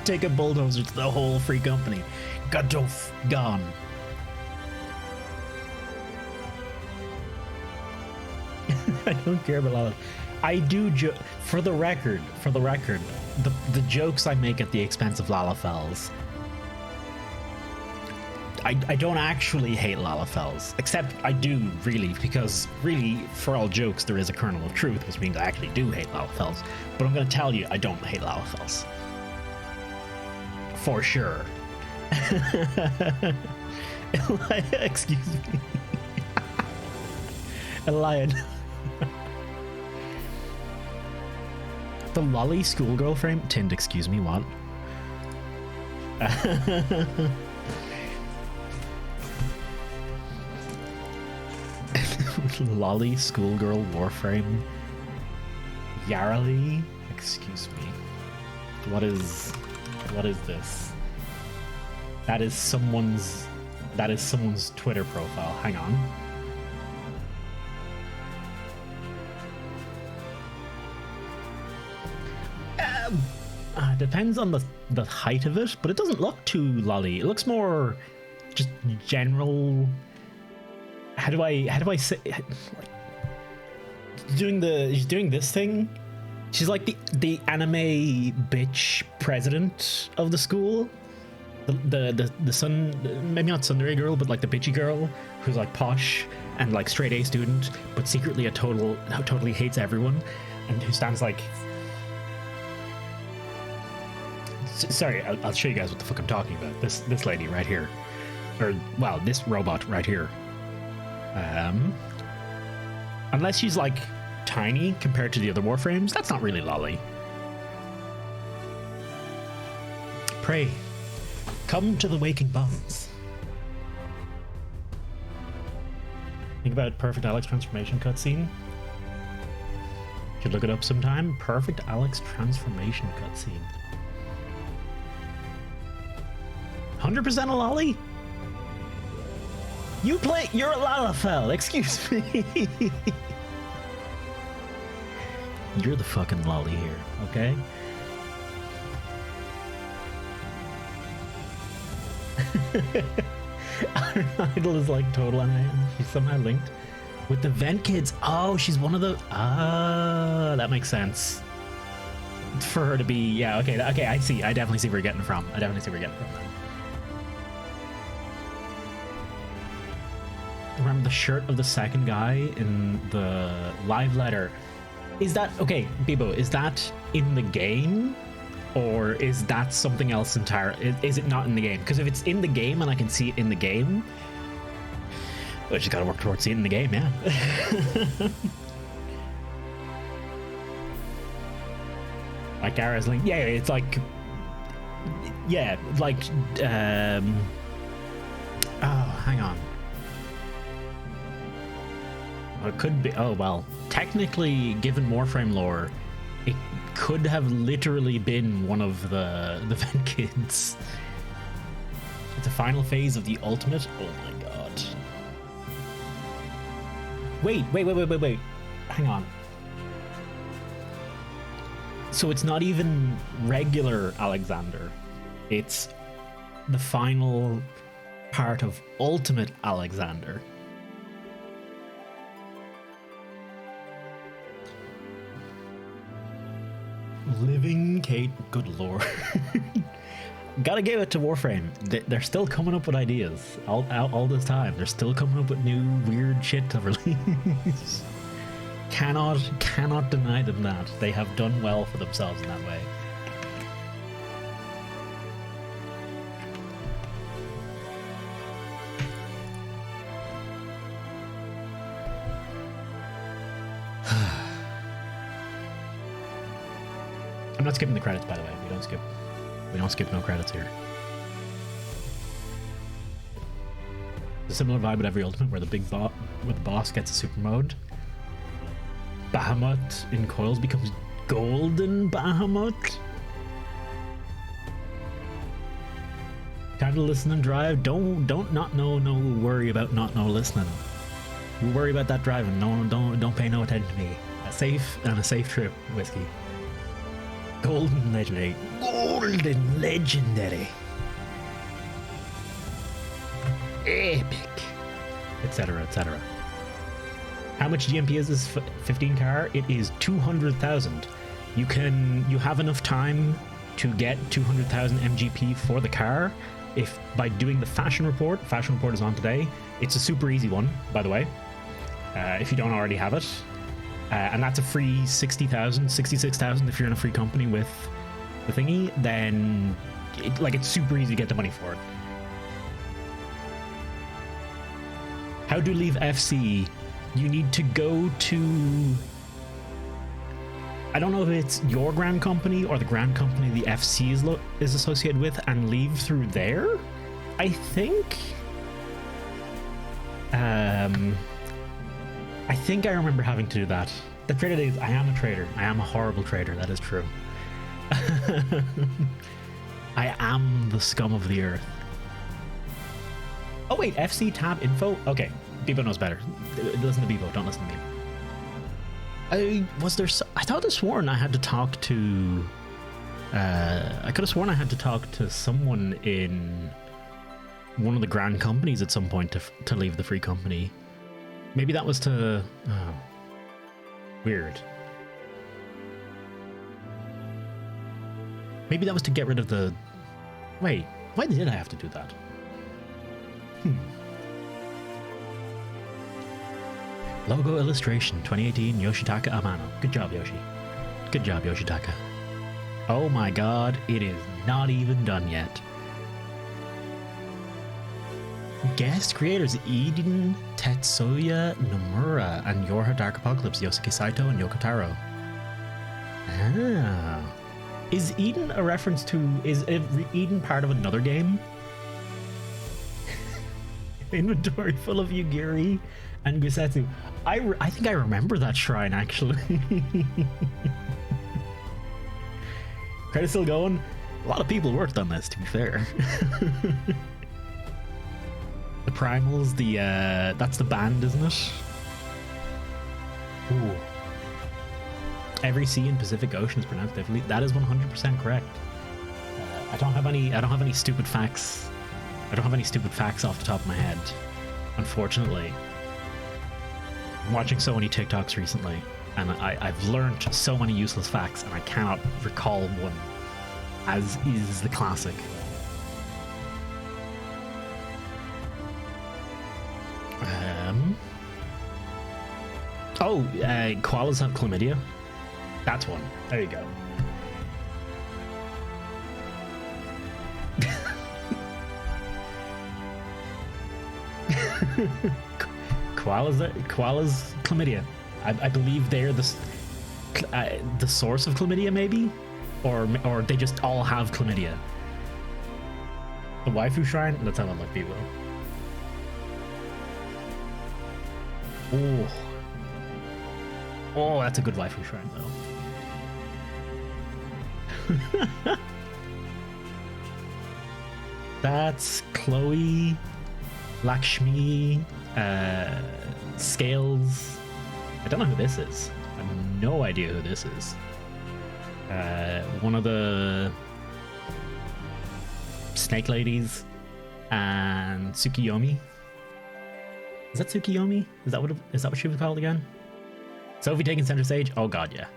Speaker 1: Take a bulldozer to the whole free company. Gadoof, gone. I don't care about all of it. I do for the record, the jokes I make at the expense of Lalafels. I don't actually hate Lalafels, except I do really, because really, for all jokes, there is a kernel of truth, which means I actually do hate Lalafels. But I'm going to tell you, I don't hate Lalafels. For sure. Excuse me. A lion. The lolly schoolgirl frame? Tind, excuse me, what? Lolly schoolgirl warframe. Yarrowly? Excuse me. What is this? That is someone's Twitter profile. Hang on. Depends on the height of it, but it doesn't look too lolly. It looks more just general. How do I say? She's doing this thing. She's like the anime bitch president of the school. The sun, maybe not tsundere girl, but like the bitchy girl who's like posh and like straight A student, but secretly totally hates everyone, and who stands like. Sorry, I'll show you guys what the fuck I'm talking about. This lady right here, or well, this robot right here. Unless she's like tiny compared to the other warframes, that's not really lolly. Pray, come to the waking bonds. Think about perfect Alex transformation cutscene. Should look it up sometime. Perfect Alex transformation cutscene. 100% a lolly? You're a Lalafell, excuse me. You're the fucking lolly here, okay? Our idol is like total anime. She's somehow linked with the Vent Kids. Oh, she's one of the. Ah, that makes sense. For her to be, yeah, okay, I see. I definitely see where you're getting from. Remember the shirt of the second guy in the live letter? Is that okay, Bibo? Is that in the game, or is that something else entirely? Is it not in the game? Because if it's in the game and I can see it in the game, we just gotta work towards seeing it in the game, yeah. Like Gara's link, yeah, it's like, yeah, like, oh, hang on. It could be. Oh well, technically, given Warframe lore, it could have literally been one of the Vent Kids. It's a final phase of the ultimate. Oh my god. Wait. Hang on. So it's not even regular Alexander. It's the final part of Ultimate Alexander. Living Kate, good lord. Gotta give it to Warframe. They're still coming up with ideas all this time. They're still coming up with new weird shit to release. Cannot deny them that. They have done well for themselves in that way. I'm not skipping the credits, by the way. We don't skip no credits here. A similar vibe with every Ultimate, where the boss gets a super mode. Bahamut in Coils becomes Golden Bahamut. Time to listen and drive. Don't not know. No worry about not listening. You worry about that driving. No, don't pay no attention to me. A safe trip, Whiskey. Golden Legendary. Golden Legendary. Epic. Etc. etc. How much GMP is this 15 car? It is 200,000. You have enough time to get 200,000 MGP for the car if by doing the fashion report. Fashion report is on today. It's a super easy one, by the way. If you don't already have it. And that's a free 60,000, 66,000 if you're in a free company with the thingy, then it's super easy to get the money for it. How to leave FC? You need to go to, I don't know if it's your grand company or the grand company the FC is associated with, and leave through there, I think. I think I remember having to do that. The trader is, I am a traitor. I am a horrible traitor. That is true. I am the scum of the earth. Oh wait, FC tab info? Okay, Bebo knows better. Listen to Bebo, don't listen to me. I thought I sworn I had to talk to... I could have sworn I had to talk to someone in one of the grand companies at some point to leave the free company. Maybe that was to... Oh. Weird. Maybe that was to get rid of the... Wait, why did I have to do that? Logo illustration, 2018, Yoshitaka Amano. Good job, Yoshi. Good job, Yoshitaka. Oh my god, it is not even done yet. Guest creators Eden Tetsuya Nomura and Yorha Dark Apocalypse, Yosuke Saito and Yoko Taro. Ah. Is Eden a reference to... Is Eden part of another game? Inventory full of Yugiri and Gusetsu. I think I remember that shrine, actually. Credit's still going. A lot of people worked on this, to be fair. The Primals, that's the band, isn't it? Ooh. Every sea in Pacific Ocean is pronounced differently. That is 100% correct. I don't have any stupid facts. I don't have any stupid facts off the top of my head, unfortunately. I'm watching so many TikToks recently, and I've learned so many useless facts, and I cannot recall one, as is the classic. Koalas have chlamydia? That's one. There you go. Koalas chlamydia. I believe they're the source of chlamydia, maybe, or they just all have chlamydia. The waifu shrine. Let's have a look, people. Oh, that's a good waifu shrine, though. That's Chloe, Lakshmi, Scales. I don't know who this is. I have no idea who this is. One of the snake ladies and Tsukiyomi. Is that Tsukiyomi? Is that what she was called again? Sophie taking center stage? Oh god, yeah.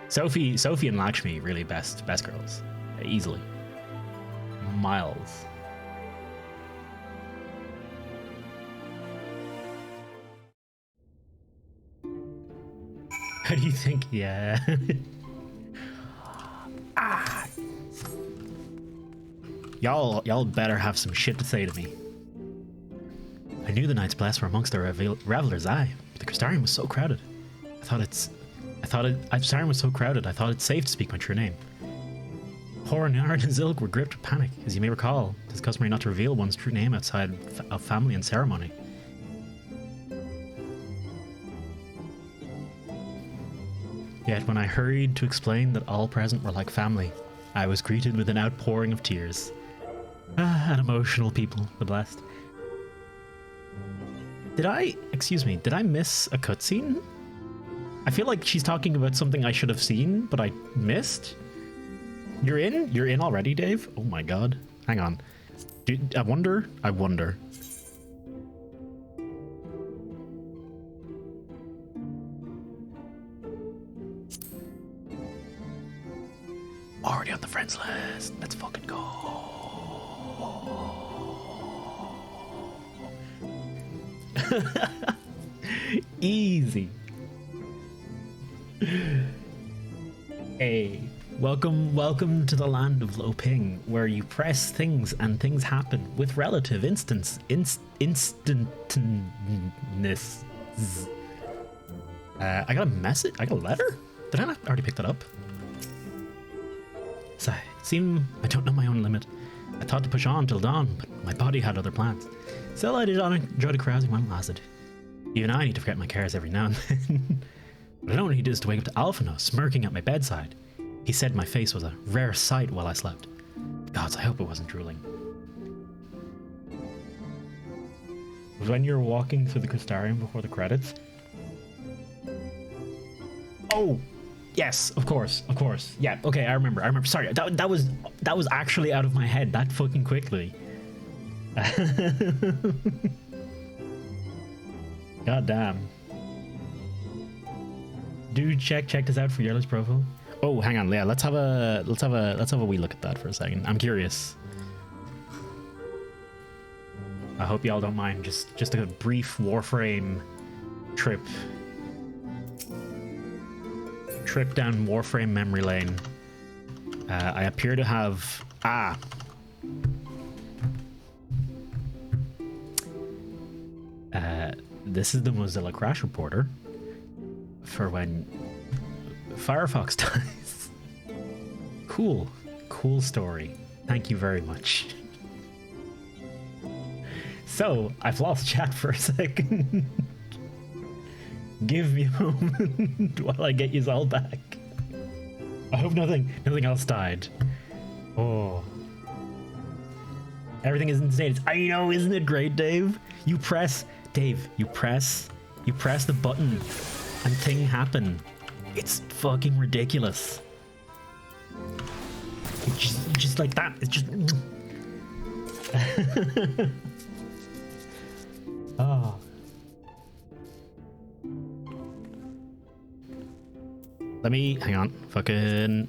Speaker 1: Sophie and Lakshmi really best girls. Easily. Miles. How do you think? Yeah. Y'all better have some shit to say to me. I knew the Knights Blessed were amongst the revelers, aye, but the Crystarium was so crowded. Crystarium was so crowded, I thought it safe to speak my true name. Poor Nard and Zilk were gripped with panic. As you may recall, it is customary not to reveal one's true name outside of family and ceremony. Yet when I hurried to explain that all present were like family, I was greeted with an outpouring of tears. An emotional people, the Blessed. Did I miss a cutscene? I feel like she's talking about something I should have seen, but I missed. You're in? You're in already, Dave? Oh my god. Hang on. I wonder. Already on the friends list. Let's fucking go. Easy. Hey, welcome to the land of Lo Ping, where you press things and things happen with relative instantness. I got a message. I got a letter. Did I not already pick that up? So it seemed I don't know my own limit. I thought to push on till dawn, but my body had other plans. Still, I did not enjoy the carousing while it lasted. Even I need to forget my cares every now and then. What I don't need is to wake up to Alphino smirking at my bedside. He said my face was a rare sight while I slept. Gods, I hope it wasn't drooling. When you're walking through the Crystarium before the credits. Oh, yes, of course. Yeah, okay, I remember. Sorry, that was actually out of my head that fucking quickly. God damn. Dude, check this out for Yerla's profile. Oh, hang on, yeah, let's have a wee look at that for a second. I'm curious. I hope y'all don't mind. Just a brief Warframe trip down Warframe memory lane. I appear to have this is the Mozilla Crash Reporter for when Firefox dies. Cool story. Thank you very much. So, I've lost chat for a second. Give me a moment while I get you all back. I hope nothing else died. Oh. Everything is in status. I know, isn't it great, Dave? You press the button and thing happen. It's fucking ridiculous. Just like that. It's just oh. Let me hang on. Fucking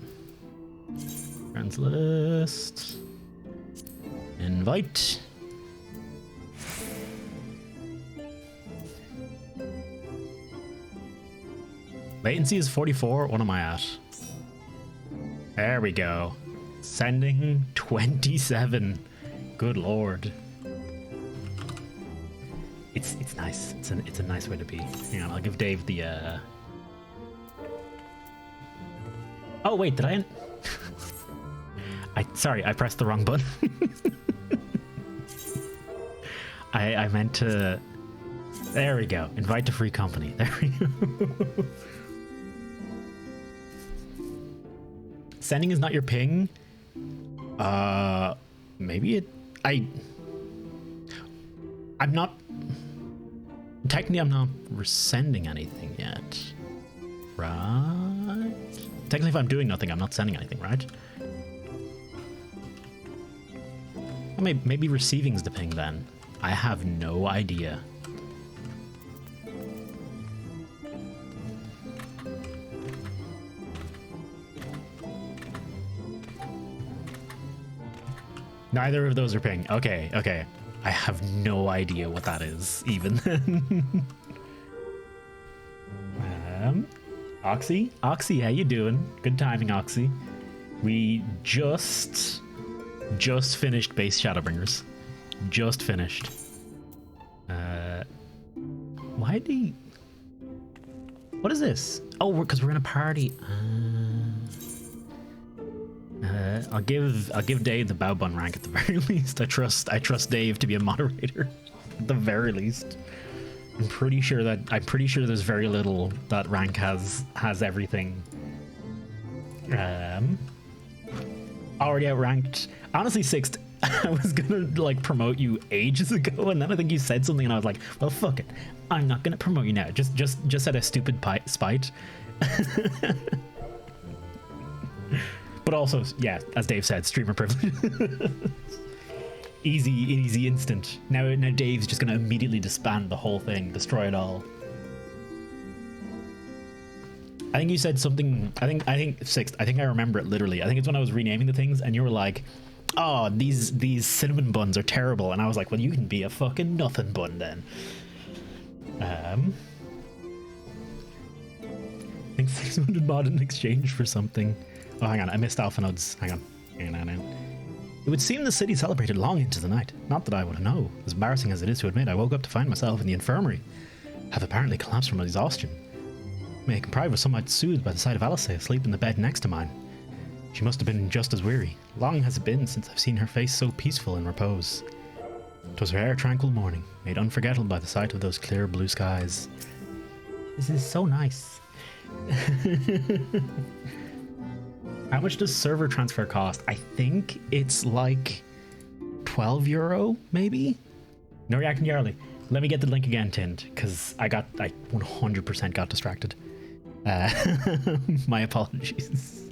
Speaker 1: friends list. Invite. Latency is 44. What am I at? There we go. Sending 27. Good lord. It's nice. It's a nice way to be. Hang on, I'll give Dave the Oh wait, did I? Sorry, I pressed the wrong button. I meant to. There we go. Invite to free company. There we go. Sending is not your ping. Maybe it. I'm not. Technically, I'm not sending anything yet. Right? Technically, if I'm doing nothing, I'm not sending anything, right? Well, maybe receiving's the ping then. I have no idea. Neither of those are ping. Okay, okay. I have no idea what that is, even then. Oxy? Oxy, how you doing? Good timing, Oxy. We just finished base Shadowbringers. Just finished. Why do you... What is this? Oh, because we're in a party. I'll give Dave the bow bun rank at the very least. I trust Dave to be a moderator at the very least. I'm pretty sure there's very little that rank has everything. Already outranked. Honestly, Sixth, I was gonna like promote you ages ago, and then I think you said something, and I was like, well, fuck it, I'm not gonna promote you now. Just out of stupid spite. But also, yeah, as Dave said, streamer privilege. Easy, instant. Now Dave's just gonna immediately disband the whole thing, destroy it all. I think you said something. I think Sixth. I think I remember it literally. I think it's when I was renaming the things, and you were like, "Oh, these cinnamon buns are terrible," and I was like, "Well, you can be a fucking nothing bun then." I think 600 mod in exchange for something. Oh, hang on, I missed Alpha Nodes. Hang on. It would seem the city celebrated long into the night. Not that I would know. As embarrassing as it is to admit, I woke up to find myself in the infirmary. Have apparently collapsed from exhaustion. May Pride was somewhat soothed by the sight of Alice asleep in the bed next to mine. She must have been just as weary. Long has it been since I've seen her face so peaceful in repose. 'Twas her tranquil morning, made unforgettable by the sight of those clear blue skies. This is so nice. How much does server transfer cost? I think it's like €12, maybe? No reacting Yarly. Let me get the link again, Tind, because I 100% got distracted. My apologies.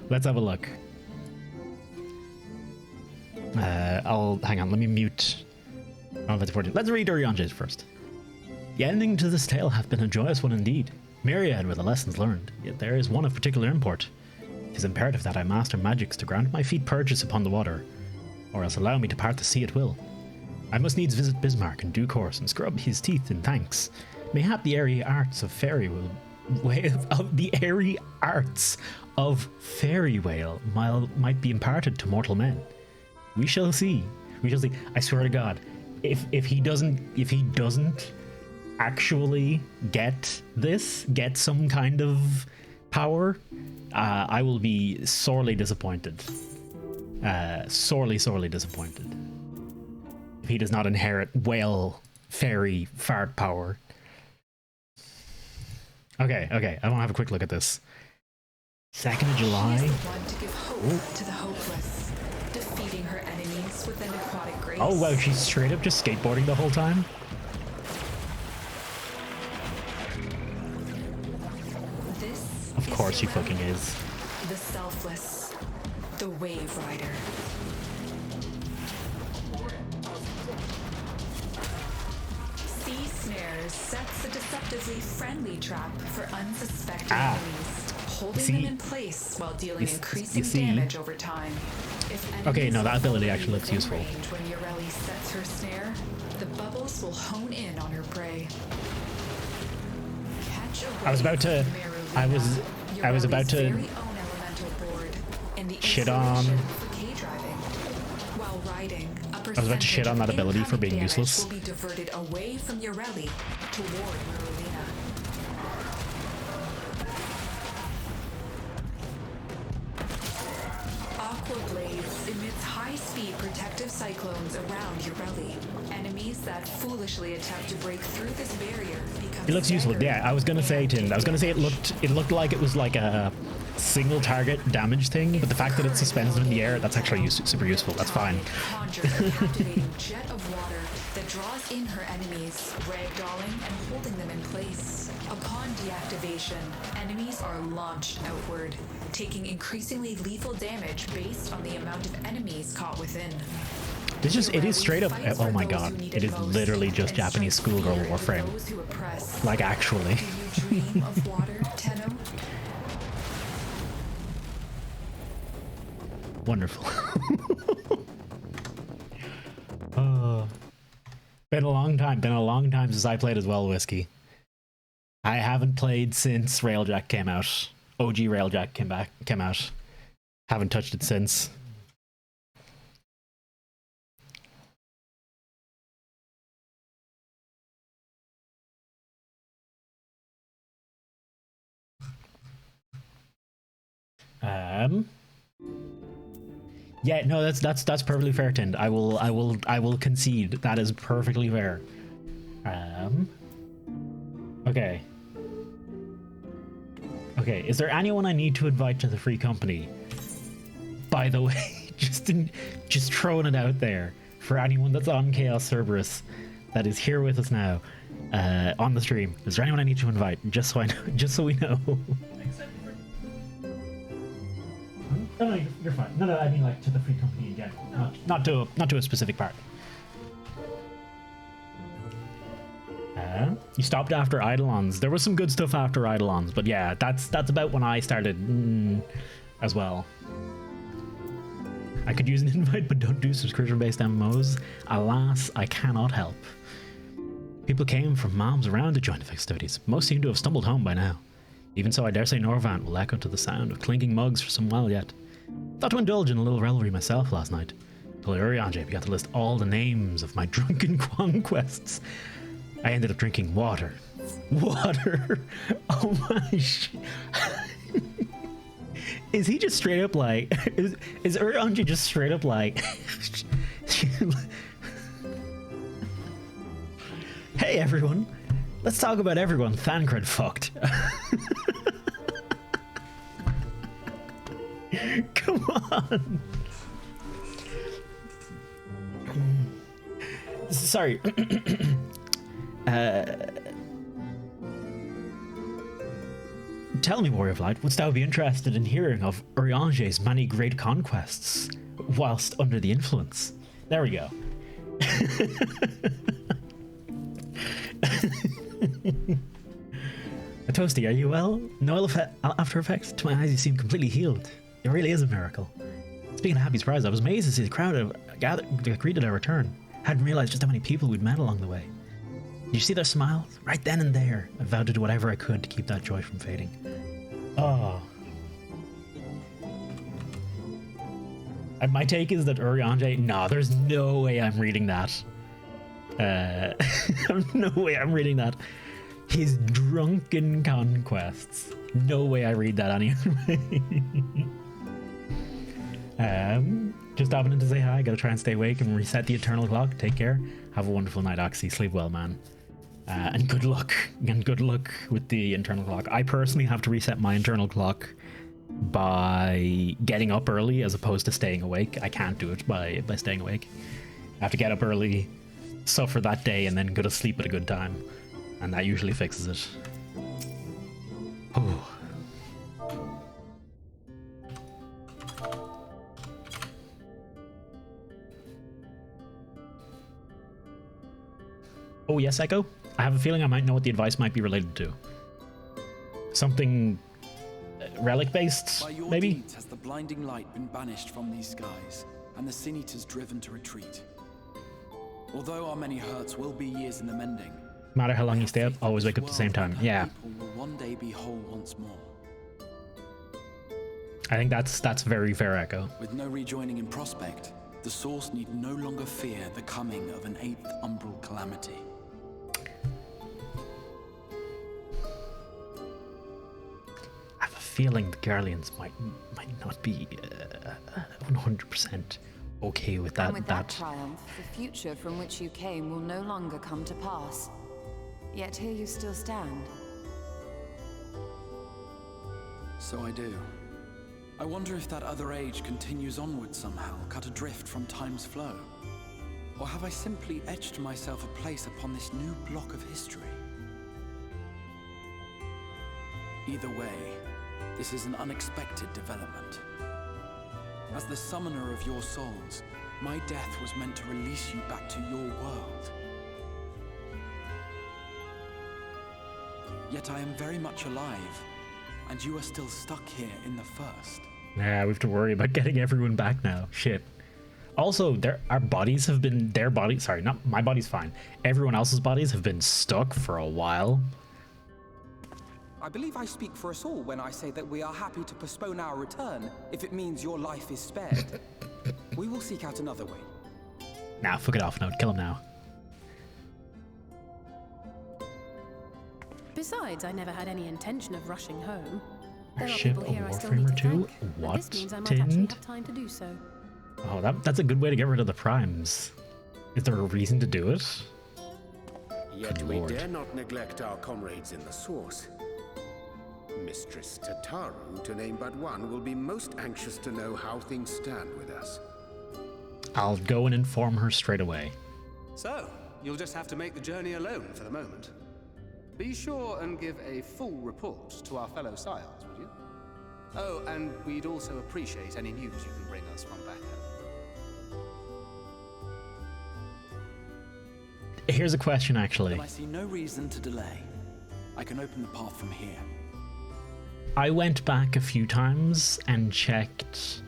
Speaker 1: Let's have a look. Hang on, let me mute. Let's read Orionjes first. The ending to this tale hath been a joyous one indeed. Myriad were the lessons learned, yet there is one of particular import. 'Tis imperative that I master magics to grant my feet purchase upon the water, or else allow me to part the sea at will. I must needs visit Bismarck in due course and scrub his teeth in thanks. Mayhap the airy arts of fairy whale might be imparted to mortal men. We shall see. I swear to God, if he doesn't actually get some kind of power, I will be sorely disappointed. Sorely disappointed. If he does not inherit whale fairy fart power. Okay, I want to have a quick look at this. 2nd of July.
Speaker 21: She is the one to give hope to the hopeless, defeating her enemies with an aquatic grace.
Speaker 1: Oh wow, she's straight up just skateboarding the whole time?
Speaker 21: This
Speaker 1: of course she fucking is.
Speaker 21: The selfless, the wave rider. Sea Snares sets a deceptively friendly trap for unsuspecting enemies, holding them in place while dealing increasing damage over time.
Speaker 1: Okay, no, that ability actually looks useful.
Speaker 21: When Yoreli sets her snare, the bubbles will hone in on her prey.
Speaker 1: I was about to shit on that ability for being useless.
Speaker 21: Will be diverted away from Yoreli toward Merlina. Aqua Blades emits high-speed protective cyclones around Yoreli. Enemies that foolishly attempt to break through this barrier become
Speaker 1: It looks useful. Yeah, I was gonna say, Tim. I was gonna say it looked like it was like a single target damage thing, but the fact that it suspends them in the air, that's actually super useful. That's fine.
Speaker 21: Conjures a captivating jet of water that draws in her enemies, ragdolling and holding them in place. Upon deactivation, enemies are launched outward, taking increasingly lethal damage based on the amount of enemies caught within.
Speaker 1: It is straight up, oh my god, it is literally just Japanese schoolgirl Warframe. Like, actually.
Speaker 21: Do you dream of water, Tenno?
Speaker 1: Wonderful. Been a long time since I played as well, Whiskey. I haven't played since Railjack came out. OG Railjack came out. Haven't touched it since. Yeah, no, that's perfectly fair, Tind. I will concede that is perfectly fair. Okay. Okay, is there anyone I need to invite to the free company? By the way, just throwing it out there for anyone that's on Chaos Cerberus that is here with us now on the stream. Is there anyone I need to invite? Just so I know, just so we know. No, you're fine. No, I mean like to the free company again, not to a specific part. You stopped after Eidolons. There was some good stuff after Eidolons, but yeah, that's about when I started as well. I could use an invite, but don't do subscription-based MMOs. Alas, I cannot help. People came from moms around to join the festivities. Most seem to have stumbled home by now. Even so, I dare say Norvant will echo to the sound of clinking mugs for some while yet. Thought to indulge in a little revelry myself last night. Till Urianger began to list all the names of my drunken conquests. I ended up drinking water. Water! Oh my Is he just straight up like... Is Urianger just straight up like... Hey everyone! Let's talk about everyone Thancred fucked. Come on. Sorry. Tell me, Warrior of Light, wouldst thou be interested in hearing of Urianger's many great conquests whilst under the influence? There we go. Toasty, are you well? No after effects? To my eyes, you seem completely healed. It really is a miracle. Speaking of happy surprise, I was amazed to see the crowd that greeted our return. Hadn't realized just how many people we'd met along the way. Did you see their smiles? Right then and there, I vowed to do whatever I could to keep that joy from fading. Oh. And my take is that Urianger... No, there's no way I'm reading that. No way I'm reading that. His drunken conquests. No way I read that anyway. Just hopping in to say hi. Gotta try and stay awake and reset the eternal clock. Take care. Have a wonderful night, Oxy. Sleep well, man. And good luck. And good luck with the internal clock. I personally have to reset my internal clock by getting up early as opposed to staying awake. I can't do it by staying awake. I have to get up early, suffer that day, and then go to sleep at a good time. And that usually fixes it. Oh. Oh yes, Echo? I have a feeling I might know what the advice might be related to. Something relic-based, maybe?
Speaker 2: Deeds has the blinding light been banished from these skies, and the Sin Eaters driven to retreat. Although our many hurts will be years in the mending,
Speaker 1: no matter how long you stay up, always wake up at the same time. Yeah.
Speaker 2: people will one day be whole once more.
Speaker 1: I think that's very fair, Echo.
Speaker 2: With no rejoining in prospect, the Source need no longer fear the coming of an 8th umbral calamity.
Speaker 1: I have a feeling the Guardians might not be 100% okay with that.
Speaker 8: And with that triumph, the future from which you came will no longer come to pass. Yet here you still stand.
Speaker 2: So I do. I wonder if that other age continues onward somehow, cut adrift from time's flow. Or have I simply etched myself a place upon this new block of history? Either way, this is an unexpected development. As the summoner of your souls, my death was meant to release you back to your world. Yet I am very much alive, and you are still stuck here in the first.
Speaker 1: Yeah, we have to worry about getting everyone back now. Shit. Also, our bodies have been, sorry, not my body's fine. Everyone else's bodies have been stuck for a while.
Speaker 9: I believe I speak for us all when I say that we are happy to postpone our return if it means your life is spared. We will seek out another way.
Speaker 1: Nah, fuck it off, no, kill him now.
Speaker 4: Besides, I never had any intention of rushing home.
Speaker 1: Our
Speaker 4: There are
Speaker 1: ship
Speaker 4: people
Speaker 1: a
Speaker 4: here I still need
Speaker 1: Warframer
Speaker 4: to
Speaker 1: 2?
Speaker 4: thank, but
Speaker 1: What?
Speaker 4: this means I might actually
Speaker 1: Didn't?
Speaker 4: have time to do so.
Speaker 1: Oh, that's a good way to get rid of the primes. Is there a reason to do it?
Speaker 22: Yet
Speaker 1: Good
Speaker 22: we
Speaker 1: lord.
Speaker 22: dare not neglect our comrades in the source. Mistress Tataru, to name but one, will be most anxious to know how things stand with us.
Speaker 1: I'll go and inform her straight away.
Speaker 20: So, you'll just have to make the journey alone for the moment. Be sure and give a full report to our fellow scions, would you? Oh, and we'd also appreciate any news you can bring us from back home.
Speaker 1: Here's a question, actually.
Speaker 2: Then I see no reason to delay. I can open the path from here.
Speaker 1: I went back a few times and checked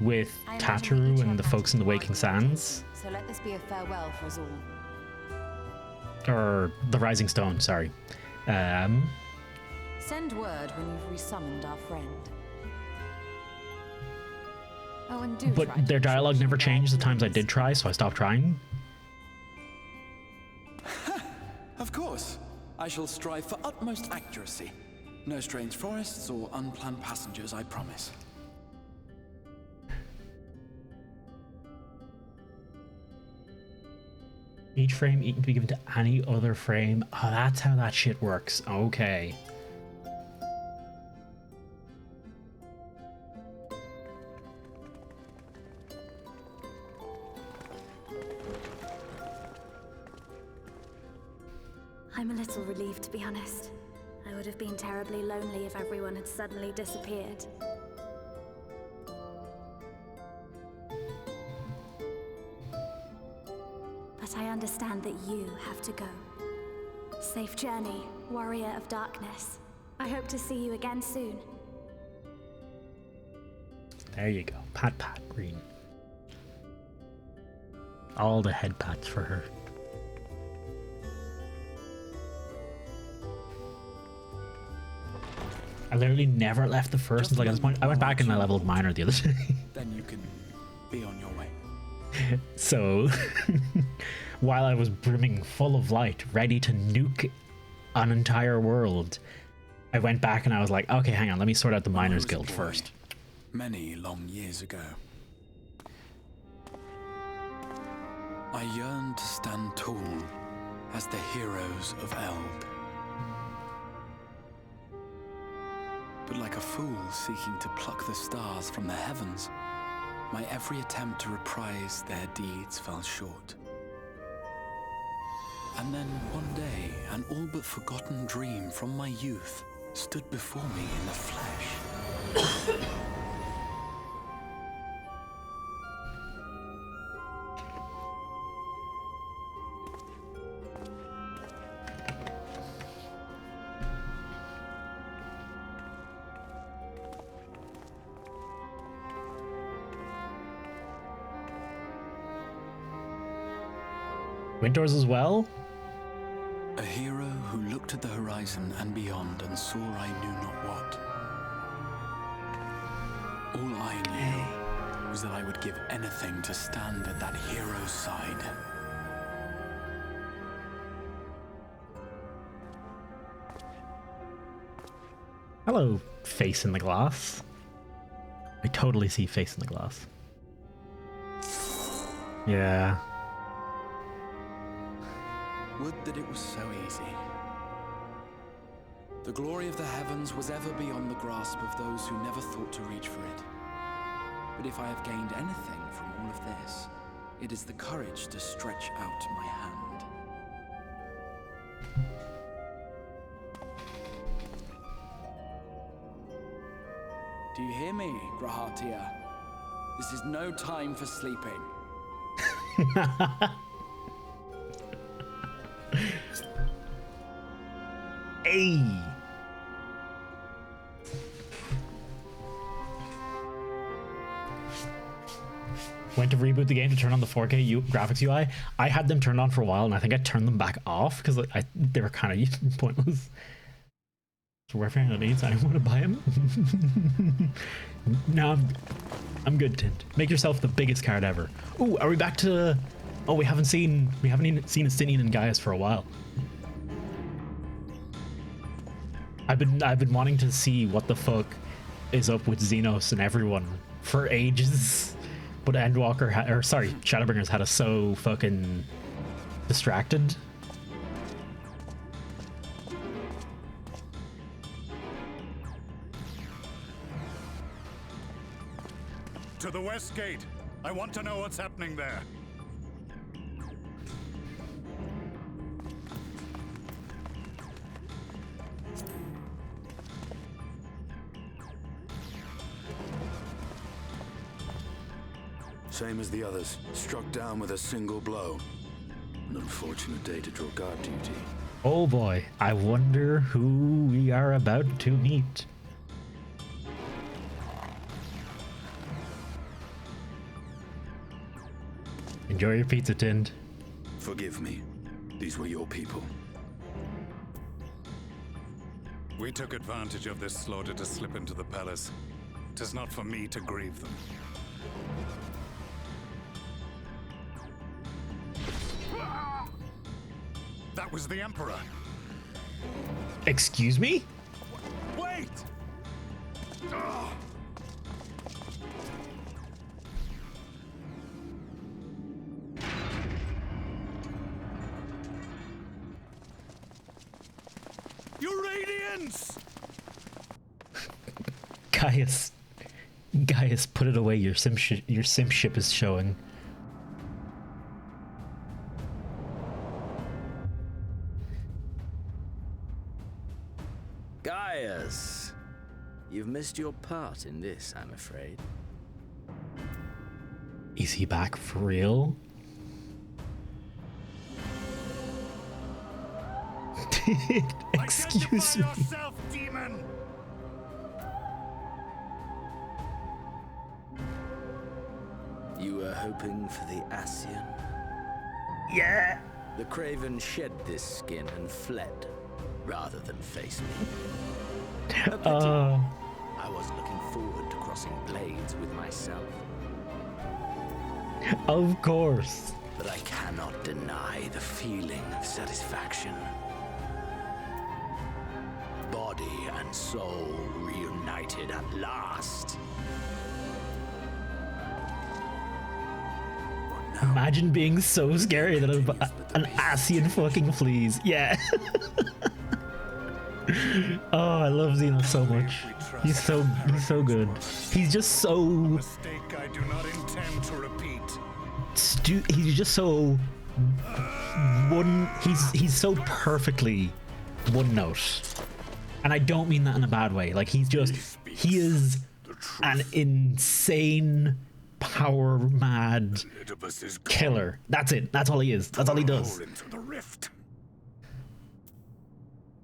Speaker 1: with Tataru and the folks in the Waking Sands.
Speaker 8: So let this be a farewell for us all.
Speaker 1: Or the Rising Stone, sorry.
Speaker 8: Send word when you've resummoned our friend. Oh, and do try
Speaker 1: But
Speaker 8: to
Speaker 1: their
Speaker 8: ensure
Speaker 1: dialogue
Speaker 8: she
Speaker 1: never
Speaker 8: bears
Speaker 1: changed the
Speaker 8: your
Speaker 1: times I did try, so I stopped trying.
Speaker 2: Of course. I shall strive for utmost accuracy. No strange forests or unplanned passengers, I promise.
Speaker 1: Each frame can be given to any other frame. Oh, that's how that shit works. Okay.
Speaker 17: I'm a little relieved, to be honest. I would have been terribly lonely if everyone had suddenly disappeared. But I understand that you have to go. Safe journey, warrior of darkness. I hope to see you again soon.
Speaker 1: There you go. Pat pat green. All the head pats for her. I literally never left the first until I got this point. I went back and I leveled minor the other day.
Speaker 2: Then you can be on your way.
Speaker 1: So, while I was brimming full of light, ready to nuke an entire world, I went back and I was like, okay, hang on, let me sort out the Miners Guild first.
Speaker 2: Many long years ago. I yearned to stand tall as the heroes of Eld. But like a fool seeking to pluck the stars from the heavens, my every attempt to reprise their deeds fell short. And then one day, an all but forgotten dream from my youth stood before me in the flesh.
Speaker 1: Winddoors as well?
Speaker 2: A hero who looked at the horizon and beyond and saw I knew not what. All I knew was that I would give anything to stand at that hero's side.
Speaker 1: Hello, face in the glass. I totally see face in the glass. Yeah.
Speaker 2: Would that it was so easy. The glory of the heavens was ever beyond the grasp of those who never thought to reach for it. But if I have gained anything from all of this, It is the courage to stretch out my hand. Do you hear me, Grahatia? This is no time for sleeping.
Speaker 1: Hey! Went to reboot the game to turn on the 4K graphics UI. I had them turned on for a while, and I think I turned them back off because they were kind of pointless. So Warfare needs. I don't want to buy them. No, I'm good, Tint. Make yourself the biggest card ever. Ooh, are we back to? Oh, we haven't even seen Estinian and Gaius for a while. I've been wanting to see what the fuck is up with Xenos and everyone for ages, but Endwalker Shadowbringers had us so fucking distracted.
Speaker 14: To the west gate. I want to know what's happening there.
Speaker 3: Same as the others, struck down with a single blow. An unfortunate day to draw guard duty.
Speaker 1: Oh boy, I wonder who we are about to meet. Enjoy your pizza, Tind.
Speaker 3: Forgive me. These were your people.
Speaker 14: We took advantage of this slaughter to slip into the palace. 'Tis not for me to grieve them. That was the Emperor.
Speaker 1: Excuse me?
Speaker 14: Wait! Your radiance!
Speaker 1: Gaius, put it away. Your sim ship is showing.
Speaker 10: Gaius, you've missed your part in this, I'm afraid.
Speaker 1: Is he back for real? Excuse me.
Speaker 14: Yourself, demon!
Speaker 10: You were hoping for the Ascian?
Speaker 1: Yeah!
Speaker 10: The Craven shed this skin and fled, rather than face me. A pity. I was looking forward to crossing blades with myself.
Speaker 1: Of course.
Speaker 10: But I cannot deny the feeling of satisfaction. Body and soul reunited at last.
Speaker 1: Imagine being so scary that an Ascian fucking flees. Yeah. Oh, I love Xenos so much. He's so good. He's just so
Speaker 14: Mistake I do not intend to repeat.
Speaker 1: he's just so he's so perfectly one note. And I don't mean that in a bad way. Like he is an insane power mad killer. That's it. That's all he is. That's all he does.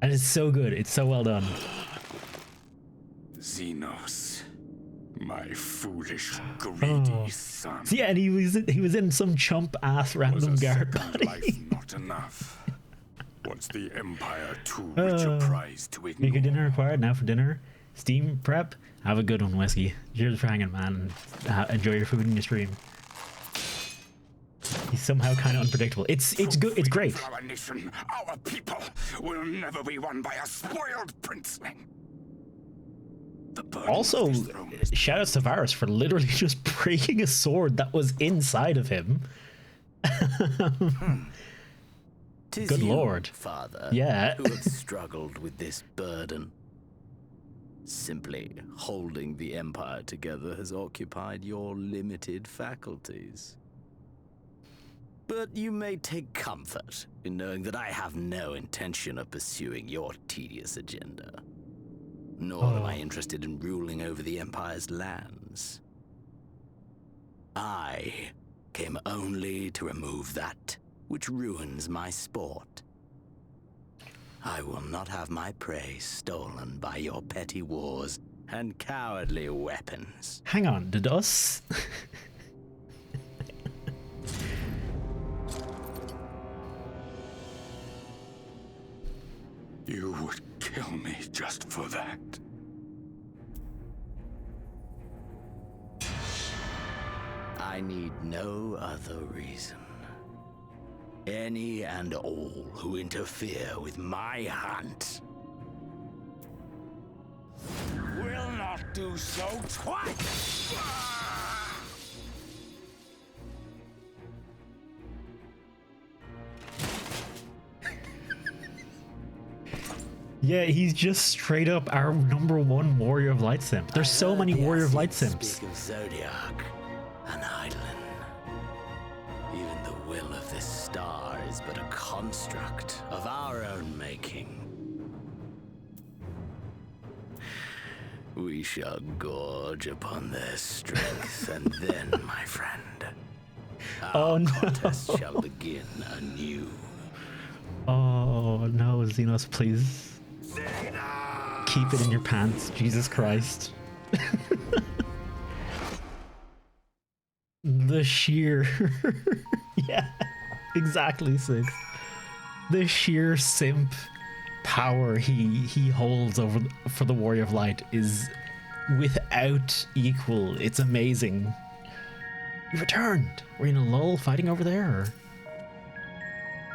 Speaker 1: And it's so good. It's so well done.
Speaker 16: Xenos, my foolish, greedy son.
Speaker 1: So yeah, and he was in some chump ass random guard body.
Speaker 16: Life not enough. Was the Empire too rich a prize to ignore?
Speaker 1: Make your dinner required. Now for dinner. Steam prep. Have a good one, Whiskey. Cheers for hanging, man. And enjoy your food in your stream. He's somehow kind of unpredictable. It's good. It's great.
Speaker 16: Our nation, our people, will never be won by a spoiled princeling.
Speaker 1: Also, shout out to Varus for literally just breaking a sword that was inside of him.
Speaker 10: Tis
Speaker 1: Good
Speaker 10: you,
Speaker 1: lord.
Speaker 10: Father,
Speaker 1: Yeah.
Speaker 10: who have struggled with this burden. Simply holding the Empire together has occupied your limited faculties.
Speaker 5: But you may take comfort in knowing that I have no intention of pursuing your tedious agenda. Nor am I interested in ruling over the Empire's lands. I came only to remove that which ruins my sport. I will not have my prey stolen by your petty wars and cowardly weapons.
Speaker 1: Hang on, did us?
Speaker 16: You would kill me just for that.
Speaker 5: I need no other reason. Any and all who interfere with my hunt will not do so twice!
Speaker 1: Yeah, he's just straight up our #1 Warrior of Light Simp. There's so many Warrior of Light Simps.
Speaker 5: Speak of Zodiac and Eidolon. Even the will of this star is but a construct of our own making. We shall gorge upon their strength, and then, my friend, our contest shall begin anew.
Speaker 1: Oh no, Xenos, please. Keep it in your pants, Jesus Christ. The sheer... yeah, exactly, Six. The sheer simp power he holds over for the Warrior of Light is without equal. It's amazing. You returned. Were you in a lull fighting over there? Or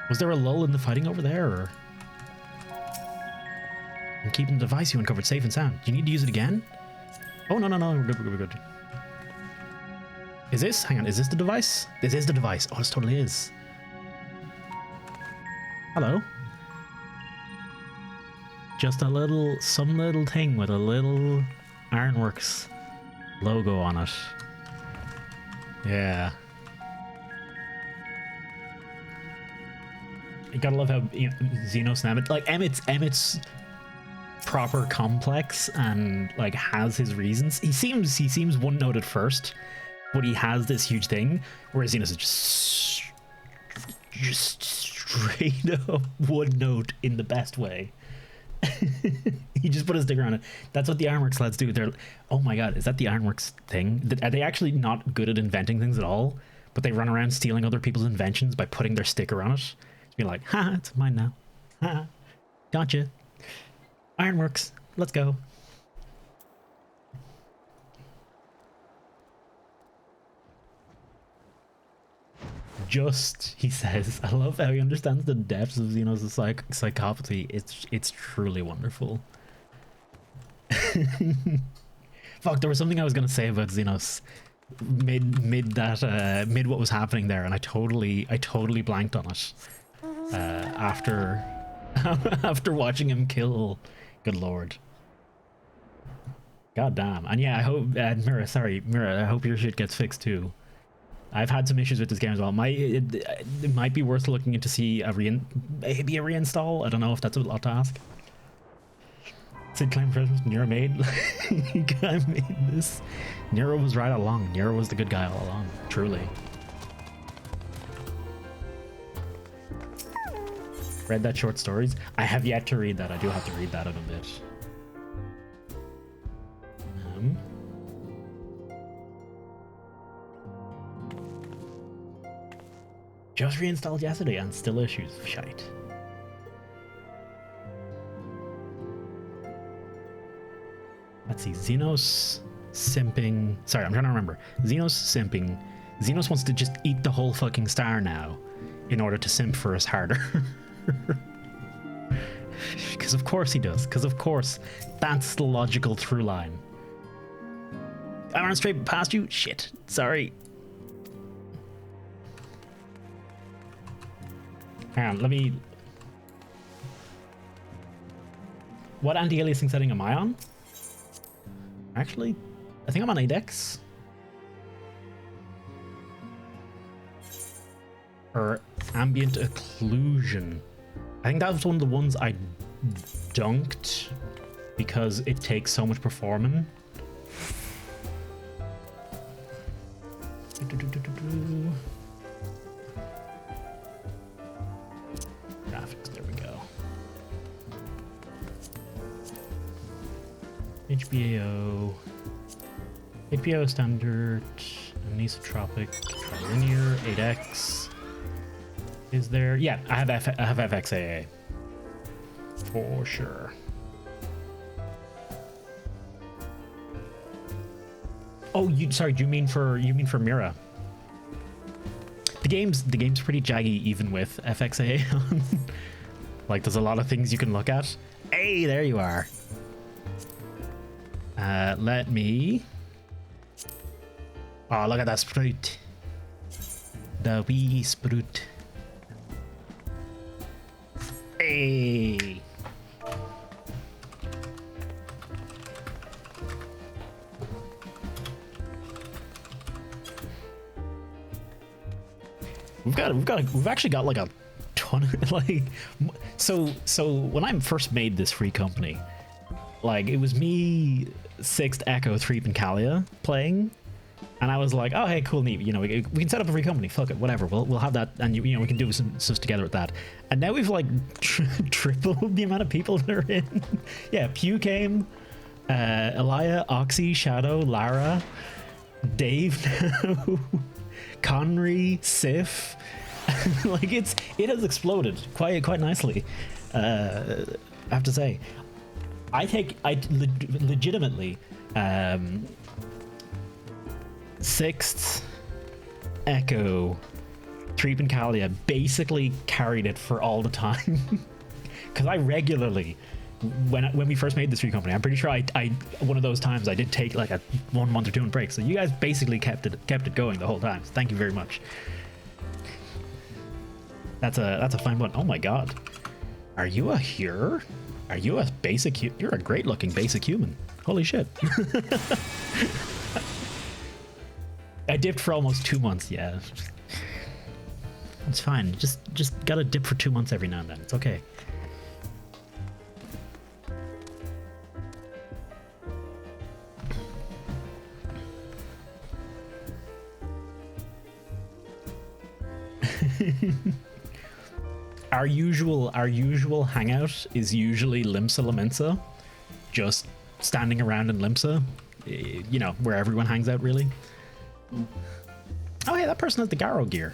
Speaker 1: was there a lull in the fighting over there? Or... I'm keeping the device you uncovered safe and sound. Do you need to use it again? Oh, no, we're good, we're good. Is this? Hang on, is this the device? This is the device. Oh, this totally is. Hello. Just some little thing with a little Ironworks logo on it. Yeah. You gotta love how Xenos and Emmett, like Emmett's proper complex and like has his reasons. He seems one note at first, but he has this huge thing, whereas Xenos is just straight up one note in the best way. He just put a sticker on it. That's what the Ironworks lads do. They're, oh my god, is that the Ironworks thing? Are they actually not good at inventing things at all? But they run around stealing other people's inventions by putting their sticker on it. Be like, ha, it's mine now. Ha, gotcha. Ironworks, let's go. Just, he says, I love how he understands the depths of Xenos' psychopathy. It's truly wonderful. Fuck, there was something I was gonna say about Xenos mid what was happening there, and I totally blanked on it. After watching him kill, good lord, god damn. And yeah, I hope Mira, I hope your shit gets fixed too. I've had some issues with this game as well. It might be worth looking into, see maybe a reinstall. I don't know if that's a lot to ask. Sid claimed Christmas, Nero made I made this. Nero was right all along. Nero was the good guy all along, truly. Read that short stories? I have yet to read that. I do have to read that in a bit. Just reinstalled yesterday and still issues. Shite. Let's see. Xenos simping. Sorry, I'm trying to remember. Xenos simping. Xenos wants to just eat the whole fucking star now in order to simp for us harder. Because of course he does. Because of course that's the logical through line. I ran straight past you? Shit. Sorry. Hang on, let me... What anti-aliasing setting am I on? Actually, I think I'm on ADEX. Or ambient occlusion. I think that was one of the ones I dunked because it takes so much performing. Graphics, there we go. HBO standard, anisotropic, trilinear, 8x. Is there? Yeah, I have FXAA for sure. Oh, sorry, do you mean for Mira? The game's pretty jaggy even with FXAA on. Like, there's a lot of things you can look at. Hey, there you are. Let me. Oh, look at that sprout. The wee sprout. Hey. We've actually got like a ton of like, so when I first made this free company, like it was me, Sixth, Echo, Threep, and Kalia playing, and I was like, oh hey, cool, neat, you know, we can set up a free company, fuck it, whatever, we'll have that, and you know, we can do some stuff together with that. And now we've like tripled the amount of people that are in. Yeah, Pew came, Elia, Oxy, Shadow, Lara, Dave now, Conry, Sif. Like it has exploded quite nicely. I have to say, I legitimately Sixth, Echo, Threep, and Kalia basically carried it for all the time. Because I regularly, when we first made this free company, I'm pretty sure I one of those times I did take like a 1 month or 2 break. So you guys basically kept it going the whole time. So thank you very much. That's a fine one. Oh my god, are you a Hur? Are you a basic? You're a great looking basic human. Holy shit. I dipped for almost 2 months. Yeah, it's fine. Just gotta dip for 2 months every now and then. It's okay. Our usual hangout is usually Limsa Lamensa, just standing around in Limsa, you know, where everyone hangs out really. Oh hey, that person has the Garo gear.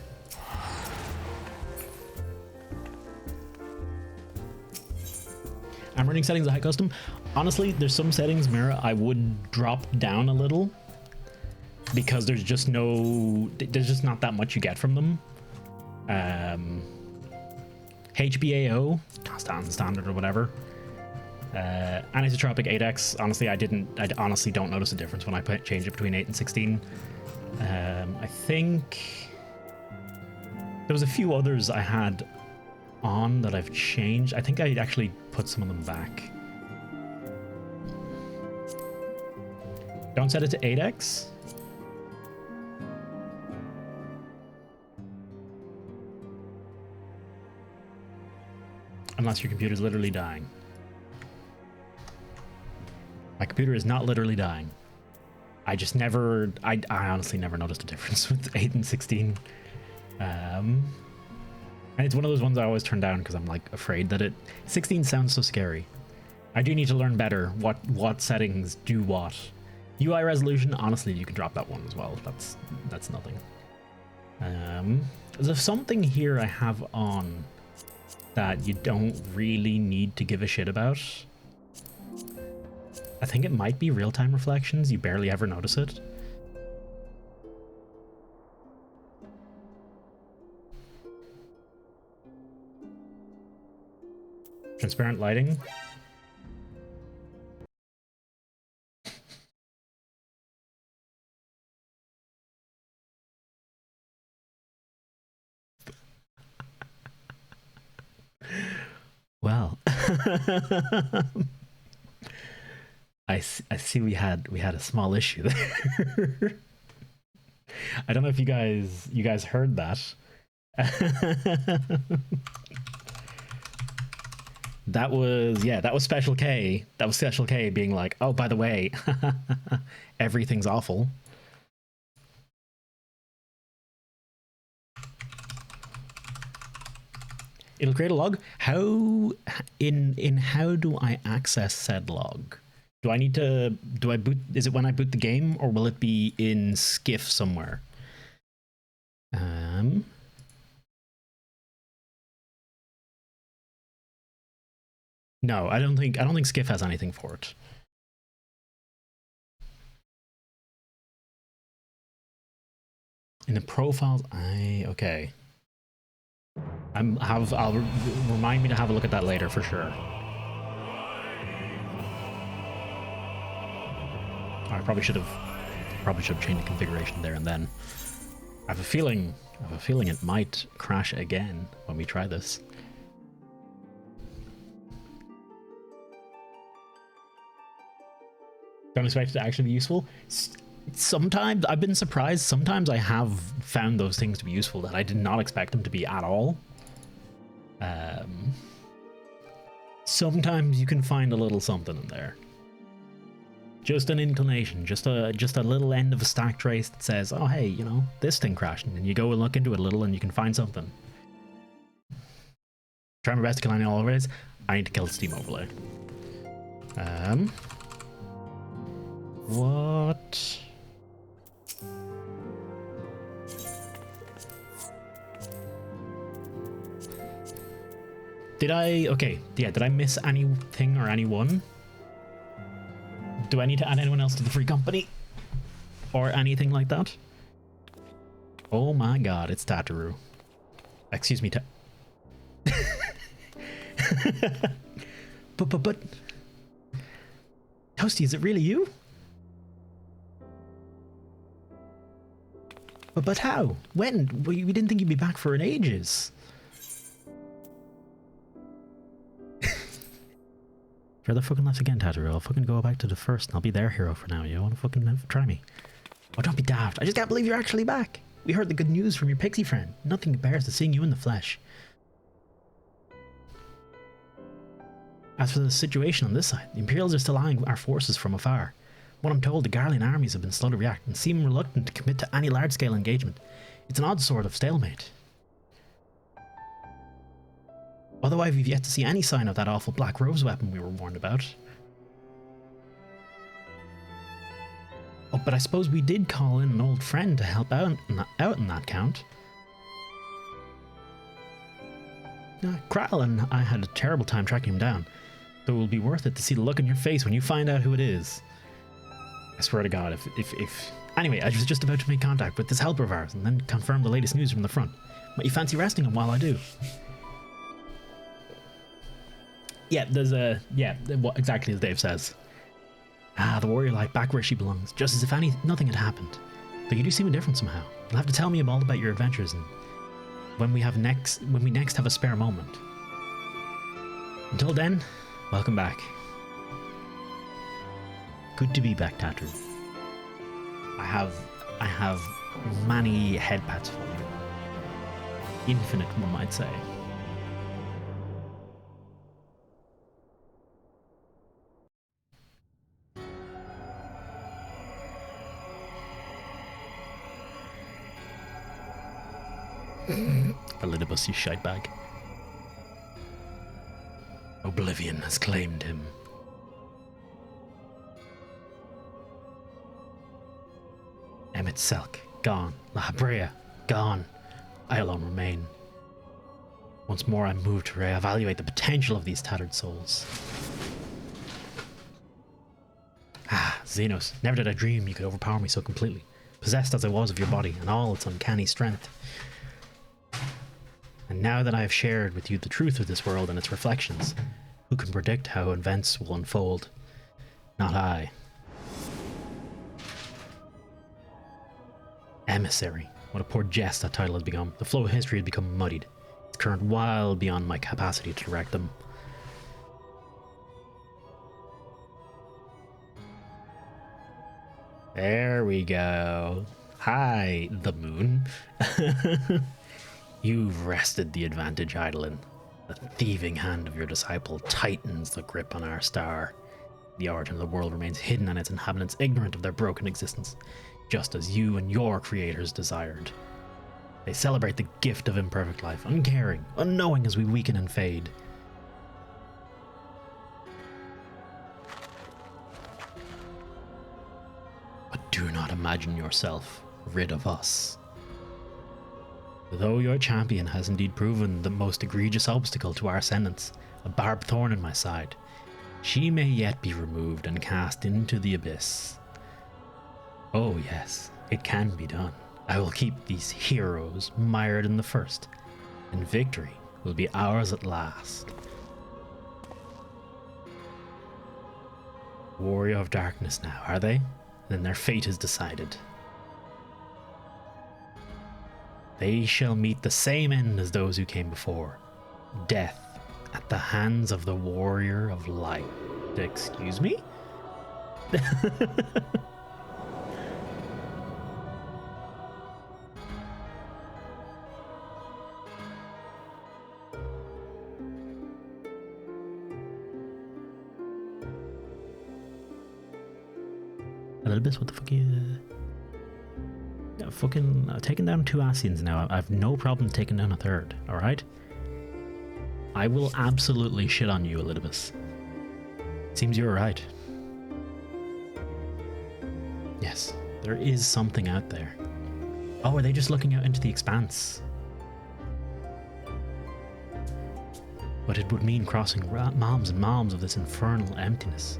Speaker 1: I'm running settings of high custom. Honestly, there's some settings, Mira, I would drop down a little because there's just not that much you get from them. HBAO, standard or whatever. Anisotropic 8x, honestly, I honestly don't notice a difference when I change it between 8 and 16. I think there was a few others I had on that I've changed. I think I actually put some of them back. Don't set it to 8x. Unless your computer's literally dying. My computer is not literally dying. I honestly never noticed a difference with 8 and 16. And it's one of those ones I always turn down because I'm like afraid that 16 sounds so scary. I do need to learn better what settings do what. UI resolution, honestly, you can drop that one as well. That's nothing. There's something here I have on that you don't really need to give a shit about. I think it might be real-time reflections. You barely ever notice it. Transparent lighting. Well, I see we had a small issue there. I don't know if you guys heard that. That was Special K. That was Special K being like, oh, by the way, everything's awful. It'll create a log. How do I access said log? Do I need to boot? Is it when I boot the game, or will it be in Skiff somewhere? No, I don't think Skiff has anything for it. In the profiles, okay. I'll remind me to have a look at that later for sure. I probably should have changed the configuration there and then. I have a feeling it might crash again when we try this. Don't expect it to actually be useful. Sometimes I've been surprised. Sometimes I have found those things to be useful that I did not expect them to be at all. Sometimes you can find a little something in there. Just an inclination, just a little end of a stack trace that says, oh hey, you know, this thing crashed, and you go and look into it a little and you can find something. Try my best to kill any always. I need to kill the Steam overlay. What? Did I miss anything or anyone? Do I need to add anyone else to the free company? Or anything like that? Oh my god, it's Tataru. Excuse me, But... Toasty, is it really you? But how? When? We didn't think you'd be back for ages. You're the fucking left again, Tataru. I'll fucking go back to the first and I'll be their hero for now. You wanna fucking try me? Oh, don't be daft. I just can't believe you're actually back. We heard the good news from your pixie friend. Nothing compares to seeing you in the flesh. As for the situation on this side, the Imperials are still eyeing our forces from afar. What I'm told, the Garlean armies have been slow to react and seem reluctant to commit to any large-scale engagement. It's an odd sort of stalemate. Although I've yet to see any sign of that awful Black Rose weapon we were warned about. Oh, but I suppose we did call in an old friend to help out in that count. Kral and I had a terrible time tracking him down, though it will be worth it to see the look on your face when you find out who it is. I swear to God, if... Anyway, I was just about to make contact with this helper of ours and then confirm the latest news from the front. Might you fancy resting him while I do? Yeah, there's a... Yeah, exactly as Dave says. The warrior light back where she belongs, just as if nothing had happened. Though you do seem different somehow. You'll have to tell me all about your adventures and when we next have a spare moment. Until then, welcome back. Good to be back, Tataru. I have many head pats for you. Infinite, one might say. Elidibus, you shitebag. Oblivion has claimed him. Emmett Selk, gone. La Habrea, gone. I alone remain. Once more I'm moved to re-evaluate the potential of these tattered souls. Xenos, never did I dream you could overpower me so completely, possessed as I was of your body and all its uncanny strength. And now that I have shared with you the truth of this world and its reflections, who can predict how events will unfold? Not I. Emissary. What a poor jest that title has become. The flow of history had become muddied. Its current wild beyond my capacity to direct them. There we go. Hi, the moon. You've wrested the advantage, Eidolon. The thieving hand of your disciple tightens the grip on our star. The origin of the world remains hidden and its inhabitants ignorant of their broken existence, just as you and your creators desired. They celebrate the gift of imperfect life, uncaring, unknowing as we weaken and fade. But do not imagine yourself rid of us. Though your champion has indeed proven the most egregious obstacle to our ascendance, a barbed thorn in my side, she may yet be removed and cast into the abyss. Oh yes, it can be done. I will keep these heroes mired in the first, and victory will be ours at last. Warrior of Darkness now, are they? Then their fate is decided. They shall meet the same end as those who came before. Death at the hands of the Warrior of Light. Excuse me? Elizabeth, what the fuck fucking taking down 2 Asians now. I have no problem taking down a 3rd, alright? I will absolutely shit on you, Elizabeth. Seems you're right. Yes, there is something out there. Oh, are they just looking out into the expanse? But it would mean crossing moms and moms of this infernal emptiness.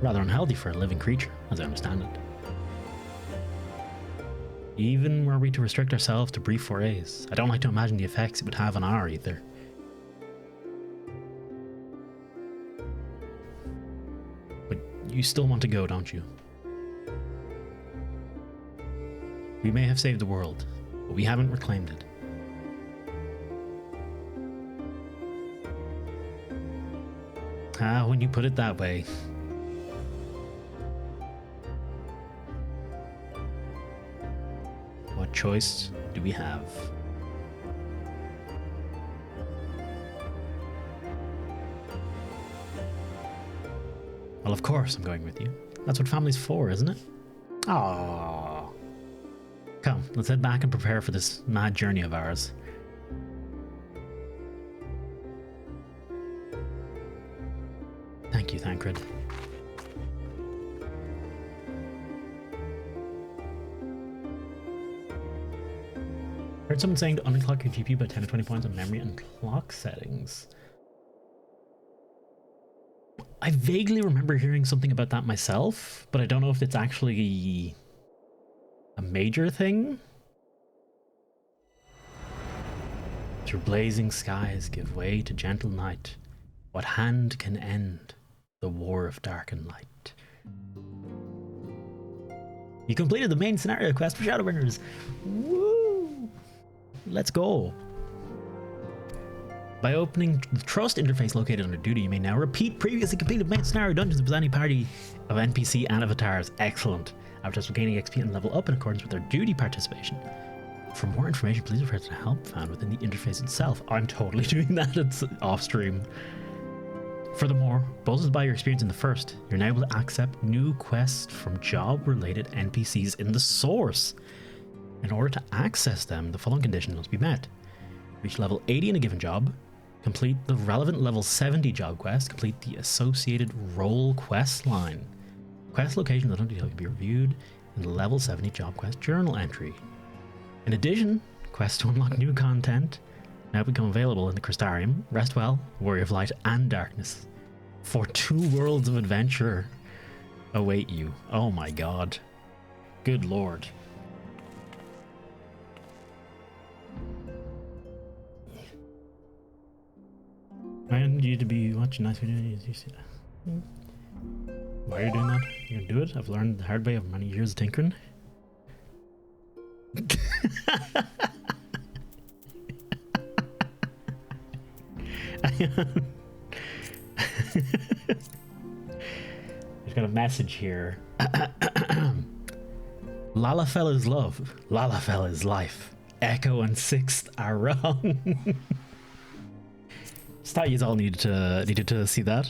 Speaker 1: Rather unhealthy for a living creature, as I understand it. Even were we to restrict ourselves to brief forays, I don't like to imagine the effects it would have on our ether. But you still want to go, don't you? We may have saved the world, but we haven't reclaimed it. Ah, when you put it that way. What choice do we have? Well, of course I'm going with you. That's what family's for, isn't it? Aww. Come, let's head back and prepare for this mad journey of ours. Thank you, Thancred. Heard someone saying to unclock your GPU by 10 to 20 points on memory and clock settings. I vaguely remember hearing something about that myself, but I don't know if it's actually a major thing. Through blazing skies give way to gentle night. What hand can end the war of dark and light? You completed the main scenario quest for ShadowBringers. Woo! Let's go. By opening the trust interface located under duty, you may now repeat previously completed main scenario dungeons with any party of NPC and avatars. Excellent. Avatars will gain EXP and level up in accordance with their duty participation. For more information, please refer to the help found within the interface itself. I'm totally doing that. It's off stream. Furthermore, both by your experience in the first, you're now able to accept new quests from job-related NPCs in the source. In order to access them, the following conditions must be met. Reach level 80 in a given job, complete the relevant level 70 job quest, complete the associated role quest line. Quest locations that don't detail can be reviewed in the level 70 job quest journal entry. In addition, quests to unlock new content now become available in the Crystarium, Restwell, Warrior of Light, and Darkness. For 2 worlds of adventure await you. Oh my god. Good lord. I need you to be watching nice videos. Why are you doing that? You're gonna do it? I've learned the hard way of many years of tinkering. There's got a message here. Lalafell is love. Lalafell is life. Echo and Sixth are wrong. Just thought you all needed to see that.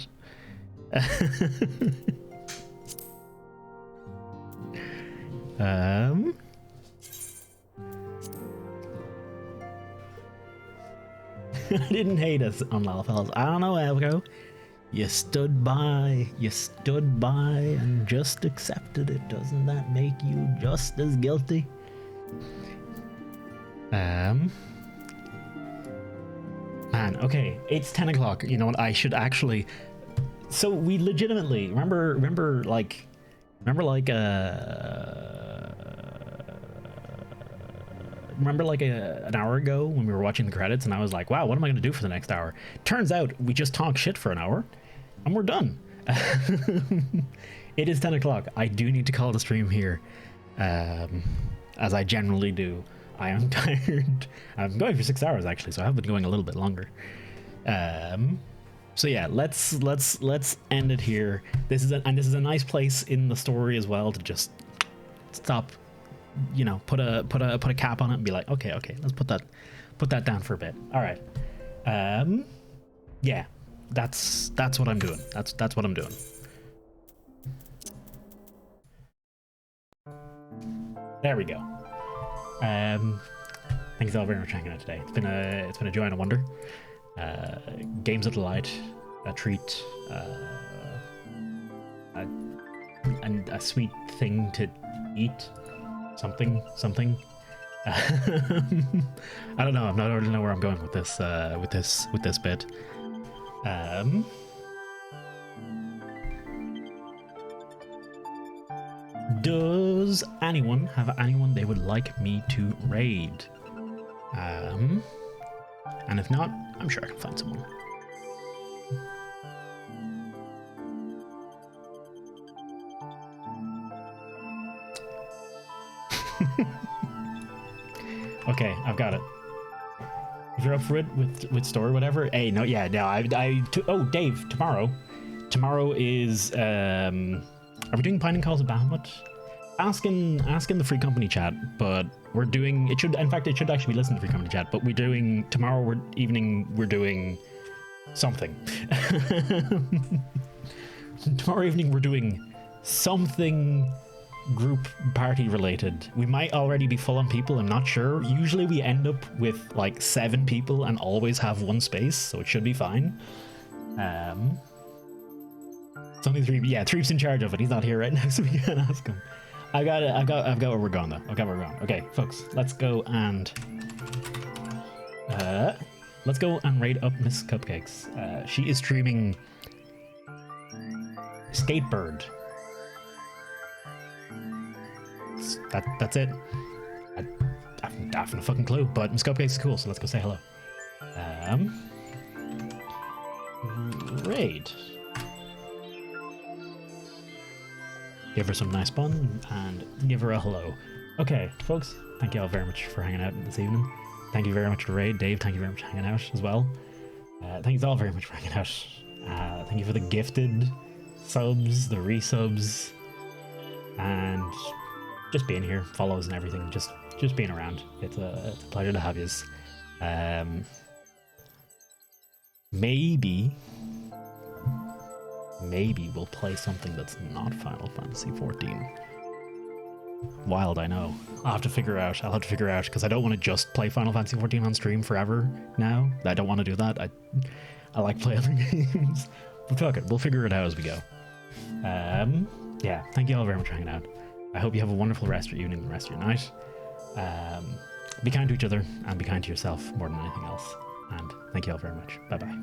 Speaker 1: I didn't hate us on Lalfells. I don't know, Echo. You stood by and just accepted it. Doesn't that make you just as guilty? Man, okay, it's 10 o'clock. You know what? I should actually. So we legitimately remember like an hour ago when we were watching the credits, and I was like, wow, what am I going to do for the next hour? Turns out we just talk shit for an hour, and we're done. It is 10 o'clock. I do need to call the stream here, as I generally do. I am tired. I'm going for 6 hours actually, so I have been going a little bit longer. So yeah, let's end it here. This is a nice place in the story as well to just stop. You know, put a cap on it and be like, okay, let's put that down for a bit. All right. Yeah, that's what I'm doing. That's what I'm doing. There we go. Thanks all very much for hanging out today. It's been a joy and a wonder. Games of delight, a treat, and a sweet thing to eat. Something. I don't know. I don't know where I'm going with this. With this bit. Does anyone have anyone they would like me to raid? And if not, I'm sure I can find someone. Okay, I've got it. If you're up for it with story, whatever. Hey, no, oh, Dave, tomorrow is are we doing Pining Calls of Bahamut? Asking the Free Company chat, but we're doing it should actually be listening to Free Company chat, but we're doing tomorrow evening we're doing something. Tomorrow evening we're doing something group party related. We might already be full on people, I'm not sure. Usually we end up with like 7 people and always have one space, so it should be fine. It's only 3. Yeah, Threep's in charge of it. He's not here right now, so we can't ask him. I've got where we're going though. I've got where we're going. Okay, folks, let's go and raid up Miss Cupcakes. She is streaming Skatebird. That's it. I haven't a fucking clue, but Miss Cupcakes is cool, so let's go say hello. Raid. Give her some nice bun and give her a hello. Okay, folks, thank you all very much for hanging out this evening. Thank you very much for Raid. Dave, thank you very much for hanging out as well. Thank you all very much for hanging out. Thank you for the gifted subs, the resubs, and just being here, follows and everything, just being around. It's a pleasure to have yous. Maybe we'll play something that's not Final Fantasy XIV. Wild, I know. I'll have to figure out, because I don't want to just play Final Fantasy XIV on stream forever now. I don't want to do that. I like playing other games. But fuck it, we'll figure it out as we go. Yeah, thank you all very much for hanging out. I hope you have a wonderful rest of your evening and the rest of your night. Be kind to each other and be kind to yourself more than anything else. And thank you all very much. Bye-bye.